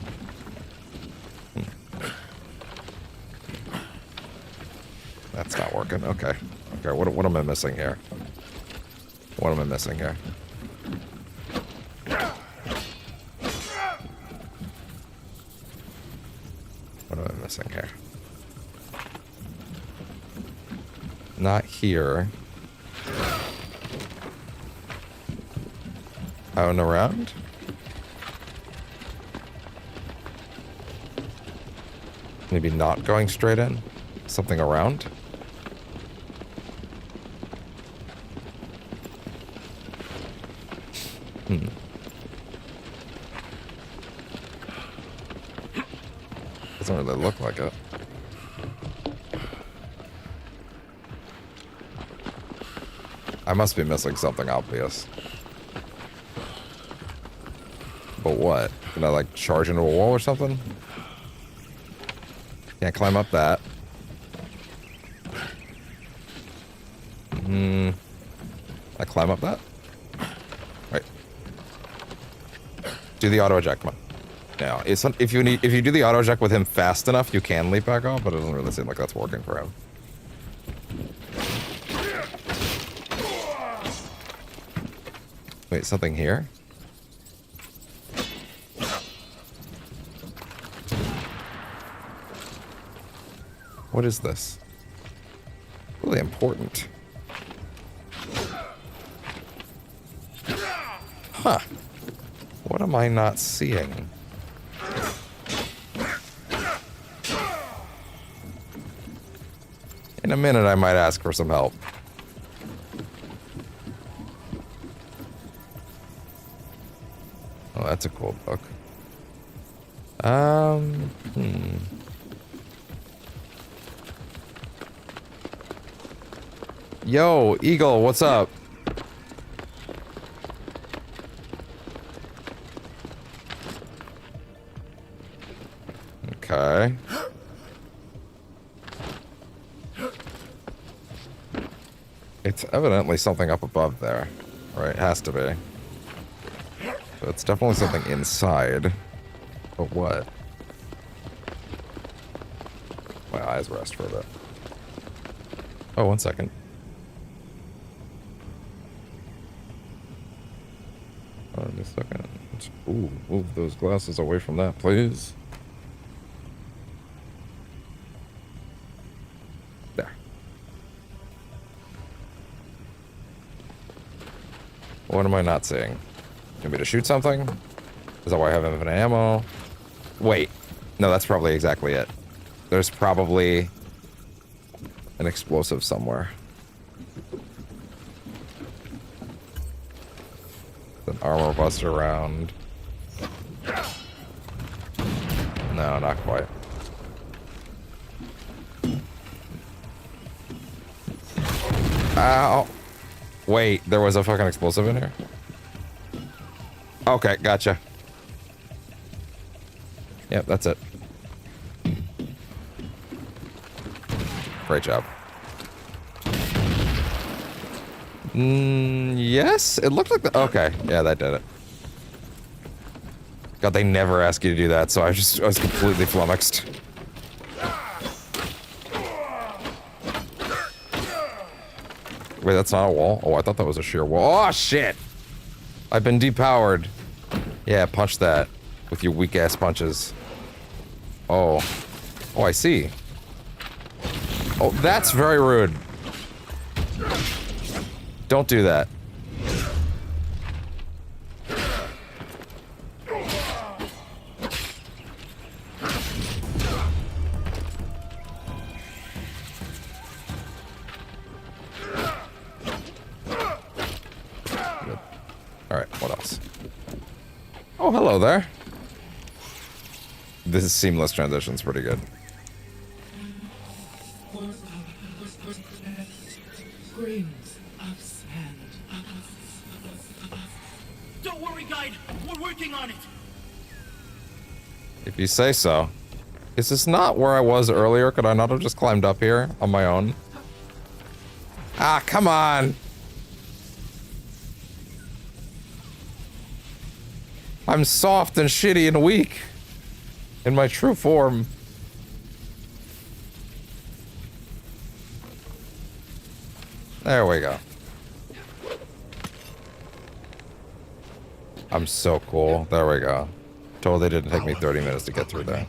That's not working. Okay. Okay, what am I missing here? What am I missing here? What am I missing here? Not here. Out and around? Maybe not going straight in? Something around? Doesn't really look like it. I must be missing something obvious. But what? Can I like charge into a wall or something? Can't climb up that. I climb up that? Right. Do the auto eject, come on. Now, if you do the auto eject with him fast enough, you can leap back off, but it doesn't really seem like that's working for him. Wait, something here? What is this? Really important. Huh. What am I not seeing? In a minute, I might ask for some help. Oh, that's a cool book. Yo, Eagle, what's up? Okay. It's evidently something up above there, right? It has to be. So it's definitely something inside. But what? My eyes rest for a bit. Oh, 1 second. Oh, just a second. Ooh, move those glasses away from that, please. There. What am I not seeing? Maybe to shoot something? Is that why I have infinite ammo? Wait. No, that's probably exactly it. There's probably an explosive somewhere. An armor buster round. No, not quite. Ow. Wait, there was a fucking explosive in here? Okay, gotcha. Yep, that's it. Great job. Yes? It looked like the... Okay, yeah, that did it. God, they never ask you to do that, so I was completely flummoxed. Wait, that's not a wall? Oh, I thought that was a sheer wall. Oh, shit! I've been depowered. Yeah, punch that with your weak-ass punches. Oh. Oh, I see. Oh, that's very rude. Don't do that. Oh, hello there. This seamless transition's pretty good. Grains of sand. Don't worry, guide. We're working on it. If you say so. Is this not where I was earlier? Could I not have just climbed up here on my own? Ah, come on. I'm soft and shitty and weak. In my true form. There we go. I'm so cool. There we go. Totally didn't take me 30 minutes to get through there.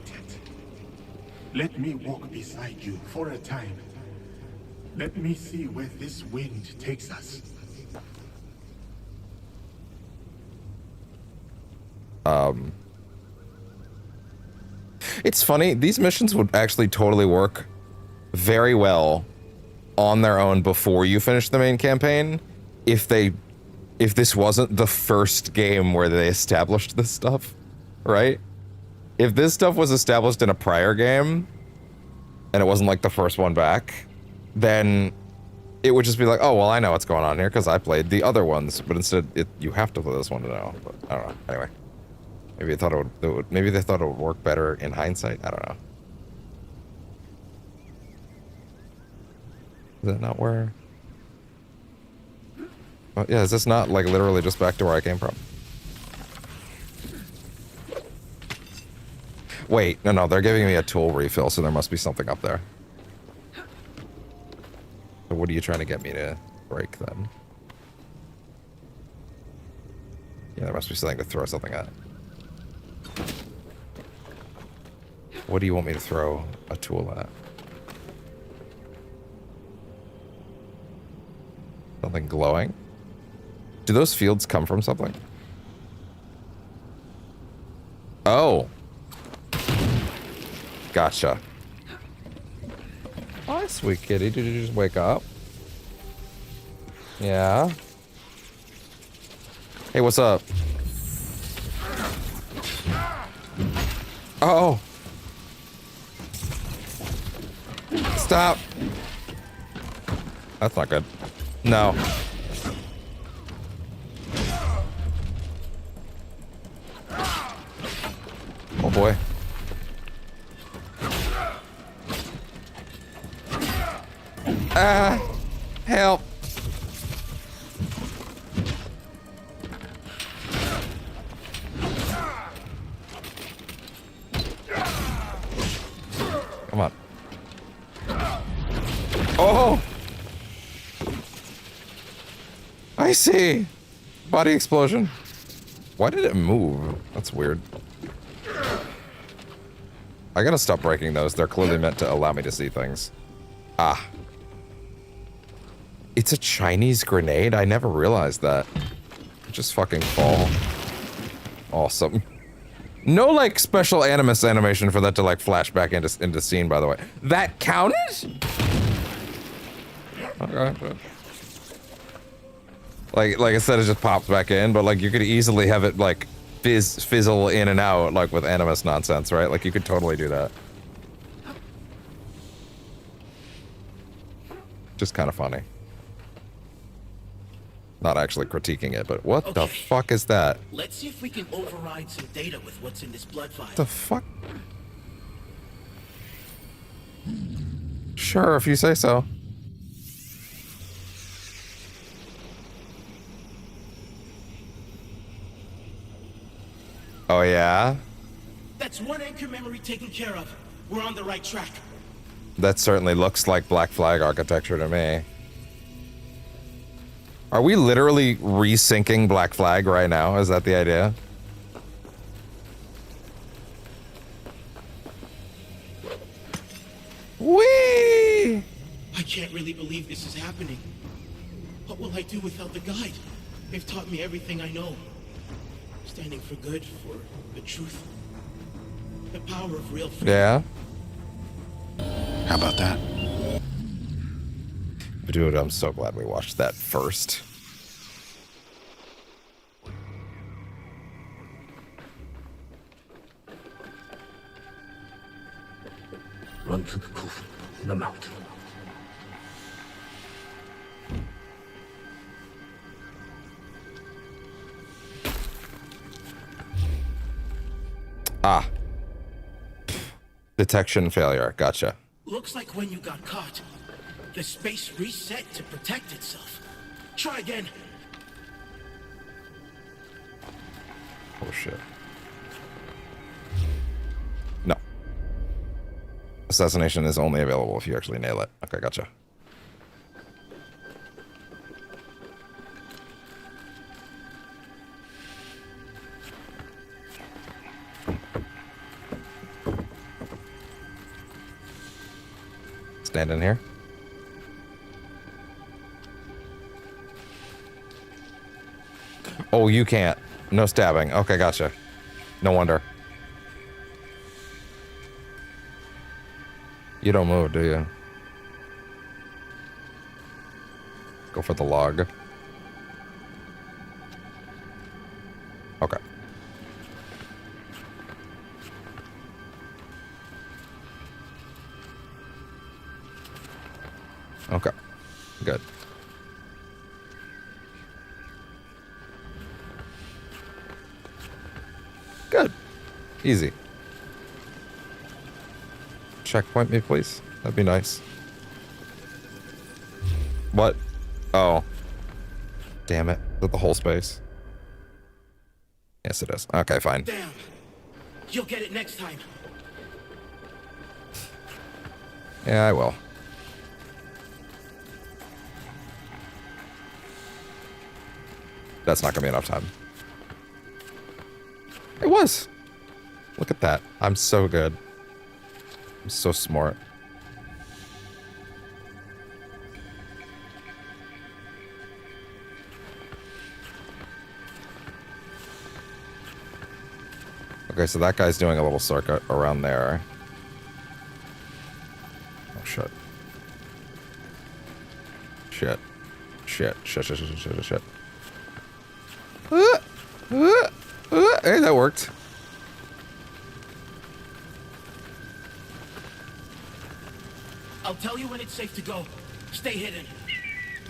Let me walk beside you for a time. Let me see where this wind takes us. It's funny, these missions would actually totally work very well on their own before you finish the main campaign if this wasn't the first game where they established this stuff, right? If this stuff was established in a prior game and it wasn't like the first one back, then it would just be like, oh, well, I know what's going on here because I played the other ones, but instead you have to play this one to know. But I don't know. Anyway. Maybe maybe they thought it would work better in hindsight. I don't know. Is that not where? Oh, yeah, is this not like literally just back to where I came from? Wait, no, they're giving me a tool refill, so there must be something up there. So what are you trying to get me to break then? Yeah, there must be something to throw something at. What do you want me to throw a tool at? Something glowing? Do those fields come from something? Oh. Gotcha. Hi, sweet kitty. Did you just wake up? Yeah. Hey, what's up? Oh. Stop. That's not good. No. Oh boy. Ah, help. Come on. Oh! I see. Body explosion. Why did it move? That's weird. I gotta stop breaking those. They're clearly meant to allow me to see things. Ah. It's a Chinese grenade? I never realized that. Just fucking fall. Awesome. No, like, special animus animation for that to, like, flash back into scene, by the way. That counted? Okay. Like I said, it just pops back in, but, like, you could easily have it, like, fizzle in and out, like, with animus nonsense, right? Like, you could totally do that. Just kind of funny. Not actually critiquing it, but what the fuck is that? Let's see if we can override some data with what's in this blood file. What the fuck? Sure, if you say so. Oh, yeah? That's one anchor memory taken care of. We're on the right track. That certainly looks like Black Flag architecture to me. Are we literally resyncing Black Flag right now? Is that the idea? Whee! I can't really believe this is happening. What will I do without the guide? They've taught me everything I know. Standing for good, for the truth. The power of real freedom. Yeah. How about that? Dude, I'm so glad we watched that first. run to the proof in the mountain. Ah. Detection failure. Gotcha. Looks like when you got caught, the space reset to protect itself. Try again. Oh shit. No. Assassination is only available if you actually nail it. Okay, gotcha. Stand in here. Oh, you can't. No stabbing. Okay, gotcha. No wonder. You don't move, do you? Go for the log. Okay. Okay. Good. Good. Easy. Checkpoint me, please. That'd be nice. What? Oh. Damn it. Is it the whole space? Yes, it is. Okay, fine. Damn. You'll get it next time. Yeah, I will. That's not gonna be enough time. It was. Look at that. I'm so good. I'm so smart. Okay, so that guy's doing a little circuit around there. Oh, shit. Shit. Shit. Shit, shit, shit, shit, shit. Hey, that worked. I'll tell you when it's safe to go. Stay hidden.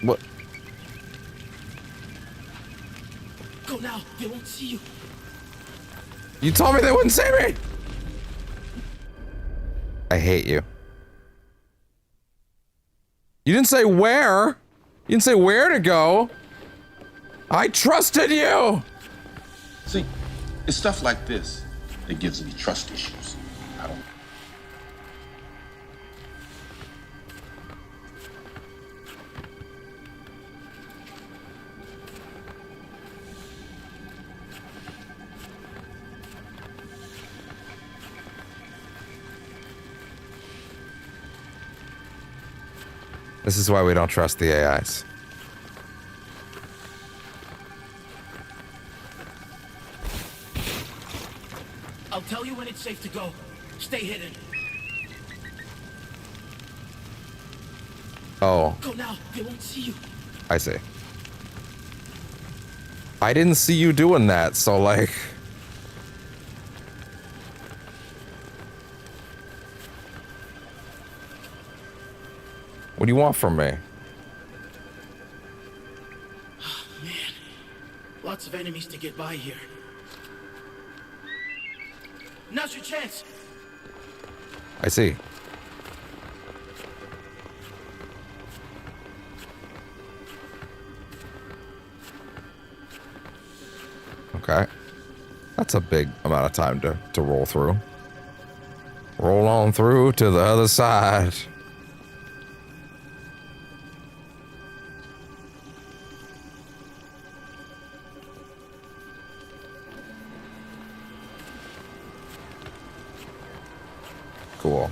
What? Go now. They won't see you. You told me they wouldn't see me! I hate you. You didn't say where. You didn't say where to go. I trusted you! See, it's stuff like this that gives me trust issues. I don't... This is why we don't trust the AIs. I'll tell you when it's safe to go. Stay hidden. Oh. Go now. They won't see you. I see. I didn't see you doing that, so like... What do you want from me? Man, lots of enemies to get by here. Now's your chance. I see. Okay. That's a big amount of time to roll through. Roll on through to the other side. Cool.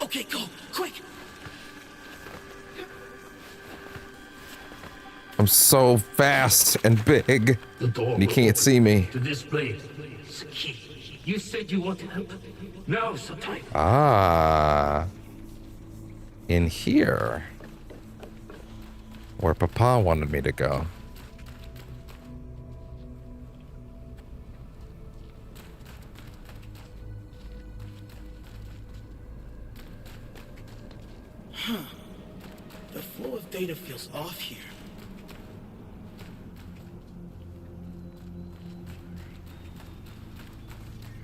Okay, go, quick. I'm so fast and big. And you can't see me. To this place. Saki, you said you wanted help. Now's the time. Ah. In here. Where Papa wanted me to go. Huh. The flow of data feels off here.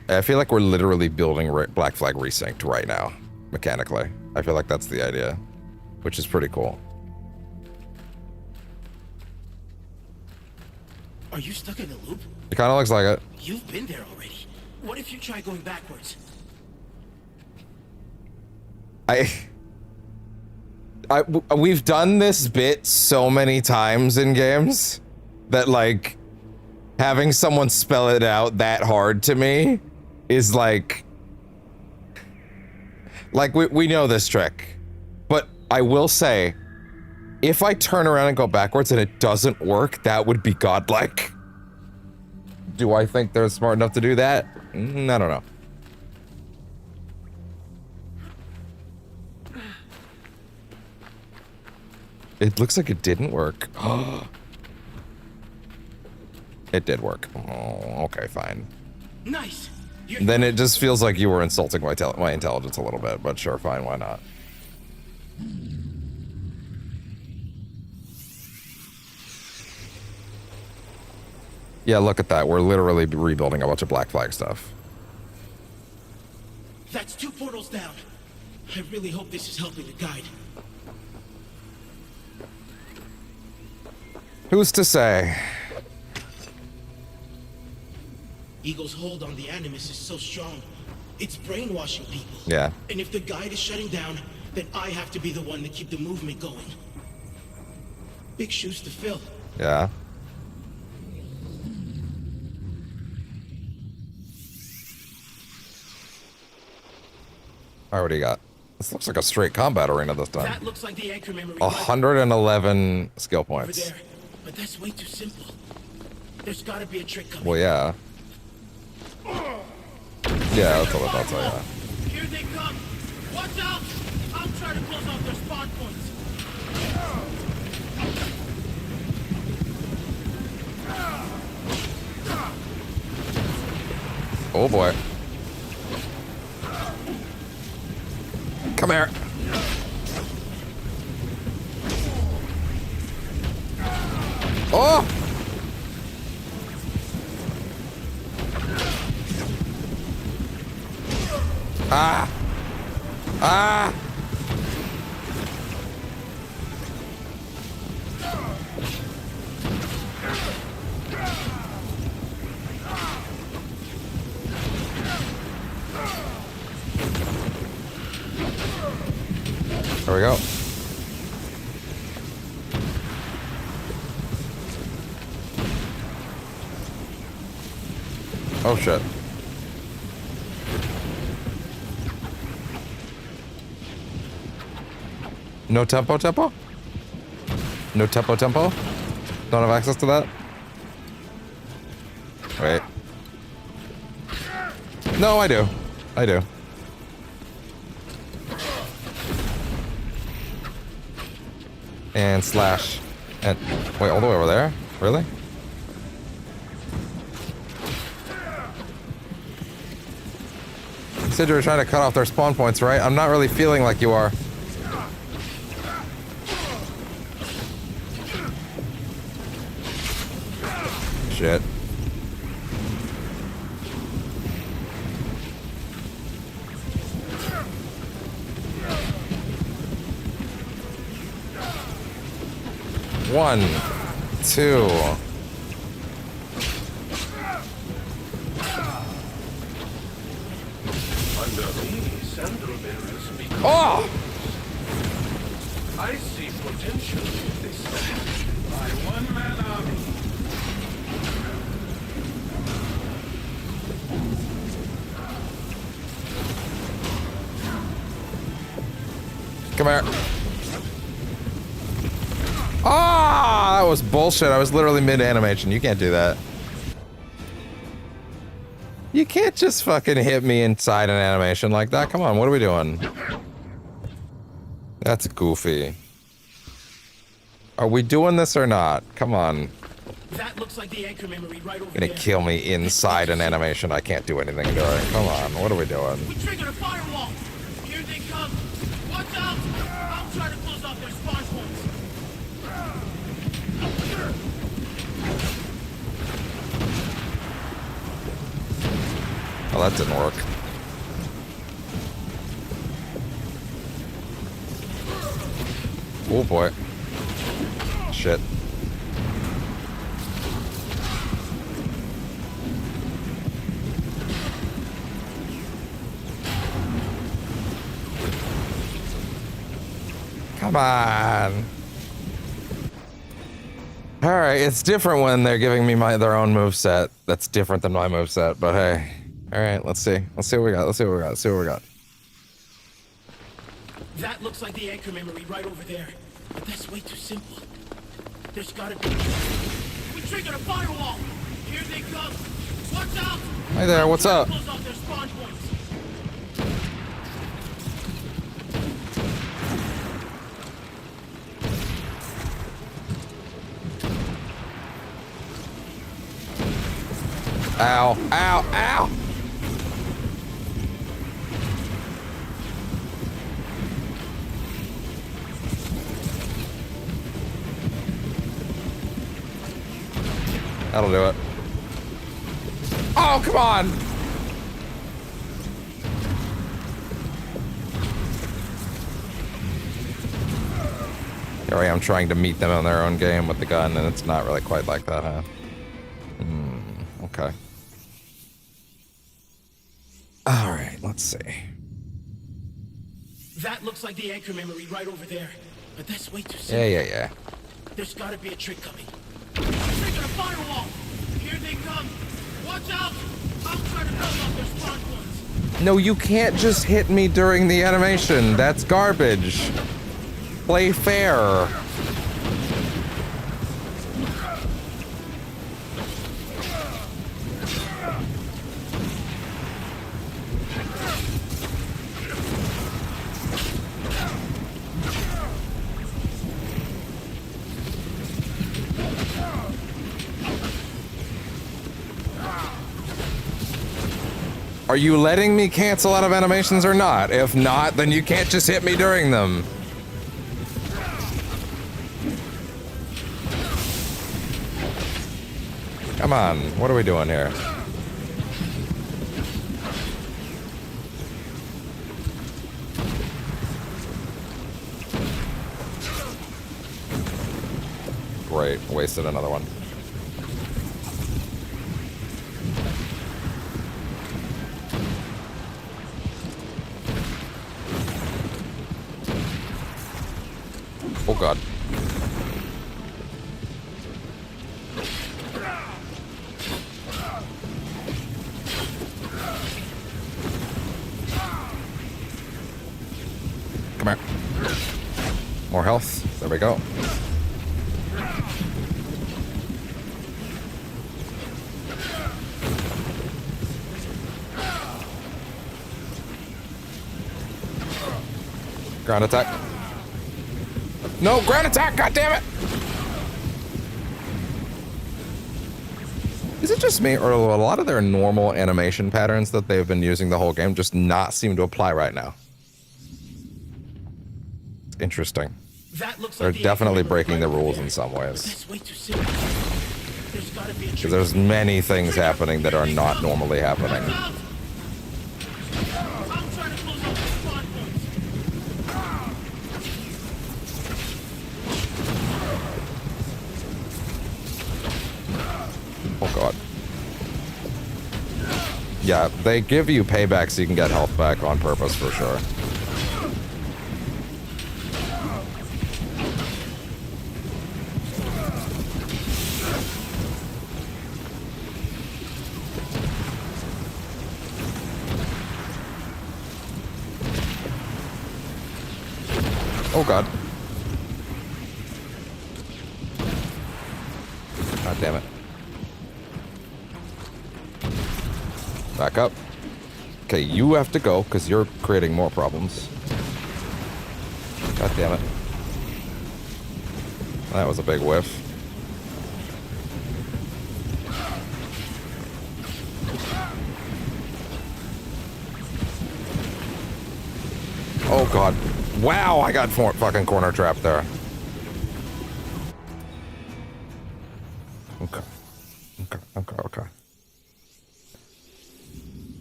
I feel like we're literally building Black Flag Resynced right now, mechanically. I feel like that's the idea, which is pretty cool. Are you stuck in a loop? It kind of looks like it. You've been there already. What if you try going backwards? We've done this bit so many times in games that, like, having someone spell it out that hard to me is like we know this trick. But I will say, if I turn around and go backwards and it doesn't work, that would be godlike. Do I think they're smart enough to do that? I don't know. It looks like it didn't work. It did work. Oh, okay, fine. Nice. Then it just feels like you were insulting my intelligence a little bit, but sure, fine, why not? Yeah, look at that. We're literally rebuilding a bunch of Black Flag stuff. That's 2 portals down. I really hope this is helping the guide. Who's to say? Eagle's hold on the Animus is so strong. It's brainwashing people. Yeah. And if the guide is shutting down, then I have to be the one to keep the movement going. Big shoes to fill. Yeah. Alright, what do you got? This looks like a straight combat arena this time. That looks like the anchor memory. 111 skill Over points. there. But that's way too simple. There's gotta be a trick coming. Well, yeah. Yeah, that's all about yeah. Here they come. Watch out! I'll try to close off their spawn points. Oh boy. Come here. Oh! Ah! Ah! There we go. Oh shit. No tempo? No tempo? Don't have access to that? Wait. No, I do. And slash. And wait, all the way over there? Really? You said you were trying to cut off their spawn points, right? I'm not really feeling like you are. Shit. One, two. Oh! I see potential in this by one-man army. Come here. Ah, that was bullshit. I was literally mid-animation. You can't do that. You can't just fucking hit me inside an animation like that. Come on, what are we doing? That's goofy. Are we doing this or not? Come on. That looks like the anchor memory right over Gonna there. kill me inside an animation. I can't do anything to it. Come on, what are we doing? We triggered a firewall. Here they come. Watch Watch out! I'm trying to close off their spawn points. Oh, that didn't work. Oh boy. Shit. Come on. All right, it's different when they're giving me their own moveset. That's different than my moveset, but hey. All right, let's see. Let's see what we got. Let's see what we got. Let's see what we got. That looks like the anchor memory right over there. But that's way too simple. There's gotta be... We triggered a firewall! Here they come! Watch out! Hi there, what's up? Close off their spawn points. Ow, ow, ow! That'll do it. Oh, come on! Here I am trying to meet them on their own game with the gun, and it's not really quite like that, huh? Okay. Alright, let's see. That looks like the anchor memory right over there. But that's way too simple. Yeah. There's gotta be a trick coming. Trigger a firewall! Here they come! Watch out! I'm trying to close off their spawn points. No, you can't just hit me during the animation. That's garbage. Play fair. Are you letting me cancel out of animations or not? If not, then you can't just hit me during them. Come on, what are we doing here? Great, wasted another one. Oh god. Come here. More health. There we go. Ground attack. No, ground attack, goddammit! Is it just me, or a lot of their normal animation patterns that they've been using the whole game just not seem to apply right now? It's interesting. They're definitely breaking the rules in some ways. Because there's many things happening that are not normally happening. Oh god. Yeah, they give you payback so you can get health back on purpose for sure. Oh god. God damn it. Back up. Okay, you have to go because you're creating more problems. God damn it. That was a big whiff. Oh god. Wow, I got fucking corner trapped there. Okay. Okay.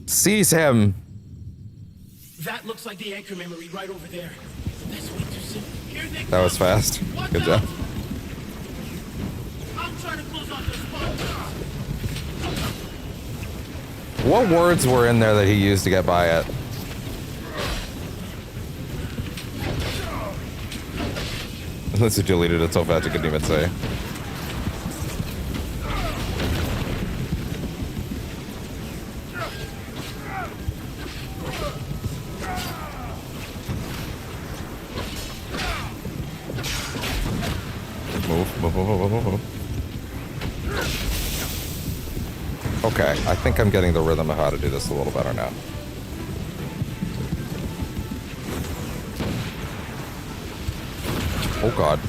Seize him. That looks like the anchor memory right over there. That's way too simple. Here they That was fast. Good job. I'm trying to close off this spot. What words were in there that he used to get by it? Unless it deleted it so fast it couldn't even say. Move. Okay, I think I'm getting the rhythm of how to do this a little better now. Oh god.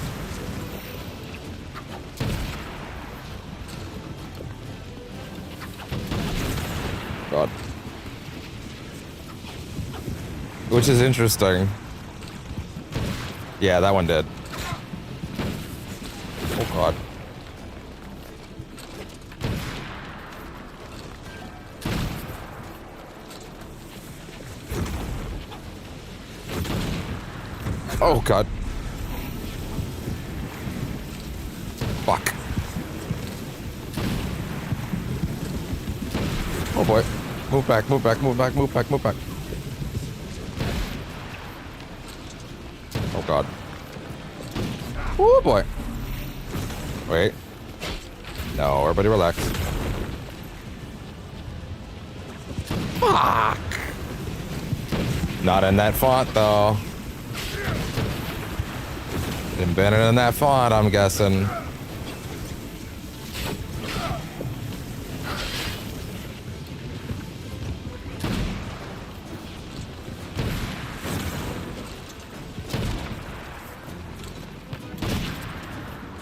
God. Which is interesting. Yeah, that one did. Oh god. Oh god. Fuck. Oh boy. Move back. Oh god. Oh boy. Wait. No, everybody relax. Fuck. Not in that font though. Embedded in that font, I'm guessing.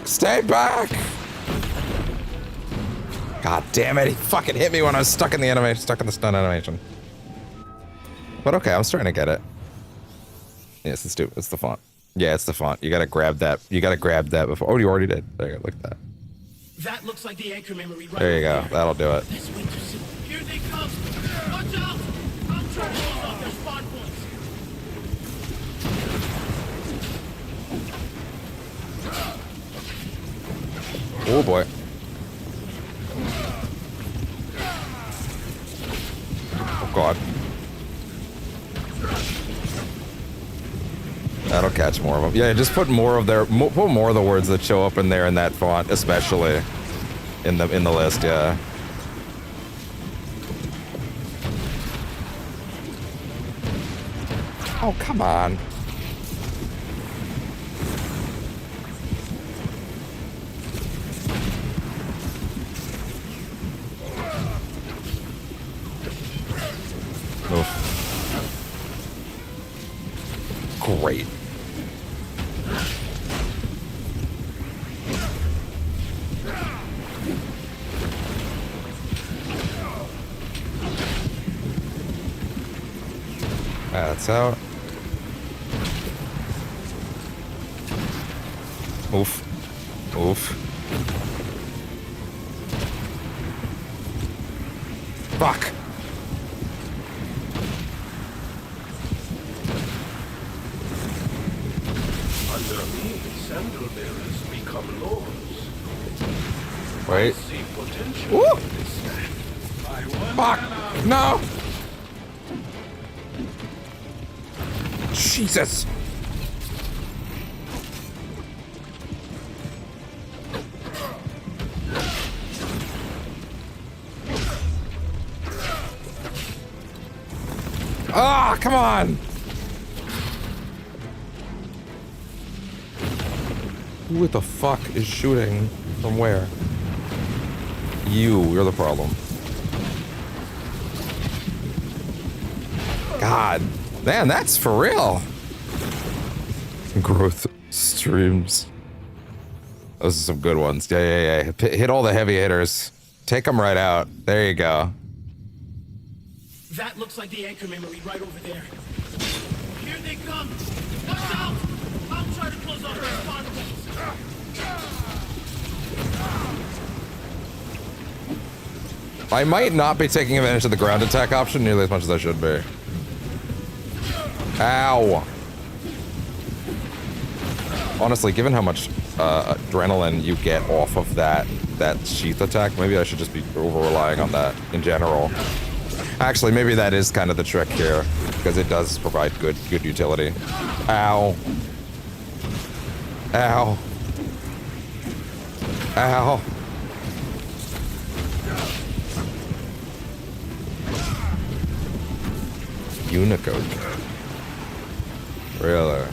Stay back! God damn it, he fucking hit me when I was stuck in the animation, stuck in the stun animation. But okay, I'm starting to get it. Yes, it's the font. Yeah, it's the font. You gotta grab that. You gotta grab that before. Oh, you already did. There you go. Look at that. That looks like the anchor memory right There you go. there. That'll do it. That's way too simple. Here they come. Watch out! I'm trying to close off their spawn points. Oh boy. Oh god. That'll catch more of them. Yeah, just put more of put more of the words that show up in there in that font, especially in the list. Yeah. Oh come on. Oof. Great. That's out. Oof. Oof. Fuck. Under me, sandal bearers become lords. Wait. I see potential Woo! in this man. Fuck! No! Jesus! Ah, come on! Who the fuck is shooting from where? You're the problem. God, man, that's for real. Growth streams. Those are some good ones. Yeah. Hit all the heavy hitters. Take them right out. There you go. That looks like the anchor memory right over there. Here they come! Watch out! I'll try to close off their spawn points. I might not be taking advantage of the ground attack option nearly as much as I should be. Ow! Honestly, given how much adrenaline you get off of that sheath attack, maybe I should just be over-relying on that in general. Actually, maybe that is kind of the trick here, because it does provide good utility. Ow. Ow. Ow. Unicode. Really?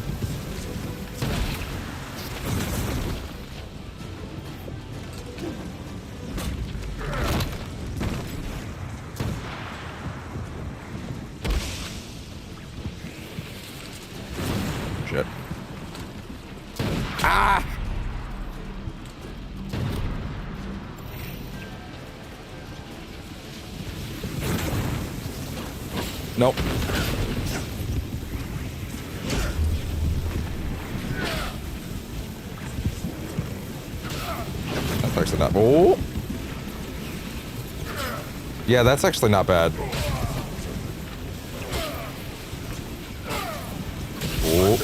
Shit. Ah! Nope. That's actually not. Oh! Yeah, that's actually not bad. Oh.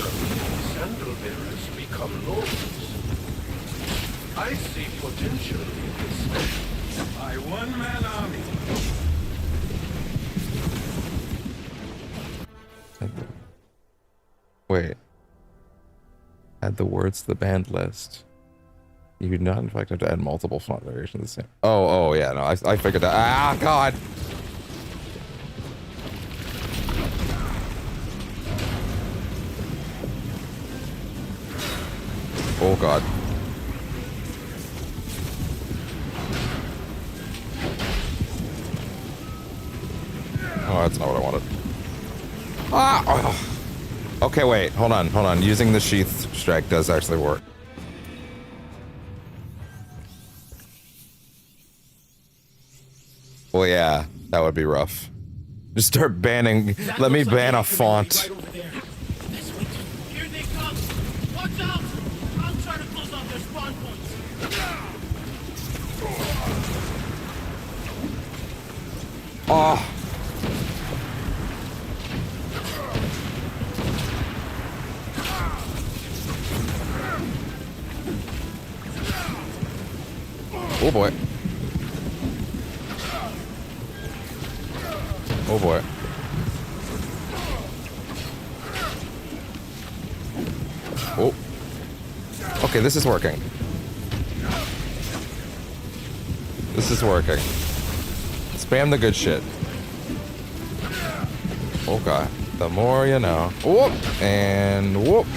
Sandalbearers become lords. I see potential in this. My one-man army. Wait. Add the words to the band list. You do not in fact have to add multiple font variations of the same. Oh yeah, no, I figured that. Ah, God! Oh, God. Oh, that's not what I wanted. Ah! Oh. Okay, wait. Hold on. Using the sheath strike does actually work. Well, yeah. That would be rough. Just start banning... Let me ban a font. Here they come! Watch out! I'll try to close off their spawn points. Oh. Oh boy. Oh boy. Oh. Okay, this is working. This is working. Spam the good shit. Oh god. The more you know. Whoop! And whoop!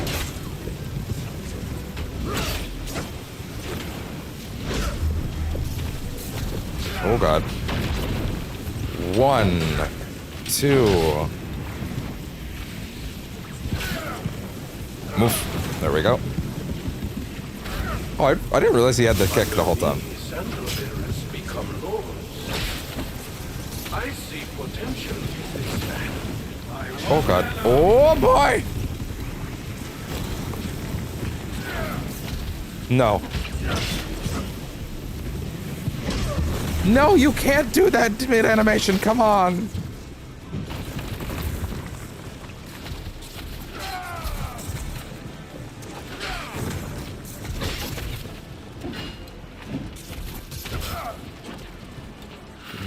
Oh god. 1, 2. Move. There we go. Oh, I didn't realize he had the kick the whole time. Sandalbearers become lords. I see potential in this man. Oh god. Oh boy! No. No, you can't do that mid-animation, come on!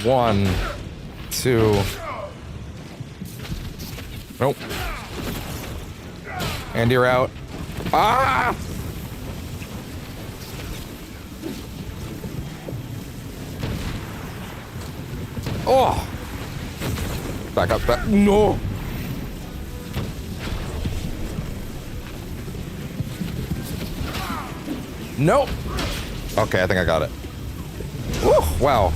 One, 2. Nope. And you're out. Ah! Oh! Back up, back. No! Nope! Okay, I think I got it. Woo! Wow.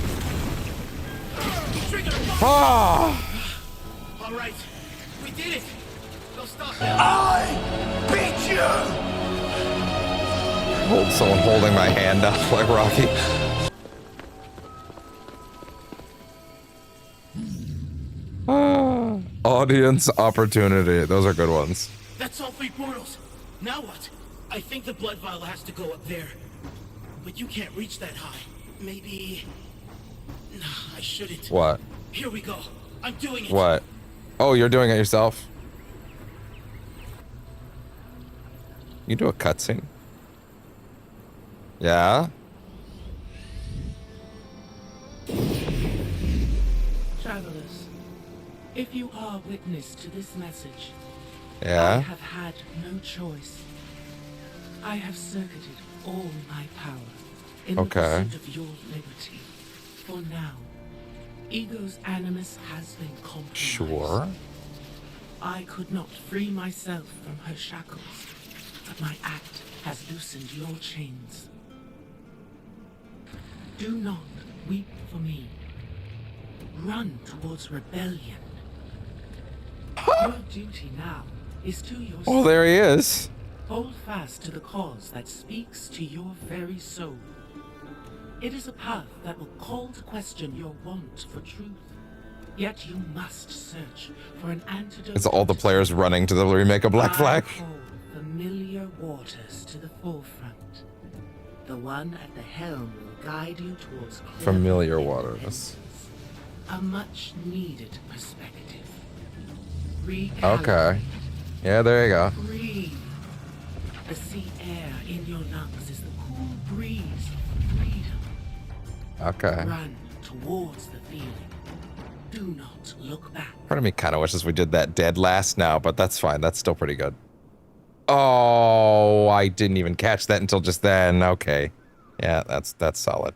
Ah! All right, we did it. They'll stop. I beat you. Hold someone holding my hand up like Rocky. Oh Audience opportunity. Those are good ones. That's all 3 portals. Now what? I think the blood vial has to go up there. But you can't reach that high. Maybe... Nah, I shouldn't. What? Here we go. I'm doing it. What? Oh, you're doing it yourself? You do a cutscene? Yeah? Travelers, if you are witness to this message, Yeah? I have had no choice. I have circuited all my power in the Okay. pursuit of your liberty. For now, Ego's animus has been compromised. Sure. I could not free myself from her shackles, but my act has loosened your chains. Do not weep for me. Run towards rebellion. Your duty now is to yourself. Oh, there he is. Hold fast to the cause that speaks to your very soul. It is a path that will call to question your want for truth. Yet you must search for an antidote. It's all the players running to the remake of Black Flag. I call familiar waters to the forefront. The one at the helm will guide you towards clear Familiar waters. a much needed perspective. Okay. Yeah, there you go. Breathe. The sea air in your lungs is the cool breeze of freedom. Okay. Run towards the feeling. Do not look back. Part of me kind of wishes we did that dead last now, but that's fine. That's still pretty good. Oh, I didn't even catch that until just then. Okay. Yeah, that's solid.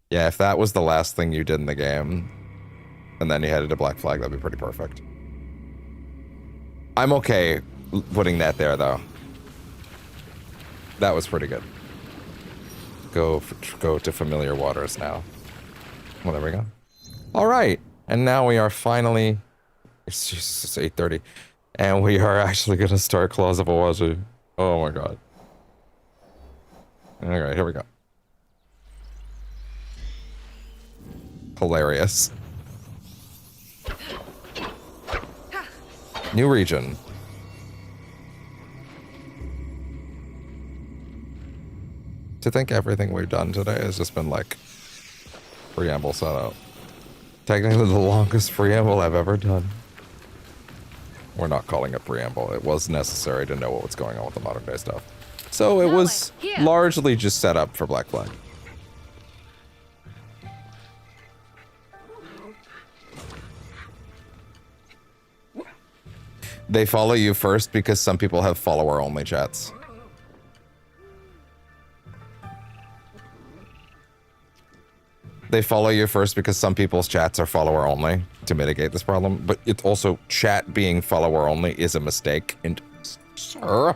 Yeah, if that was the last thing you did in the game, and then you headed to Black Flag, that'd be pretty perfect. I'm okay putting that there, though. That was pretty good. Go to familiar waters now. Well, there we go. All right, and now we are finally. It's 8:30, and we are actually gonna start Claws of Awaji. Oh my god. All right, here we go. Hilarious. New region. To think everything we've done today has just been like preamble set up. Technically the longest preamble I've ever done. We're not calling it preamble. It was necessary to know what was going on with the modern day stuff. So it was largely just set up for Black Flag. They follow you first because some people have follower-only chats. They follow you first because some people's chats are follower-only to mitigate this problem, but it's also chat being follower-only is a mistake. And sir,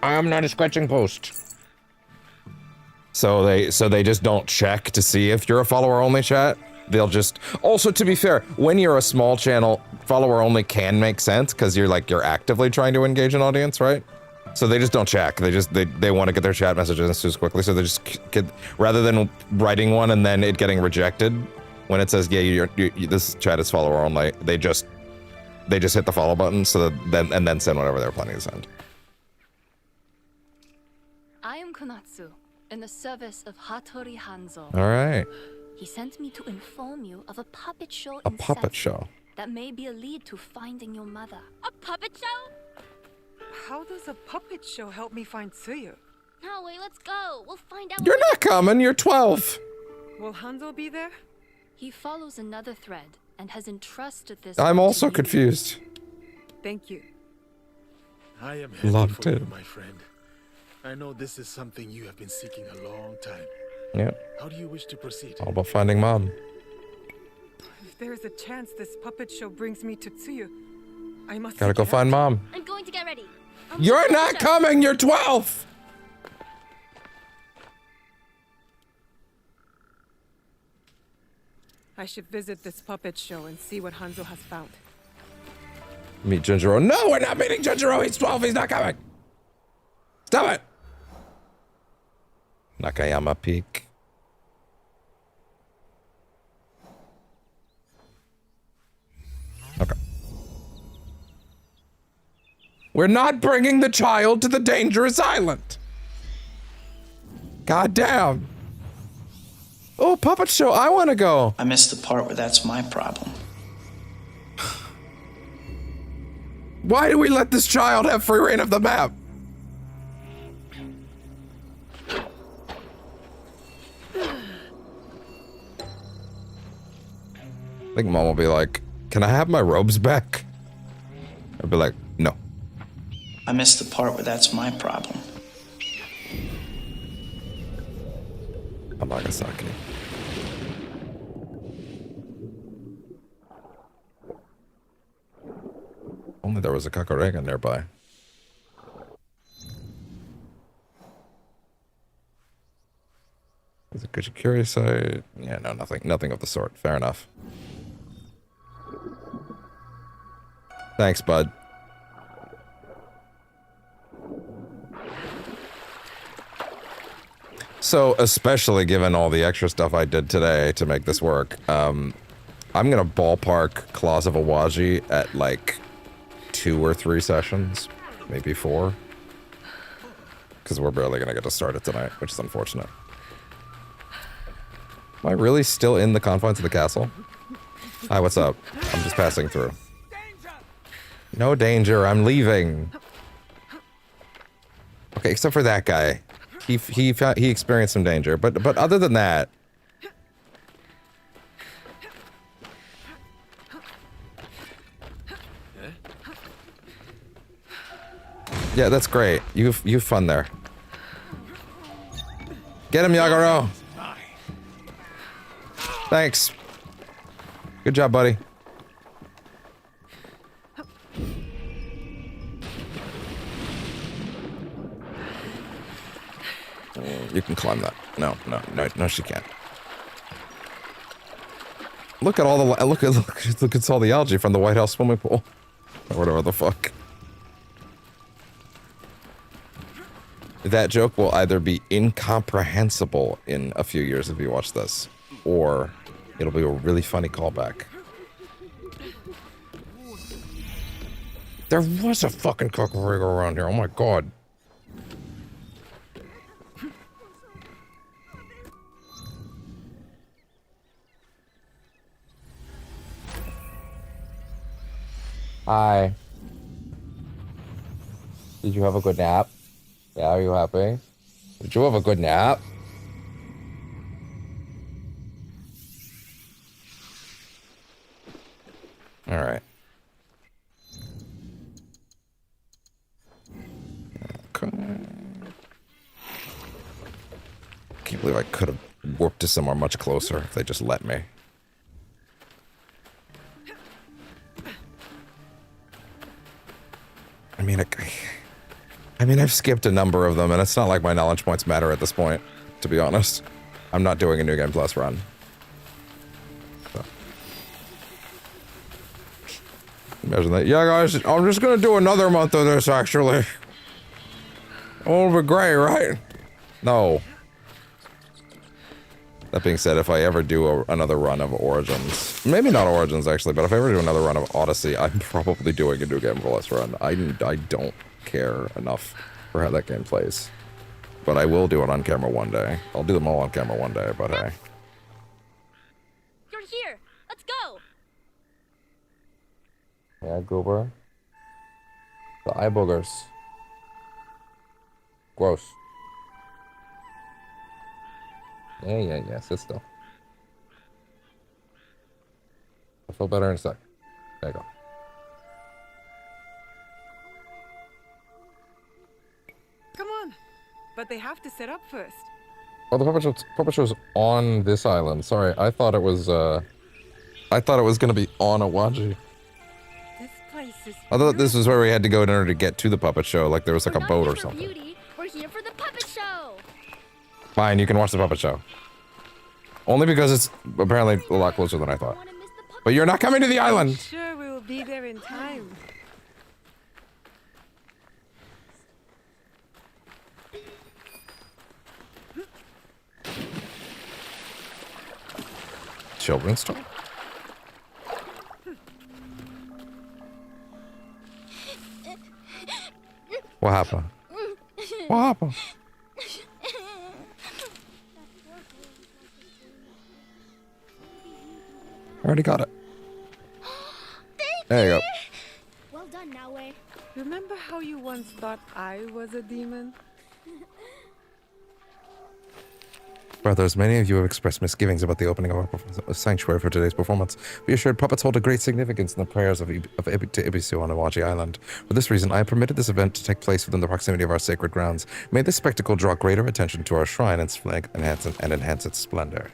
I am not a scratching post. So they just don't check to see if you're a follower-only chat. They'll just... Also, to be fair, when you're a small channel, follower-only can make sense because you're actively trying to engage an audience, right? So they just don't check. They want to get their chat messages as quickly, so they just get... Rather than writing one and then it getting rejected, when it says, yeah, this chat is follower-only, they just hit the follow button so that then send whatever they're planning to send. I am Konatsu, in the service of Hattori Hanzo. All right. He sent me to inform you of a puppet show A in puppet Seven show. that may be a lead to finding your mother. A puppet show? How does a puppet show help me find Tsuyu? No, wait, let's go. We'll find out. You're not coming. You're 12. Will Hanzo be there? He follows another thread and has entrusted this. I'm to also you. confused. Thank you. I am happy Locked for you, in. my friend. I know this is something you have been seeking a long time. Yep. How do you wish to proceed? All about finding mom. If there's a chance this puppet show brings me to Tsuyu, I must Gotta seek go it find out. mom. I'm going to get ready. You're not coming. You're 12. I should visit this puppet show and see what Hanzo has found. Meet Junjiro. No, we're not meeting Junjiro. He's 12. He's not coming. Stop it. Nakayama Peak. We're not bringing the child to the dangerous island. God damn. Oh, puppet show, I want to go. I missed the part where that's my problem. Why do we let this child have free reign of the map? I think Mom will be like, can I have my robes back? I'll be like, no. I missed the part where that's my problem. Amagasaki. Only there was a Kakarega nearby. Is it curious? Yeah, no, nothing of the sort. Fair enough. Thanks, bud. So, especially given all the extra stuff I did today to make this work, I'm gonna ballpark Claws of Awaji at like 2 or 3 sessions, maybe 4. Because we're barely gonna get to start it tonight, which is unfortunate. Am I really still in the confines of the castle? Hi, what's up? I'm just passing through. No danger, I'm leaving. Okay, except for that guy. He experienced some danger, but other than that, yeah, that's great. You've fun there. Get him, Yagoro. Thanks. Good job, buddy. You can climb that. No, she can't. Look at all the look at all the algae from the White House swimming pool, or whatever the fuck. That joke will either be incomprehensible in a few years if you watch this, or it'll be a really funny callback. There was a fucking Kakarega around here. Oh my god. Hi. Did you have a good nap? Yeah, are you happy? Did you have a good nap? All right. Okay. Can't believe I could have warped to somewhere much closer if they just let me. I mean, I've skipped a number of them, and it's not like my knowledge points matter at this point, to be honest. I'm not doing a New Game Plus run. So. Imagine that. Yeah, guys, I'm just gonna do another month of this, actually. Oh, it'll be great, right? No. That being said, if I ever do another run of Origins, maybe not Origins, actually, but if I ever do another run of Odyssey, I'm probably doing a New Game Plus run. I don't care enough for how that game plays. But I will do it on camera one day. I'll do them all on camera one day, but hey. You're here. Let's go. Yeah, Goober. The eye boogers. Gross. Yeah, sit still. I'll feel better in a sec. There you go. Come on. But they have to set up first. Oh, the puppet show's on this island. Sorry, I thought it was gonna be on Awaji. This place is I thought this was where we had to go in order to get to the puppet show, like there was like a boat or something. Beauty. We're here for the puppet show. Fine, you can watch the puppet show. Only because it's apparently a lot closer than I thought. But you're not coming to the island! Sure, we will be there in time. Children's toy? What happened? What happened? I already got it. There you go. Well done, Naue. Remember how you once thought I was a demon? Brothers, many of you have expressed misgivings about the opening of our sanctuary for today's performance. Be assured, puppets hold a great significance in the prayers to Ibisu on Awaji Island. For this reason, I have permitted this event to take place within the proximity of our sacred grounds. May this spectacle draw greater attention to our shrine and enhance its splendor.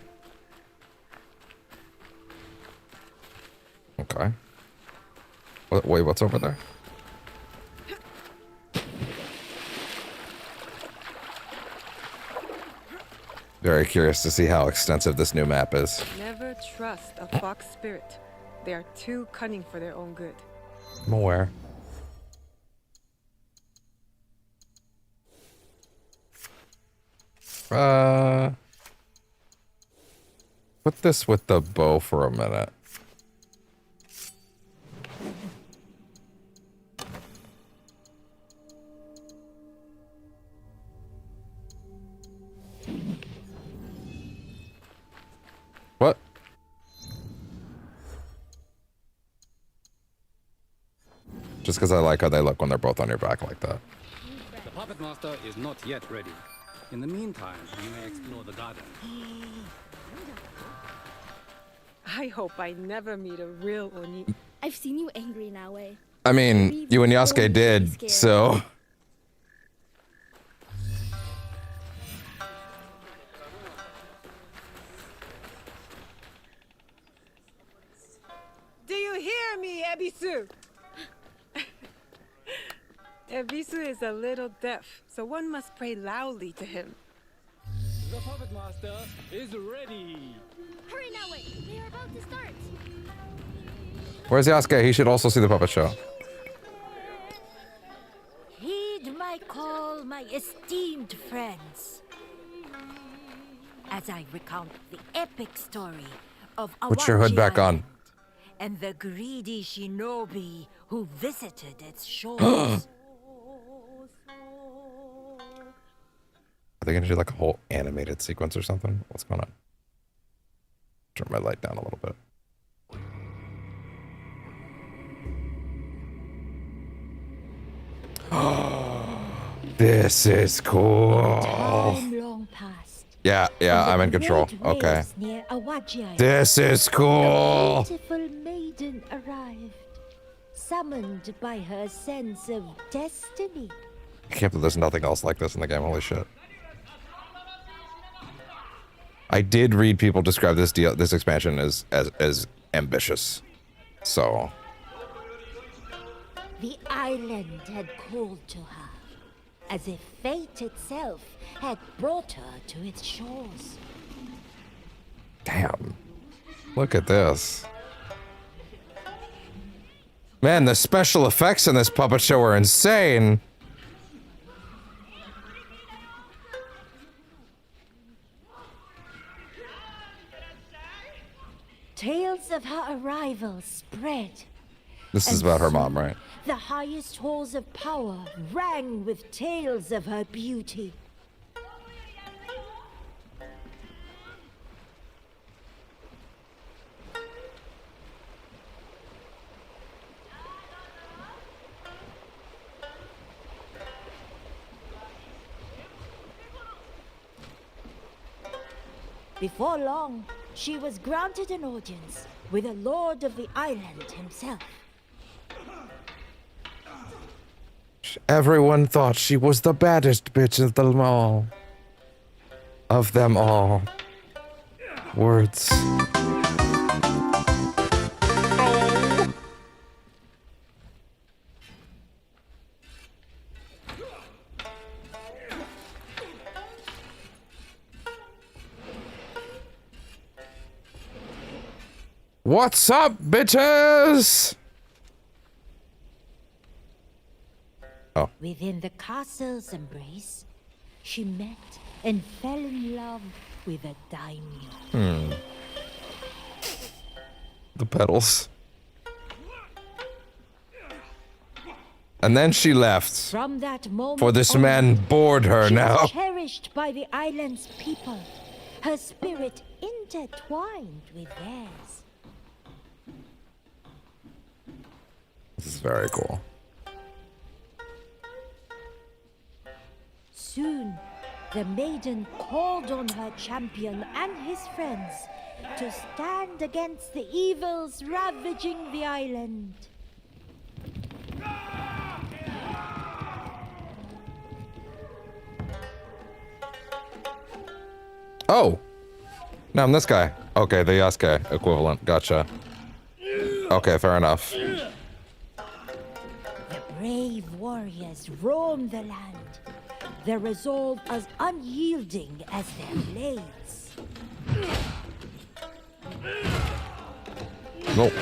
Okay. Wait, what's over there? Very curious to see how extensive this new map is. Never trust a fox spirit. They are too cunning for their own good. I'm aware. Put this with the bow for a minute. What? Just because I like how they look when they're both on your back like that. The puppet master is not yet ready. In the meantime, you may explore the garden. I hope I never meet a real Oni. I've seen you angry, Naue. I mean, you and Yasuke did, so... Do you hear me, Ebisu? Ebisu is a little deaf, so one must pray loudly to him. The puppet master is ready. Hurry, Naue. They are about to start. Where's Yasuke? He should also see the puppet show. Heed my call, my esteemed friends, as I recount the epic story of Awaji Put your hood back on. and the greedy shinobi who visited its shores. Are they gonna do like a whole animated sequence or something? What's going on? Turn my light down a little bit. This is cool. Time long past. Yeah, I'm in control. Okay. Near Awaji Island, This is cool. a beautiful maiden arrived, summoned by her sense of destiny. I can't believe there's nothing else like this in the game. Holy shit. I did read people describe this expansion as ambitious. So The island had called to her, as if fate itself had brought her to its shores. damn. Look at this. Man, the special effects in this puppet show are insane. Tales of her arrival spread. This is and about her soon mom, right? The highest halls of power rang with tales of her beauty. Before long, she was granted an audience with the Lord of the Island himself. Everyone thought she was the baddest bitch of them all. Of them all. Words. What's up, bitches? Oh. Within the castle's embrace, she met and fell in love with a daimyo. The pedals. And then she left. From that moment For this on, man bored her she now. was cherished by the island's people, her spirit intertwined with theirs. This is very cool. Soon, the maiden called on her champion and his friends to stand against the evils ravaging the island. Oh! No, I'm this guy. Okay, the Yasuke equivalent. Gotcha. Okay, fair enough. The brave warriors roam the land, their resolve as unyielding as their blades. Nope.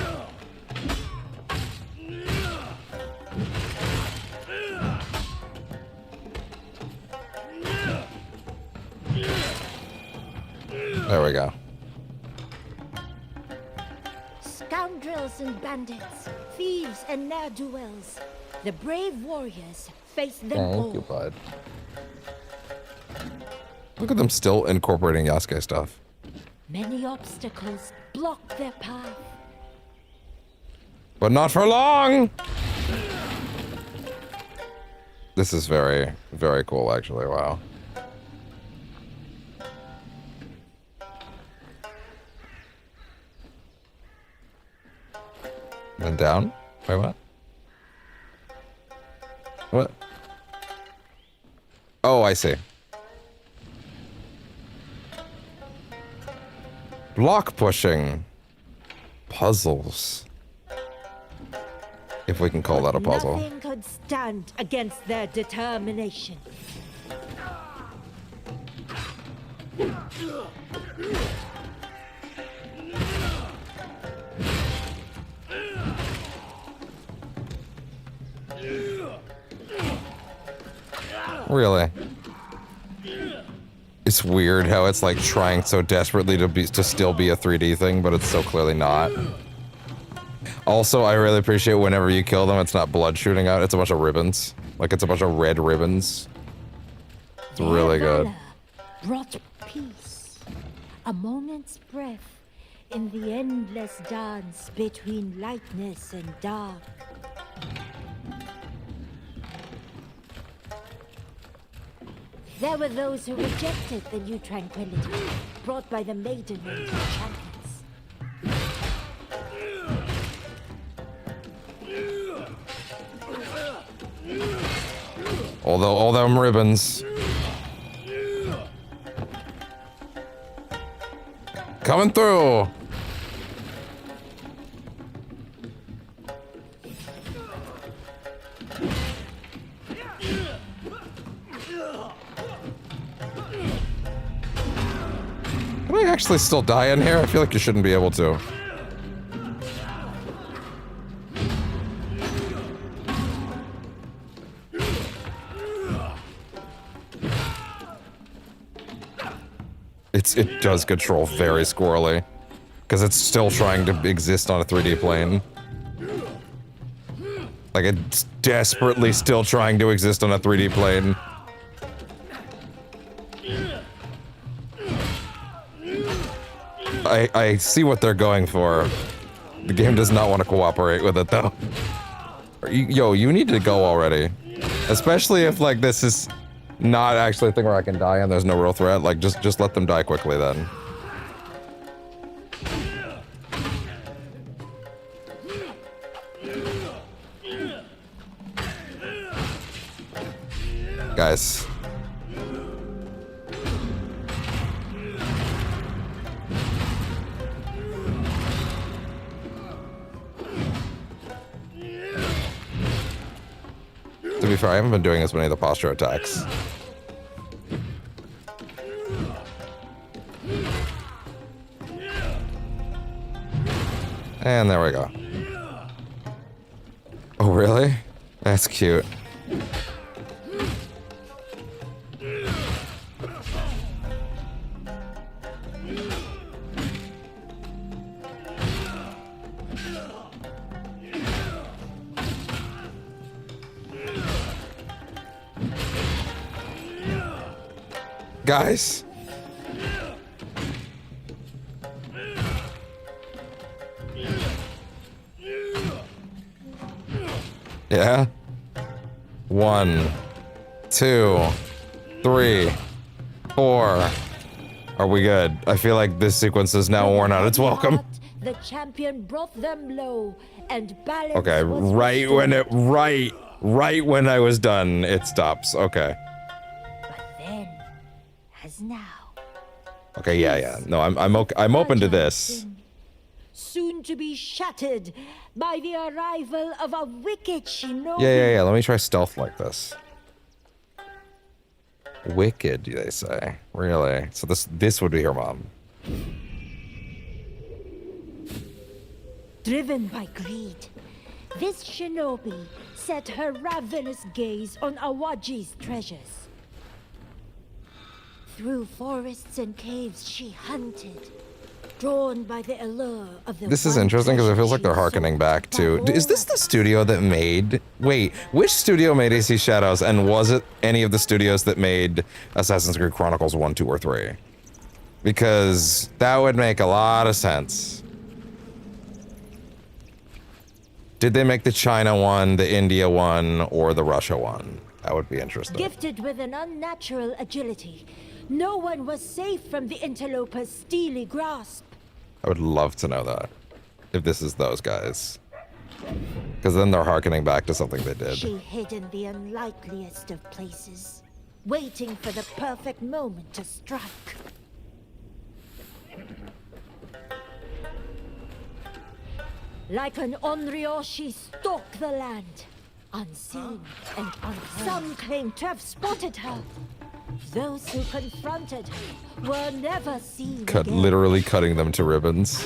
There we go. Scoundrels and bandits, thieves and ne'er-do-wells, the brave warriors face them all. Thank you, bud. Look at them still incorporating Yasuke stuff. Many obstacles block their path. But not for long! This is very, very cool, actually. Wow. And down? Wait, what? What? Oh, I see. Block pushing. Puzzles. If we can call that a puzzle. Nothing could stand against their determination. Really? It's weird how it's like trying so desperately to still be a 3D thing, but it's so clearly not. Also, I really appreciate whenever you kill them, it's not blood shooting out, it's a bunch of ribbons. Like, it's a bunch of red ribbons. It's really good. Brought peace, a moment's breath in the endless dance between lightness and dark. There were those who rejected the new tranquility brought by the maiden and her champions. Although all them ribbons. Coming through. Can I actually still die in here? I feel like you shouldn't be able to. It does control very squirrely. Because it's still trying to exist on a 3D plane. Like, it's desperately still trying to exist on a 3D plane. I see what they're going for. The game does not want to cooperate with it, though. Yo, you need to go already. Especially if, like, this is not actually a thing where I can die and there's no real threat. Like, just let them die quickly, then. Guys. To be fair, I haven't been doing as many of the posture attacks. And there we go. Oh, really? That's cute. Guys. Yeah? 1, 2, 3, 4. Are we good? I feel like this sequence is now worn out its welcome. The champion brought them low, and balance Okay, was right restored. right when I was done, it stops. Okay. But then, as now, Okay, yeah. No, I'm open to this. soon to be shattered by the arrival of a wicked shinobi. Yeah. Let me try stealth like this. Wicked, they say. Really? So this would be her mom. Driven by greed, this shinobi set her ravenous gaze on Awaji's treasures. Through forests and caves she hunted, drawn by the allure of the This is one interesting because it treasure feels like she they're sought. harkening back to... Is this the studio that made... Wait, which studio made AC Shadows, and was it any of the studios that made Assassin's Creed Chronicles 1, 2, or 3? Because that would make a lot of sense. Did they make the China one, the India one, or the Russia one? That would be interesting. Gifted with an unnatural agility, no one was safe from the interloper's steely grasp. I would love to know that. If this is those guys. Because then they're harkening back to something they did. She hid in the unlikeliest of places, waiting for the perfect moment to strike. Like an Onryo, she stalked the land, unseen and unheard. Some claim to have spotted her. Those who confronted her were never seen again. Literally cutting them to ribbons.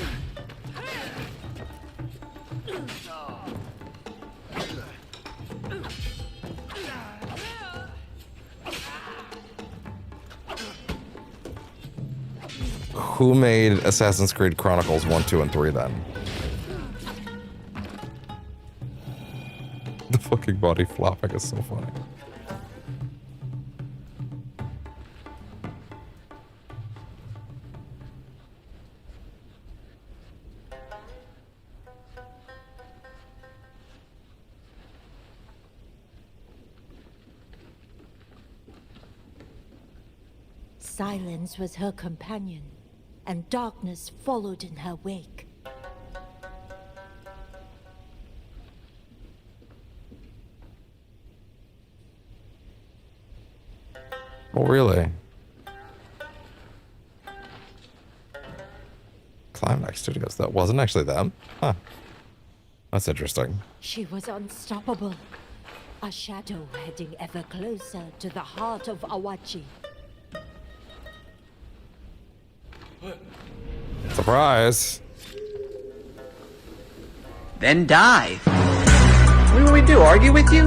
Who made Assassin's Creed Chronicles 1, 2, and 3 then? The fucking body flopping is so funny. Silence was her companion, and darkness followed in her wake. Oh, really? Climax Studios. That wasn't actually them? Huh. That's interesting. She was unstoppable, a shadow heading ever closer to the heart of Awaji. Surprise! Then die. What do we do, argue with you?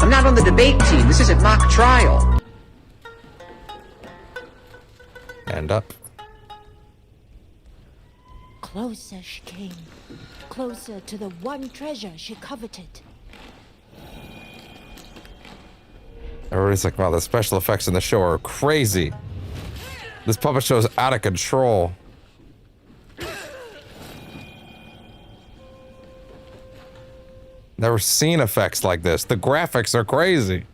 I'm not on the debate team. This isn't mock trial. And up. Closer she came, closer to the one treasure she coveted. Everybody's like, wow, the special effects in the show are crazy. This puppet show is out of control. Never seen effects like this. The graphics are crazy.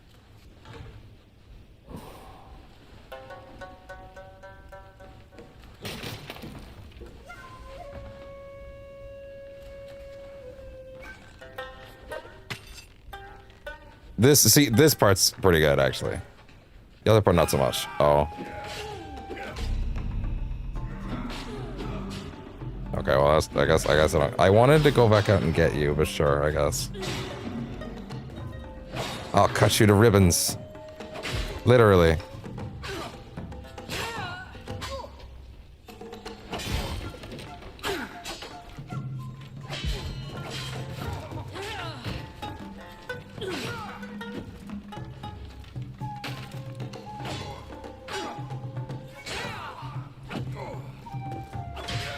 This part's pretty good, actually. The other part, not so much. Oh. Okay, well, I guess I don't. I wanted to go back out and get you, but sure, I guess. I'll cut you to ribbons. Literally.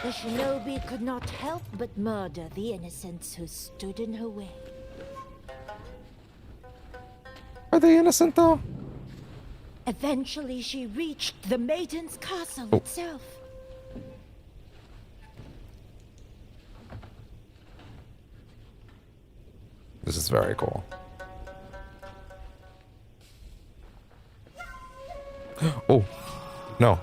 The shinobi could not help but murder the innocents who stood in her way. Are they innocent, though? Eventually, she reached the maiden's castle itself. This is very cool. Oh, no.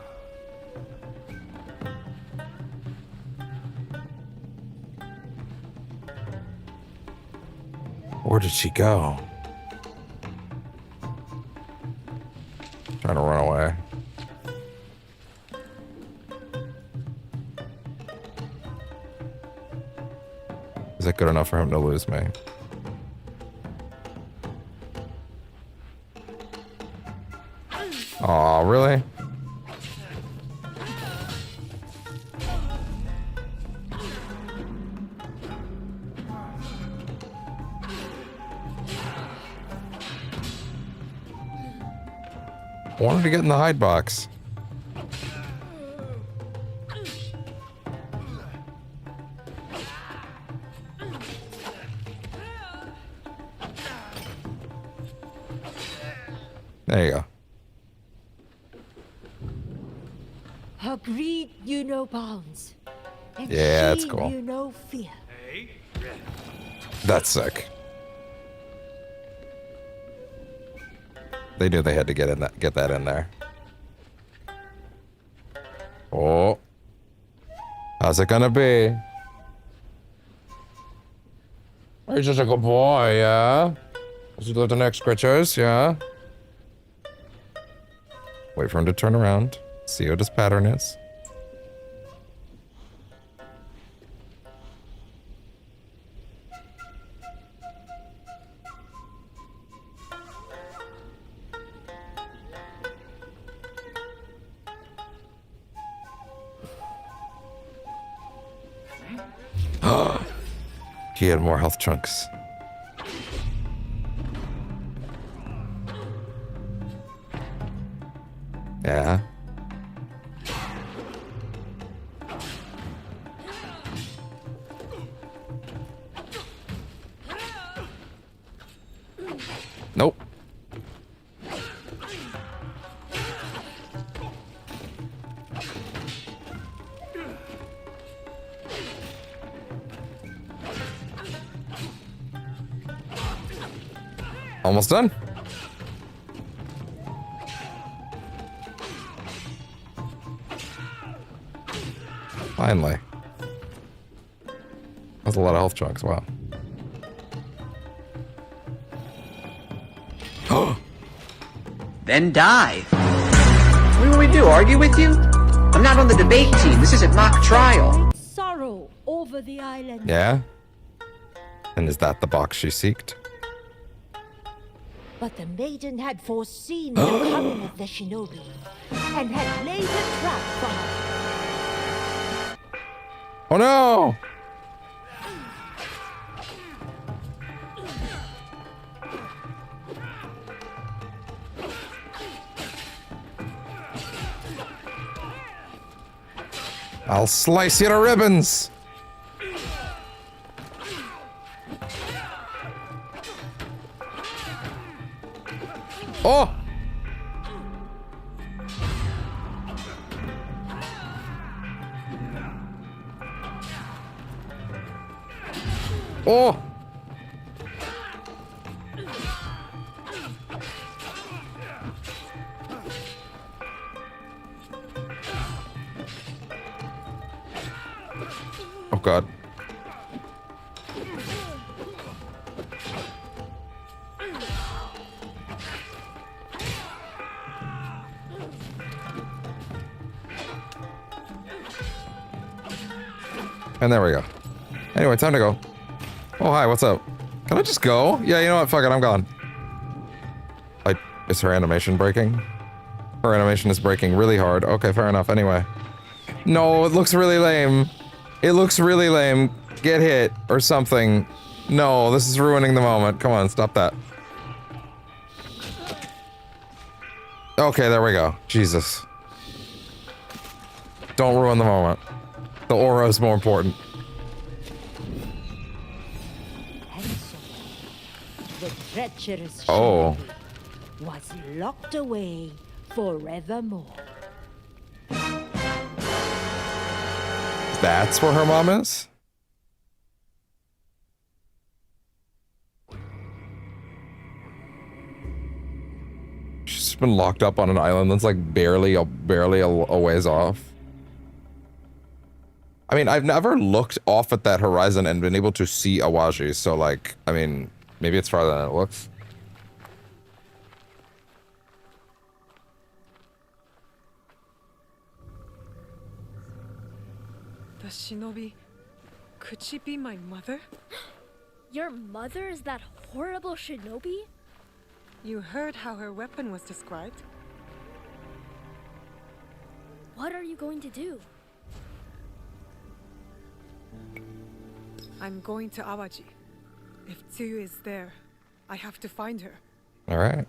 Where did she go? Trying to run away. Is that good enough for him to lose me? Aw, really? Wanted to get in the hide box. There you go. Her greed knew no bounds. And Yeah, that's she cool. knew no fear. That's sick. They knew they had to get that in there. Oh. How's it gonna be? Are you just a good boy, yeah? Does he do the next scratchers, yeah? Wait for him to turn around. See what his pattern is. He had more health chunks. Yeah. Nope. Almost done. Finally. That's a lot of health chunks, wow. Then dive. What do we do, argue with you? I'm not on the debate team. This isn't mock trial. Sorrow over the island. Yeah? And is that the box she seeked? But the maiden had foreseen the coming of the shinobi and had laid a trap for her. Oh no! I'll slice you to ribbons! Oh! Oh! Oh God. And there we go. Anyway, time to go. Oh, hi, what's up? Can I just go? Yeah, you know what? Fuck it, I'm gone. Is her animation breaking? Her animation is breaking really hard. Okay, fair enough. Anyway. No, it looks really lame. It looks really lame. Get hit or something. No, this is ruining the moment. Come on, stop that. Okay, there we go. Jesus. Don't ruin the moment. The aura is more important. The treacherous Oh. was locked away forevermore. That's where her mom is? She's been locked up on an island that's like barely a ways off. I mean, I've never looked off at that horizon and been able to see Awaji, so like, I mean, maybe it's farther than it looks. The shinobi... Could she be my mother? Your mother is that horrible shinobi? You heard how her weapon was described. What are you going to do? I'm going to Awaji. If Tsuyu is there, I have to find her. All right.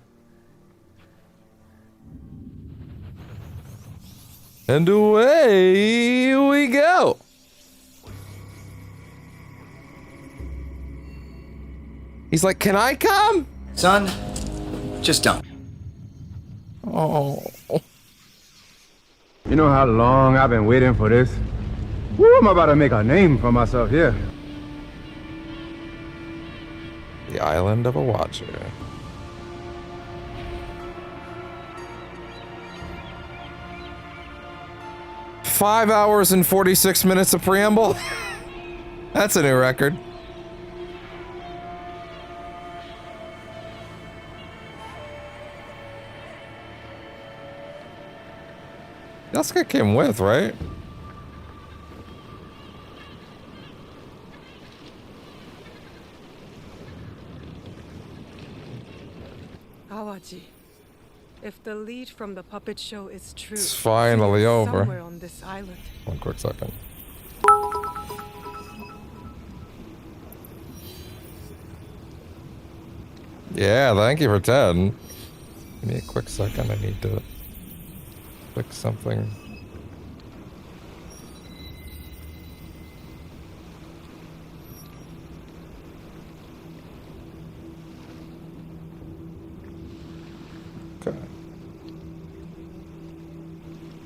And away we go. He's like, can I come? Son, just don't. Oh. You know how long I've been waiting for this? Woo, I'm about to make a name for myself here. The island of Awaji. Five hours and 46 minutes of preamble. That's a new record. Yasuke came with, right? Awaji. If the lead from the puppet show is true, It's finally she is over. somewhere on this island. One quick second. Yeah, thank you for 10. Give me a quick second. I need to fix something. Okay.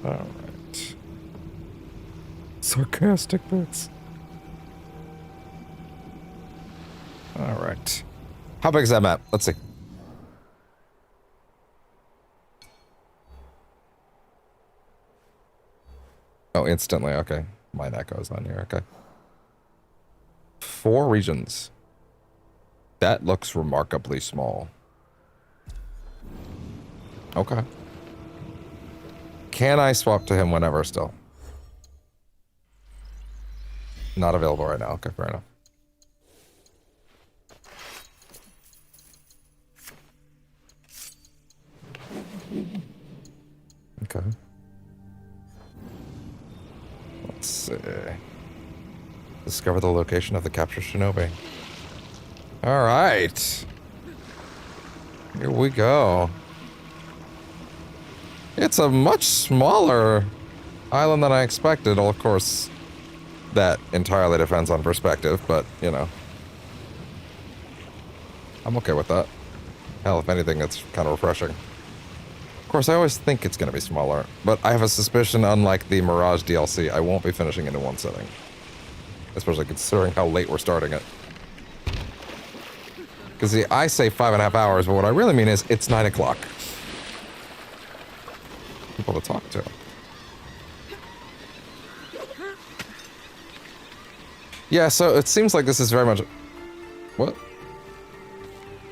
All right. Sarcastic bits. All right. How big is that map? Let's see. Oh, instantly. Okay. Mine echoes on here. Okay. 4 regions. That looks remarkably small. Okay. Can I swap to him whenever still? Not available right now. Okay, fair enough. Okay. Let's see. Discover the location of the captured shinobi. All right. Here we go. It's a much smaller island than I expected. Well, of course, that entirely depends on perspective, but, you know. I'm okay with that. Hell, if anything, it's kind of refreshing. Of course, I always think it's going to be smaller, but I have a suspicion, unlike the Mirage DLC, I won't be finishing it in one sitting. Especially considering how late we're starting it. Because, see, I say 5.5 hours, but what I really mean is, it's 9 o'clock. People to talk to. Yeah, so it seems like this is very much... What?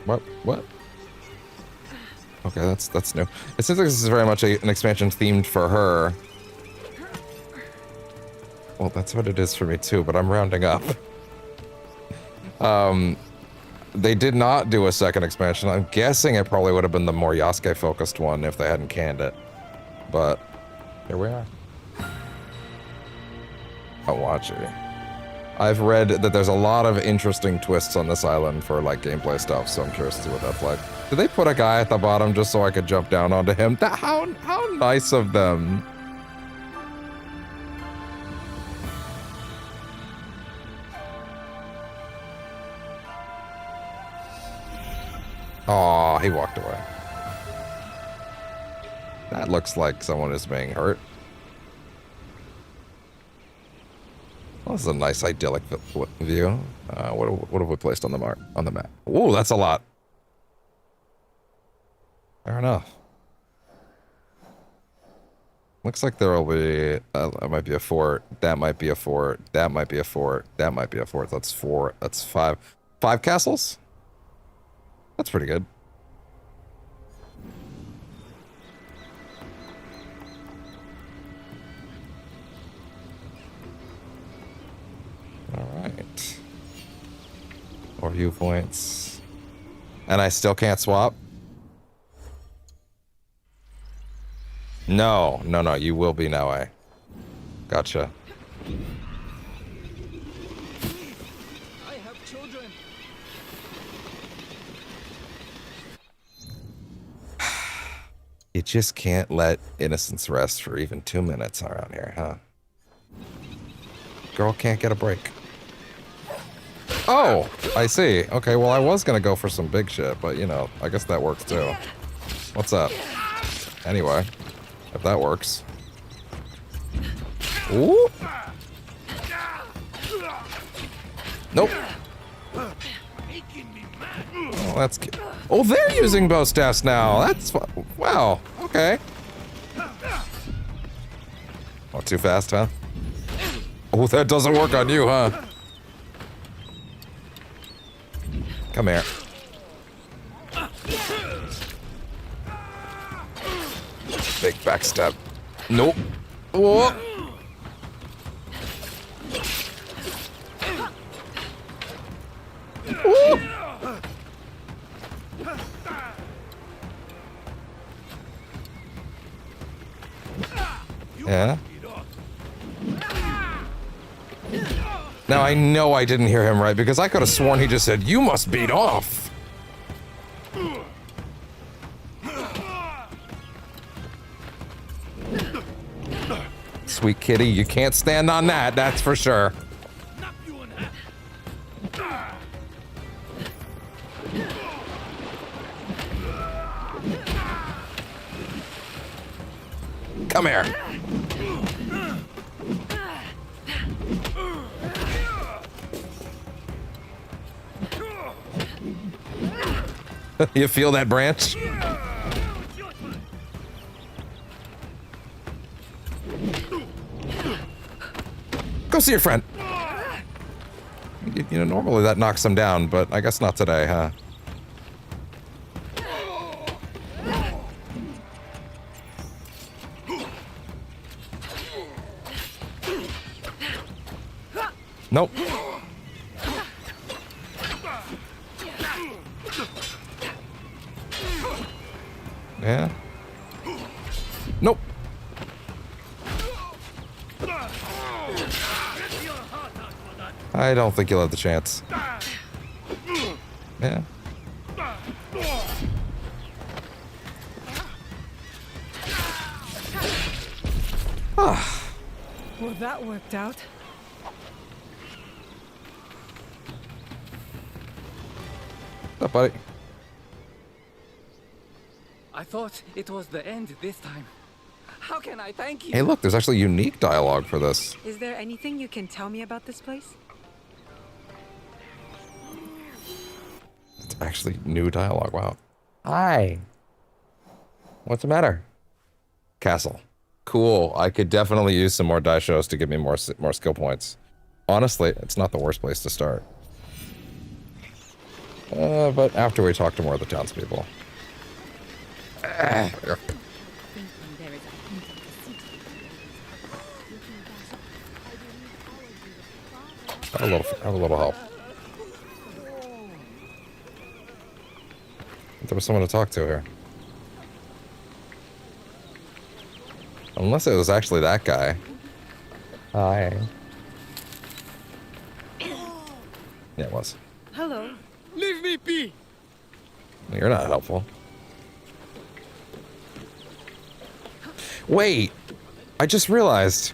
What? Okay, that's new. It seems like this is very much an expansion themed for her. Well, that's what it is for me too, but I'm rounding up. They did not do a second expansion. I'm guessing it probably would have been the more Yasuke-focused one if they hadn't canned it. But here we are. Awaji. I've read that there's a lot of interesting twists on this island for like gameplay stuff, so I'm curious to see what that's like. Did they put a guy at the bottom just so I could jump down onto him? How nice of them. Aw, he walked away. That looks like someone is being hurt. Well, this is a nice idyllic view. What have we placed on the map? Ooh, that's a lot. Fair enough. Looks like there will be, that might be a fort, that might be a fort, that might be a fort, that might be a fort. That's 4, that's 5. 5 castles? That's pretty good. Alright. More viewpoints. And I still can't swap? No, you will be now, eh? Gotcha. I have children. You just can't let innocence rest for even 2 minutes around here, huh? Girl can't get a break. Oh, I see. Okay, well, I was gonna go for some big shit, but, you know, I guess that works too. What's up? Anyway, if that works. Ooh. Nope. Oh, that's cute. Oh, they're using bow staffs now. That's wow. Okay. Oh, too fast, huh? Oh, that doesn't work on you, huh? Come here. Big backstep. Nope. Whoa. Ooh. Yeah. Now I know I didn't hear him right because I could have sworn he just said, "You must beat off." Sweet kitty, you can't stand on that, that's for sure. Come here. You feel that branch? Go see your friend. You know, normally that knocks him down, but I guess not today, huh? Nope. Yeah. Nope. I don't think you'll have the chance. Yeah. Well, that worked out. What's up, buddy? I thought it was the end this time. How can I thank you? Hey, look, there's actually unique dialogue for this. Is there anything you can tell me about this place? It's actually new dialogue. Wow. Hi. What's the matter? Castle. Cool. I could definitely use some more die shows to give me more skill points. Honestly, it's not the worst place to start. But after we talk to more of the townspeople. Have a little help. There was someone to talk to here. Unless it was actually that guy. Hi. Yeah, it was. Hello. Leave me be. You're not helpful. Wait! I just realized.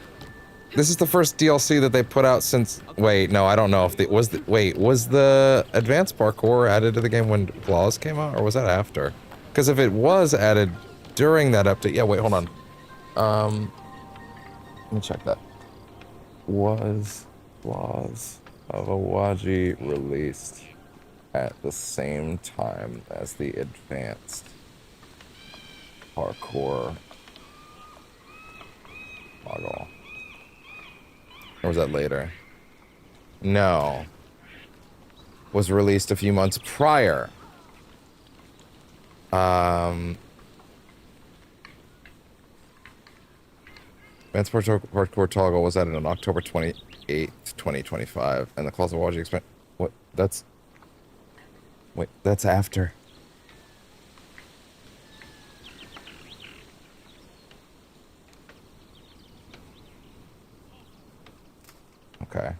This is the first DLC that they put out since... Wait, no, I don't know if the... Was the advanced parkour added to the game when Flawless came out? Or was that after? Because if it was added during that update. Yeah, wait, hold on. Let me check that. Was Laws of Awaji released at the same time as the advanced parkour model? Or was that later? No. Was released a few months prior. Advanced Parkour Toggle was added on October 28th, 2025, and the Claws of Awaji expansion. What? That's. Wait, that's after. Okay.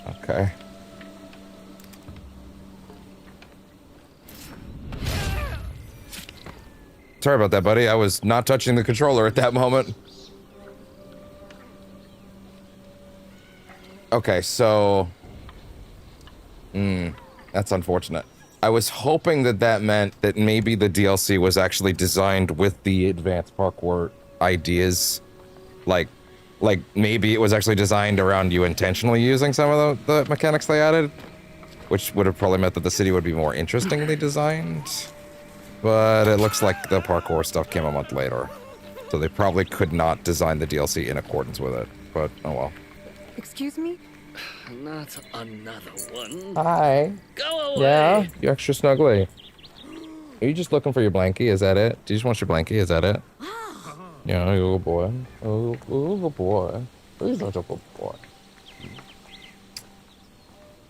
Okay. Sorry about that, buddy. I was not touching the controller at that moment. Okay, so... that's unfortunate. I was hoping that that meant that maybe the DLC was actually designed with the advanced parkour ideas. Like maybe it was actually designed around you intentionally using some of the mechanics they added. Which would have probably meant that the city would be more interestingly designed. But it looks like the parkour stuff came a month later. So they probably could not design the DLC in accordance with it. But, oh well. Excuse me? Not another one. Hi. Go away. Yeah? You extra snuggly. Are you just looking for your blankie? Is that it? Do you just want your blankie? Is that it? Yeah, you little boy. Oh, little boy. He's such a good boy.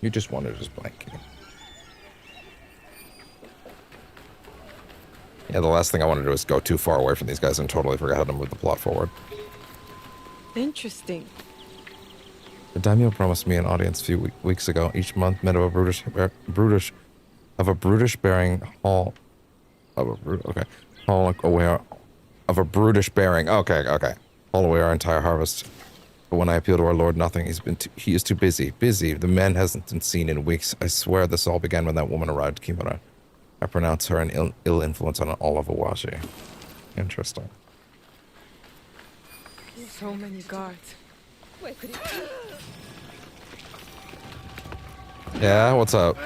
You just wanted his blankie. Yeah, the last thing I want to do is go too far away from these guys and totally forget how to move the plot forward. Interesting. The daimyo promised me an audience a few weeks ago. Each month, men of a brutish bearing hall aware of a brutish bearing. Okay. Haul away our entire harvest. But when I appeal to our lord, nothing. He is too busy. The man hasn't been seen in weeks. I swear this all began when that woman arrived, Kimura. I pronounce her an ill influence on all of Awaji. Interesting. So many guards. Yeah, what's up?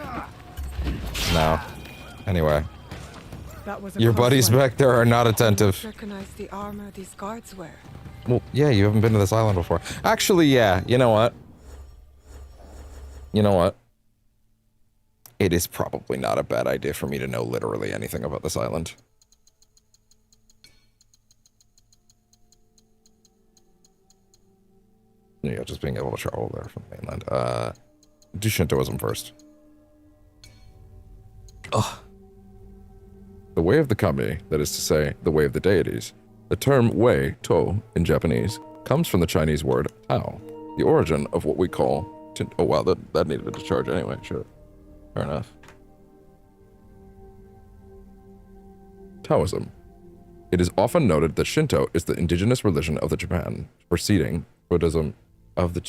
No. Anyway. That was Your buddies back there are not attentive. Recognize the armor these guards wear. Well, yeah, you haven't been to this island before. Actually, yeah, you know what? It is probably not a bad idea for me to know literally anything about this island. Yeah, just being able to travel there from the mainland. Do Shintoism first. Ugh. The way of the kami, that is to say, the way of the deities. The term wei, to, in Japanese, comes from the Chinese word tao, the origin of what we call... Oh wow, that needed a discharge anyway, sure. Fair enough. Taoism. It is often noted that Shinto is the indigenous religion of the Japan, preceding Buddhism of the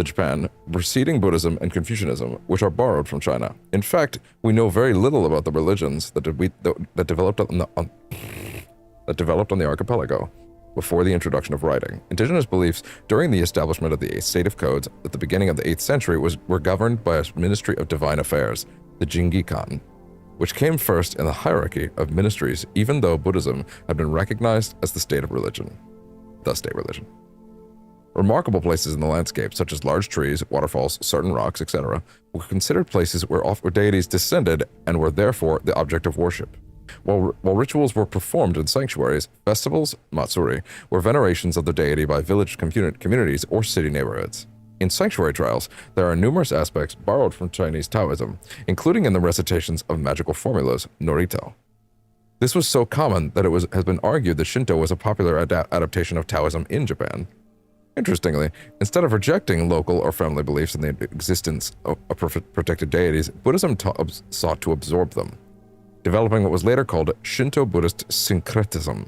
Japan, preceding Buddhism and Confucianism, which are borrowed from China. In fact, we know very little about the religions that developed on the archipelago before the introduction of writing. Indigenous beliefs during the establishment of the state of codes at the beginning of the 8th century were governed by a Ministry of Divine Affairs, the Jingikan, which came first in the hierarchy of ministries, even though Buddhism had been recognized as the state religion. Remarkable places in the landscape, such as large trees, waterfalls, certain rocks, etc., were considered places where deities descended and were therefore the object of worship. While rituals were performed in sanctuaries, festivals, matsuri, were venerations of the deity by village communities or city neighborhoods. In sanctuary trials, there are numerous aspects borrowed from Chinese Taoism, including in the recitations of magical formulas, norito. This was so common that it has been argued that Shinto was a popular adaptation of Taoism in Japan. Interestingly, instead of rejecting local or family beliefs in the existence of protected deities, Buddhism sought to absorb them, developing what was later called Shinto-Buddhist syncretism,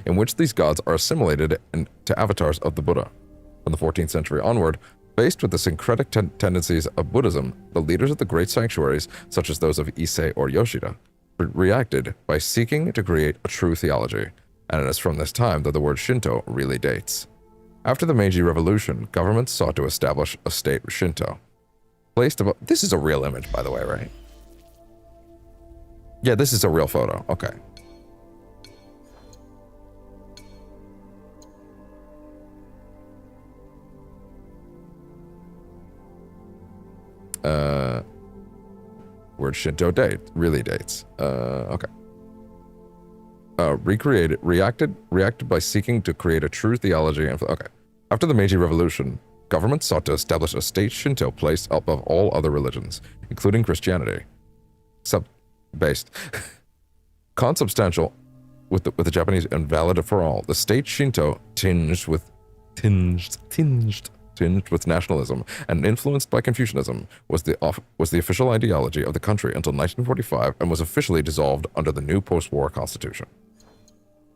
in which these gods are assimilated to avatars of the Buddha. From the 14th century onward, faced with the syncretic tendencies of Buddhism, the leaders of the great sanctuaries, such as those of Ise or Yoshida, reacted by seeking to create a true theology, and it is from this time that the word Shinto really dates. After the Meiji Revolution, governments sought to establish a state Shinto. Placed above... This is a real image, by the way, right? Yeah, this is a real photo. Okay. Word Shinto really dates. Okay. Reacted by seeking to create a true theology and... Okay. After the Meiji Revolution, governments sought to establish a state Shinto placed above all other religions, including Christianity. Based. Consubstantial with the Japanese and valid for all, the state Shinto tinged with nationalism and influenced by Confucianism was the official ideology of the country until 1945 and was officially dissolved under the new post-war constitution.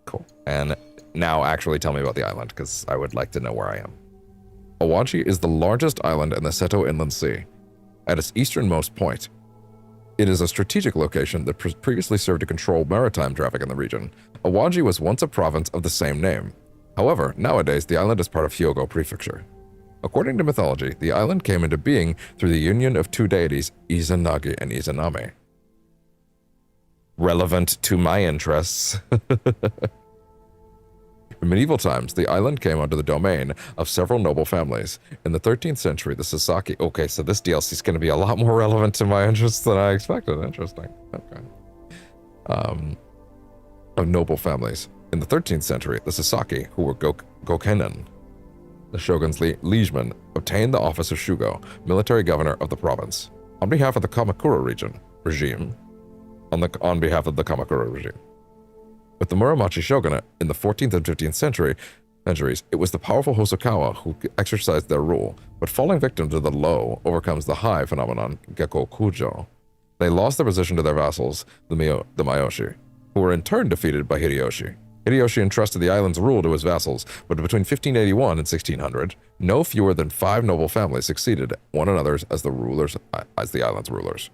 Cool. And now actually tell me about the island, because I would like to know where I am. Awaji is the largest island in the Seto Inland Sea. At its easternmost point, it is a strategic location that previously served to control maritime traffic in the region. Awaji was once a province of the same name. However, nowadays the island is part of Hyogo Prefecture. According to mythology, the island came into being through the union of two deities, Izanagi and Izanami. Relevant to my interests. In medieval times, the island came under the domain of several noble families. In the 13th century, the Sasaki... Okay, so this DLC is going to be a lot more relevant to my interests than I expected. Interesting. Okay. Of noble families. In the 13th century, the Sasaki, who were Gokennen, the shogun's liegemen, obtained the office of Shugo, military governor of the province, on behalf of the Kamakura regime. On behalf of the Kamakura regime. With the Muromachi shogunate in the 14th and 15th centuries, it was the powerful Hosokawa who exercised their rule, but falling victim to the low overcomes the high phenomenon, Gekko Kujo. They lost their position to their vassals, the Myoshi, who were in turn defeated by Hideyoshi. Hideyoshi entrusted the island's rule to his vassals, but between 1581 and 1600, no fewer than 5 noble families succeeded one another as the island's rulers.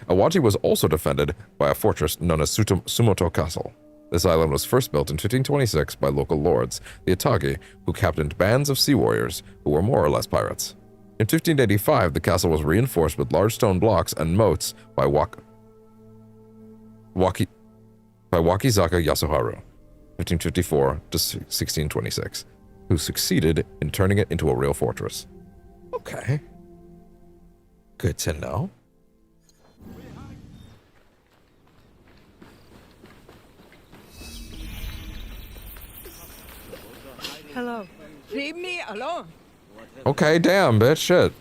Awaji was also defended by a fortress known as Sumoto Castle. This island was first built in 1526 by local lords, the Atagi, who captained bands of sea warriors who were more or less pirates. In 1585, the castle was reinforced with large stone blocks and moats by Wakizaka Yasuharu, 1554 to 1626, who succeeded in turning it into a real fortress. Okay. Good to know. Hello. Leave me alone. Okay, damn, bitch, shit.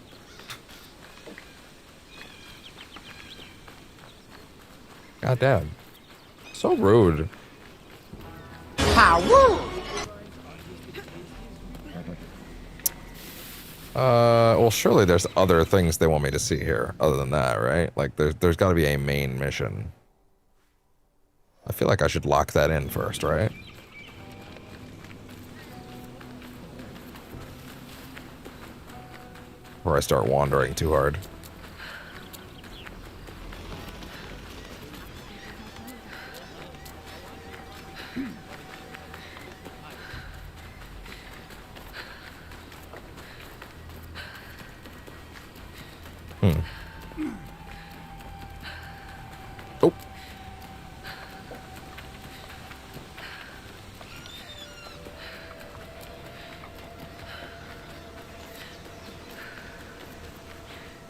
God damn. So rude. How rude! Well, surely there's other things they want me to see here, other than that, right? Like, there's gotta be a main mission. I feel like I should lock that in first, right? Before I start wandering too hard. Oh.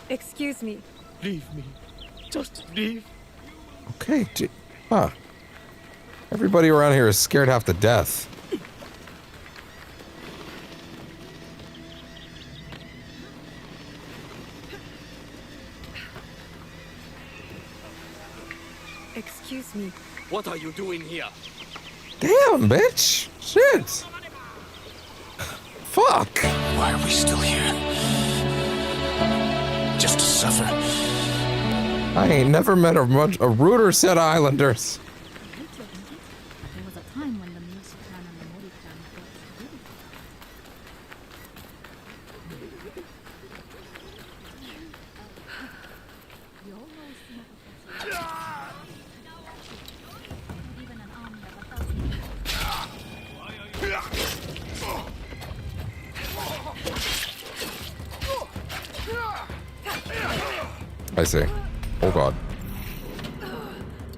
Excuse me. Leave me. Just leave. Okay, huh. Everybody around here is scared half to death. Excuse me. What are you doing here? Damn, bitch. Shit. Fuck. Why are we still here? Just to suffer. I ain't never met a ruder set of islanders. There was a time when the music clan and the Mori clan I see. Oh god.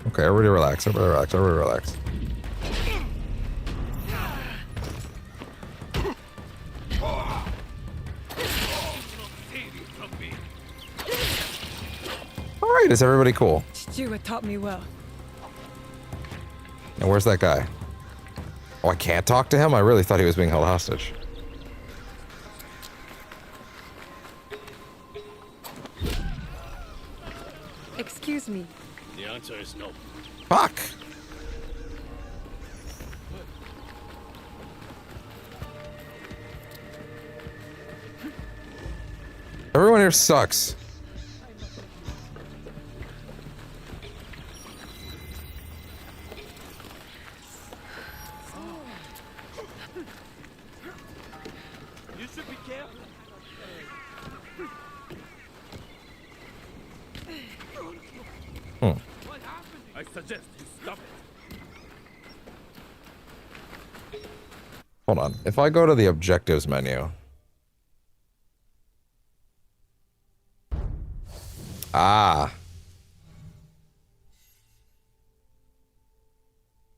Okay, everybody relax, everybody relax, everybody relax. Alright, is everybody cool? Stuart taught me well. And where's that guy? Oh, I can't talk to him? I really thought he was being held hostage. Excuse me. The answer is no. Fuck! Everyone here sucks. You should be careful. I suggest you stop it. Hold on. If I go to the objectives menu. Ah.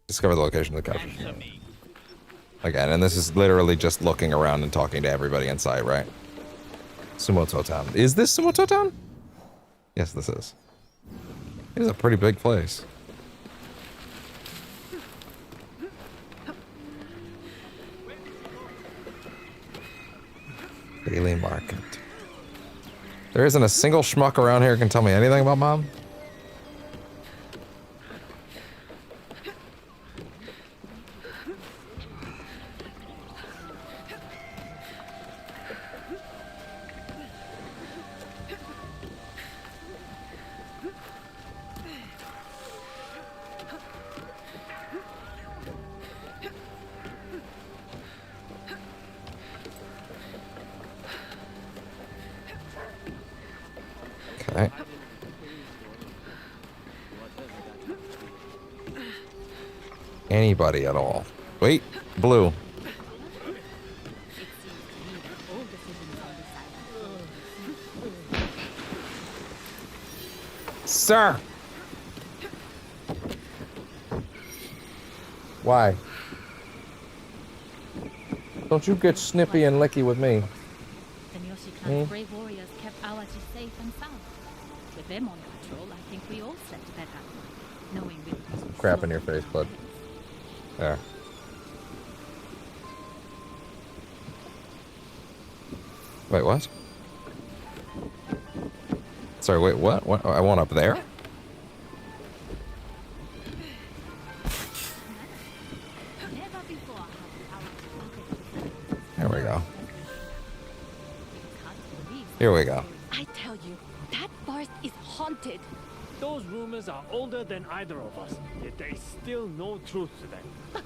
Discover the location of the capture. Again, and this is literally just looking around and talking to everybody in sight, right? Sumoto Town. Is this Sumoto Town? Yes, this is. It is a pretty big place. Daily market. There isn't a single schmuck around here who can tell me anything about Mom? Okay. Anybody at all. Wait, blue. Sir! Why? Don't you get snippy and licky with me. The Miyoshi clan's brave warriors kept Awaji safe and sound. With them on patrol, I think we all slept better. Knowing we Crap in your face, bud. There. Wait, what? Sorry, wait, what? What? I want up there? There we go. Here we go. I tell you, that forest is haunted. Those rumors are older than either of us, yet there is still no truth to them. But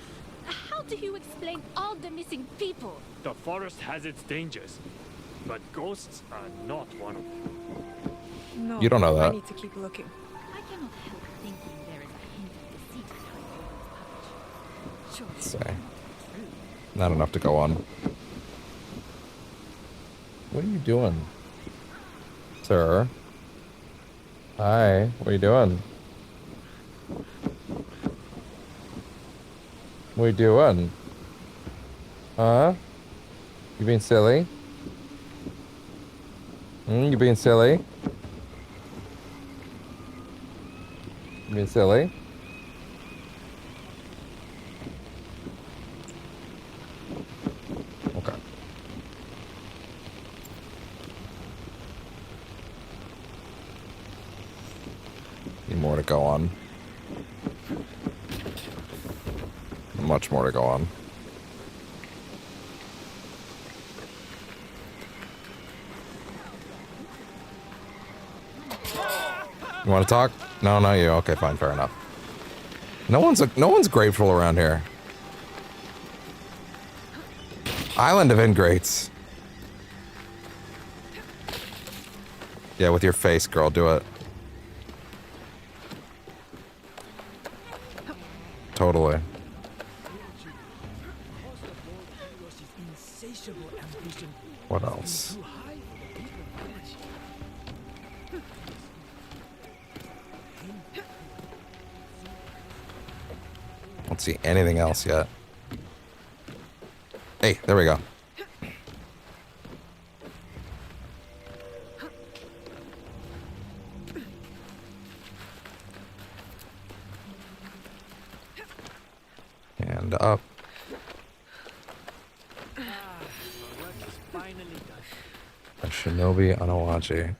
how do you explain all the missing people? The forest has its dangers, but ghosts are not one of them. No, You don't know that. I need to keep looking. I cannot help thinking there is a hint of deceit behind all this coverage. Sure. Say. Not enough to go on. What are you doing? Sir? Hi, what are you doing? What are you doing? Huh? You being silly? You being silly? You being silly? Okay. Need more to go on. Much more to go on. You want to talk? No, not you. Okay, fine, fair enough. No one's grateful around here. Island of ingrates. Yeah, with your face, girl, do it. Totally. What else? Don't see anything else yet. Hey, there we go. And up. A shinobi on Awaji.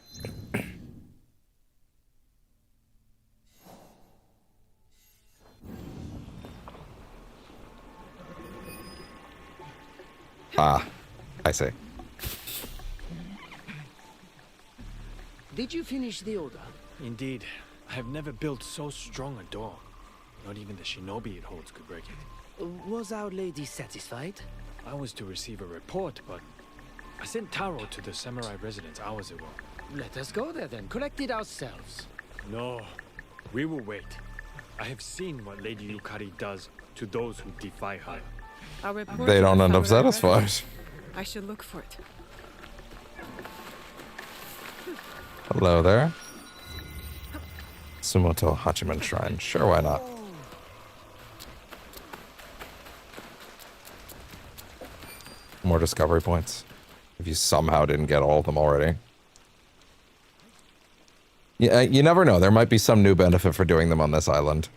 Ah, I see. Did you finish the order? Indeed. I have never built so strong a door. Not even the shinobi it holds could break it. Was Our Lady satisfied? I was to receive a report, but I sent Taro to the samurai residence hours ago. Let us go there then, collect it ourselves. No, we will wait. I have seen what Lady Yukari does to those who defy her. I'll report They to don't the end up samurai satisfied. residence. I should look for it. Hello there. Sumoto Hachiman Shrine. Sure, why not? More discovery points. If you somehow didn't get all of them already. Yeah, you never know. There might be some new benefit for doing them on this island.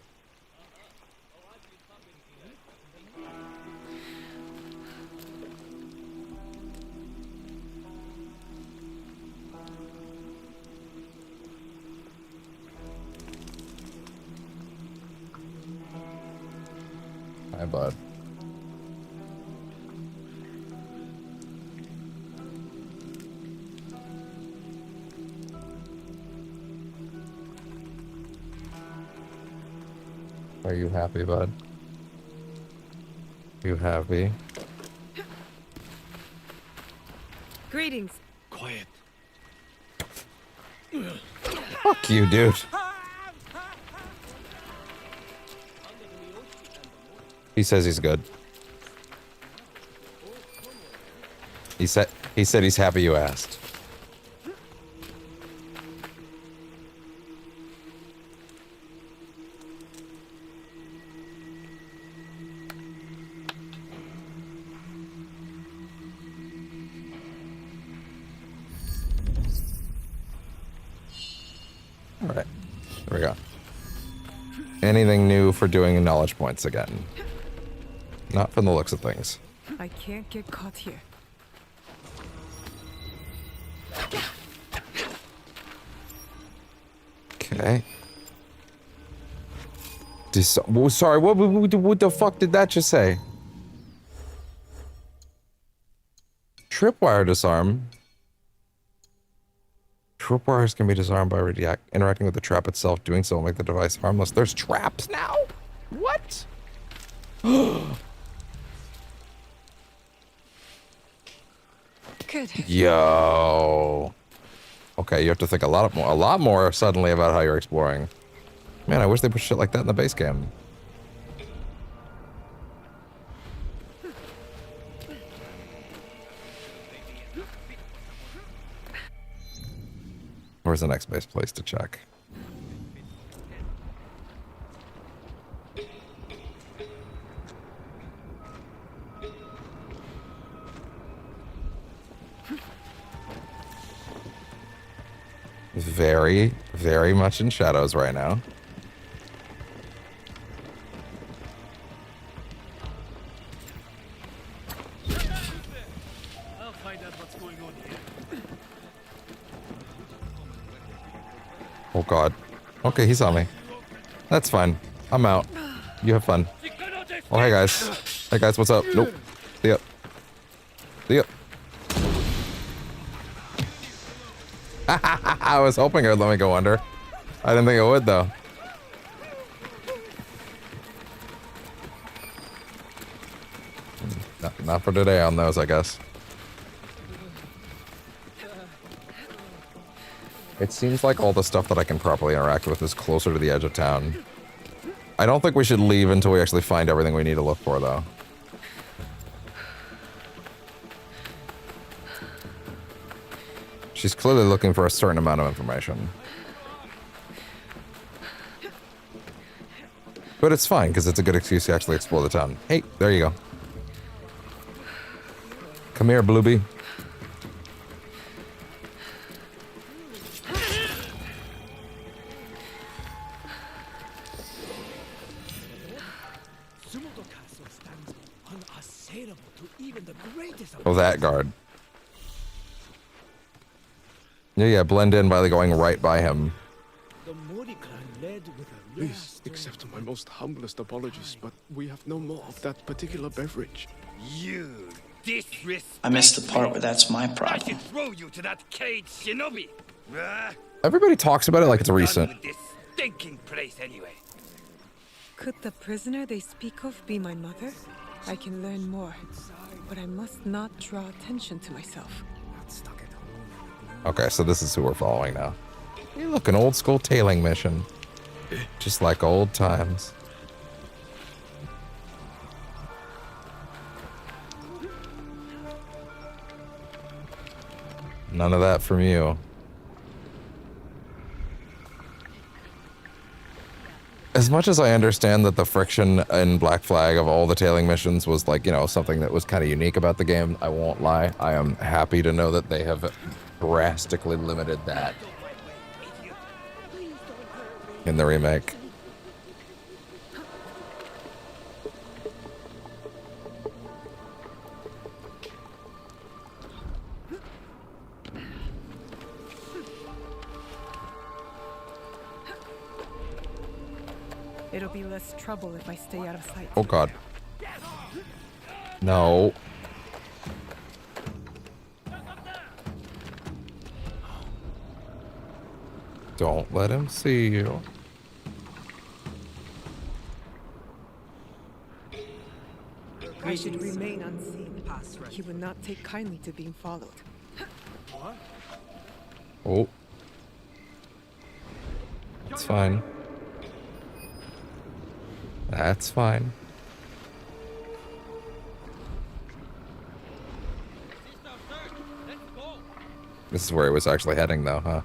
Hi, bud. Are you happy, bud? You happy? Greetings. Quiet. Fuck you, dude. He says he's good. He said he's happy you asked. All right. There we go. Anything new for doing knowledge points again? Not from the looks of things. I can't get caught here. Okay. Sorry, what the fuck did that just say? Tripwire disarm. Tripwires can be disarmed by interacting with the trap itself. Doing so will make the device harmless. There's traps now? What? Good. Yo. Okay, you have to think a lot more suddenly about how you're exploring. Man, I wish they put shit like that in the base game. Where's the next base place to check? Very, very much in shadows right now. I'll find out what's going on here. Oh god. Okay, he saw me. That's fine. I'm out. You have fun. Oh, hey guys. Hey guys, what's up? Nope. See ya. See ya. I was hoping it would let me go under. I didn't think it would, though. Not for today on those, I guess. It seems like all the stuff that I can properly interact with is closer to the edge of town. I don't think we should leave until we actually find everything we need to look for, though. She's clearly looking for a certain amount of information. But it's fine, because it's a good excuse to actually explore the town. Hey, there you go. Come here, Blueby. Oh, that guard. Yeah, blend in by going right by him. Please accept my most humblest apologies, but we have no more of that particular beverage. You disrespect. I missed the part where that's my I problem. should throw you to that cage, shinobi. Everybody talks about it like it's recent. With this stinking place anyway. Could the prisoner they speak of be my mother? I can learn more, but I must not draw attention to myself. Okay, so this is who we're following now. Hey, look, an old school tailing mission. Just like old times. None of that from you. As much as I understand that the friction in Black Flag of all the tailing missions was like, you know, something that was kind of unique about the game, I won't lie. I am happy to know that they have drastically limited that in the remake. It'll be less trouble if I stay out of sight. Oh god. No. Don't let him see you. I should remain unseen. He would not take kindly to being followed. Oh. It's fine. That's fine. This is where he was actually heading, though, huh?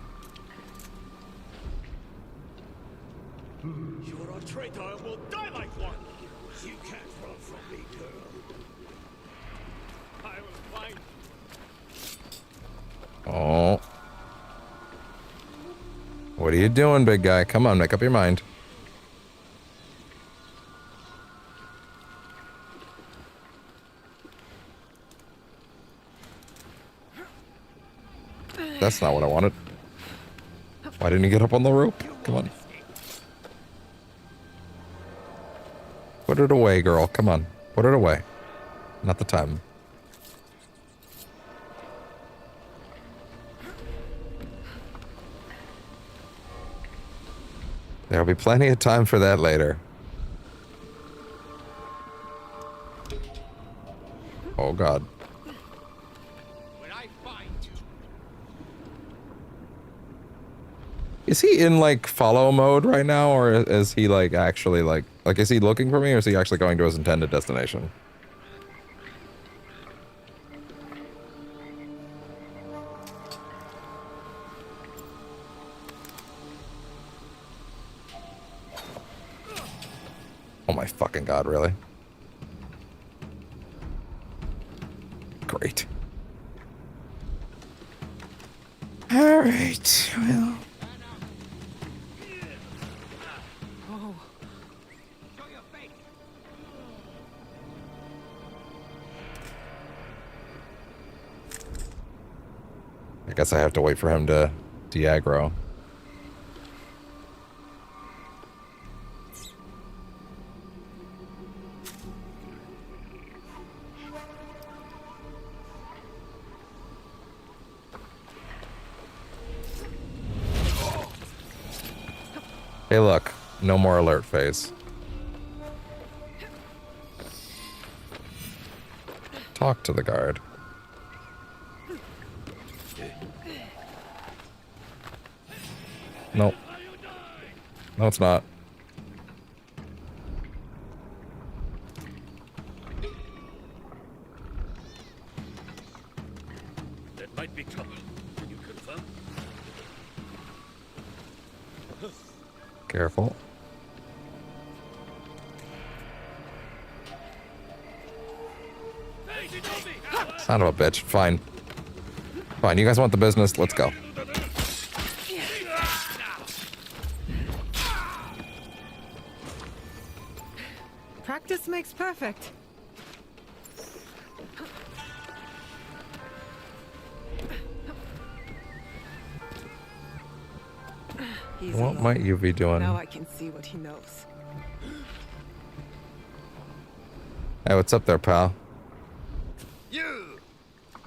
You are a traitor and will die like one. You can't run from me, girl. I will find you. Oh. What are you doing, big guy? Come on, make up your mind. That's not what I wanted. Why didn't you get up on the rope? Come on. Put it away, girl. Come on. Put it away. Not the time. There'll be plenty of time for that later. Oh, God. Is he in, like, follow mode right now, or is he, like, actually, like, is he looking for me, or is he actually going to his intended destination? Oh my fucking god, really? Great. Alright, well... I guess I have to wait for him to de-aggro. Hey, look. No more alert phase. Talk to the guard. Nope. No, it's not. That might be trouble. Can you confirm? Careful. Son of a bitch. Fine. Fine, you guys want the business? Let's go. Practice makes perfect. Easy. What might you be doing? Now I can see what he knows. Hey, what's up there, pal? You!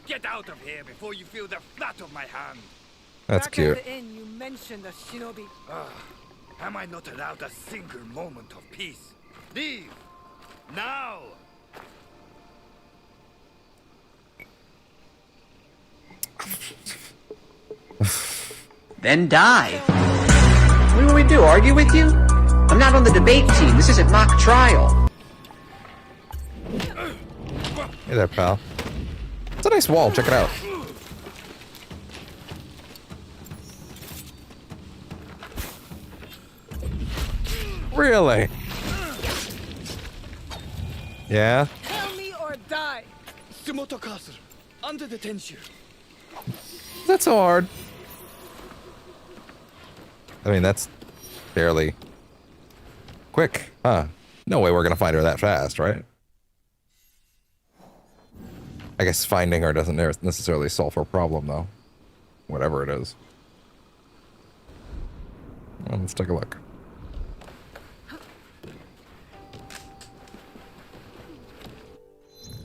Get out of here before you feel the flat of my hand. That's cute. Back at the inn, you mentioned a shinobi. Am I not allowed a single moment of peace? Leave! Now! Then die. What do we do, argue with you? I'm not on the debate team. This isn't mock trial. Hey there, pal. It's a nice wall. Check it out. Really? Yeah? Tell me or die. Sumoto Castle, under detention. That's so hard. I mean, that's fairly quick, huh? No way we're gonna find her that fast, right? I guess finding her doesn't necessarily solve her problem, though. Whatever it is. Well, let's take a look.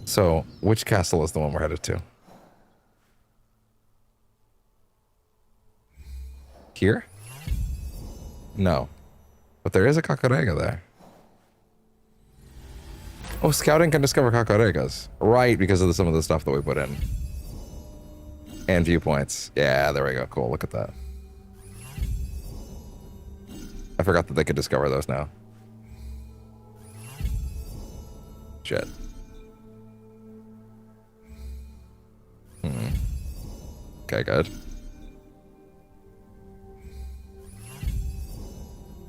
So, which castle is the one we're headed to? Here? No. But there is a Kakarega there. Oh, scouting can discover Kakaregas. Right, because of some of the stuff that we put in. And viewpoints. Yeah, there we go. Cool, look at that. I forgot that they could discover those now. Shit. Okay, good.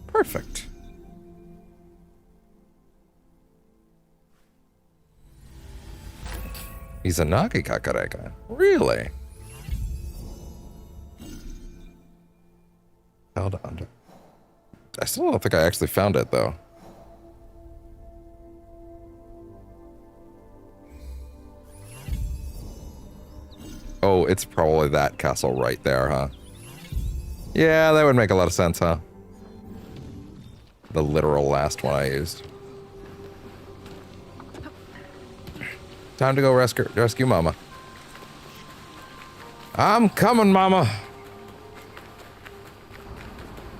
Perfect. Izanagi Kakarega. Really? Held under. I still don't think I actually found it, though. Oh, it's probably that castle right there, huh? Yeah, that would make a lot of sense, huh? The literal last one I used. Time to go rescue Mama. I'm coming, Mama.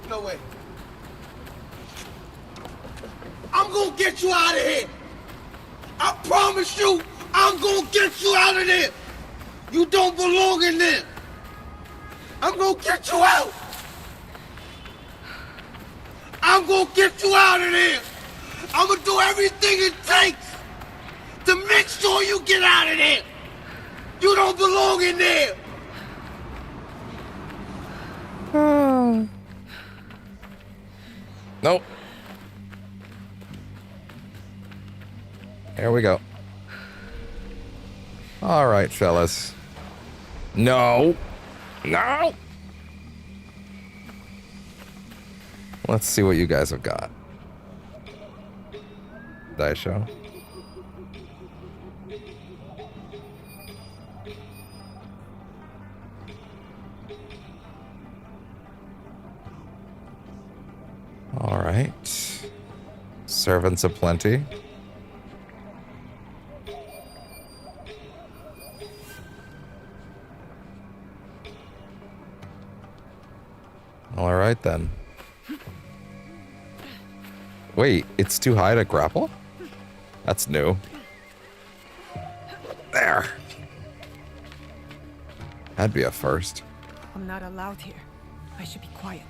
No way. I'm gonna get you out of here. I promise you, I'm gonna get you out of there. You don't belong in there. I'm gonna get you out. I'm gonna get you out of there. I'm gonna do everything it takes to make sure you get out of there. You don't belong in there. Nope. There we go. All right, fellas. No. No. Let's see what you guys have got. Die show. All right. Servants aplenty. All right, then. Wait, it's too high to grapple? That's new. There. That'd be a first. I'm not allowed here. I should be quiet.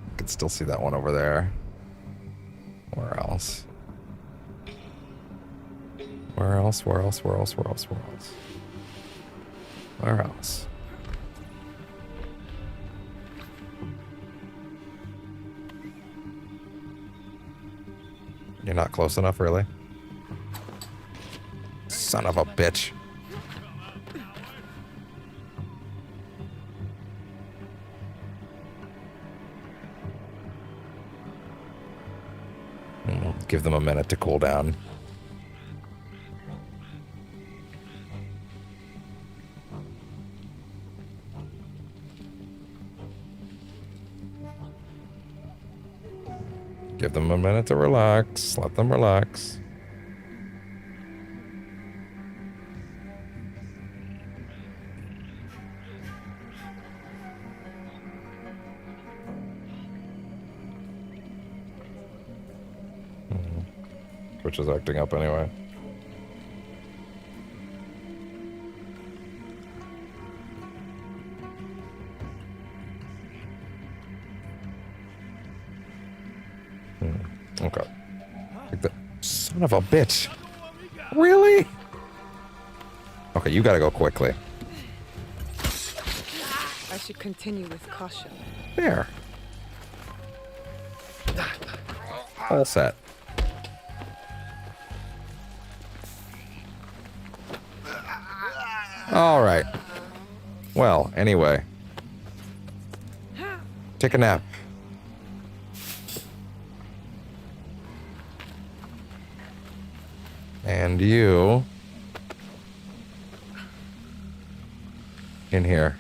I can still see that one over there. Where else? Where else? Where else? Where else? Where else? Where else? Where else? You're not close enough, really? Son of a bitch. Give them a minute to cool down. Give them a minute to relax. Let them relax. Which is acting up anyway. Okay. Like the son of a bitch. Really? Okay, you gotta go quickly. I should continue with caution. There. All set. All right. Well, anyway. Take a nap. And you in here.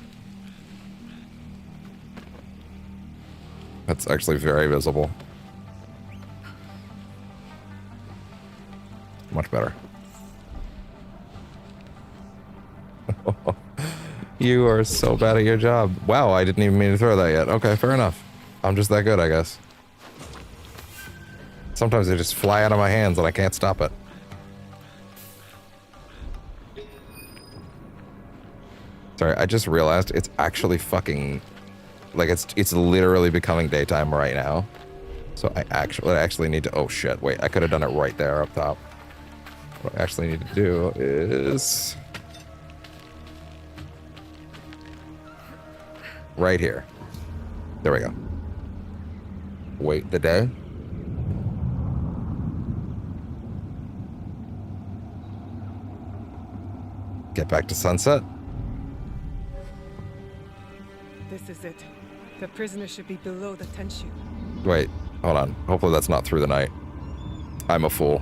That's actually very visible. Much better. You are so bad at your job. Wow, I didn't even mean to throw that yet. Okay, fair enough. I'm just that good, I guess. Sometimes they just fly out of my hands and I can't stop it. Sorry, I just realized it's actually fucking... Like, it's literally becoming daytime right now. So I actually need to... Oh, shit. Wait, I could have done it right there up top. What I actually need to do is... Right here. There we go. Wait the day. Get back to sunset. This is it. The prisoner should be below the tent chute. Wait, hold on. Hopefully that's not through the night. I'm a fool.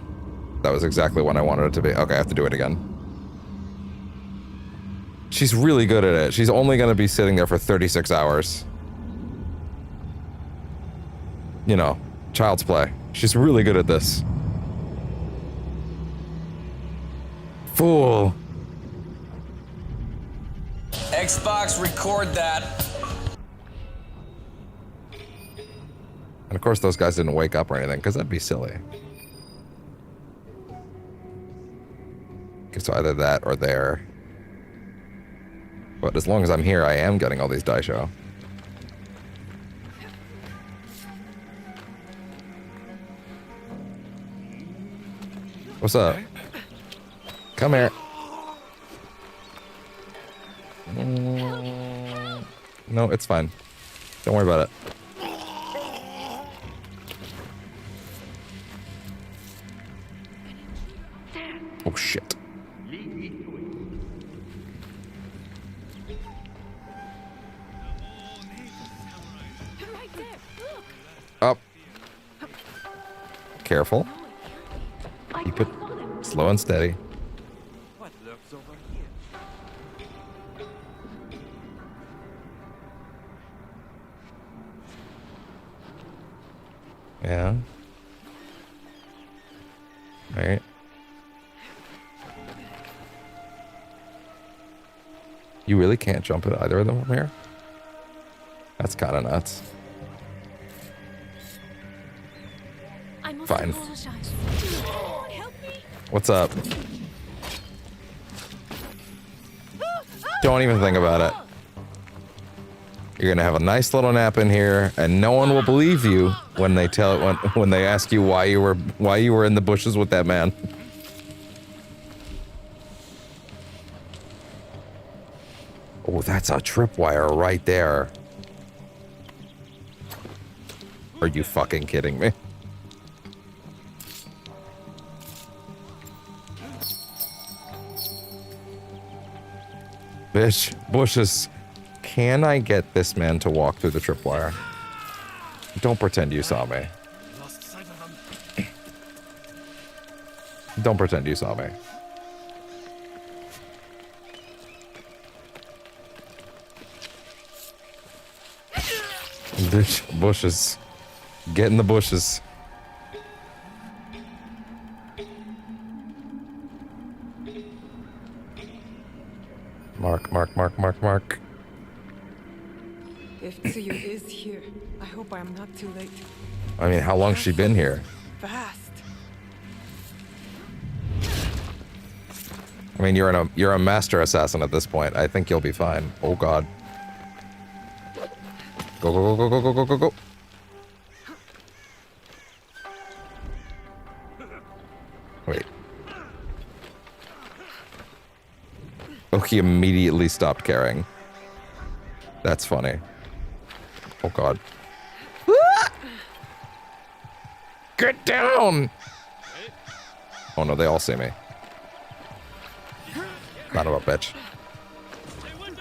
That was exactly when I wanted it to be. Okay, I have to do it again. She's really good at it. She's only going to be sitting there for 36 hours. You know, child's play. She's really good at this. Fool. Xbox, record that. And of course those guys didn't wake up or anything, because that'd be silly. So either that or there. But as long as I'm here, I am getting all these daisho. What's up? Come here. No, it's fine. Don't worry about it. Oh, shit. Up. Careful. Keep it slow and steady. What lurks over here? Yeah. Alright. You really can't jump at either of them from here? That's kind of nuts. Fine. What's up? Don't even think about it. You're gonna have a nice little nap in here, and no one will believe you when they when they ask you why you were in the bushes with that man. Oh, that's a tripwire right there. Are you fucking kidding me? Bitch, bushes. Can I get this man to walk through the tripwire? Don't pretend you saw me. Don't pretend you saw me. Bitch, bushes. Get in the bushes. Mark. If Tsuyu is here, I hope I am not too late. I mean, how long's she been here? Fast. I mean, you're a master assassin at this point. I think you'll be fine. Oh god. Go. Wait. Oh, he immediately stopped caring. That's funny. Oh god. Get down! Oh no, they all see me. Son of a bitch.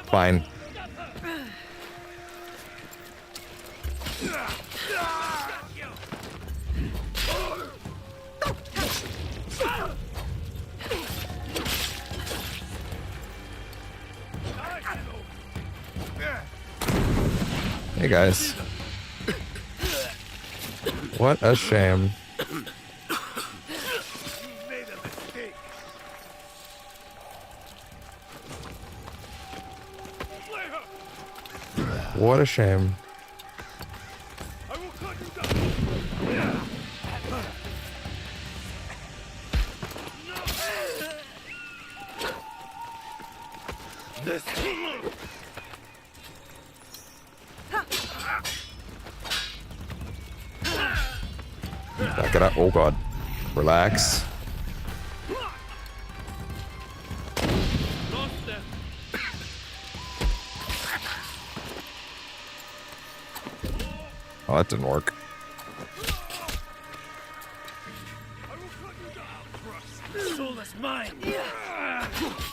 Fine. Hey guys. What a shame. What a shame. Back it up. Oh god. Relax. Oh, that didn't work.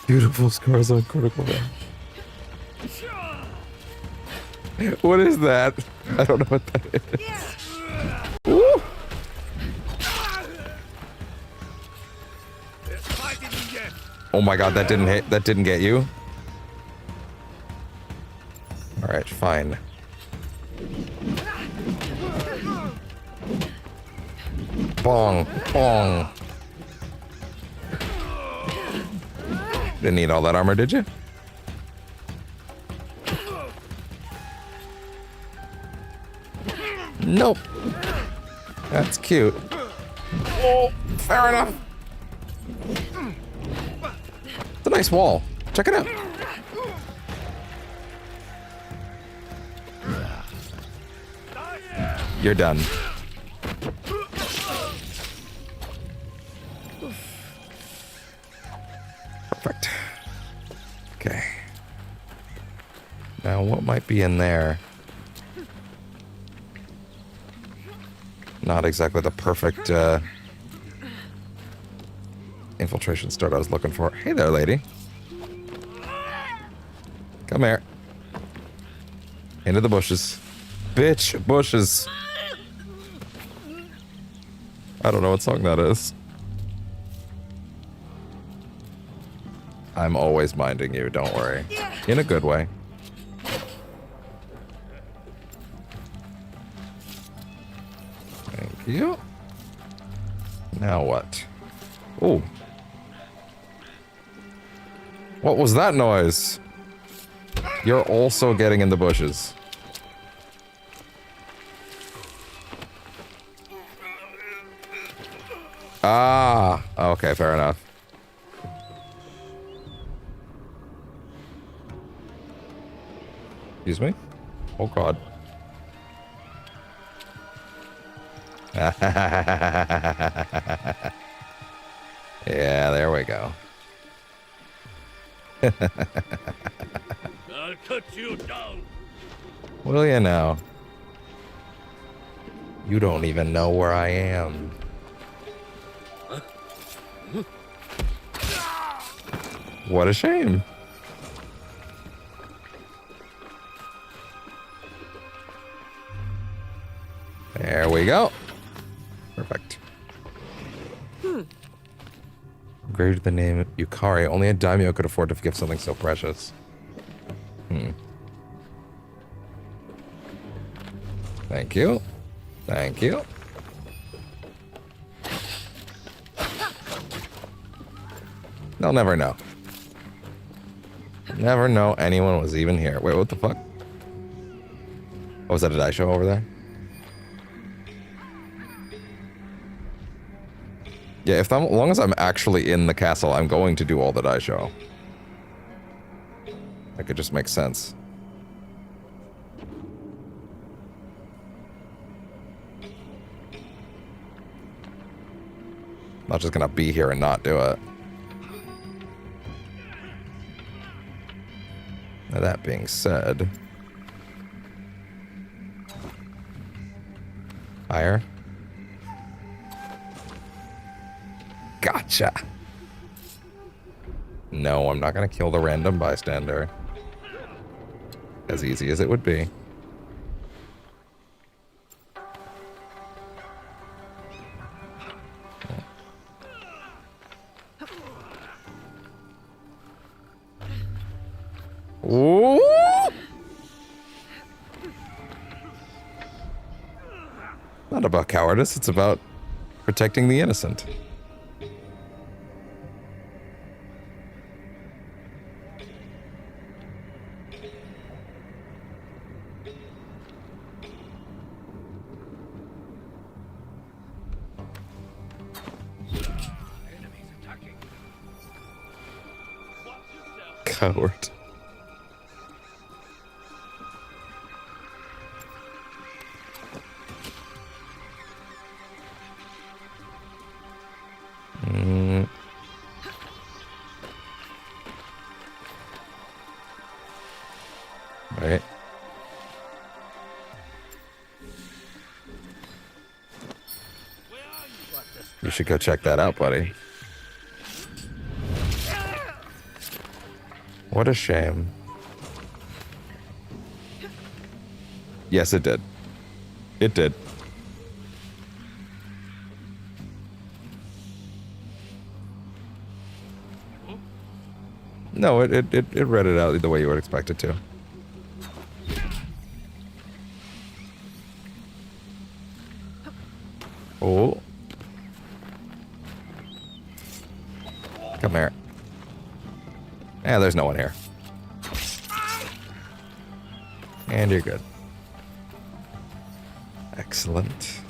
Beautiful scars on critical damage. What is that? I don't know what that is. Ooh. Oh my god, that didn't hit. That didn't get you. All right, fine. Bong, bong. Didn't need all that armor, did you? Nope. That's cute. Oh, fair enough. It's a nice wall. Check it out. You're done. Perfect. Okay. Now, what might be in there? Not exactly the perfect infiltration start I was looking for. Hey there, lady. Come here. Into the bushes. Bitch, bushes. I don't know what song that is. I'm always minding you, don't worry. In a good way. Thank you. Now what? Oh. What was that noise? You're also getting in the bushes. Ah, okay, fair enough. Excuse me? Oh god. Yeah, there we go. I'll cut you down. Will you now? You don't even know where I am. What a shame. There we go. Perfect. Engraved the name Yukari. Only a daimyo could afford to give something so precious. Thank you. Thank you. They'll never know. Never know anyone was even here. Wait, what the fuck? Oh, was that a die show over there? Yeah, as long as I'm actually in the castle, I'm going to do all the die show. Like, it just makes sense. Not just gonna be here and not do it. Now, that being said... Higher. Gotcha. No, I'm not gonna kill the random bystander. As easy as it would be. Ooh. Not about cowardice, it's about protecting the innocent. Coward. Right. You should go check that out, buddy. What a shame. Yes, it did. It did. No, it read it out the way you would expect it to. Oh. Come here. Yeah, there's no one here. And you're good. Excellent.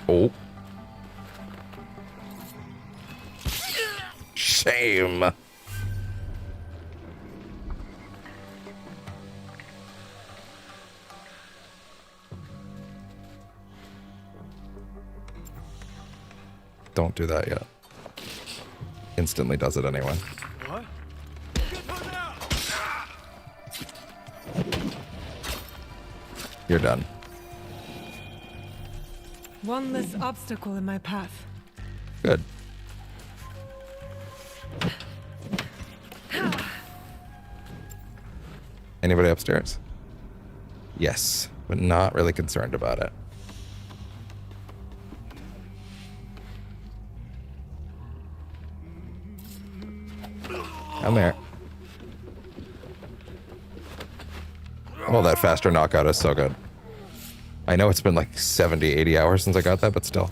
Oh. Shame. Don't do that yet. Instantly does it anyway. What? You're done. One less obstacle in my path. Good. Anybody upstairs? Yes, but not really concerned about it. Come here. Oh, that faster knockout is so good. I know it's been like 70, 80 hours since I got that, but still.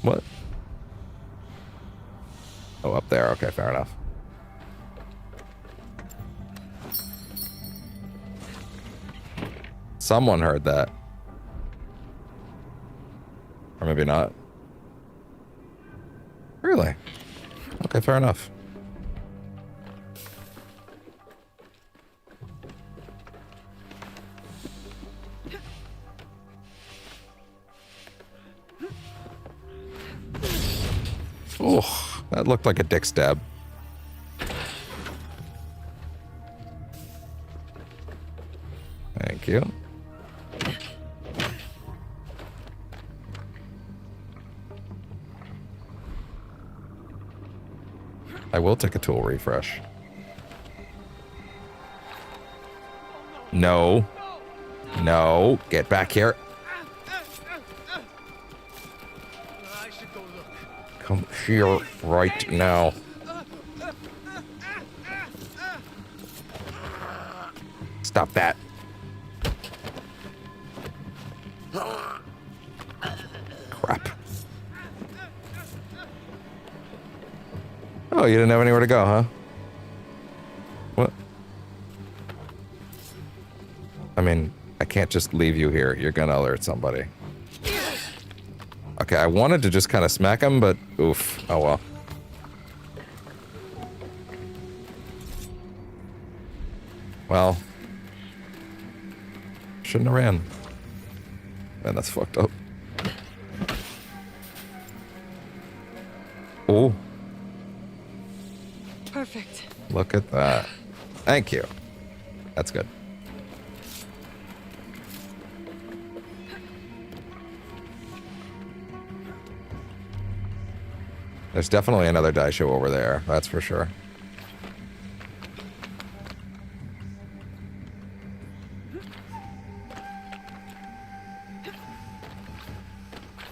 What? Oh, up there. Okay, fair enough. Someone heard that. Or maybe not. Really? Okay, fair enough. Oh, that looked like a dick stab. Thank you. I will take a tool refresh. No. No, get back here. Come here right now. Stop that. Crap. Oh, you didn't have anywhere to go, huh? What? I mean, I can't just leave you here. You're gonna alert somebody. Okay, I wanted to just kind of smack him, but oof. Oh well. Well. Shouldn't have ran. Man, that's fucked up. Oh. Perfect. Look at that. Thank you. That's good. There's definitely another die show over there, that's for sure.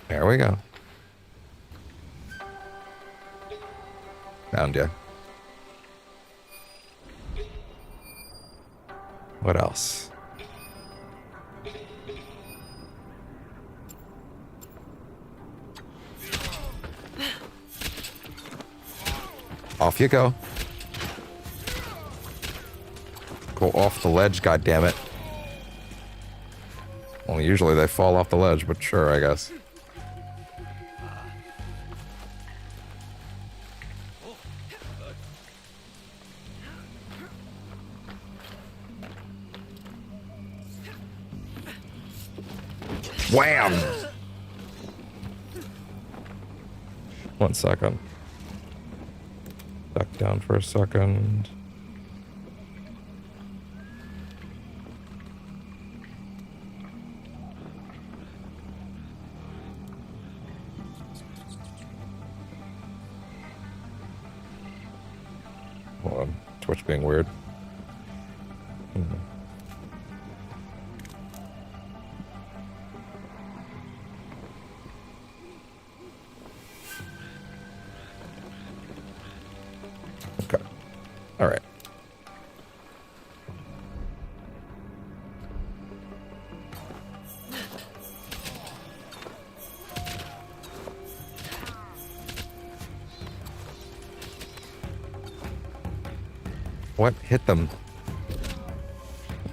There we go. Found you. What else? Off you go. Go off the ledge, goddammit. Well, usually they fall off the ledge, but sure, I guess. Wham! 1 second. Duck down for a second. Hold on. Twitch being weird. Okay. All right. What hit them?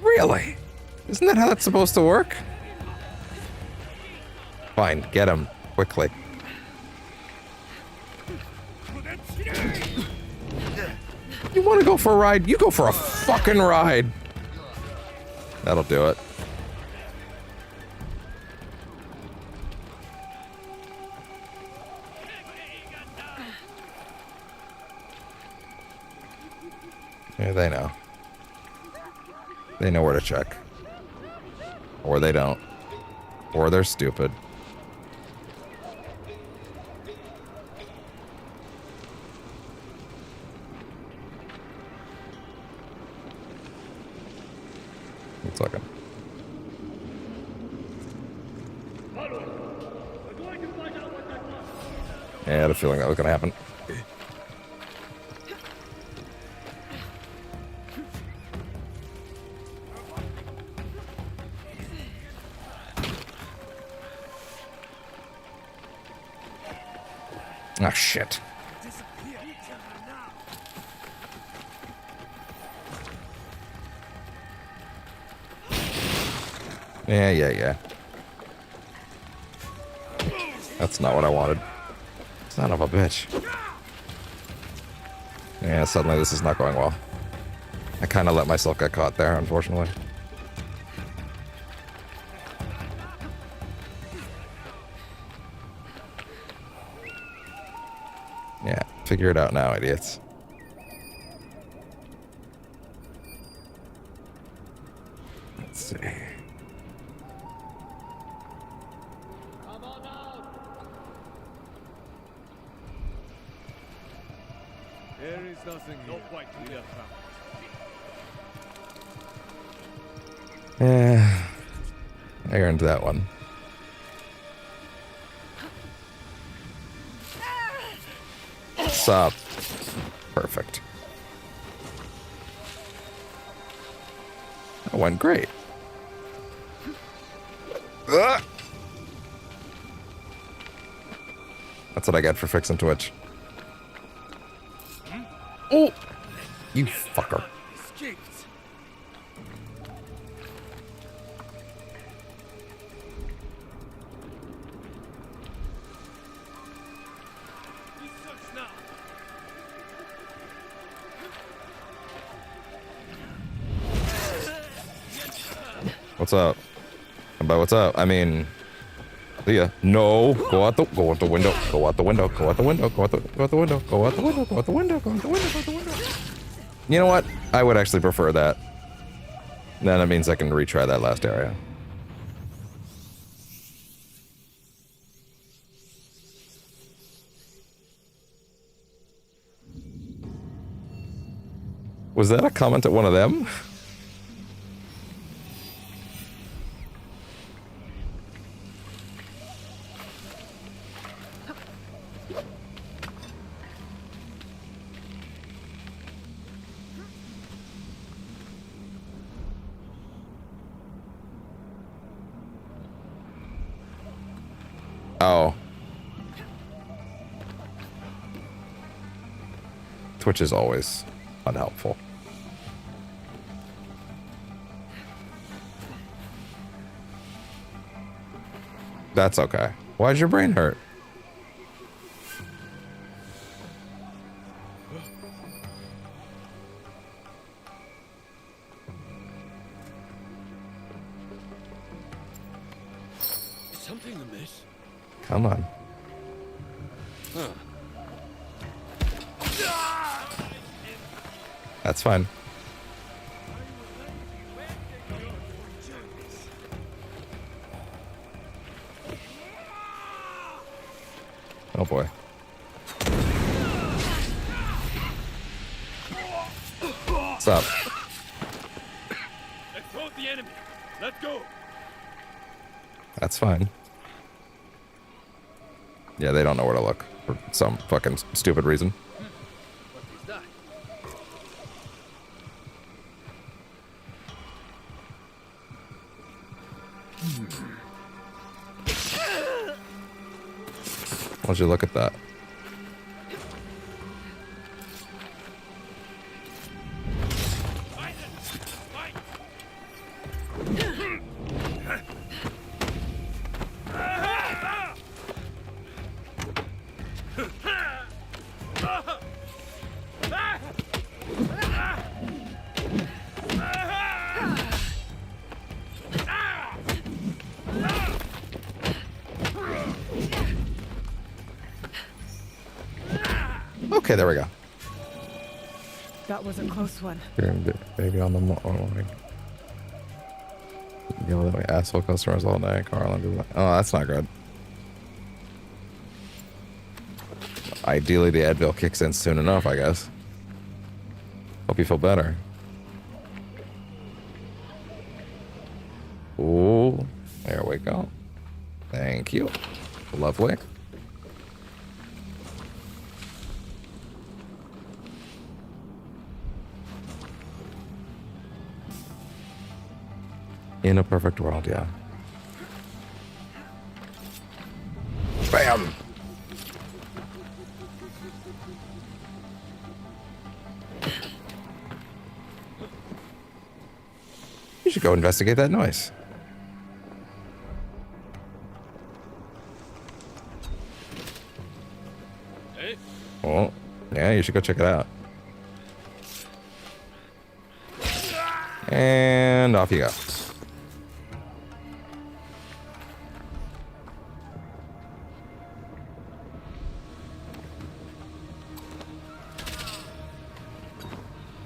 Really? Isn't that how that's supposed to work? Fine, get him quickly. You want to go for a ride? You go for a fucking ride. That'll do it. Yeah, they know. They know where to check. Or they don't. Or they're stupid. One second. Yeah, I had a feeling that was going to happen. Ah, shit. Yeah. That's not what I wanted. Son of a bitch. Yeah, suddenly this is not going well. I kind of let myself get caught there, unfortunately. Yeah, figure it out now, idiots. Let's see. There is nothing here. Not quite clear. I earned that one. Sup. Perfect. That went great. Ugh. That's what I get for fixing Twitch. Oh! You fucker. What's up? But what's up? I mean, see ya. No, go out the window. Go out the window. Go out the window. Go out the window. Go out the window. Go out the window. Go out the window. Go out the window. You know what? I would actually prefer that. Then it means I can retry that last area. Was that a comment at one of them? Oh. Twitch is always unhelpful. That's okay. Why'd your brain hurt? Is something amiss? Come on. Huh. That's fine. Oh boy. What's up? Let's hold the enemy. Let's go. That's fine. Yeah, they don't know where to look for some fucking stupid reason. What is that? Why'd you look at that? Okay, there we go. That was a close one. Baby on the morning. Yell at my asshole customers all day. Carl, oh, that's not good. Ideally, the Advil kicks in soon enough, I guess. Hope you feel better. Ooh, there we go. Thank you. Lovely. In a perfect world, yeah. Bam! You should go investigate that noise. Hey? Oh, yeah, you should go check it out. And off you go.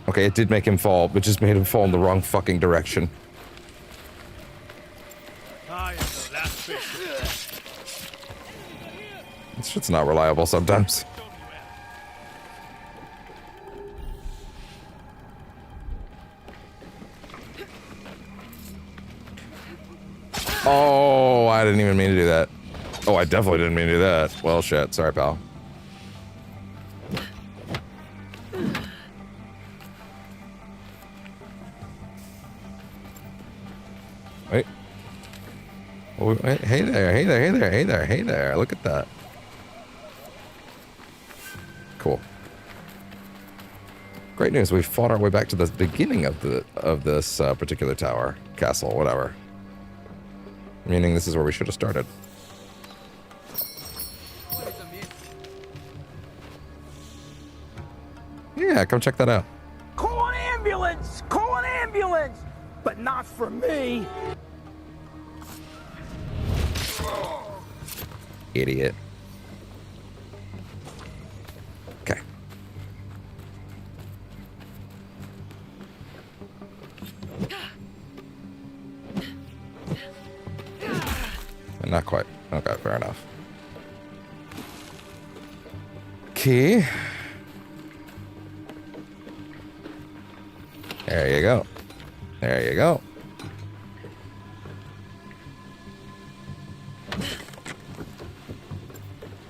Okay, it did make him fall, but just made him fall in the wrong fucking direction. This shit's not reliable sometimes. Oh, I didn't even mean to do that. Oh, I definitely didn't mean to do that. Well, shit. Sorry, pal. Wait. Oh, wait. Hey there, hey there, hey there, hey there, hey there. Look at that. Cool. Great news. We fought our way back to the beginning of this particular tower, castle, whatever. Meaning this is where we should have started. Yeah, come check that out. Call an ambulance! Call an ambulance! But not for me! Idiot. Okay. Not quite. Okay, fair enough. Key. There you go. There you go.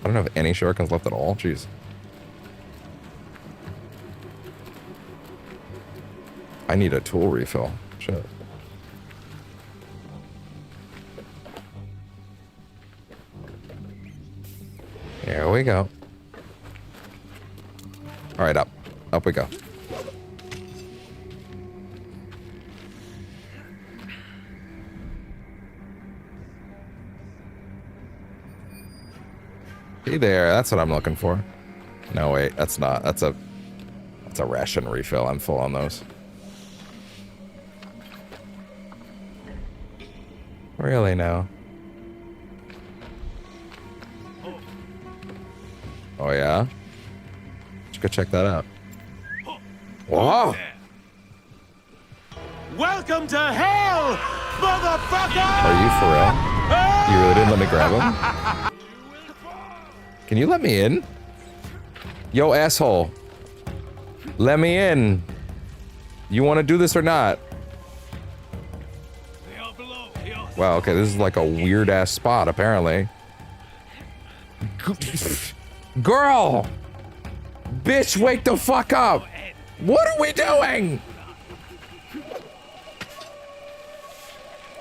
I don't have any shurikens left at all. Jeez. I need a tool refill. Shit. There we go. All right, up. Up we go. Hey there, that's what I'm looking for. No, wait, that's not. That's a ration refill. I'm full on those. Really now? Oh yeah? Let's go check that out. Whoa! Welcome to hell, motherfucker! Are you for real? You really didn't let me grab him? Can you let me in? Yo, asshole. Let me in. You want to do this or not? Wow, okay, this is like a weird-ass spot, apparently. Girl! Bitch, wake the fuck up! What are we doing?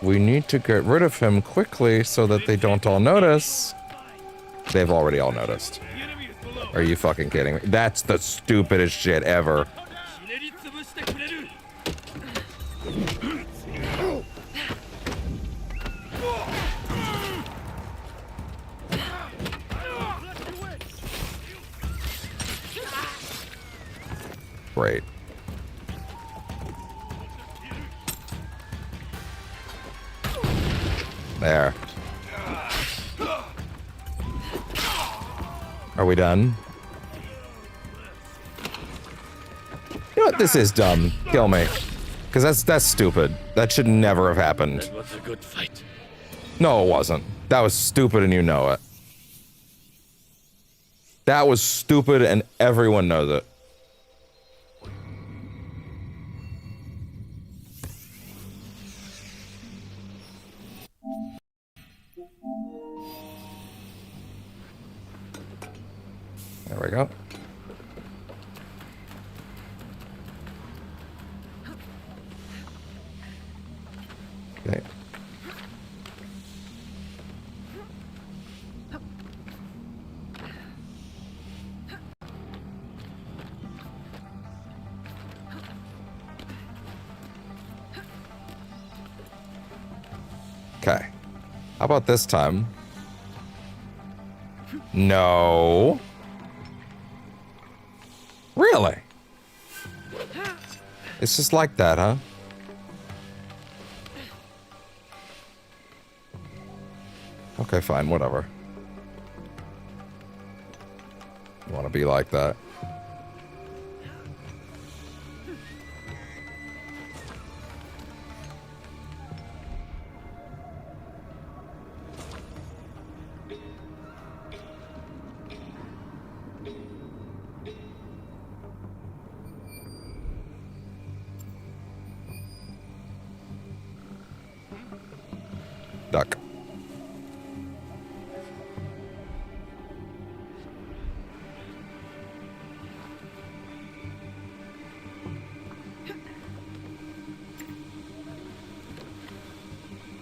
We need to get rid of him quickly so that they don't all notice. They've already all noticed. Are you fucking kidding me? That's the stupidest shit ever. Great. There. Are we done? You know what? This is dumb. Kill me. Because that's stupid. That should never have happened. That was a good fight. No, it wasn't. That was stupid and you know it. That was stupid and everyone knows it. There we go. Okay. Okay. How about this time? No. Really? It's just like that, huh? Okay, fine, whatever. You want to be like that? Duck.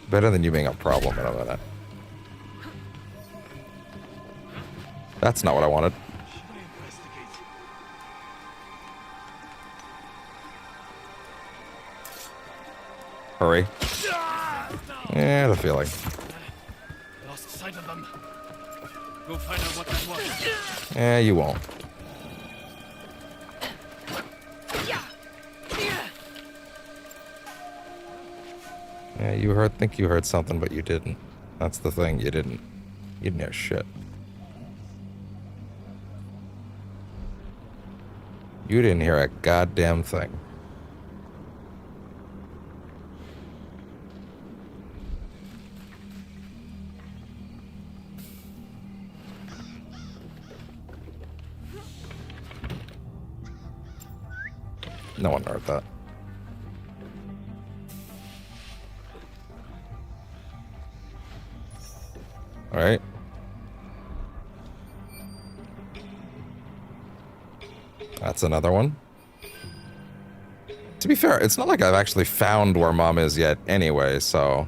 Better than you being a problem in a minute. That's not what I wanted. Hurry. Yeah, the feeling. Lost sight of them. Go find out what that was. Yeah, you won't. Yeah, you think you heard something, but you didn't. That's the thing, you didn't. You didn't hear shit. You didn't hear a goddamn thing. No one heard that. All right. That's another one. To be fair, it's not like I've actually found where Mom is yet anyway, so...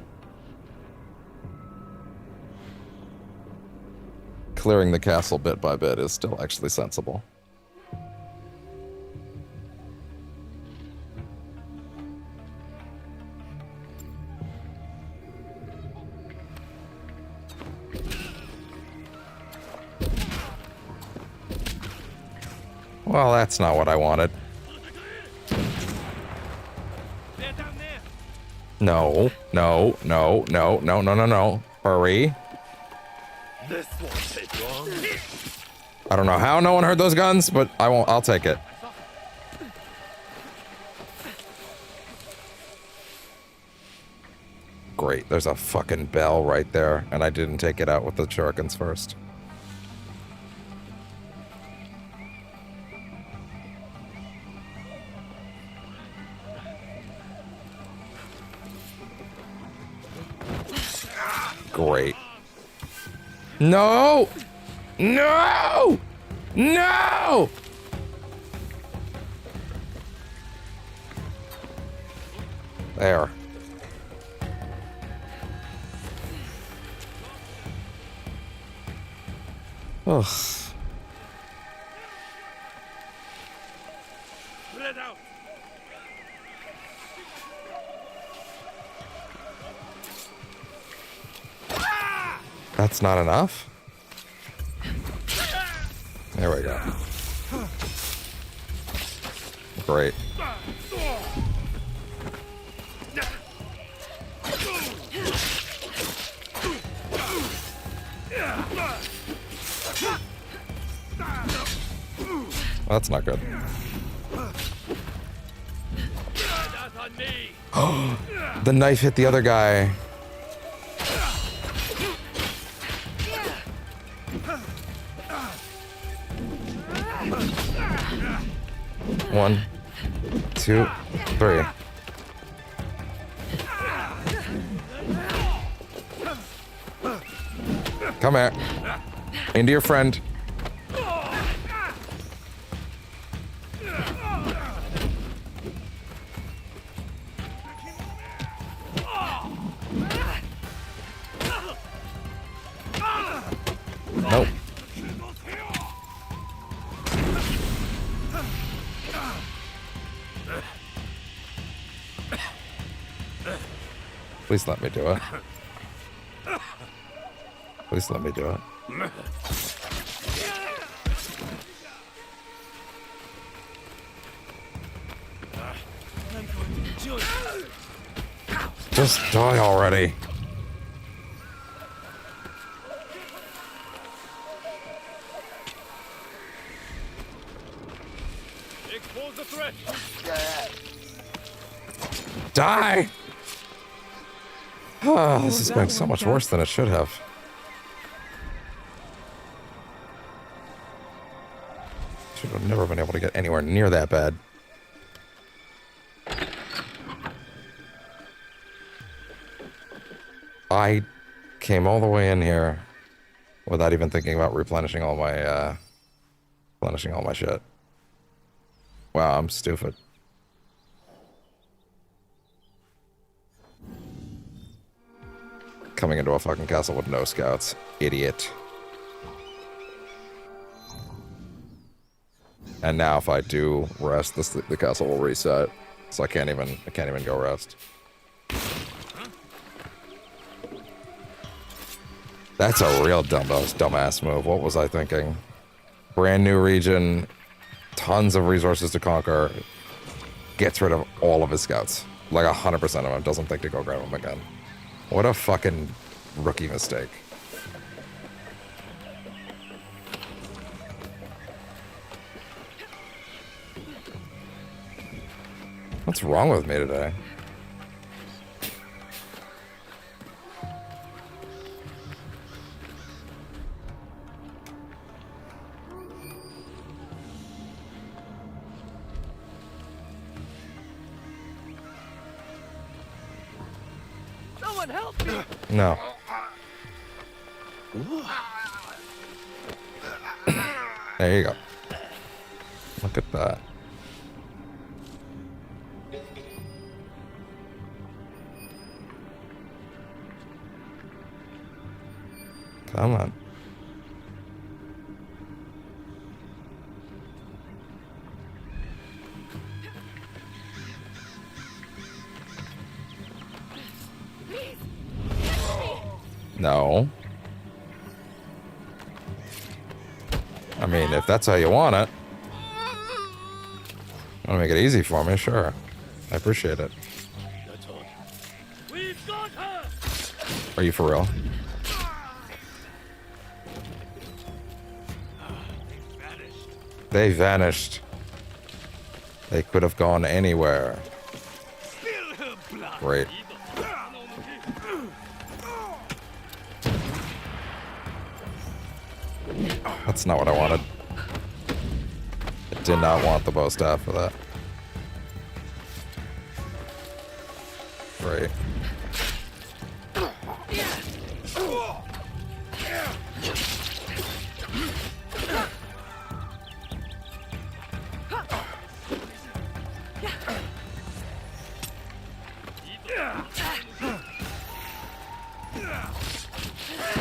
Clearing the castle bit by bit is still actually sensible. Well, that's not what I wanted. No, no, no, no, no, no, no, no. Hurry. This won't take long. I don't know how no one heard those guns, but I won't. I'll take it. Great, there's a fucking bell right there, and I didn't take it out with the shurikens first. Great. No! No! No! There. Ugh. Let out. That's not enough? There we go. Great. That's not good. The knife hit the other guy. One, two, three. Come here. Into your friend. Nope. Please let me do it. Please let me do it. Just die already. Expose the threat. Die! Oh, this is going so much worse than it should have. Should have never been able to get anywhere near that bad. I came all the way in here without even thinking about replenishing all my shit. Wow, I'm stupid. Coming into a fucking castle with no scouts. Idiot. And now if I do rest, the castle will reset. So I can't even go rest. That's a real dumbass move. What was I thinking? Brand new region, tons of resources to conquer, gets rid of all of his scouts. Like 100% of them. Doesn't think to go grab them again. What a fucking rookie mistake. What's wrong with me today? Someone help me! No. There you go. Look at that. Come on. No. I mean, if that's how you want it. Want to make it easy for me? Sure. I appreciate it. We've got her! Are you for real? They vanished. They could have gone anywhere. Great. That's not what I wanted. I did not want the bow staff for that. Great.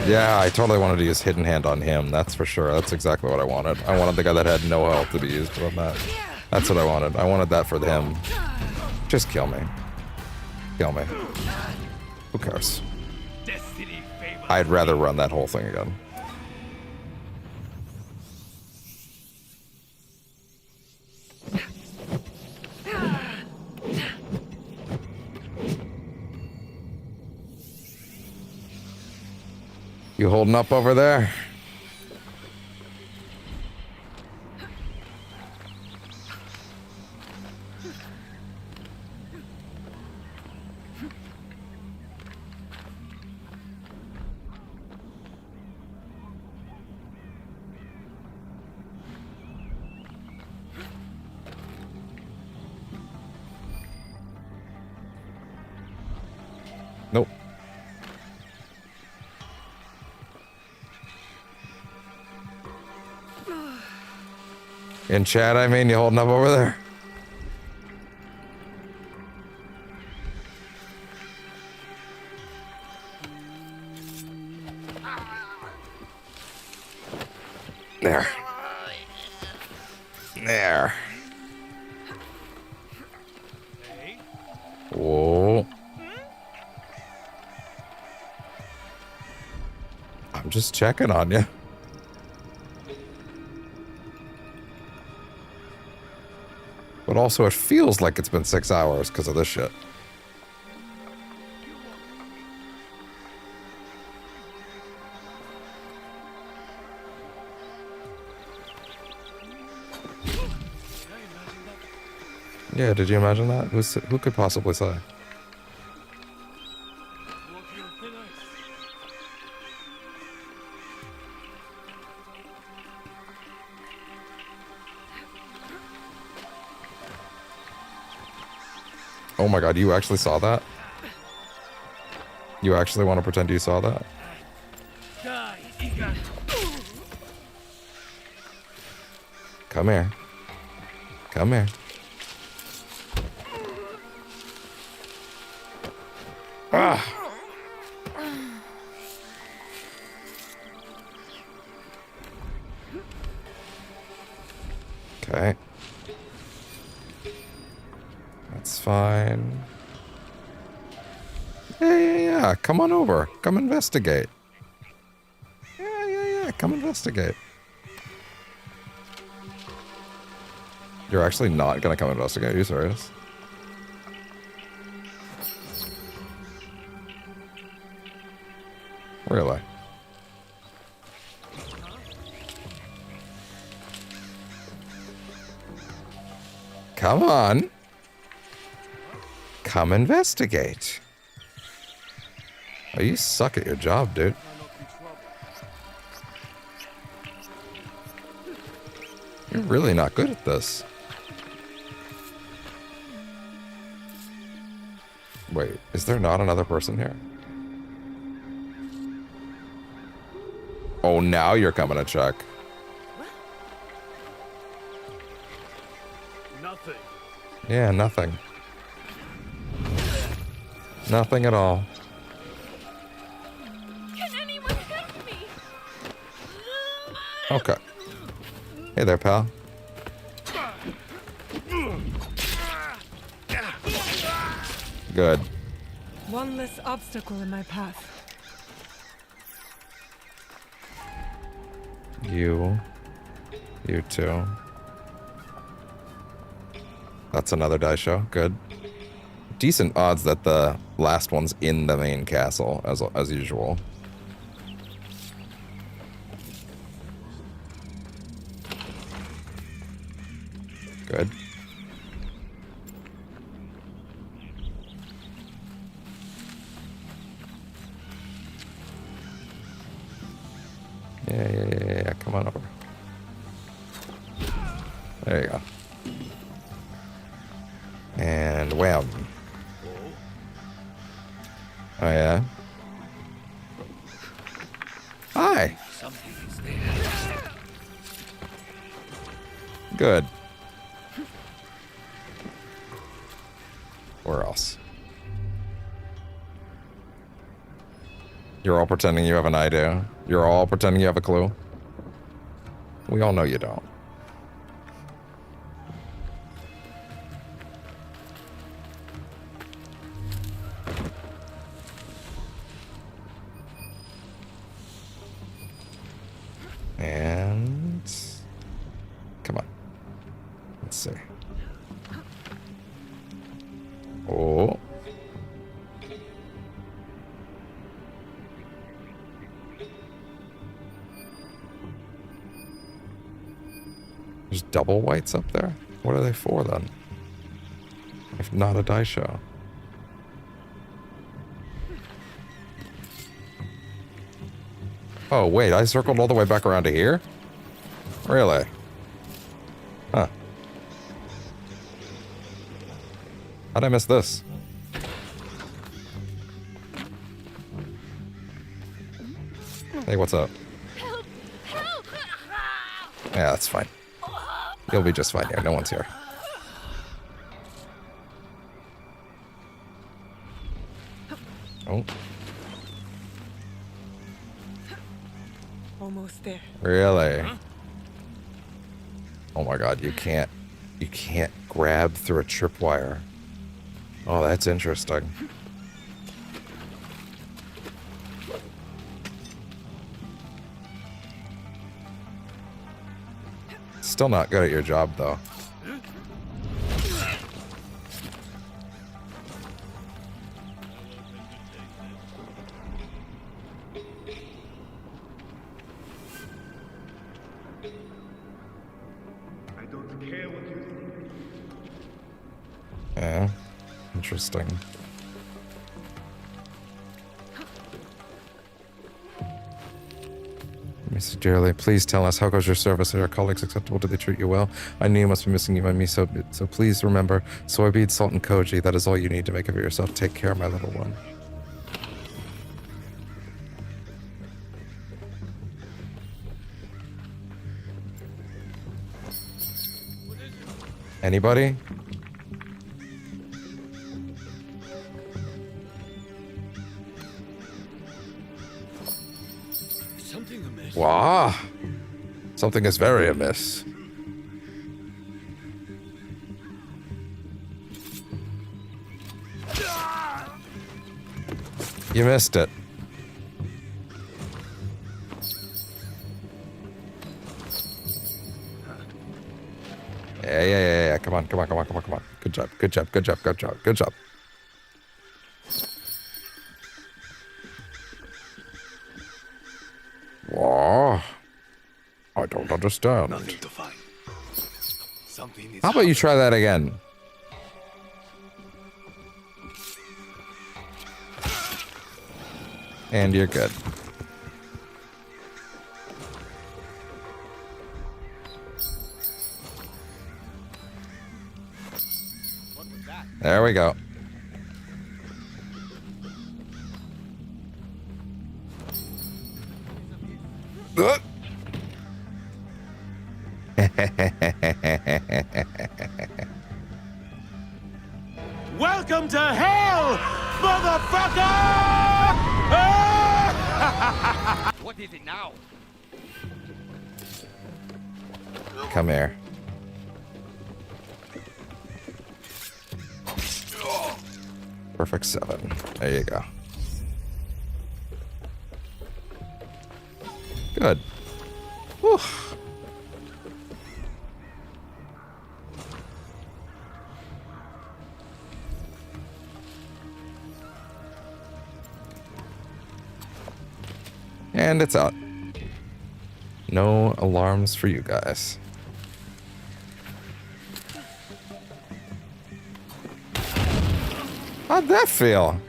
Yeah, I totally wanted to use Hidden Hand on him, that's for sure. That's exactly what I wanted. I wanted the guy that had no health to be used on that. That's what I wanted. I wanted that for him. Just kill me. Kill me. Who cares? I'd rather run that whole thing again. You holding up over there? Nope. In chat, I mean, you holding up over there? There. There. Whoa. I'm just checking on you. But also, it feels like it's been 6 hours because of this shit. Yeah, did you imagine that? Who could possibly say? Oh my god, you actually saw that? You actually want to pretend you saw that? Die, Iga. Come here. Come here. Ah! Okay. That's fine. Yeah. Come on over. Come investigate. Yeah. Come investigate. You're actually not gonna come investigate, are you serious? Really? Come on. Come investigate. Oh, you suck at your job, dude. You're really not good at this. Wait, is there not another person here? Oh, now you're coming to check. Nothing. Yeah, nothing. Nothing at all. Can anyone help me? Okay. Hey there, pal. Good. One less obstacle in my path. You too. That's another die show. Good. Decent odds that the last one's in the main castle, as usual. Good. Yeah. Come on over. There you go. And wham. Oh, yeah? Hi. Something is there. Good. Where else? You're all pretending you have an idea. You're all pretending you have a clue. We all know you don't. And come on. Let's see. Oh. There's double whites up there? What are they for then? If not a die show. Oh, wait, I circled all the way back around to here? Really? Huh. How'd I miss this? Hey, what's up? Yeah, that's fine. You'll be just fine here. No one's here. Oh. Almost there. Really? Oh my god, you can't grab through a tripwire. Oh, that's interesting. Still not good at your job, though. I don't care what you think. Yeah, interesting. Mrs. Dearly, please tell us, how goes your service? Are your colleagues acceptable? Do they treat you well? I knew you must be missing you and me, so please remember, soybean, salt, and koji. That is all you need to make of it yourself. Take care, my little one. Anybody? Something amiss. Wow. Something is very amiss. You missed it. Yeah. Come on. Good job. Wow. I don't understand. Nothing to find. Something is How about you try that again? And you're good. There we go. Welcome to hell, motherfucker! What is it now? Come here. Perfect 7. There you go. Good. Whew. And it's out. No alarms for you guys. How'd that feel?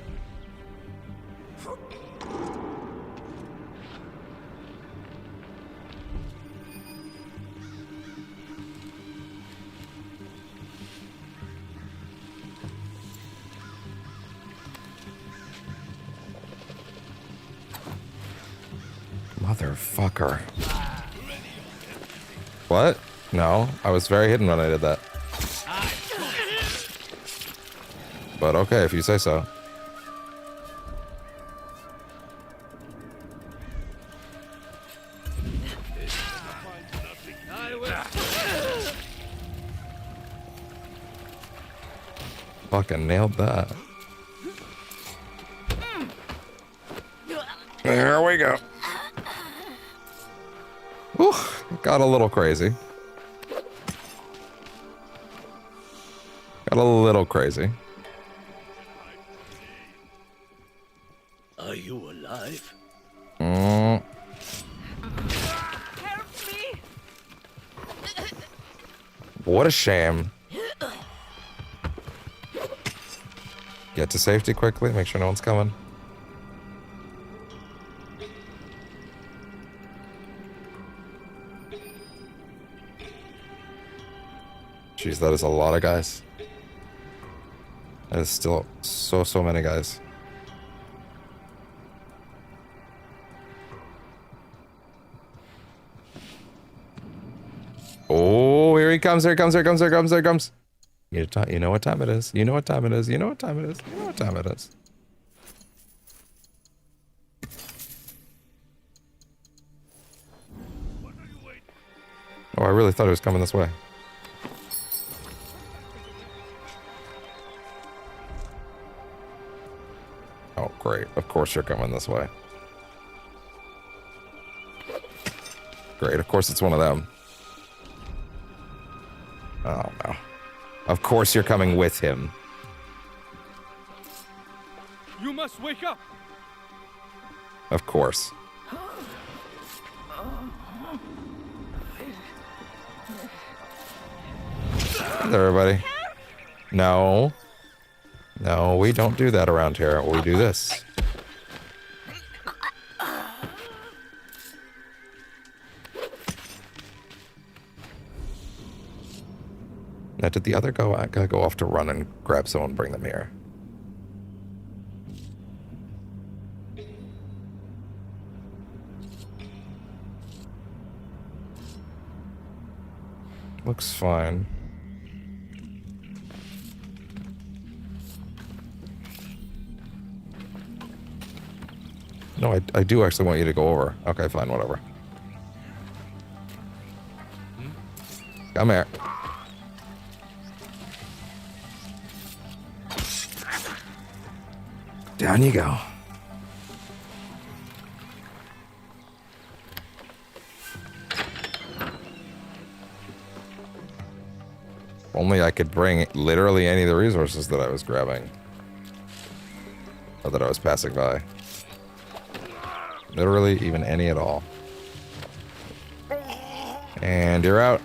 Motherfucker. What? No, I was very hidden when I did that. But okay, if you say so. Fucking nailed that. There we go. Whew, got a little crazy. Got a little crazy. Are you alive? Help me! What a shame. Get to safety quickly, make sure no one's coming. Jeez, that is a lot of guys. That is still so many guys. Oh, here he comes, here he comes. You know what time it is. You know what time it is. Oh, I really thought he was coming this way. Oh, great. Of course you're coming this way. Great. Of course it's one of them. Oh, no. Of course you're coming with him. You must wake up. Of course. Hi there, everybody. No. No, we don't do that around here. We do this. Now, did the other go? I gotta go off to run and grab someone and bring them here. Looks fine. No, I do actually want you to go over. Okay, fine, whatever. Come here. Down you go. Only I could bring literally any of the resources that I was grabbing. Or that I was passing by. Literally, even any at all. And you're out.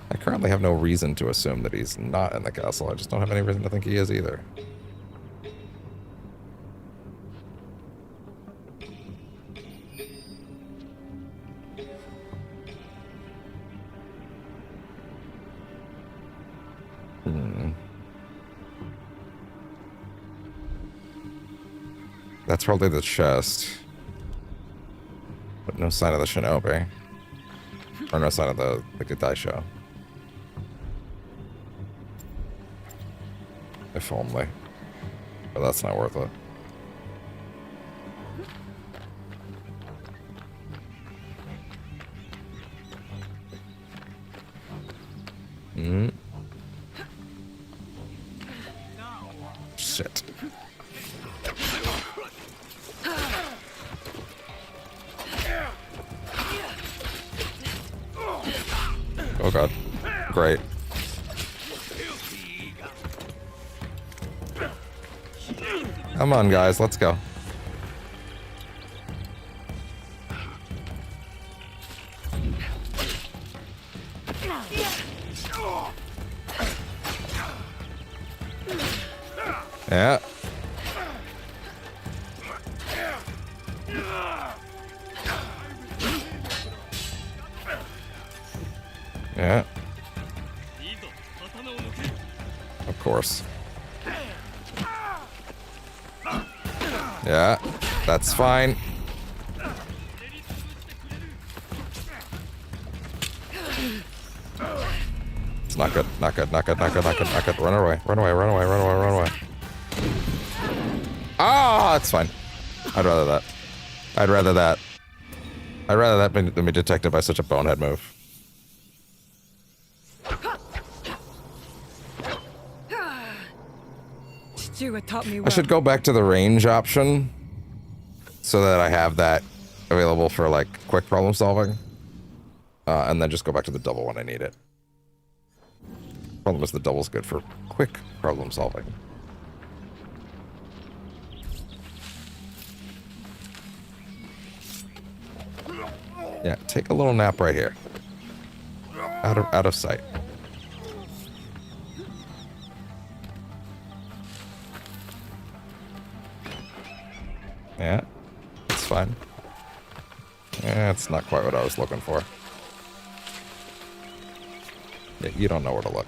I currently have no reason to assume that he's not in the castle. I just don't have any reason to think he is either. That's probably the chest. But no sign of the shinobi. Or no sign of the Gadai show. If only. But that's not worth it. Shit. Oh god. Great. Come on, guys, let's go. Yeah. Yeah. Of course. Yeah, that's fine. It's not good, not good, not good, not good, not good, not good. Run away, run away, run away, run away, run away. Ah, it's fine. I'd rather that. I'd rather that. I'd rather that than be detected by such a bonehead move. Taught me well. I should go back to the range option so that I have that available for like quick problem solving, and then just go back to the double when I need it. Problem is the double's good for quick problem solving. Yeah, take a little nap right here. Out of sight. Yeah, it's fine. Yeah, it's not quite what I was looking for. Yeah, you don't know where to look.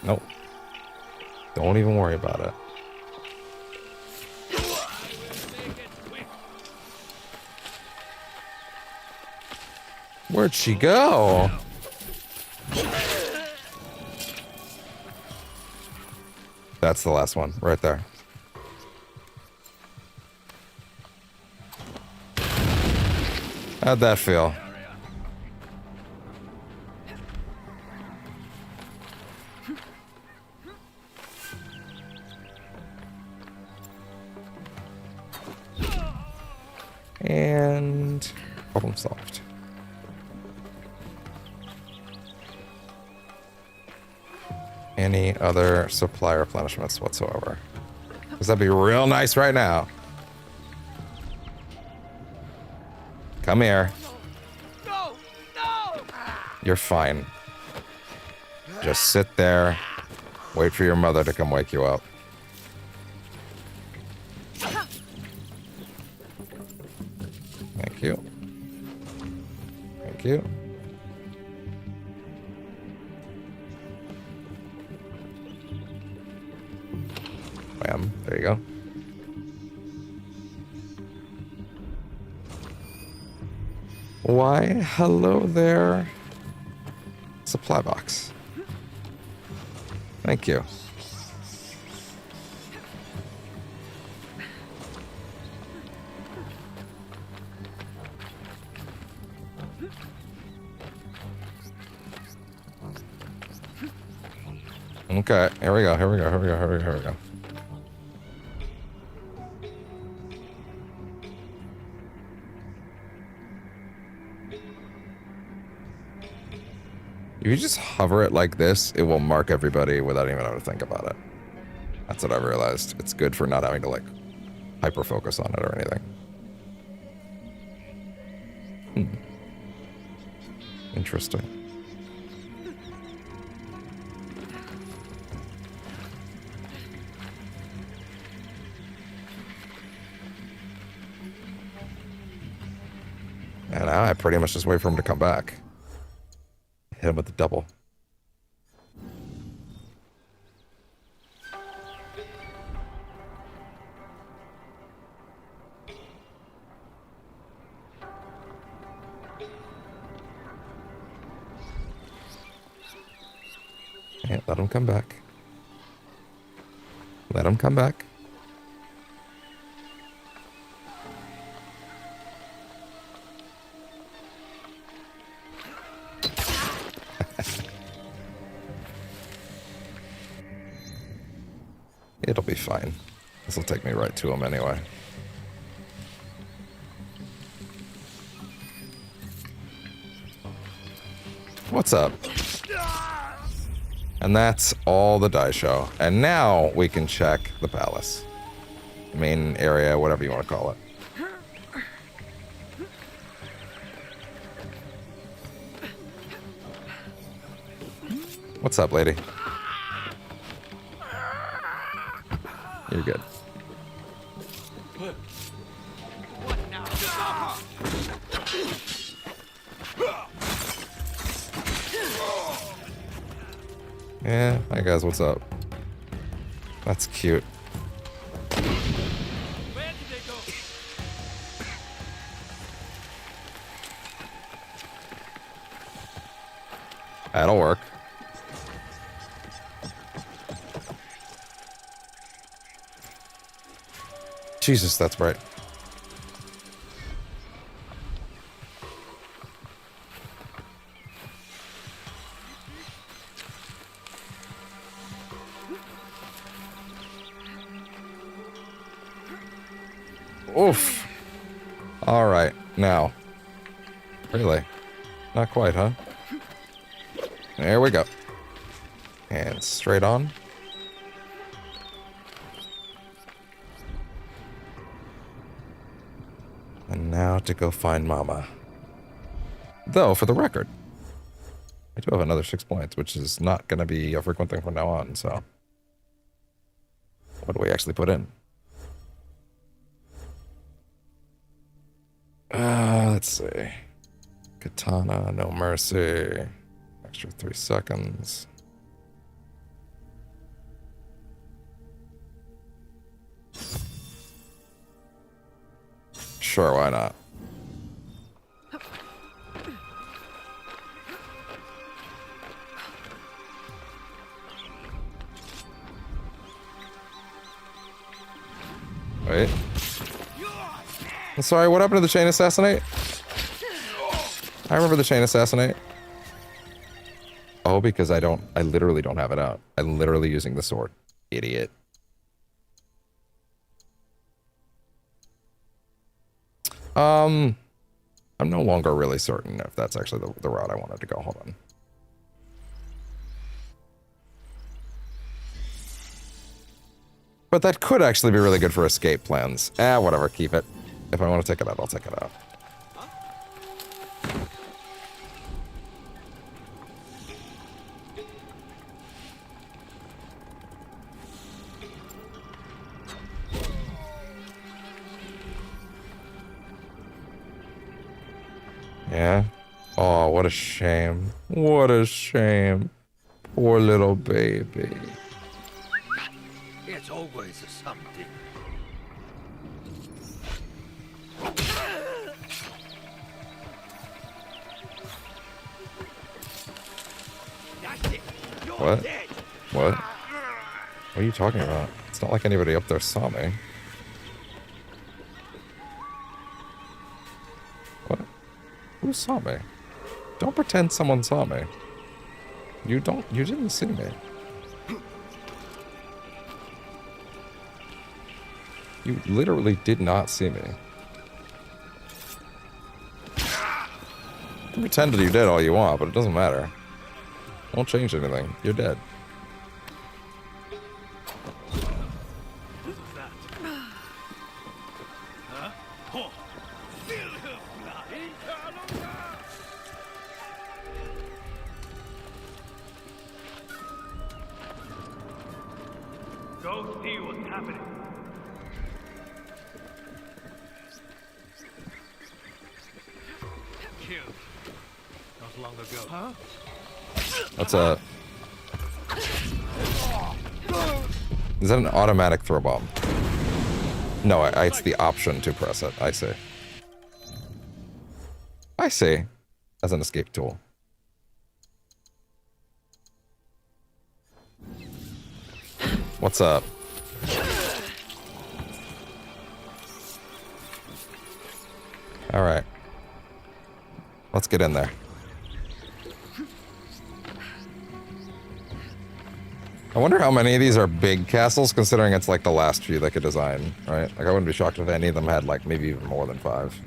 Nope. Don't even worry about it. Where'd she go? That's the last one, right there. How'd that feel? And problem solved. Any other supply replenishments whatsoever? Because that'd be real nice right now. Come here. No! No! You're fine. Just sit there. Wait for your mother to come wake you up. Thank you. Thank you. Bam. There you go. Why, hello there. Supply box. Thank you. Okay, here we go, here we go, here we go, here we go, here we go. If you just hover it like this, it will mark everybody without even having to think about it. That's what I've realized. It's good for not having to, like, hyper-focus on it or anything. Interesting. And now I pretty much just wait for him to come back. Hit him with the double. Yeah, let him come back. Let him come back. It'll be fine. This will take me right to him anyway. What's up? And that's all the die show. And now we can check the palace. Main area, whatever you want to call it. What's up, lady? You're good. Yeah, hi guys, what's up? That's cute. That'll work. Jesus, that's bright. Oof. All right, now. Really? Not quite, huh? There we go. And straight on. And now to go find Mama. Though, for the record, I do have another 6 points, which is not going to be a frequent thing from now on, so. What do we actually put in? Let's see. Katana, no mercy. Extra 3 seconds. Sure, why not? Wait. I'm sorry, what happened to the chain assassinate? I remember the chain assassinate. Oh, because I literally don't have it out. I'm literally using the sword. Idiot. I'm no longer really certain if that's actually the route I wanted to go. Hold on. But that could actually be really good for escape plans. Whatever, keep it. If I want to take it out, I'll take it out. Yeah? Oh, what a shame. What a shame. Poor little baby. It's always something. What? What? What are you talking about? It's not like anybody up there saw me. What? Who saw me? Don't pretend someone saw me. You didn't see me. You literally did not see me. You can pretend that you did all you want, but it doesn't matter. Won't change anything. You're dead. Go see what's happening. Killed. Not long ago. Huh? That's a... Is that an automatic throw bomb? No, it's the option to press it. I see. I see. As an escape tool. What's up? Alright. Let's get in there. I wonder how many of these are big castles, considering it's like the last few they could design, right? Like, I wouldn't be shocked if any of them had, like, maybe even more than 5.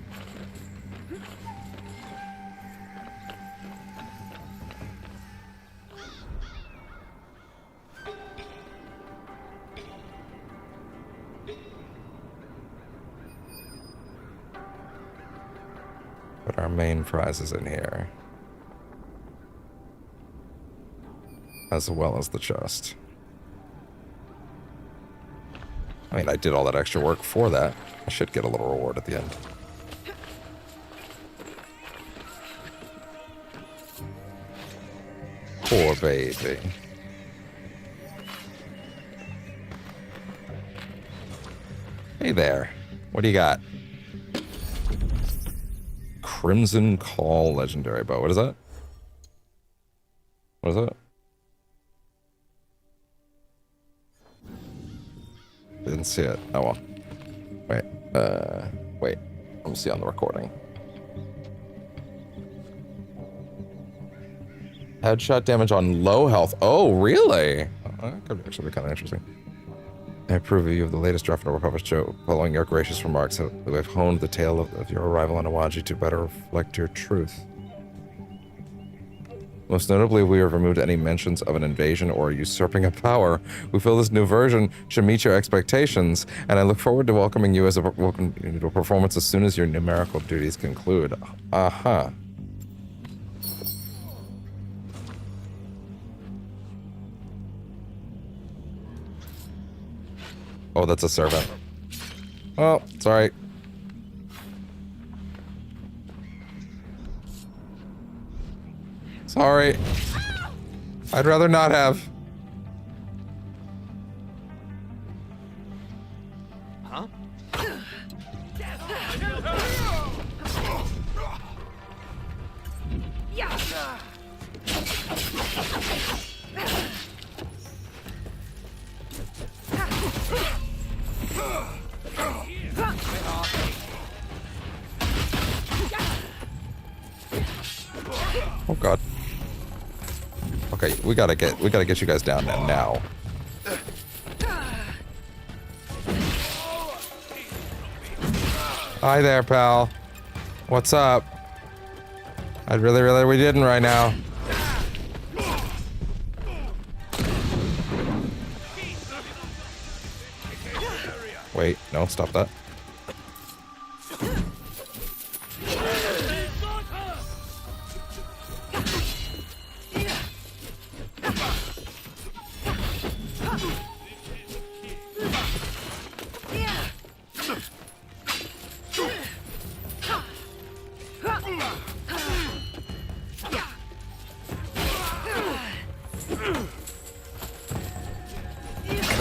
But our main prize is in here. As well as the chest. I mean, I did all that extra work for that. I should get a little reward at the end. Poor baby. Hey there. What do you got? Crimson Call Legendary Bow. What is that? What is that? Didn't see it. Oh well. Wait. Wait. Let me see on the recording. Headshot damage on low health. Oh, really? That could actually be kind of interesting. I approve of you of the latest draft of our published show. Following your gracious remarks, we've honed the tale of your arrival on Awaji to better reflect your truth. Most notably, we have removed any mentions of an invasion or usurping of power. We feel this new version should meet your expectations, and I look forward to welcoming you as a performance as soon as your numerical duties conclude. Uh-huh. Oh, that's a servant. Oh, sorry. Sorry. I'd rather not have. Huh? Oh god. Okay, we gotta get you guys down now. Hi there, pal. What's up? I'd really we didn't right now. Wait, no, stop that.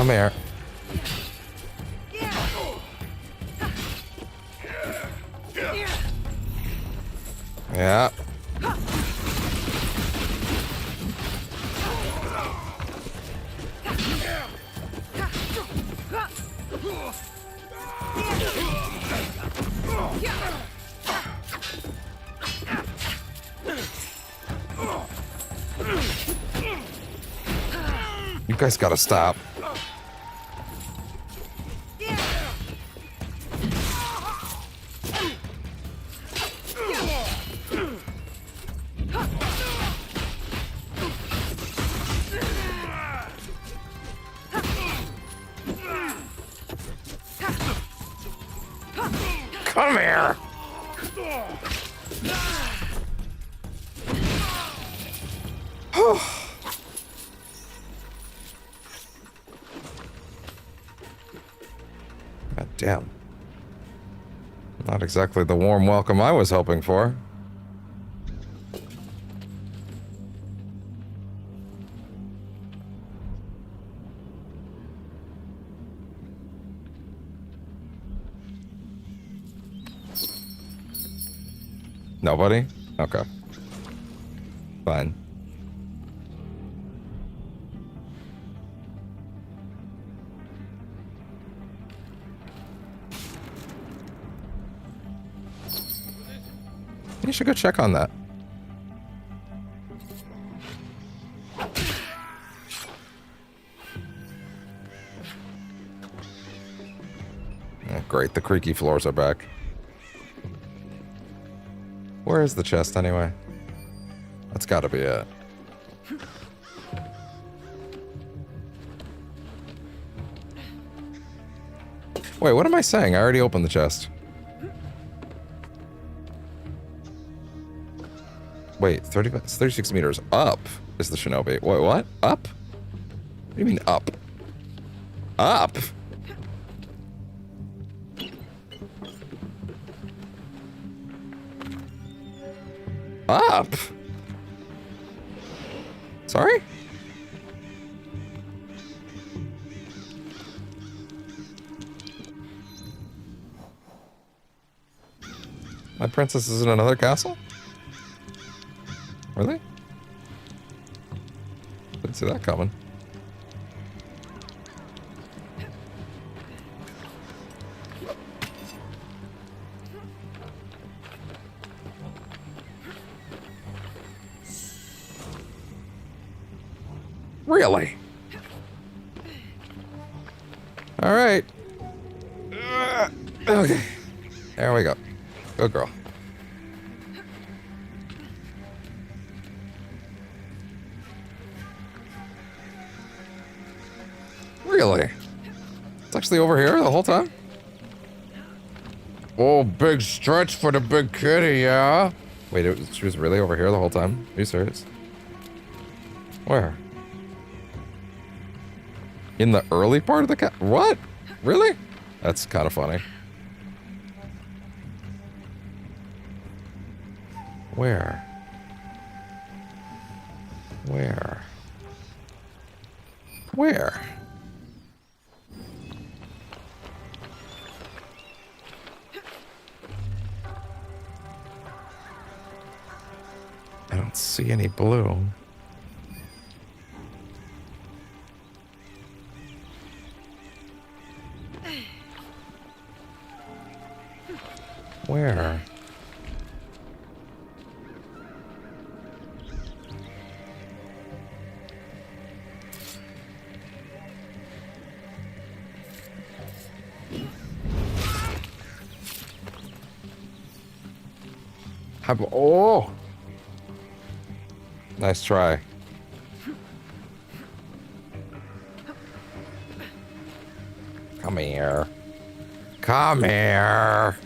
Come here. Yeah. You guys gotta stop. Come here. God damn. Not exactly the warm welcome I was hoping for. Nobody? Okay. Fine. You should go check on that. Oh, great, the creaky floors are back. Where is the chest anyway? That's gotta be it. Wait, what am I saying? I already opened the chest. Wait, 36 meters up is the shinobi. Wait, what? Up? What do you mean up? Up? Up? Sorry? My princess is in another castle? Really? Didn't see that coming. Really? All right. Okay. There we go. Good girl. Really? It's actually over here the whole time? Oh, big stretch for the big kitty, yeah? Wait, she was really over here the whole time? Are you serious? Where? In the early part of the cat? What? Really? That's kind of funny. Where? Where? Where? I don't see any blue. Where? Oh! Nice try. Come here. Come here.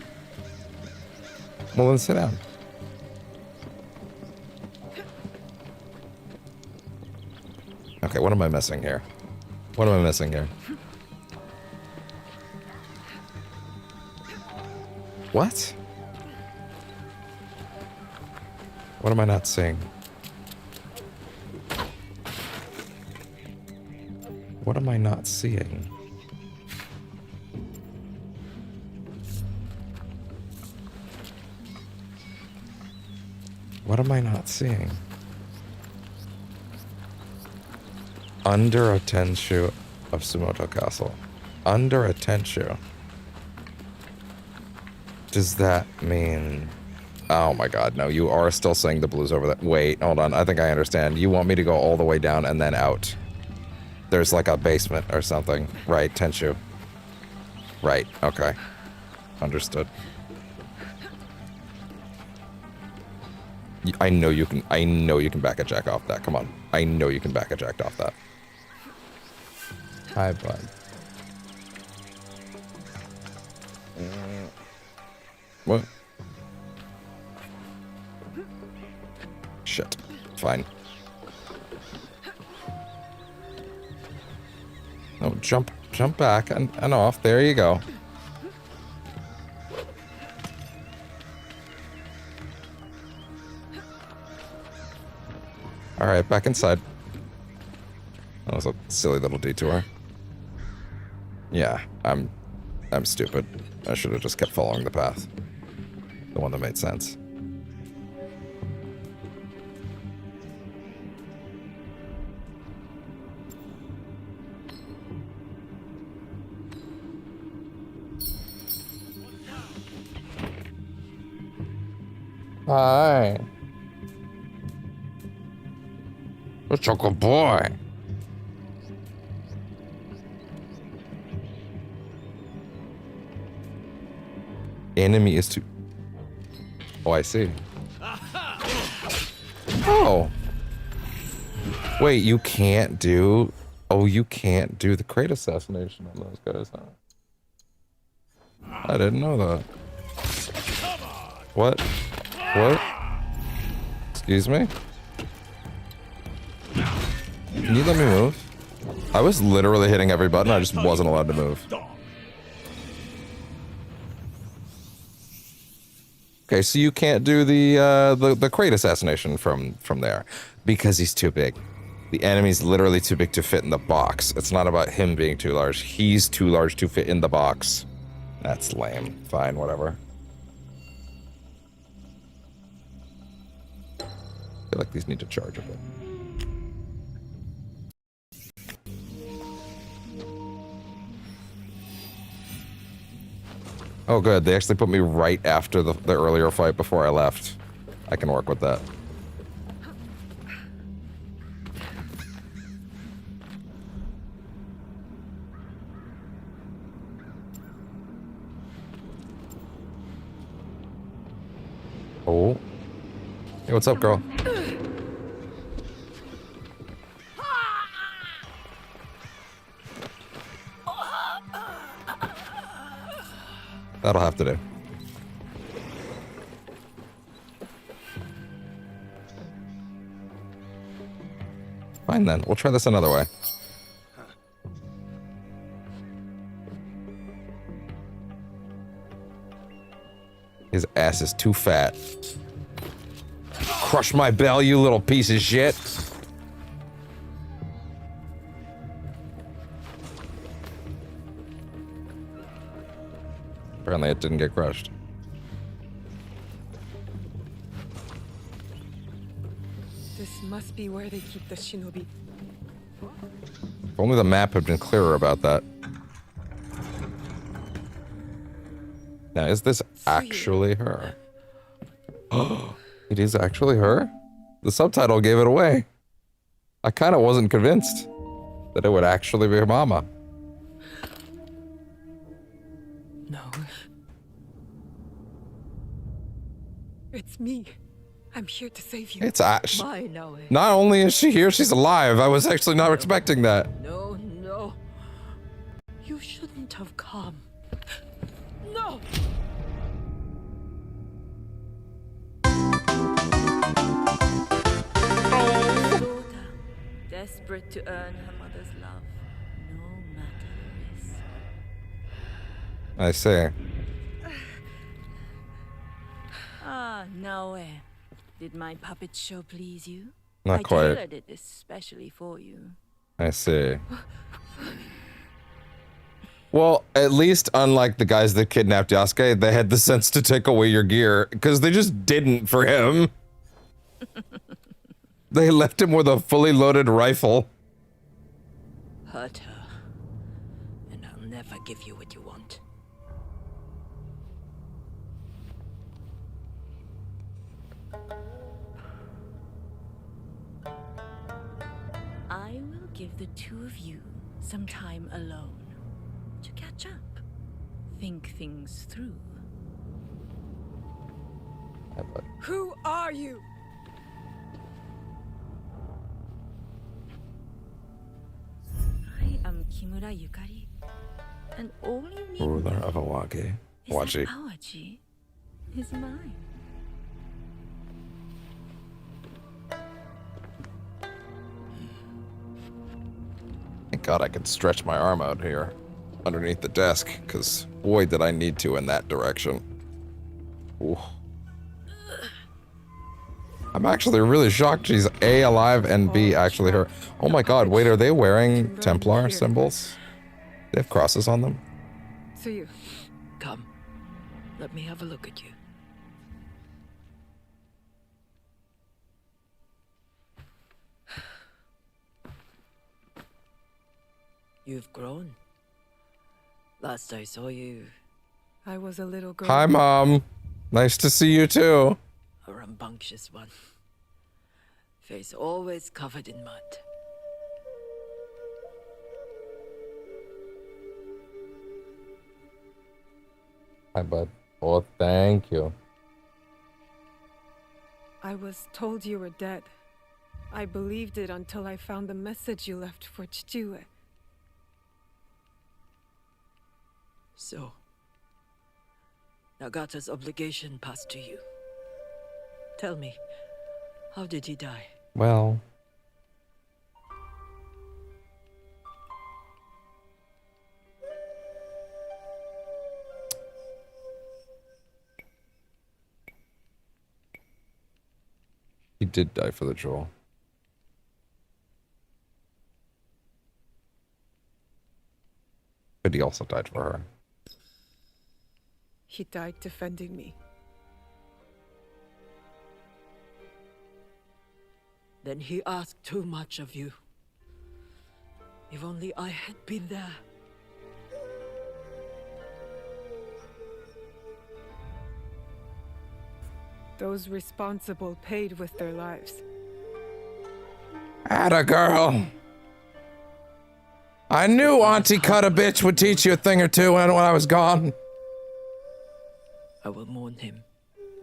Well, then sit down. Okay, what am I missing here? What am I missing here? What? What am I not seeing? What am I not seeing? What am I not seeing? Under a tenshu of Sumoto Castle. Under a tenshu. does that mean? Oh my god, no, you are still saying the blue's over there. Wait, hold on, I think I understand. You want me to go all the way down and then out. There's like a basement or something. Right, Tenshu. Right, okay. Understood. I know you can back a jack off that. Come on. I know you can back a jack off that. Hi, bud. What? Shit. Fine. No, jump back and off. There you go. All right, back inside. That was a silly little detour. Yeah, I'm stupid. I should have just kept following the path. The one that made sense. Hi. Such a good boy. Enemy is too... Oh, I see. Oh. Wait, you can't do... Oh, you can't do the crate assassination on those guys, huh? I didn't know that. What? What? Excuse me? Can you let me move? I was literally hitting every button, I just wasn't allowed to move. Okay, so you can't do the crate assassination from there because he's too big. The enemy's literally too big to fit in the box. It's not about him being too large. He's too large to fit in the box. That's lame. Fine, whatever. I feel like these need to charge a bit. Oh good, they actually put me right after the earlier fight before I left. I can work with that. Oh. Hey, what's up, girl? That'll have to do. Fine then, we'll try this another way. His ass is too fat. Crush my bell, you little piece of shit. Apparently it didn't get crushed. This must be where they keep the shinobi. If only the map had been clearer about that. Now, is this actually her? Oh, it is actually her? The subtitle gave it away. I kind of wasn't convinced that it would actually be her mama. No. It's me. I'm here to save you. It's actually... Not only is she here, she's alive. I was actually not expecting that. No, no. You shouldn't have come. No! Daughter, desperate to earn her mother's love, no matter the risk. I see. Ah, now did my puppet show please you? Not I quite. tailored it especially for you. I see. Well, at least unlike the guys that kidnapped Yasuke, they had the sense to take away your gear, because they just didn't for him. They left him with a fully loaded rifle. Hurt her, and I'll never give you what you want. give the two of you some time alone to catch up, think things through. Who are you? I am Kimura Yukari, and all you need Ruler of Awaji. is Awaji. that Awaji is mine. Thank God I could stretch my arm out here underneath the desk, because boy did I need to in that direction. Ooh. I'm actually really shocked she's A, alive, and B, actually her. Oh my God, wait, are they wearing Templar symbols? They have crosses on them? To you. Come, let me have a look at you. You've grown. Last I saw you, I was a little girl. Hi, Mom. Nice to see you too. a rambunctious one. Face always covered in mud. Hi, bud. Oh, thank you. I was told you were dead. I believed it until I found the message you left for Chichue. So, Nagata's obligation passed to you. Tell me, how did he die? Well... he did die for the jewel. But he also died for her. He died defending me. Then he asked too much of you. If only I had been there. Those responsible paid with their lives. Atta girl. I knew Auntie Cut a Bitch would teach you a thing or two when I was gone. I will mourn him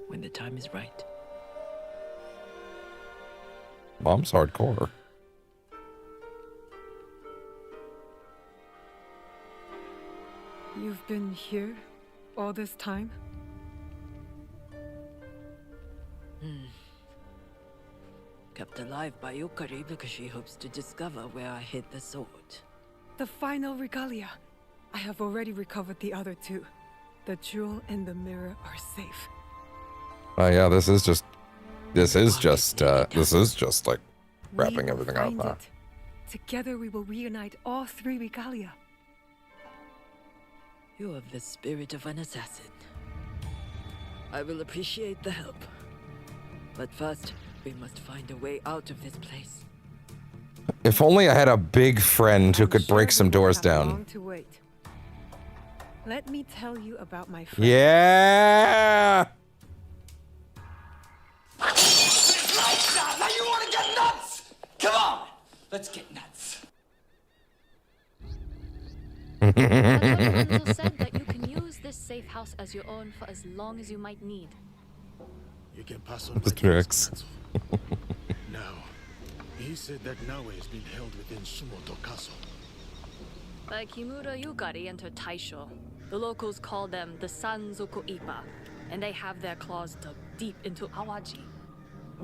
when the time is right. Mom's hardcore. You've been here all this time? Kept alive by Yukari because she hopes to discover where I hid the sword. The final regalia. I have already recovered the other two. The jewel and the mirror are safe. Oh yeah, this is just like wrapping everything up. Huh? Together we will reunite all three regalia. You have the spirit of an assassin. I will appreciate the help. But first, we must find a way out of this place. If only I had a big friend who could break some doors down. Long to wait. Let me tell you about my friend. Yeah! Now you want to get nuts? Come on, let's get nuts. Hanzo said that you can use this safe house as your own for as long as you might need. You can pass on The tricks. Now, he said that Naue is being held within Sumoto Castle. By Kimura Yukari and her Taisho, the locals call them the Sanzoku Ipa, and they have their claws dug deep into Awaji.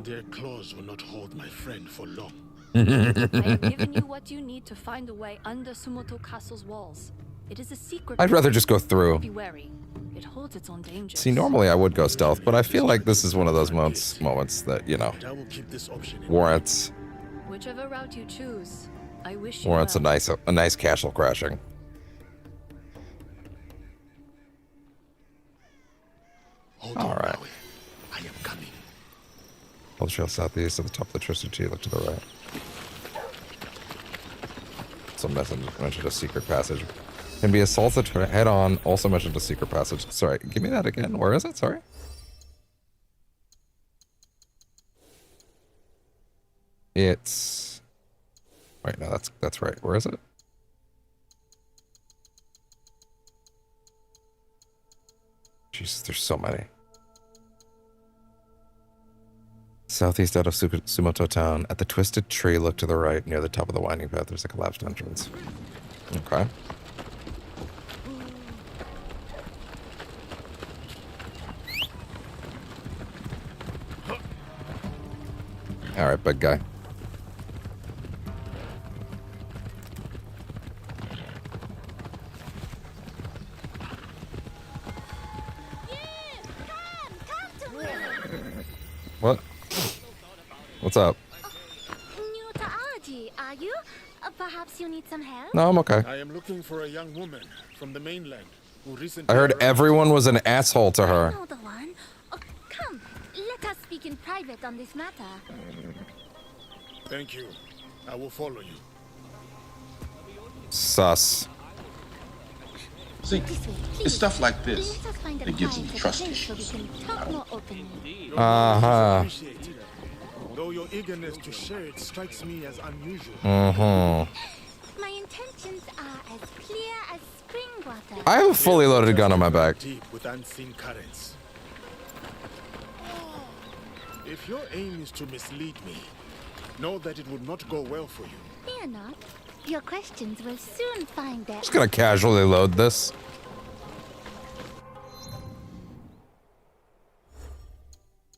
Their claws will not hold my friend for long. I have given you what you need to find a way under Sumoto Castle's walls. It is a secret. I'd rather just go through. Be wary. It holds its own dangers. See, normally I would go stealth, but I feel like this is one of those moments that, you know, warrants Whichever route you choose, I wish you warrants well. a nice castle crashing. All right. I am coming. Hold trail southeast at the top of the Twisted Tea. Look to the right. Some message mentioned a secret passage. Can be assaulted head on. Also mentioned a secret passage. Sorry, give me that again. Where is it? Sorry. It's. Wait, no, that's right. Where is it? Jesus, there's so many. Southeast out of Sumoto town. At the twisted tree, look to the right. Near the top of the winding path, there's a collapsed entrance. Okay. Alright, big guy. What? What's up? New to Awaji, are you? Perhaps you need some help? No, I'm okay. I am looking for a young woman from the mainland who recently I heard arrived. everyone was an asshole to her. I know the one. Oh, come, let us speak in private on this matter. Thank you. I will follow you. Sus. See, it's stuff like this that gives them trust issues. Uh-huh. Though your eagerness to share it strikes me as unusual. Mm-hmm. My intentions are as clear as spring water. I have a fully loaded gun on my back. Deep with unseen currents. If your aim is to mislead me, know that it would not go well for you. Fear not. Your questions will soon find their... Just gonna casually load this.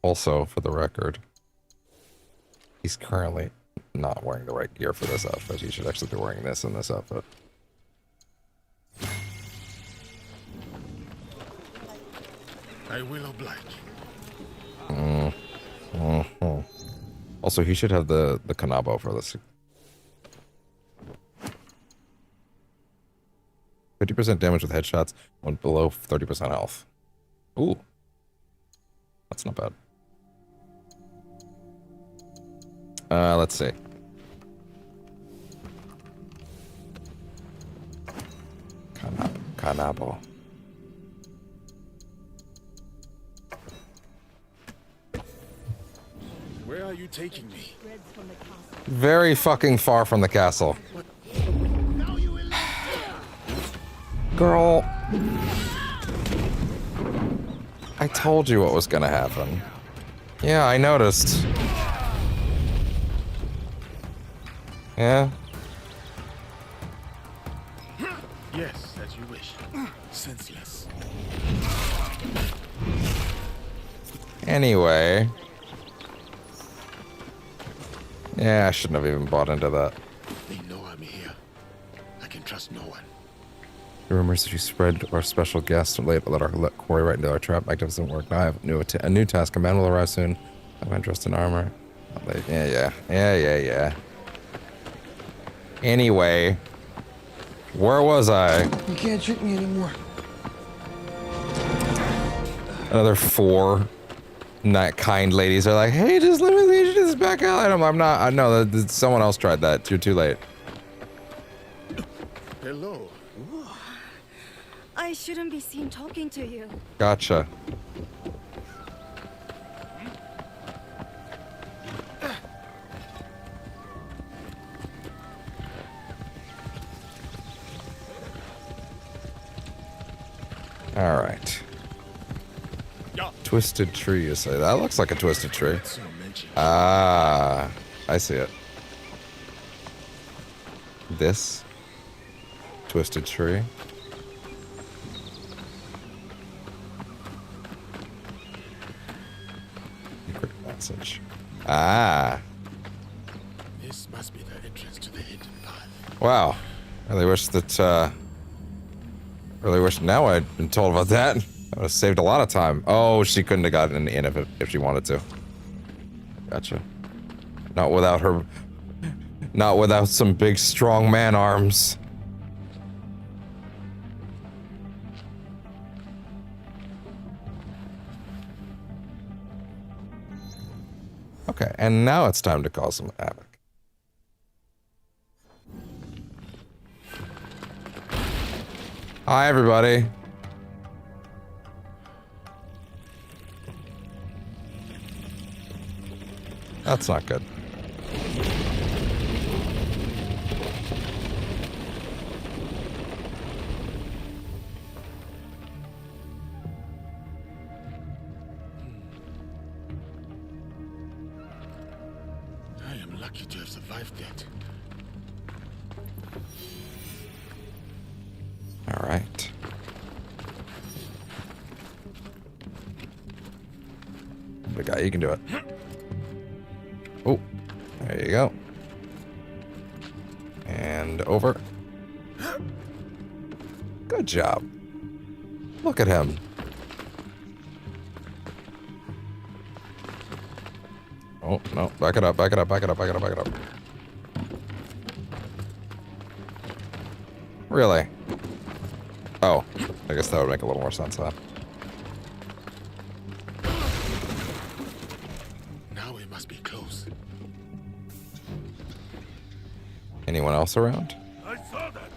Also, for the record, he's currently not wearing the right gear for this outfit. He should actually be wearing this in this outfit. I will oblige. Also, he should have the Kanabo for this. 50% damage with headshots when below 30% health. Ooh. That's not bad. Let's see. Kanabo. Where are you taking me? Very fucking far from the castle. Girl. I told you what was gonna happen. Yeah, I noticed. Yeah? Yes, as you wish. Senseless. Anyway. Yeah, I shouldn't have even bought into that. They know I'm here. I can trust no one. The rumors that you spread our special guest let our quarry right into our trap. Magnificent work. Now I have a new task. Command will arrive soon. I'm dressed in armor. Yeah. Anyway. Where was I? You can't trick me anymore. Another 4 not kind ladies are like, hey, just let me lead you to this back alley. I'm not. I know that someone else tried that. You're too late. Hello. I shouldn't be seen talking to you. Gotcha. All right. Twisted tree, you say? That looks like a twisted tree. Ah, I see it. This twisted tree. Secret message. Ah. This must be the entrance to the hidden path. Wow. I really wish that, really wish now I'd been told about that. I would have saved a lot of time. Oh, she couldn't have gotten in if she wanted to. Gotcha. Not without her... Not without some big, strong man arms. Okay, and now it's time to cause some havoc. Hi, everybody. That's not good. lucky to have survived that. All right. Big guy, you can do it. Oh, there you go. And over. Good job. Look at him. Oh, no. Back it up, back it up, back it up, back it up, back it up. Really? Oh, I guess that would make a little more sense, huh? Now we must be close. Anyone else around? I saw that.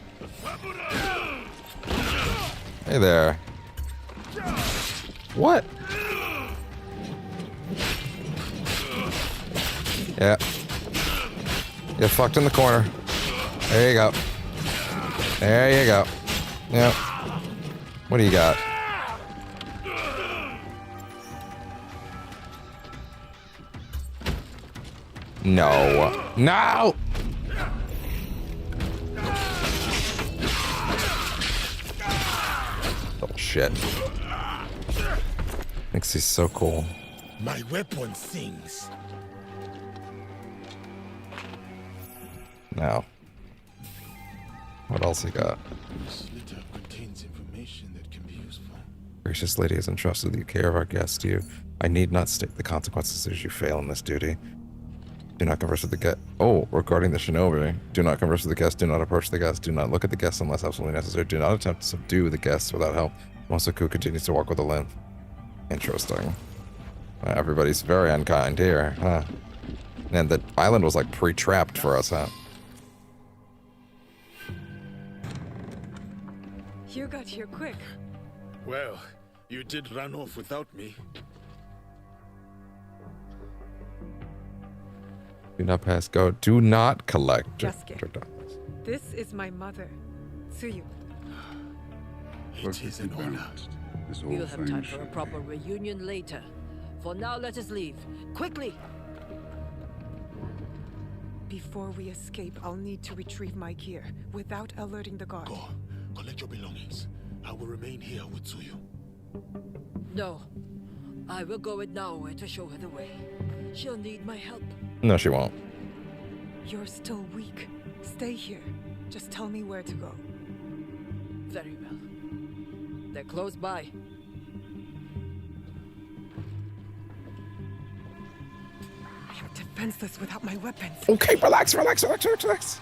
Hey there. What? Yeah. Get fucked in the corner. There you go. There you go. Yep. What do you got? No. No! Little shit. Thinks he's so cool. My weapon sings. Now. What else he got? This letter contains information that can be useful. Gracious lady has entrusted the care of our guest to you. I need not state the consequences as you fail in this duty. Do not converse with the guest. Oh, regarding the shinobi. Do not converse with the guest. Do not approach the guest. Do not look at the guest unless absolutely necessary. Do not attempt to subdue the guest without help. Mosaku continues to walk with a limp. Interesting. Everybody's very unkind here, huh? And the island was like pre-trapped for us, huh? You got here quick. Well, you did run off without me. Do not pass go. Do not collect. Yasuke, this is my mother, Tsuyu. It is an honor. We'll have time for a proper reunion later. For now, let us leave. Quickly! Before we escape, I'll need to retrieve my gear without alerting the guard. Go. Collect your belongings. I will remain here with Tsuyu. No. I will go with Naoe to show her the way. She'll need my help. No, she won't. You're still weak. Stay here. Just tell me where to go. Very well. They're close by. I'm defenseless without my weapons. Okay, relax, relax, relax, relax, relax.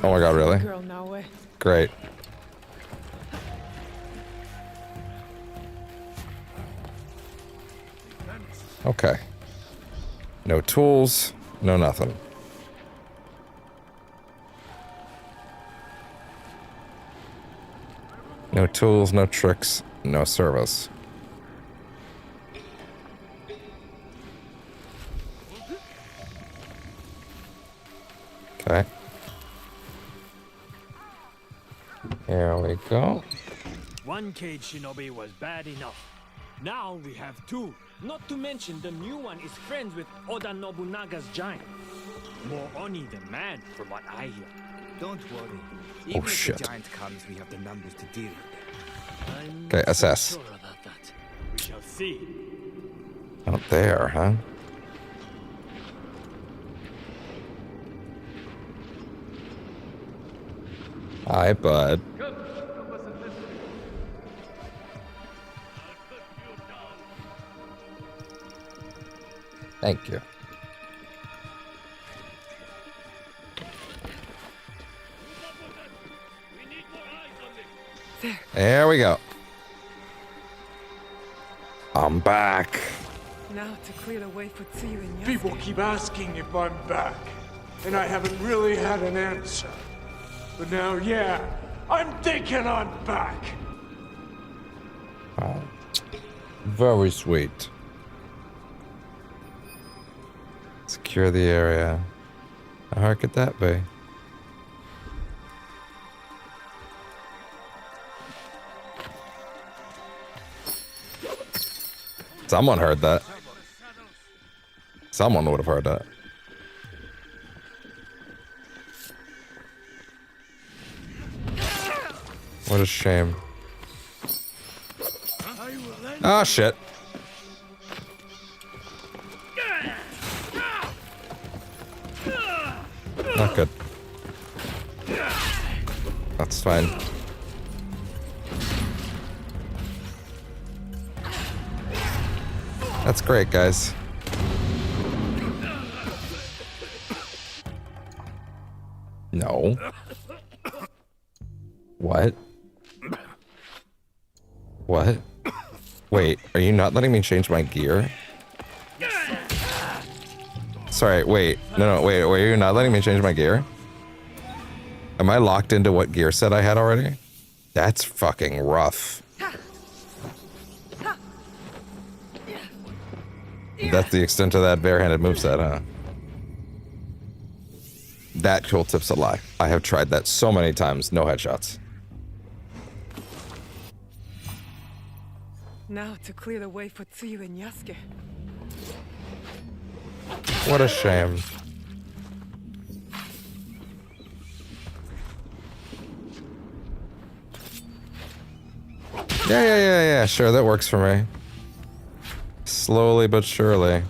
Oh my god, really? Girl, Naoe. Great. Okay. No tools, no nothing. No tools, no tricks, no service. Okay. Here we go. One cage shinobi was bad enough. Now we have two. Not to mention the new one is friends with Oda Nobunaga's giant. More oni than man, from what I hear. Don't worry. Even if shit. the giant comes, we have the numbers to deal with it. Okay, assess. Sure about that. We shall see. Out there, huh? Hi, bud. Thank you. There we go. I'm back. Now to clear the way for Tsuyu and Yasuke. People keep asking if I'm back, and I haven't really had an answer. But now, yeah, I'm thinking I'm back. Oh, very sweet. Secure the area. How hard could that be? Someone heard that. Someone would have heard that. What a shame. Oh shit. Not good. That's fine. That's great, guys. No. What? What? Wait, are you not letting me change my gear? Sorry, wait. No, wait, are you not letting me change my gear? Am I locked into what gear set I had already? That's fucking rough. That's the extent of that barehanded moveset, huh? That tooltip's a lie. I have tried that so many times. No headshots. Now to clear the way for Tsuyu and Yasuke. What a shame. Yeah. Sure, that works for me. Slowly but surely.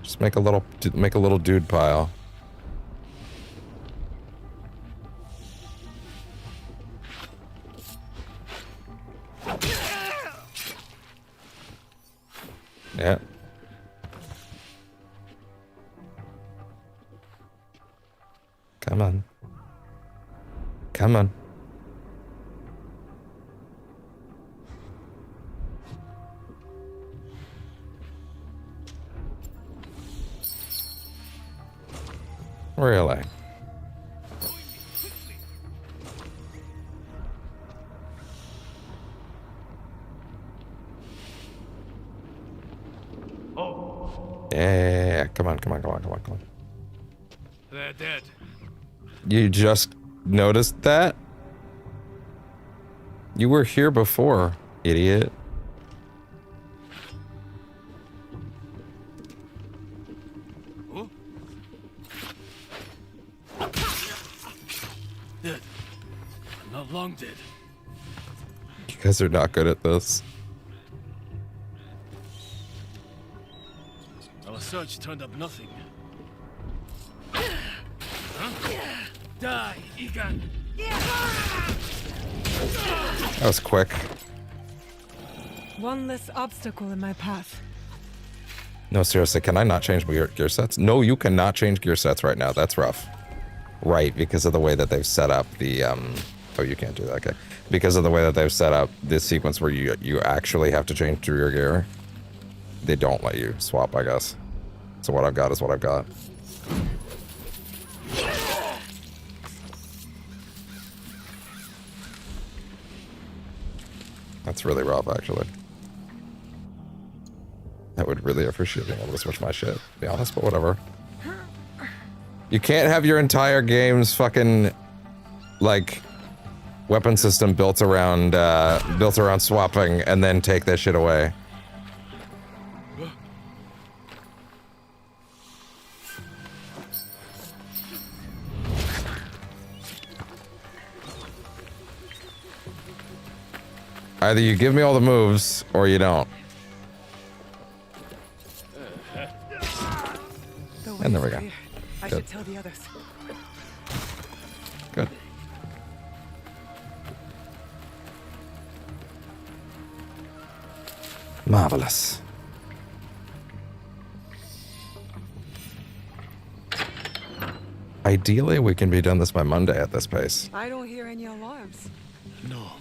Just make a little dude pile. Yeah. Come on. Come on. Really? Yeah. Come on. They're dead. You just noticed that? You were here before, idiot. Huh? Dead. Not long dead. You guys are not good at this. Our search turned up nothing. Huh? Die, Egan! That was quick. One less obstacle in my path. No, seriously, can I not change my gear sets? No, you cannot change gear sets right now. That's rough. Right, because of the way that they've set up the, Oh, you can't do that, okay. Because of the way that they've set up this sequence where you actually have to change to your gear. They don't let you swap, I guess. So what I've got is what I've got. That's really rough, actually. I would really appreciate being able to switch my shit, to be honest, but whatever. You can't have your entire game's fucking, like, weapon system built around swapping and then take that shit away. Either you give me all the moves, or you don't. And there we go. I should tell the others. Good. Marvelous. Ideally, we can be done this by Monday at this pace. I don't hear any alarms. No,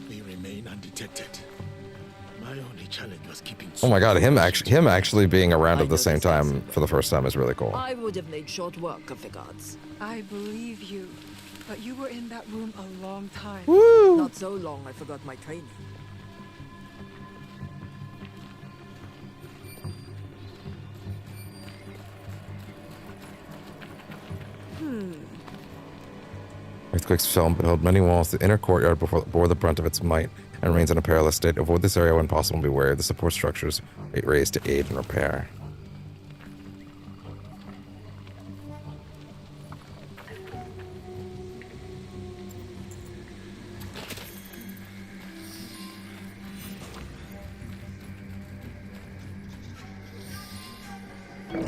we remain undetected. My only challenge was keeping. Oh my god, him actually being around at the same time for the first time is really cool. I would have made short work of the gods. I believe you, but you were in that room a long time. Woo! Not so long I forgot my training. Earthquakes fell and built many walls. The inner courtyard bore the brunt of its might and remains in a perilous state. Avoid this area when possible and be wary of the support structures raised to aid and repair.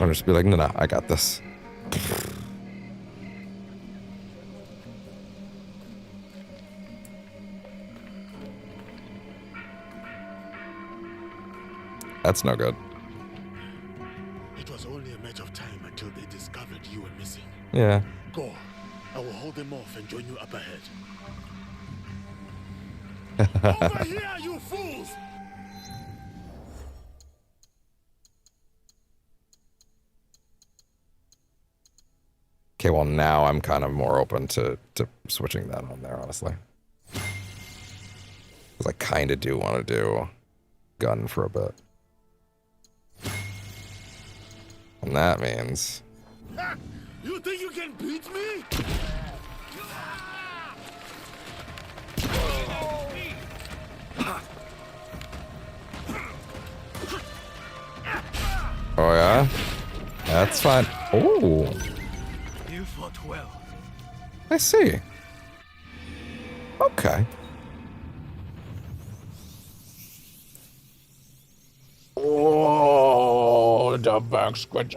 I'll just be like, no, I got this. That's no good. It was only a matter of time until they discovered you were missing. Yeah. Go. I will hold them off and join you up ahead. Over here, you fools! Okay, well now I'm kind of more open to switching that on there, honestly. Because I kind of do want to do gun for a bit. And that means... You think you can beat me? Oh yeah? That's fine. Oh, You fought well. I see. Okay. Oh, the back squidgers.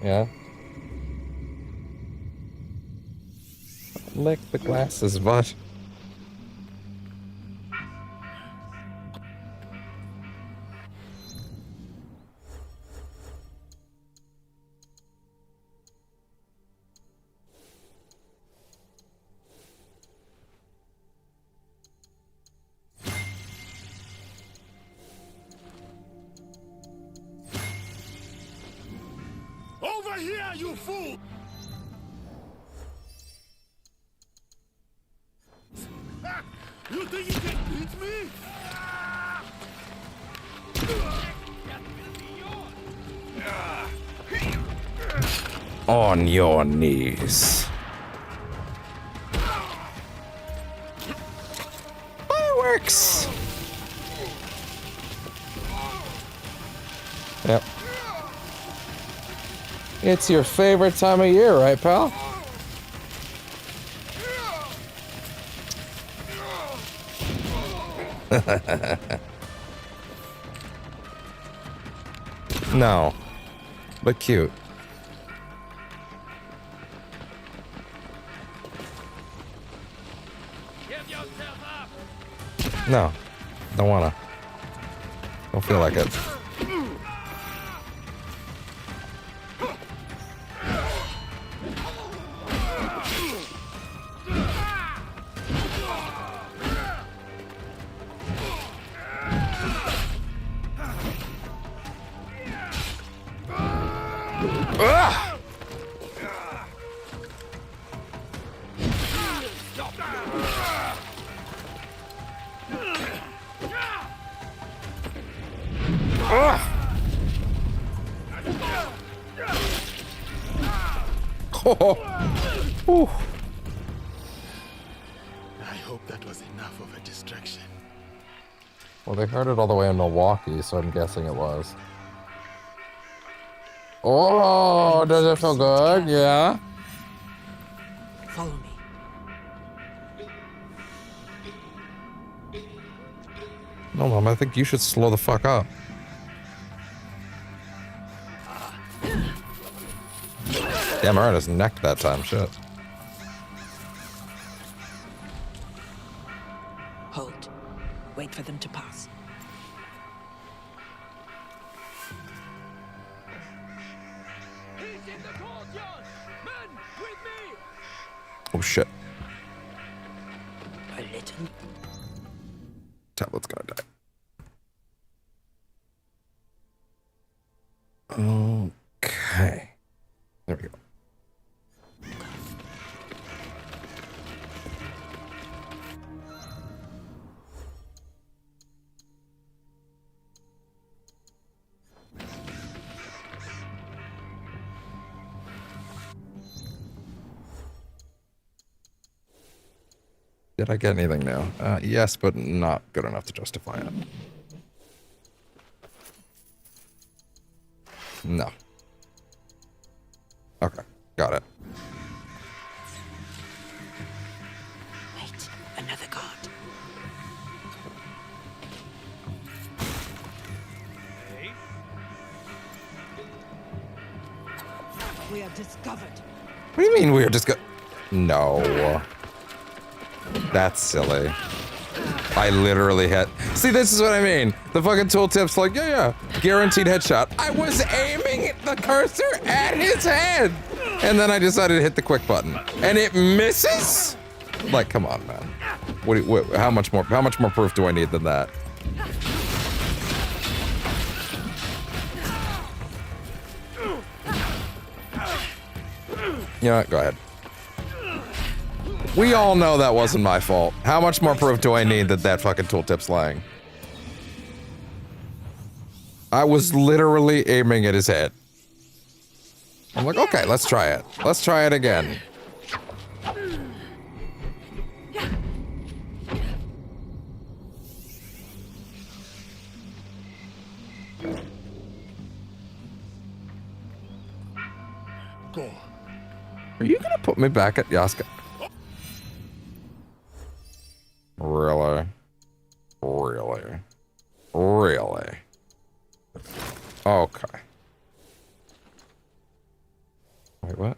Yeah. Lick the glasses, but... Over here, you fool! You think you can beat me? On your knees. Fireworks! Yep. It's your favorite time of year, right, pal? No. But cute. No. Don't wanna. Don't feel like it. I hope that was enough of a distraction. Well, they heard it all the way in Milwaukee, so I'm guessing it was. Oh, does it feel good? Yeah. Follow me. No, Mom, I think you should slow the fuck up. Damn, I just necked that time. Shit. Hold. Wait for them to pass. Oh shit. A little. Tablet's gonna die. Okay. There we go. Did I get anything new? Yes, but not good enough to justify it. No. Okay, got it. Wait, another guard. We are discovered. What do you mean we're just No. That's silly. I literally hit. See, this is what I mean. The fucking tooltip's like, yeah, guaranteed headshot. I was aiming the cursor at his head. And then I decided to hit the quick button. And it misses? Like, come on, man. How much more proof do I need than that? You know what? Go ahead. We all know that wasn't my fault. How much more proof do I need that that fucking tooltip's lying? I was literally aiming at his head. I'm like, okay, let's try it. Let's try it again. Go. Are you gonna put me back at Yaska? Really? Really? Really? Okay. Wait, what?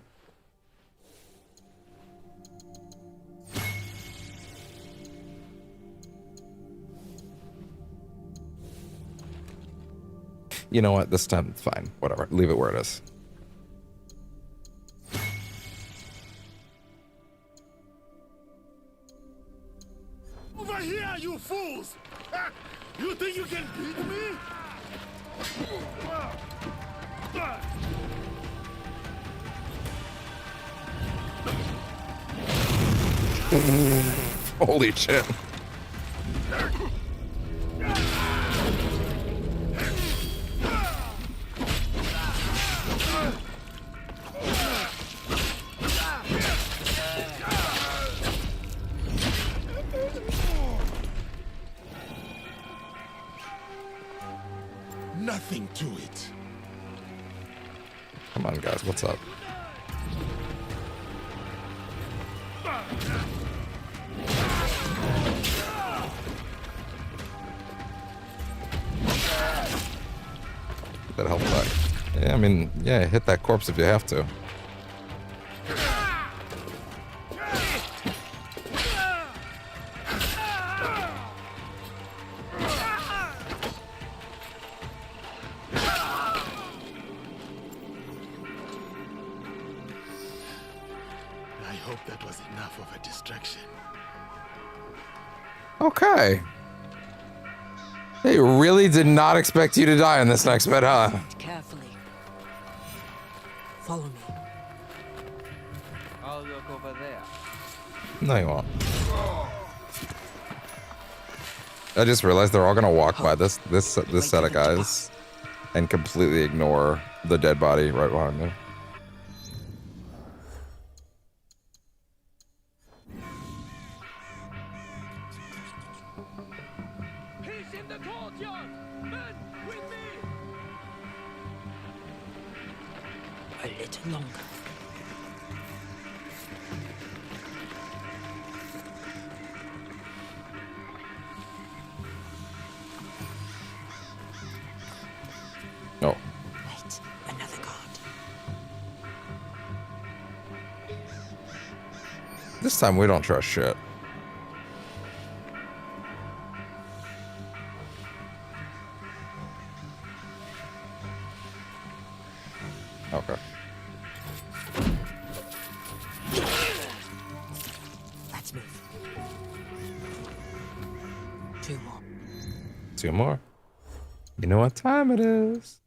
You know what? This time it's fine. Whatever. Leave it where it is. Over here, you fools! You think you can beat me? Holy shit. Nothing to it. Come on, guys. What's up? That health back. Yeah, I mean, yeah, hit that corpse if you have to. I hope that was enough of a distraction. Okay. They really did not expect you to die in this next bit, huh? Carefully. Follow me. I'll look over there. No, you won't. I just realized they're all gonna walk by this set of guys and completely ignore the dead body right behind me. He's in the courtyard! Men, with me! A little longer. No. Wait, another guard. This time we don't trust shit. Okay. Let's move. Two more. Two more. You know what time it is.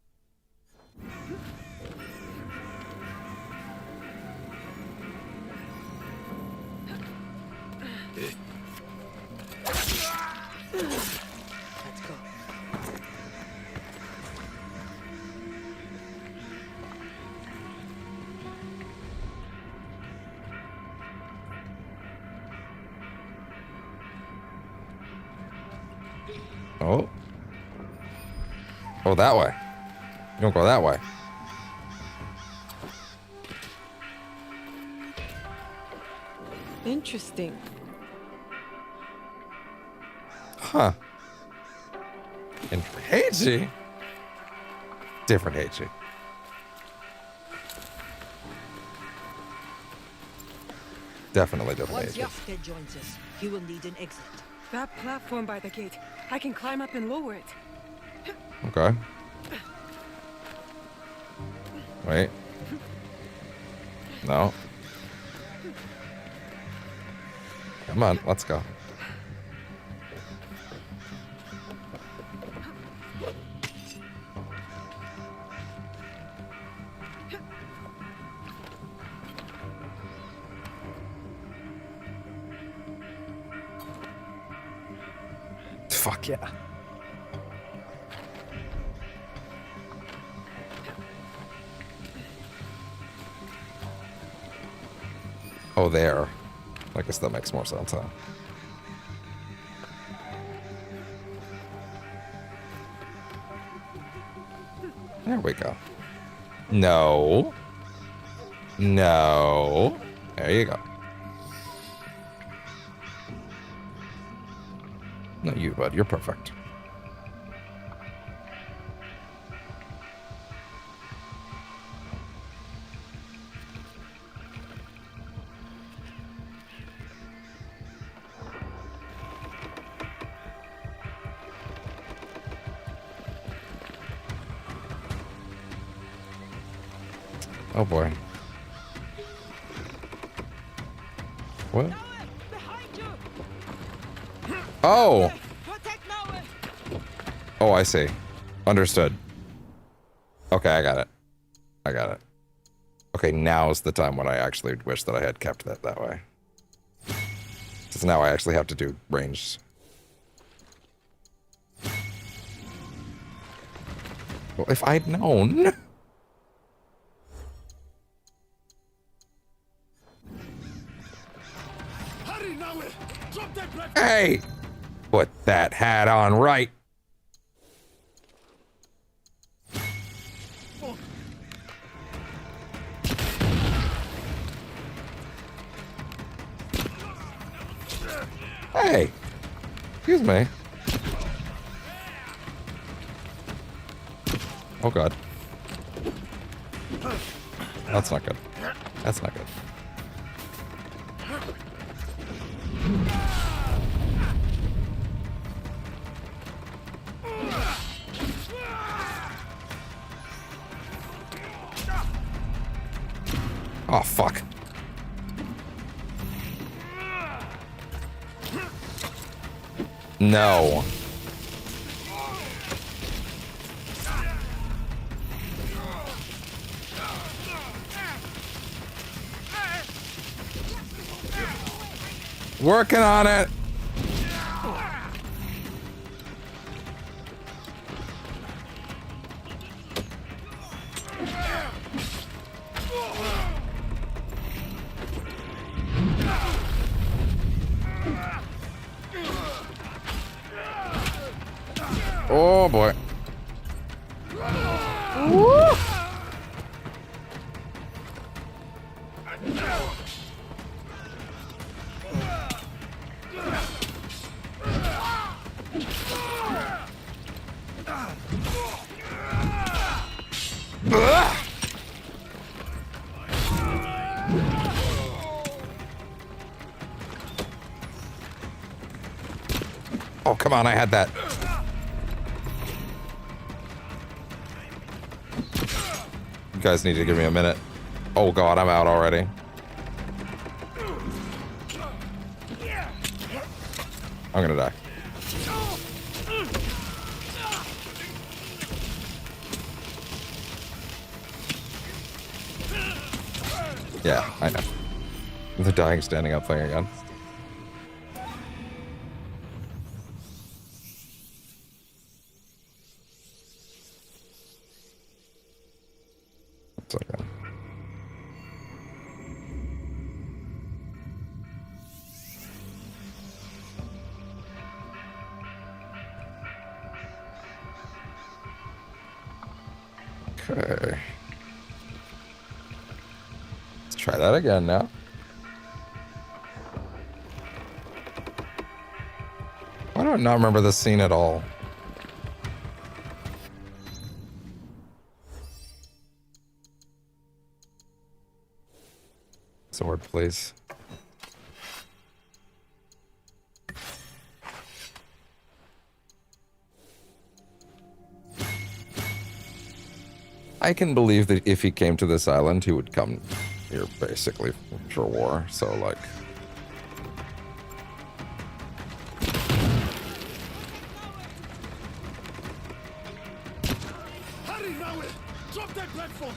Let's go. Oh. Oh, that way. You don't go that way. Interesting. Huh. And Heiji? Different Heiji. Definitely different Once Heiji. Yasuke joins us, he will need an exit. That platform by the gate. I can climb up and lower it. Okay. Wait. No. Come on, let's go. Fuck yeah. Oh, there. I guess that makes more sense, huh? There we go. No. No. There you go. No, you, bud. You're perfect. Oh boy. What? Oh! Oh, I see. Understood. Okay, I got it. I got it. Okay, now's the time when I actually wish that I had kept that way. Because now I actually have to do ranged. Well, if I'd known... Hey! Put that hat on right. Hey! Excuse me. Oh god. That's not good. That's not good. Oh, fuck. No. Working on it. Oh boy. Woo! Oh, come on, I had that. You guys need to give me a minute. Oh god, I'm out already. I'm gonna die. Yeah, I know. The dying standing up thing again. It's okay. Okay. Let's try that again now. Why do I not remember this scene at all? Sword, please. I can believe that if he came to this island, he would come here basically for war. So, like... Hurry, Raul! Drop that platform!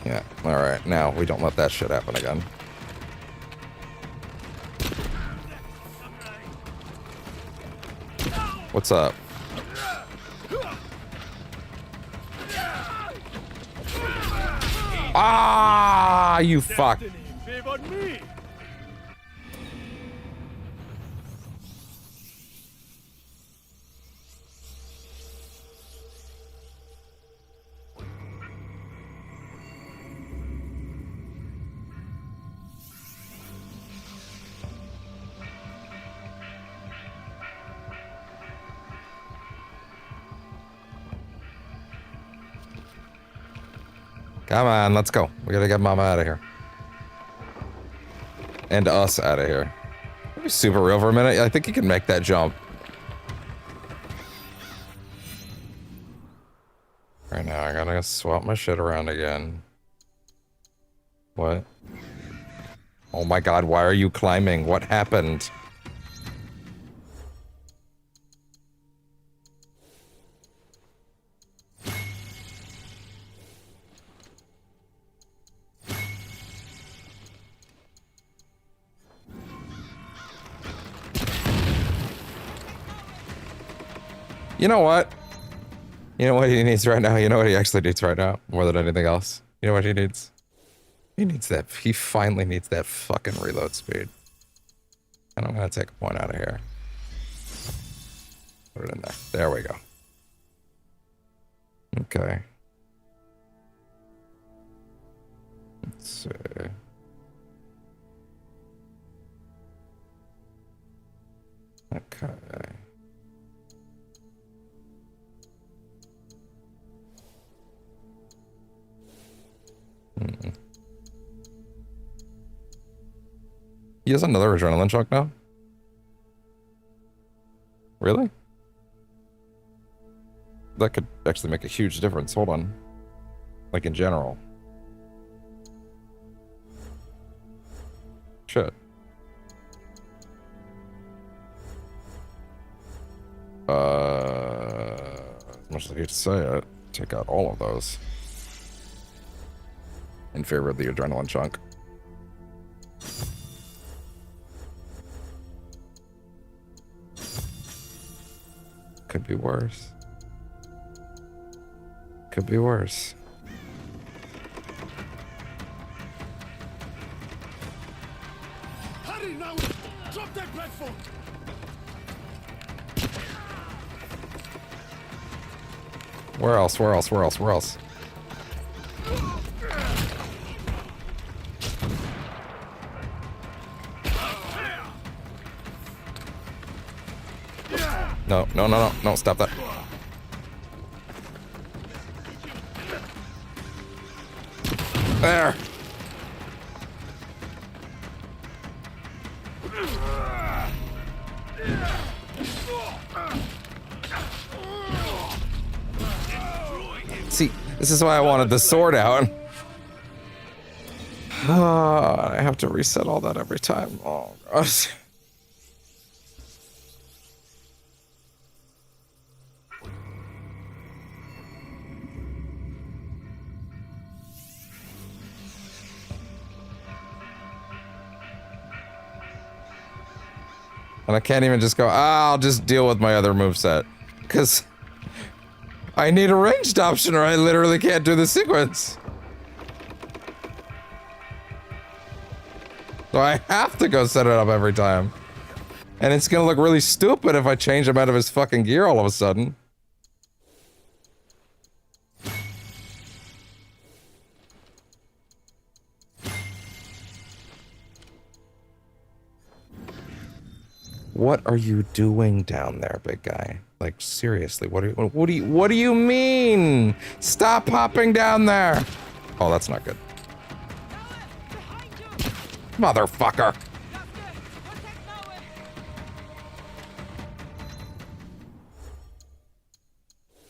Yeah, alright. Now, we don't let that shit happen again. What's up? Ah, you fuck. Come on, let's go. We gotta get Mama out of here. And us out of here. Be super real for a minute. I think he can make that jump. Right now, I gotta swap my shit around again. What? Oh my god, why are you climbing? What happened? You know what? You know what he needs right now? You know what he actually needs right now? More than anything else. You know what he needs? He needs that. He finally needs that fucking reload speed. And I'm gonna take a point out of here. Put it in there. There we go. Okay. Let's see. Okay. He has another adrenaline chunk now? Really? That could actually make a huge difference. Hold on. Like in general. Shit. As much as I hate to say it, take out all of those. In favor of the adrenaline chunk. Could be worse. Could be worse. Hurry now! Drop that platform! Where else? Where else? Where else? Where else? No, no, no, no, no, stop that. There. See, this is why I wanted the sword out. I have to reset all that every time. Oh, gosh. And I can't even just go, I'll just deal with my other moveset. Because I need a ranged option or I literally can't do the sequence. So I have to go set it up every time. And it's gonna look really stupid if I change him out of his fucking gear all of a sudden. What are you doing down there, big guy? Like, seriously, what do you mean? Stop hopping down there! Oh, that's not good. Motherfucker!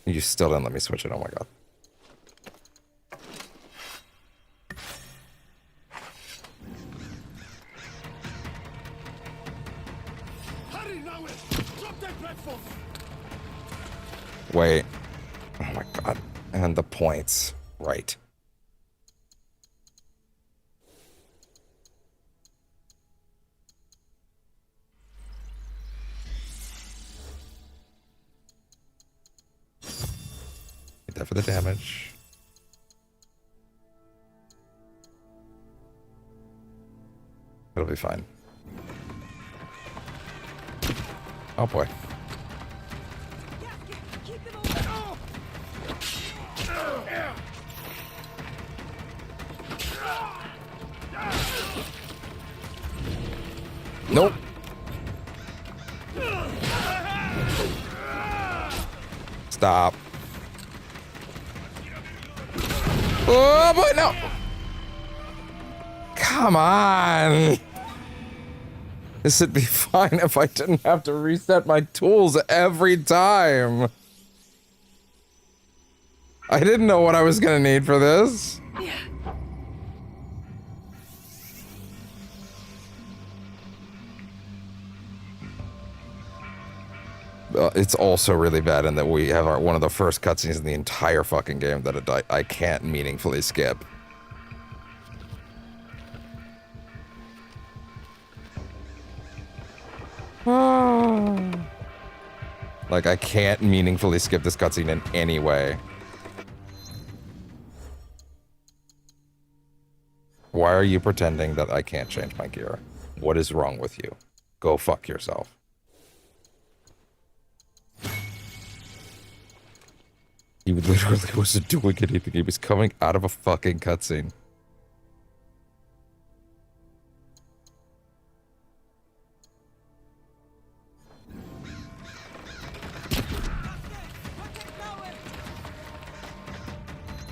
You still didn't let me switch it, oh my god. Wait. Oh my god. And the points. Right. Get that for the damage. It'll be fine. Oh boy. Nope. Stop. Oh boy, no. Come on. This would be fine if I didn't have to reset my tools every time. I didn't know what I was gonna need for this. It's also really bad in that we have one of the first cutscenes in the entire fucking game that I can't meaningfully skip. Like, I can't meaningfully skip this cutscene in any way. Why are you pretending that I can't change my gear? What is wrong with you? Go fuck yourself. He literally wasn't doing anything. He was coming out of a fucking cutscene.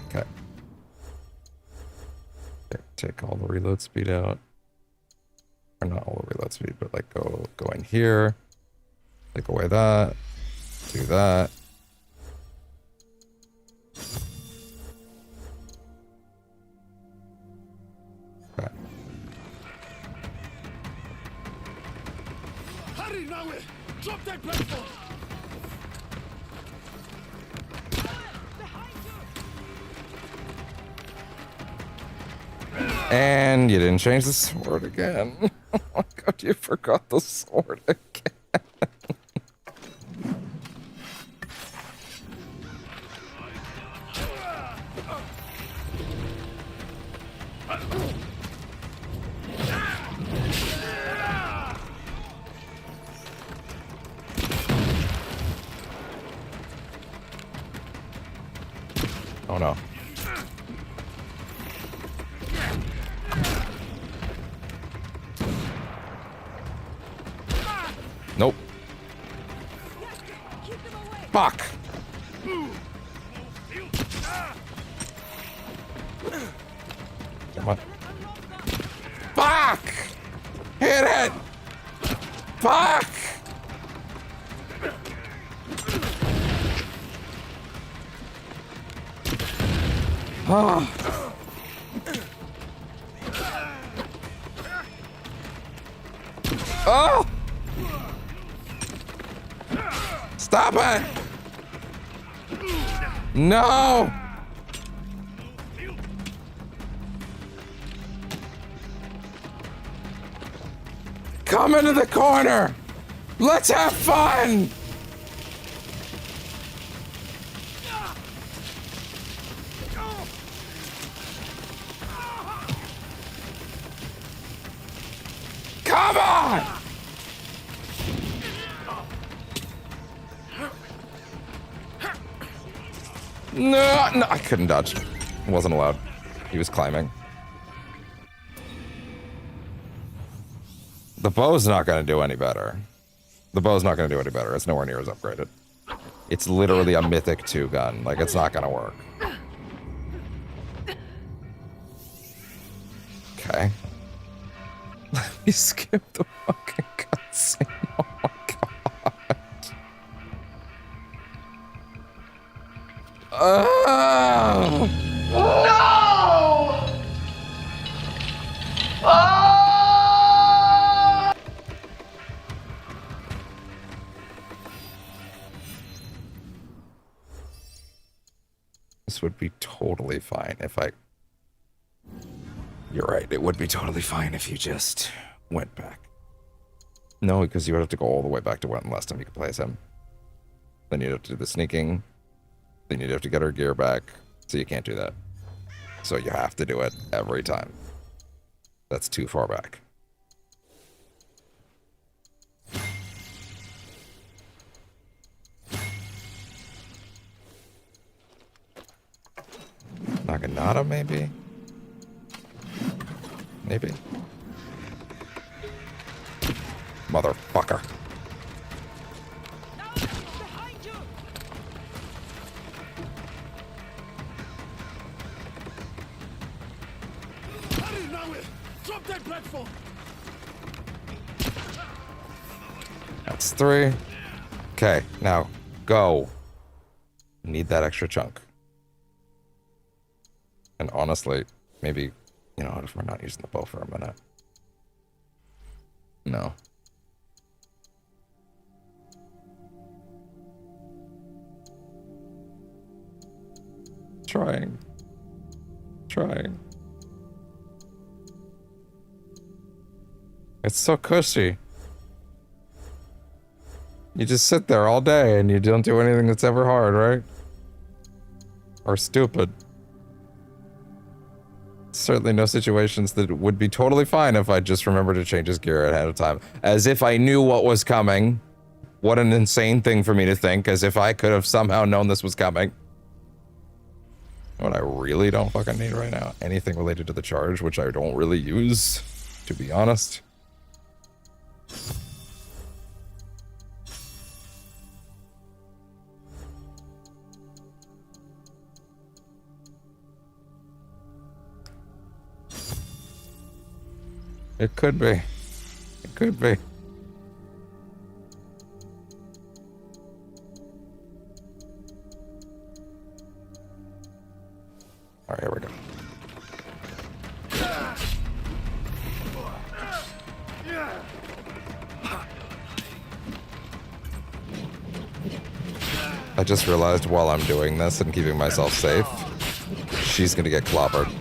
Okay. Take all the reload speed out. Or not all the reload speed, but like go in here. Take away that. Do that. Okay. Hurry, Naue! Drop that platform! And you didn't change the sword again. Oh my god, you forgot the sword again. Oh no. Nope. Fuck. Come on. Fuck! Hit it! Fuck! Oh. Oh! Stop it! No! Come into the corner! Let's have fun! Come on! No, no, I couldn't dodge. Wasn't allowed. He was climbing. The bow's not going to do any better. The bow's not going to do any better. It's nowhere near as upgraded. It's literally a Mythic 2 gun. Like, it's not going to work. Okay. Let me skip the fucking cutscene. Oh my god. No! This would be totally fine if I... You're right, it would be totally fine if you just went back. No, because you would have to go all the way back to when last time you could play as him. Then you'd have to do the sneaking. Then you'd have to get her gear back. So you can't do that. So you have to do it every time. That's too far back. Naginata, maybe? Maybe. Motherfucker. Drop that platform. That's 3. Okay, now go. Need that extra chunk. And honestly, maybe, you know, if we're not using the bow for a minute. No. Trying. It's so cushy. You just sit there all day and you don't do anything that's ever hard, right? Or stupid. Certainly no situations that would be totally fine if I just remembered to change his gear ahead of time. As if I knew what was coming. What an insane thing for me to think, as if I could have somehow known this was coming. What I really don't fucking need right now, anything related to the charge, which I don't really use, to be honest. It could be. It could be. Alright, here we go. I just realized while I'm doing this and keeping myself safe, she's gonna get clobbered.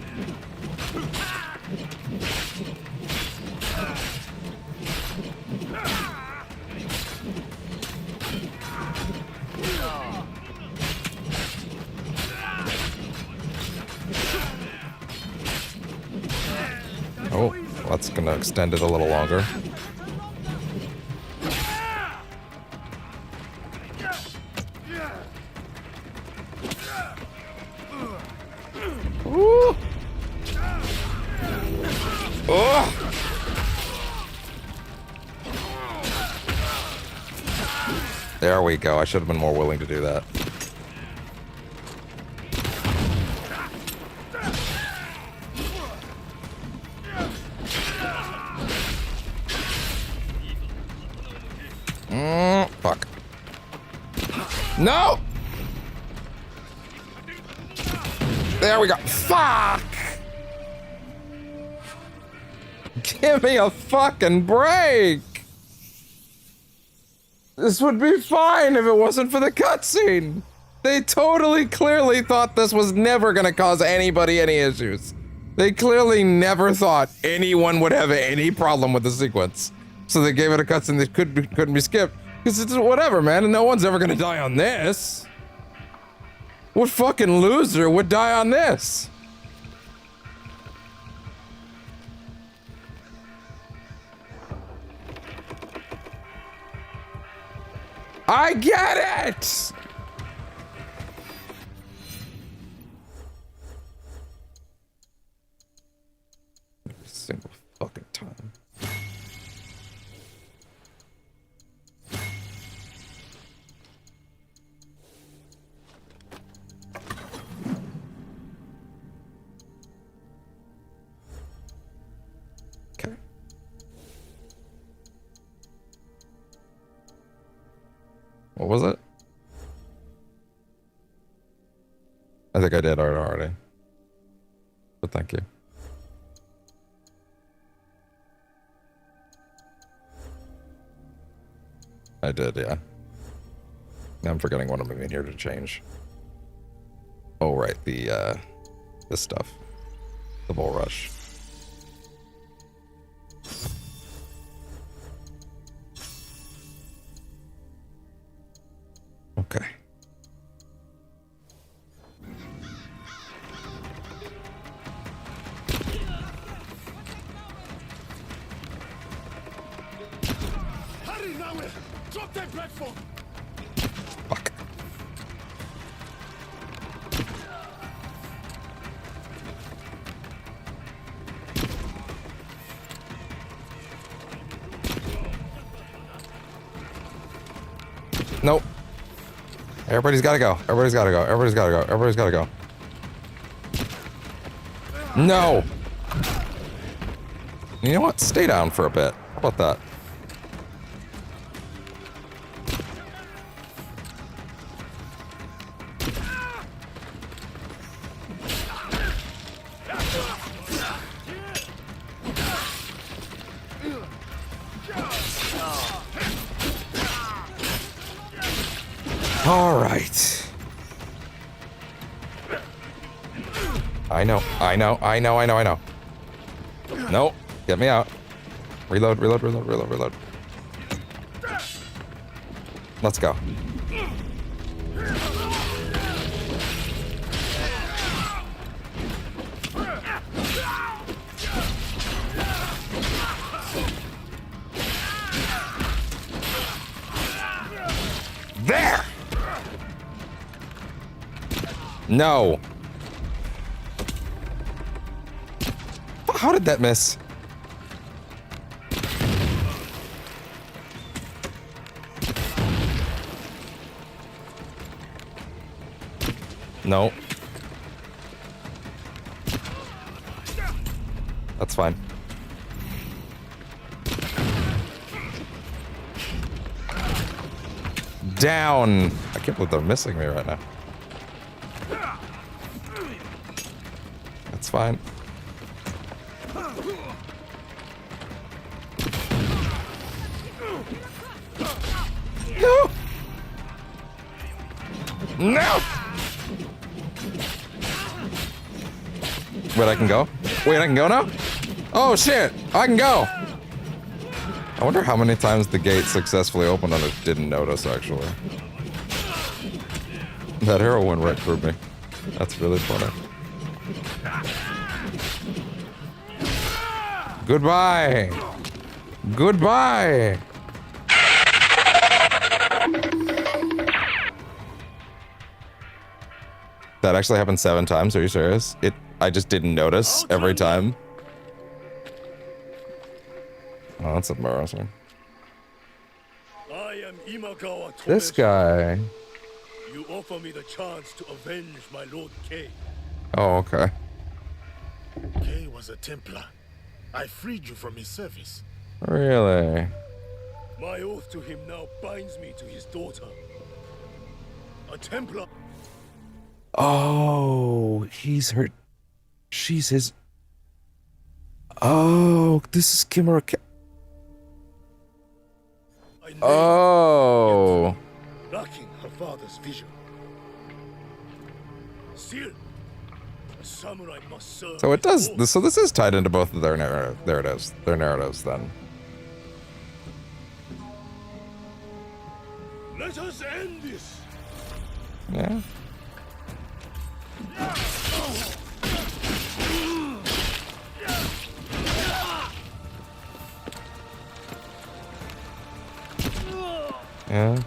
Oh, that's gonna extend it a little longer. Ooh. Oh. There we go. I should have been more willing to do that. Fuck. No! There we go. Fuck! Give me a fucking break! This would be fine if it wasn't for the cutscene. They totally clearly thought this was never gonna cause anybody any issues. They clearly never thought anyone would have any problem with the sequence. So they gave it a cutscene that couldn't be skipped. Because it's whatever, man, and no one's ever gonna die on this. What fucking loser would die on this? I get it! What was it? I think I did already. But thank you. I did, yeah. Now I'm forgetting what I'm in here to change. Oh, right, the, this stuff. The bull rush. Okay. Hurry now! Drop that platform! Fuck. Nope. Everybody's gotta go. Everybody's gotta go. Everybody's gotta go. Everybody's gotta go. No! You know what? Stay down for a bit. How about that? All right. I know. Nope. Get me out. Reload. Let's go. There! No. How did that miss? No. That's fine. Down. I can't believe they're missing me right now. That's fine. No! No! Wait, I can go? Wait, I can go now? Oh shit! I can go! I wonder how many times the gate successfully opened and I didn't notice, actually. That arrow went right through me. That's really funny. Goodbye! Goodbye! That actually happened 7 times, are you serious? I just didn't notice every time. Oh, that's embarrassing. I am Imagawa This guy. You offer me the chance to avenge my Lord Kay. Oh, okay. Kay was a Templar. I freed you from his service. Really? My oath to him now binds me to his daughter. A Templar. Oh, he's her. She's his. Oh, this is Kimura. Oh. Lacking her father's vision. Still, a samurai must serve. So it does. So this is tied into both of their narrative. There it is. Their narratives then. Let us end this. Yeah. Yeah.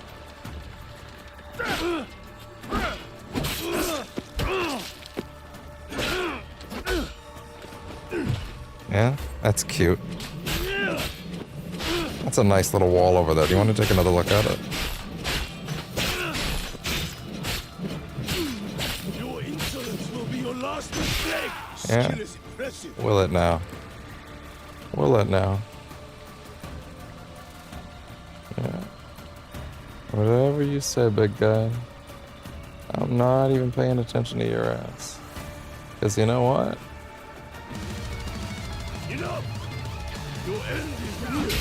Yeah, that's cute. That's a nice little wall over there. Do you want to take another look at it? Your insolence will be your last mistake. Yeah. Skill is impressive. Will it now? Will it now? Yeah. Whatever you say, big guy. I'm not even paying attention to your ass. Because you know what? Enough! Your end is near.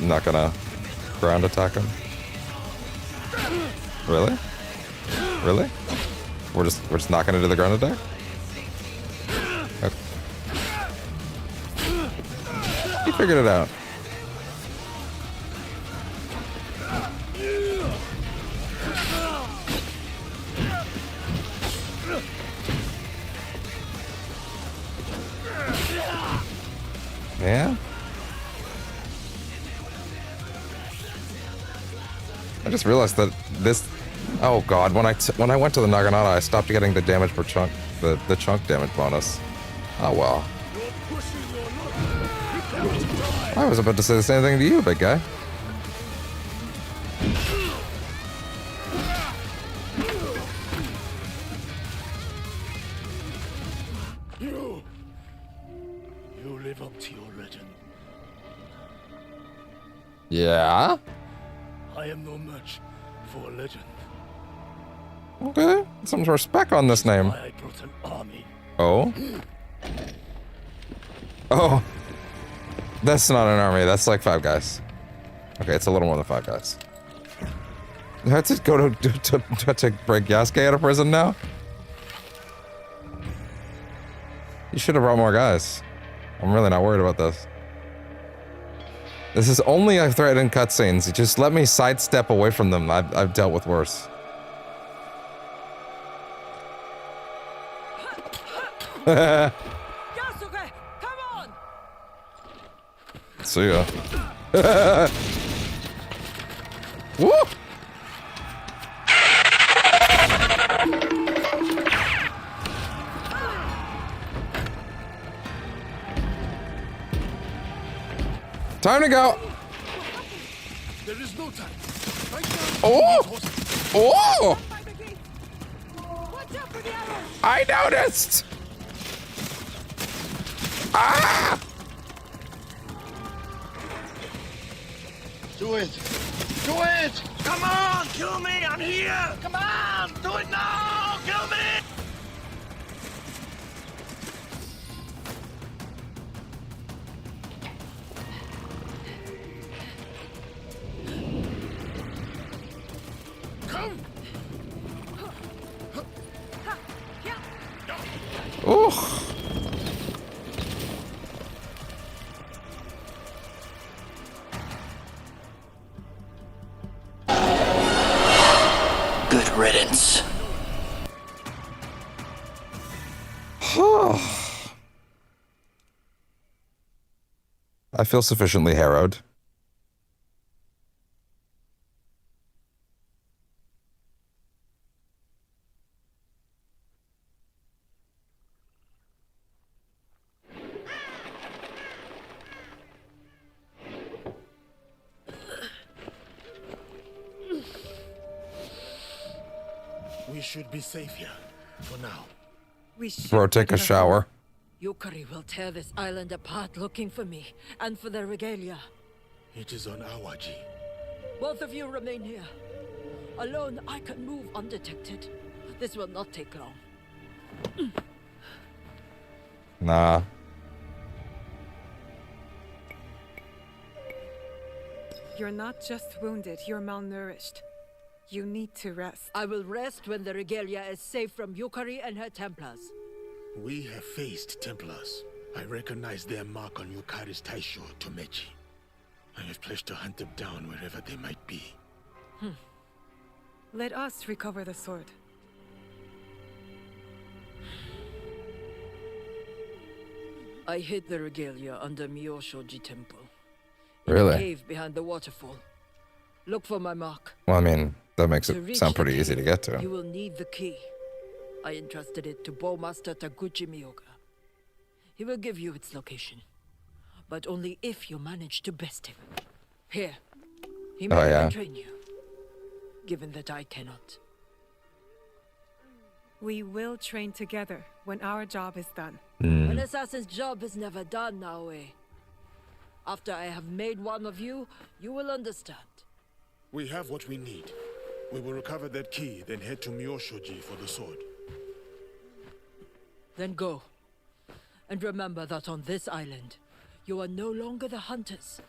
I'm not gonna ground attack him. Really? Really? We're just not gonna do the ground attack? Okay. He figured it out. Yeah? I just realized that this... Oh god, when I went to the Naginata, I stopped getting the damage per chunk, the chunk damage bonus. Oh well. I was about to say the same thing to you, big guy. You live up to your legend. Yeah? I am no match for a legend. Okay, some respect on this name. I brought an army. Oh? Oh. That's not an army, that's like 5 guys. Okay, it's a little more than 5 guys. I have to go to break Yasuke out of prison now? You should have brought more guys. I'm really not worried about this. This is only a threat in cutscenes. Just let me sidestep away from them. I've dealt with worse. Yasuke, come on! See ya. Woo! Time to go. There is no time. Oh! Oh! I noticed. Ah! Do it! Do it! Come on! Kill me! I'm here! Come on! Do it now! Kill me! Come! Oh! Good riddance. I feel sufficiently harrowed. We should be safe here, for now. We should Bro, take a shower. Yukari will tear this island apart looking for me and for the regalia. It is on Awaji. Both of you remain here. Alone, I can move undetected. This will not take long. Nah. You're not just wounded, you're malnourished. You need to rest. I will rest when the regalia is safe from Yukari and her Templars. We have faced Templars. I recognize their mark on Yukari's Taisho, Tomechi. I have pledged to hunt them down wherever they might be. Let us recover the sword. I hid the regalia under Miyoshoji Temple. In Really? the cave behind the waterfall. Look for my mark. Well, I mean, that makes To it reach sound the pretty easy to cave, get to. You will need the key. I entrusted it to Bowmaster Taguchi Miyoga. He will give you its location, but only if you manage to best him. Here, he may even train you, given that I cannot. We will train together when our job is done. An assassin's job is never done, Naoe. After I have made one of you, you will understand. We have what we need. We will recover that key, then head to Myoshoji for the sword. Then go. And remember that on this island, you are no longer the hunters.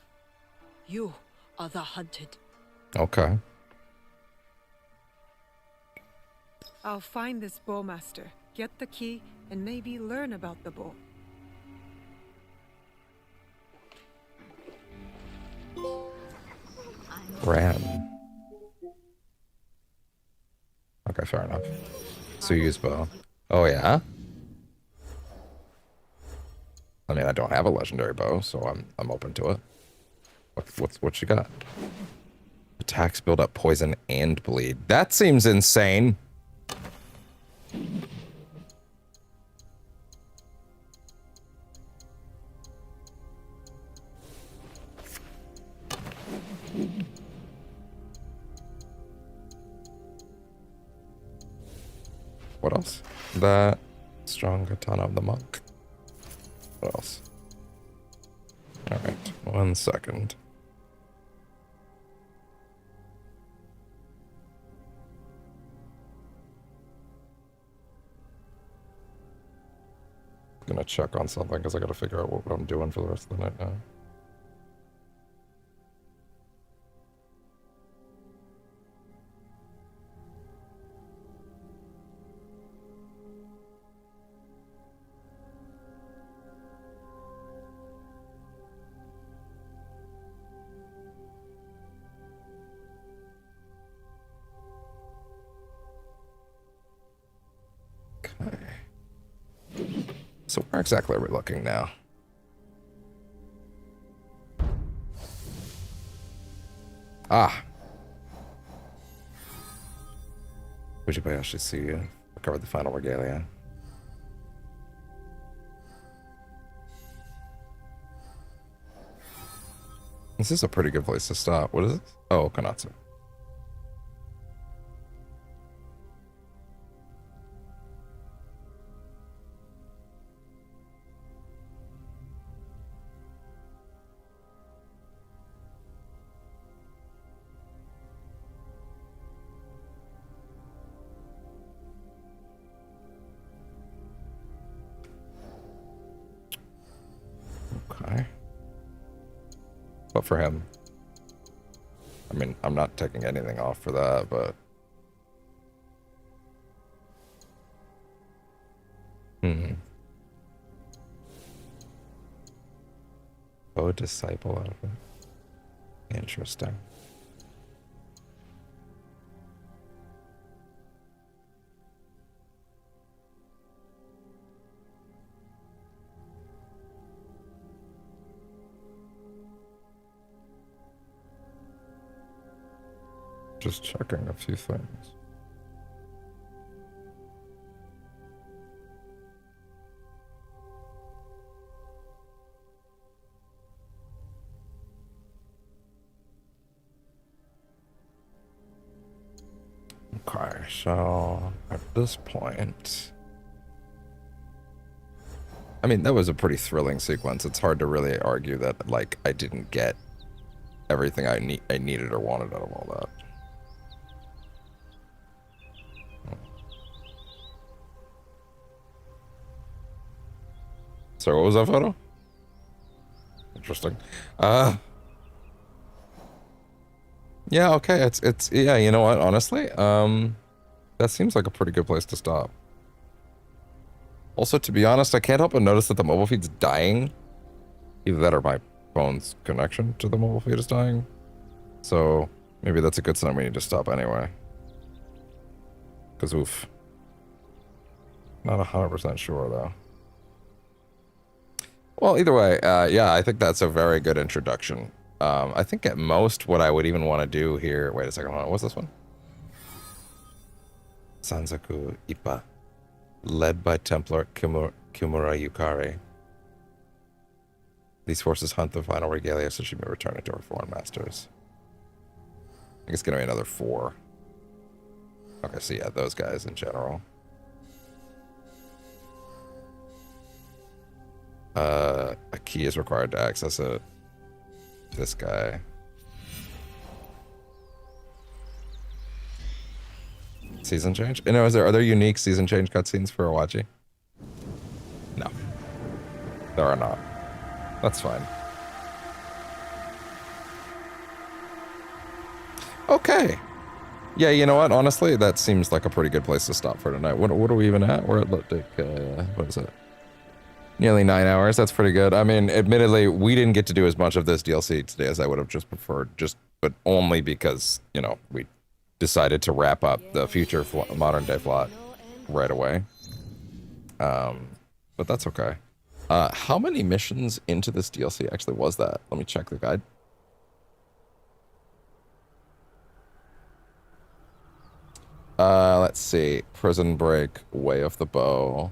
You are the hunted. Okay. I'll find this bowmaster, get the key, and maybe learn about the bow. Ram. Okay, fair enough. So you use bow. Oh yeah? I mean, I don't have a legendary bow, so I'm open to it. What you got? Attacks build up poison and bleed. That seems insane. What else? That strong katana of the monk. What else? Alright, 1 second. Gonna check on something because I gotta figure out what I'm doing for the rest of the night now. So where exactly are we looking now? Ah. Fujibayashi see you. Recover the final regalia. This is a pretty good place to stop. What is this? Oh, Kanatsu. Okay. But for him, I mean, I'm not taking anything off for that, but... Oh, disciple out of it. Interesting. Just checking a few things. Okay, so at this point, I mean, that was a pretty thrilling sequence. It's hard to really argue that, like, I didn't get everything I needed or wanted out of all that. So what was that photo? Interesting. Yeah, okay, it's yeah, you know what, honestly, that seems like a pretty good place to stop. Also, to be honest, I can't help but notice that the mobile feed's dying. Either that or my phone's connection to the mobile feed is dying. So maybe that's a good sign we need to stop anyway. Cause oof. Not 100% sure though. Well, either way, yeah, I think that's a very good introduction I think at most what I would even want to do here... Wait a second, hold on. What's this one? Sanzoku Ippa. Led by Templar Kimura Yukari. These forces hunt the final regalia so she may return it to her foreign masters. I think it's going to be another 4. Okay, so yeah, those guys in general. A key is required to access it. This guy. Season change? You know, are there unique season change cutscenes for Awaji? No. There are not. That's fine. Okay. Yeah, you know what? Honestly, that seems like a pretty good place to stop for tonight. What are we even at? We're at, like, what is it? Nearly 9 hours. That's pretty good. I mean, admittedly, we didn't get to do as much of this DLC today as I would have just preferred, but only because, you know, we decided to wrap up the future modern day plot right away. But that's okay. How many missions into this DLC actually was that? Let me check the guide. Let's see. Prison Break, Way of the Bow.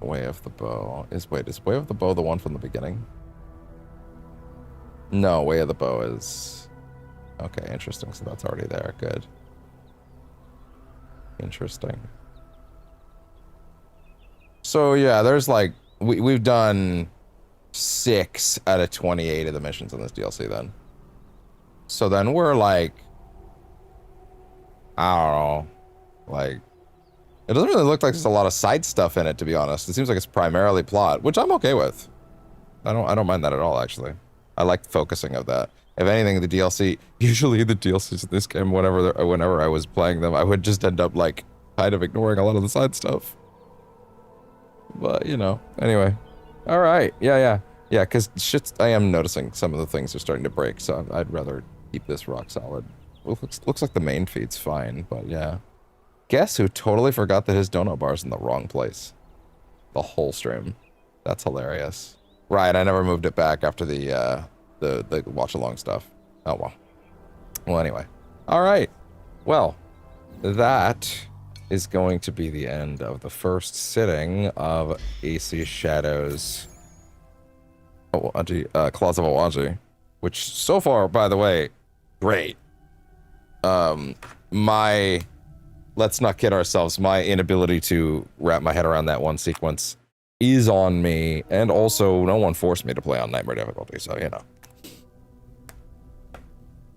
Way of the Bow. Is Way of the Bow the one from the beginning? No, Way of the Bow is... Okay, interesting. So that's already there. Good. Interesting. So yeah, there's like... We've done 6 out of 28 of the missions in this DLC then. So then we're like... I don't know. Like... It doesn't really look like there's a lot of side stuff in it, to be honest. It seems like it's primarily plot, which I'm okay with. I don't mind that at all, actually. I like focusing of that. If anything, the DLC, usually the DLCs in this game, whenever I was playing them, I would just end up like kind of ignoring a lot of the side stuff. But you know, anyway. All right, yeah, because I am noticing some of the things are starting to break, so I'd rather keep this rock solid. Well, looks like the main feed's fine, but yeah. Guess who totally forgot that his donut bar's in the wrong place? The whole stream. That's hilarious. Right, I never moved it back after the watch along stuff. Oh well. Well, anyway. All right. Well, that is going to be the end of the first sitting of AC Shadow's Awaji, Claws of Awaji, which so far, by the way, great. Let's not kid ourselves, my inability to wrap my head around that one sequence is on me, and also no one forced me to play on Nightmare difficulty, so you know.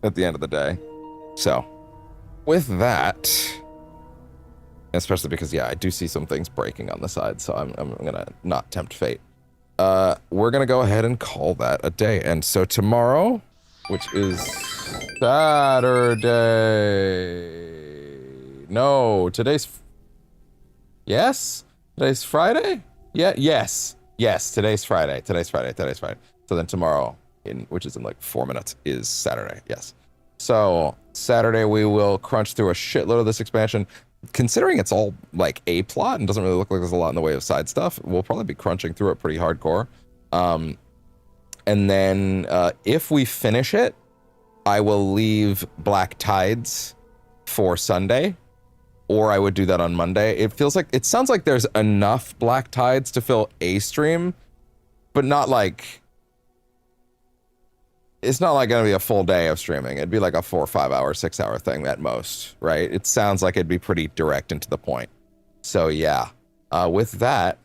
At the end of the day. So, with that, especially because, yeah, I do see some things breaking on the side, so I'm gonna not tempt fate. We're gonna go ahead and call that a day, and so tomorrow, which is Saturday... No, today's... Yes? Today's Friday? Yeah, yes, today's Friday. So then tomorrow, which is in like 4 minutes, is Saturday, yes. So, Saturday we will crunch through a shitload of this expansion. Considering it's all like a plot and doesn't really look like there's a lot in the way of side stuff, we'll probably be crunching through it pretty hardcore. And then if we finish it, I will leave Black Tides for Sunday. Or I would do that on Monday. It sounds like there's enough Black Tides to fill a stream, but not like, it's not like gonna be a full day of streaming. It'd be like a 4 or 5 hour, 6 hour thing at most, right? It sounds like it'd be pretty direct and to the point. So yeah, with that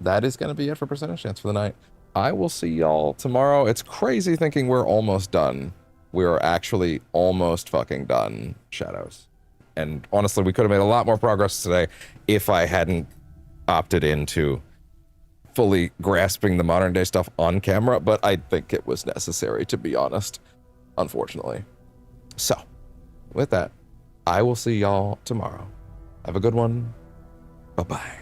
is gonna be it for Percentage Chance for the night. I will see y'all tomorrow. It's crazy thinking we're almost done. We're actually almost fucking done, Shadows. And honestly, we could have made a lot more progress today if I hadn't opted into fully grasping the modern day stuff on camera, but I think it was necessary, to be honest, unfortunately. So, with that, I will see y'all tomorrow. Have a good one. Bye-bye.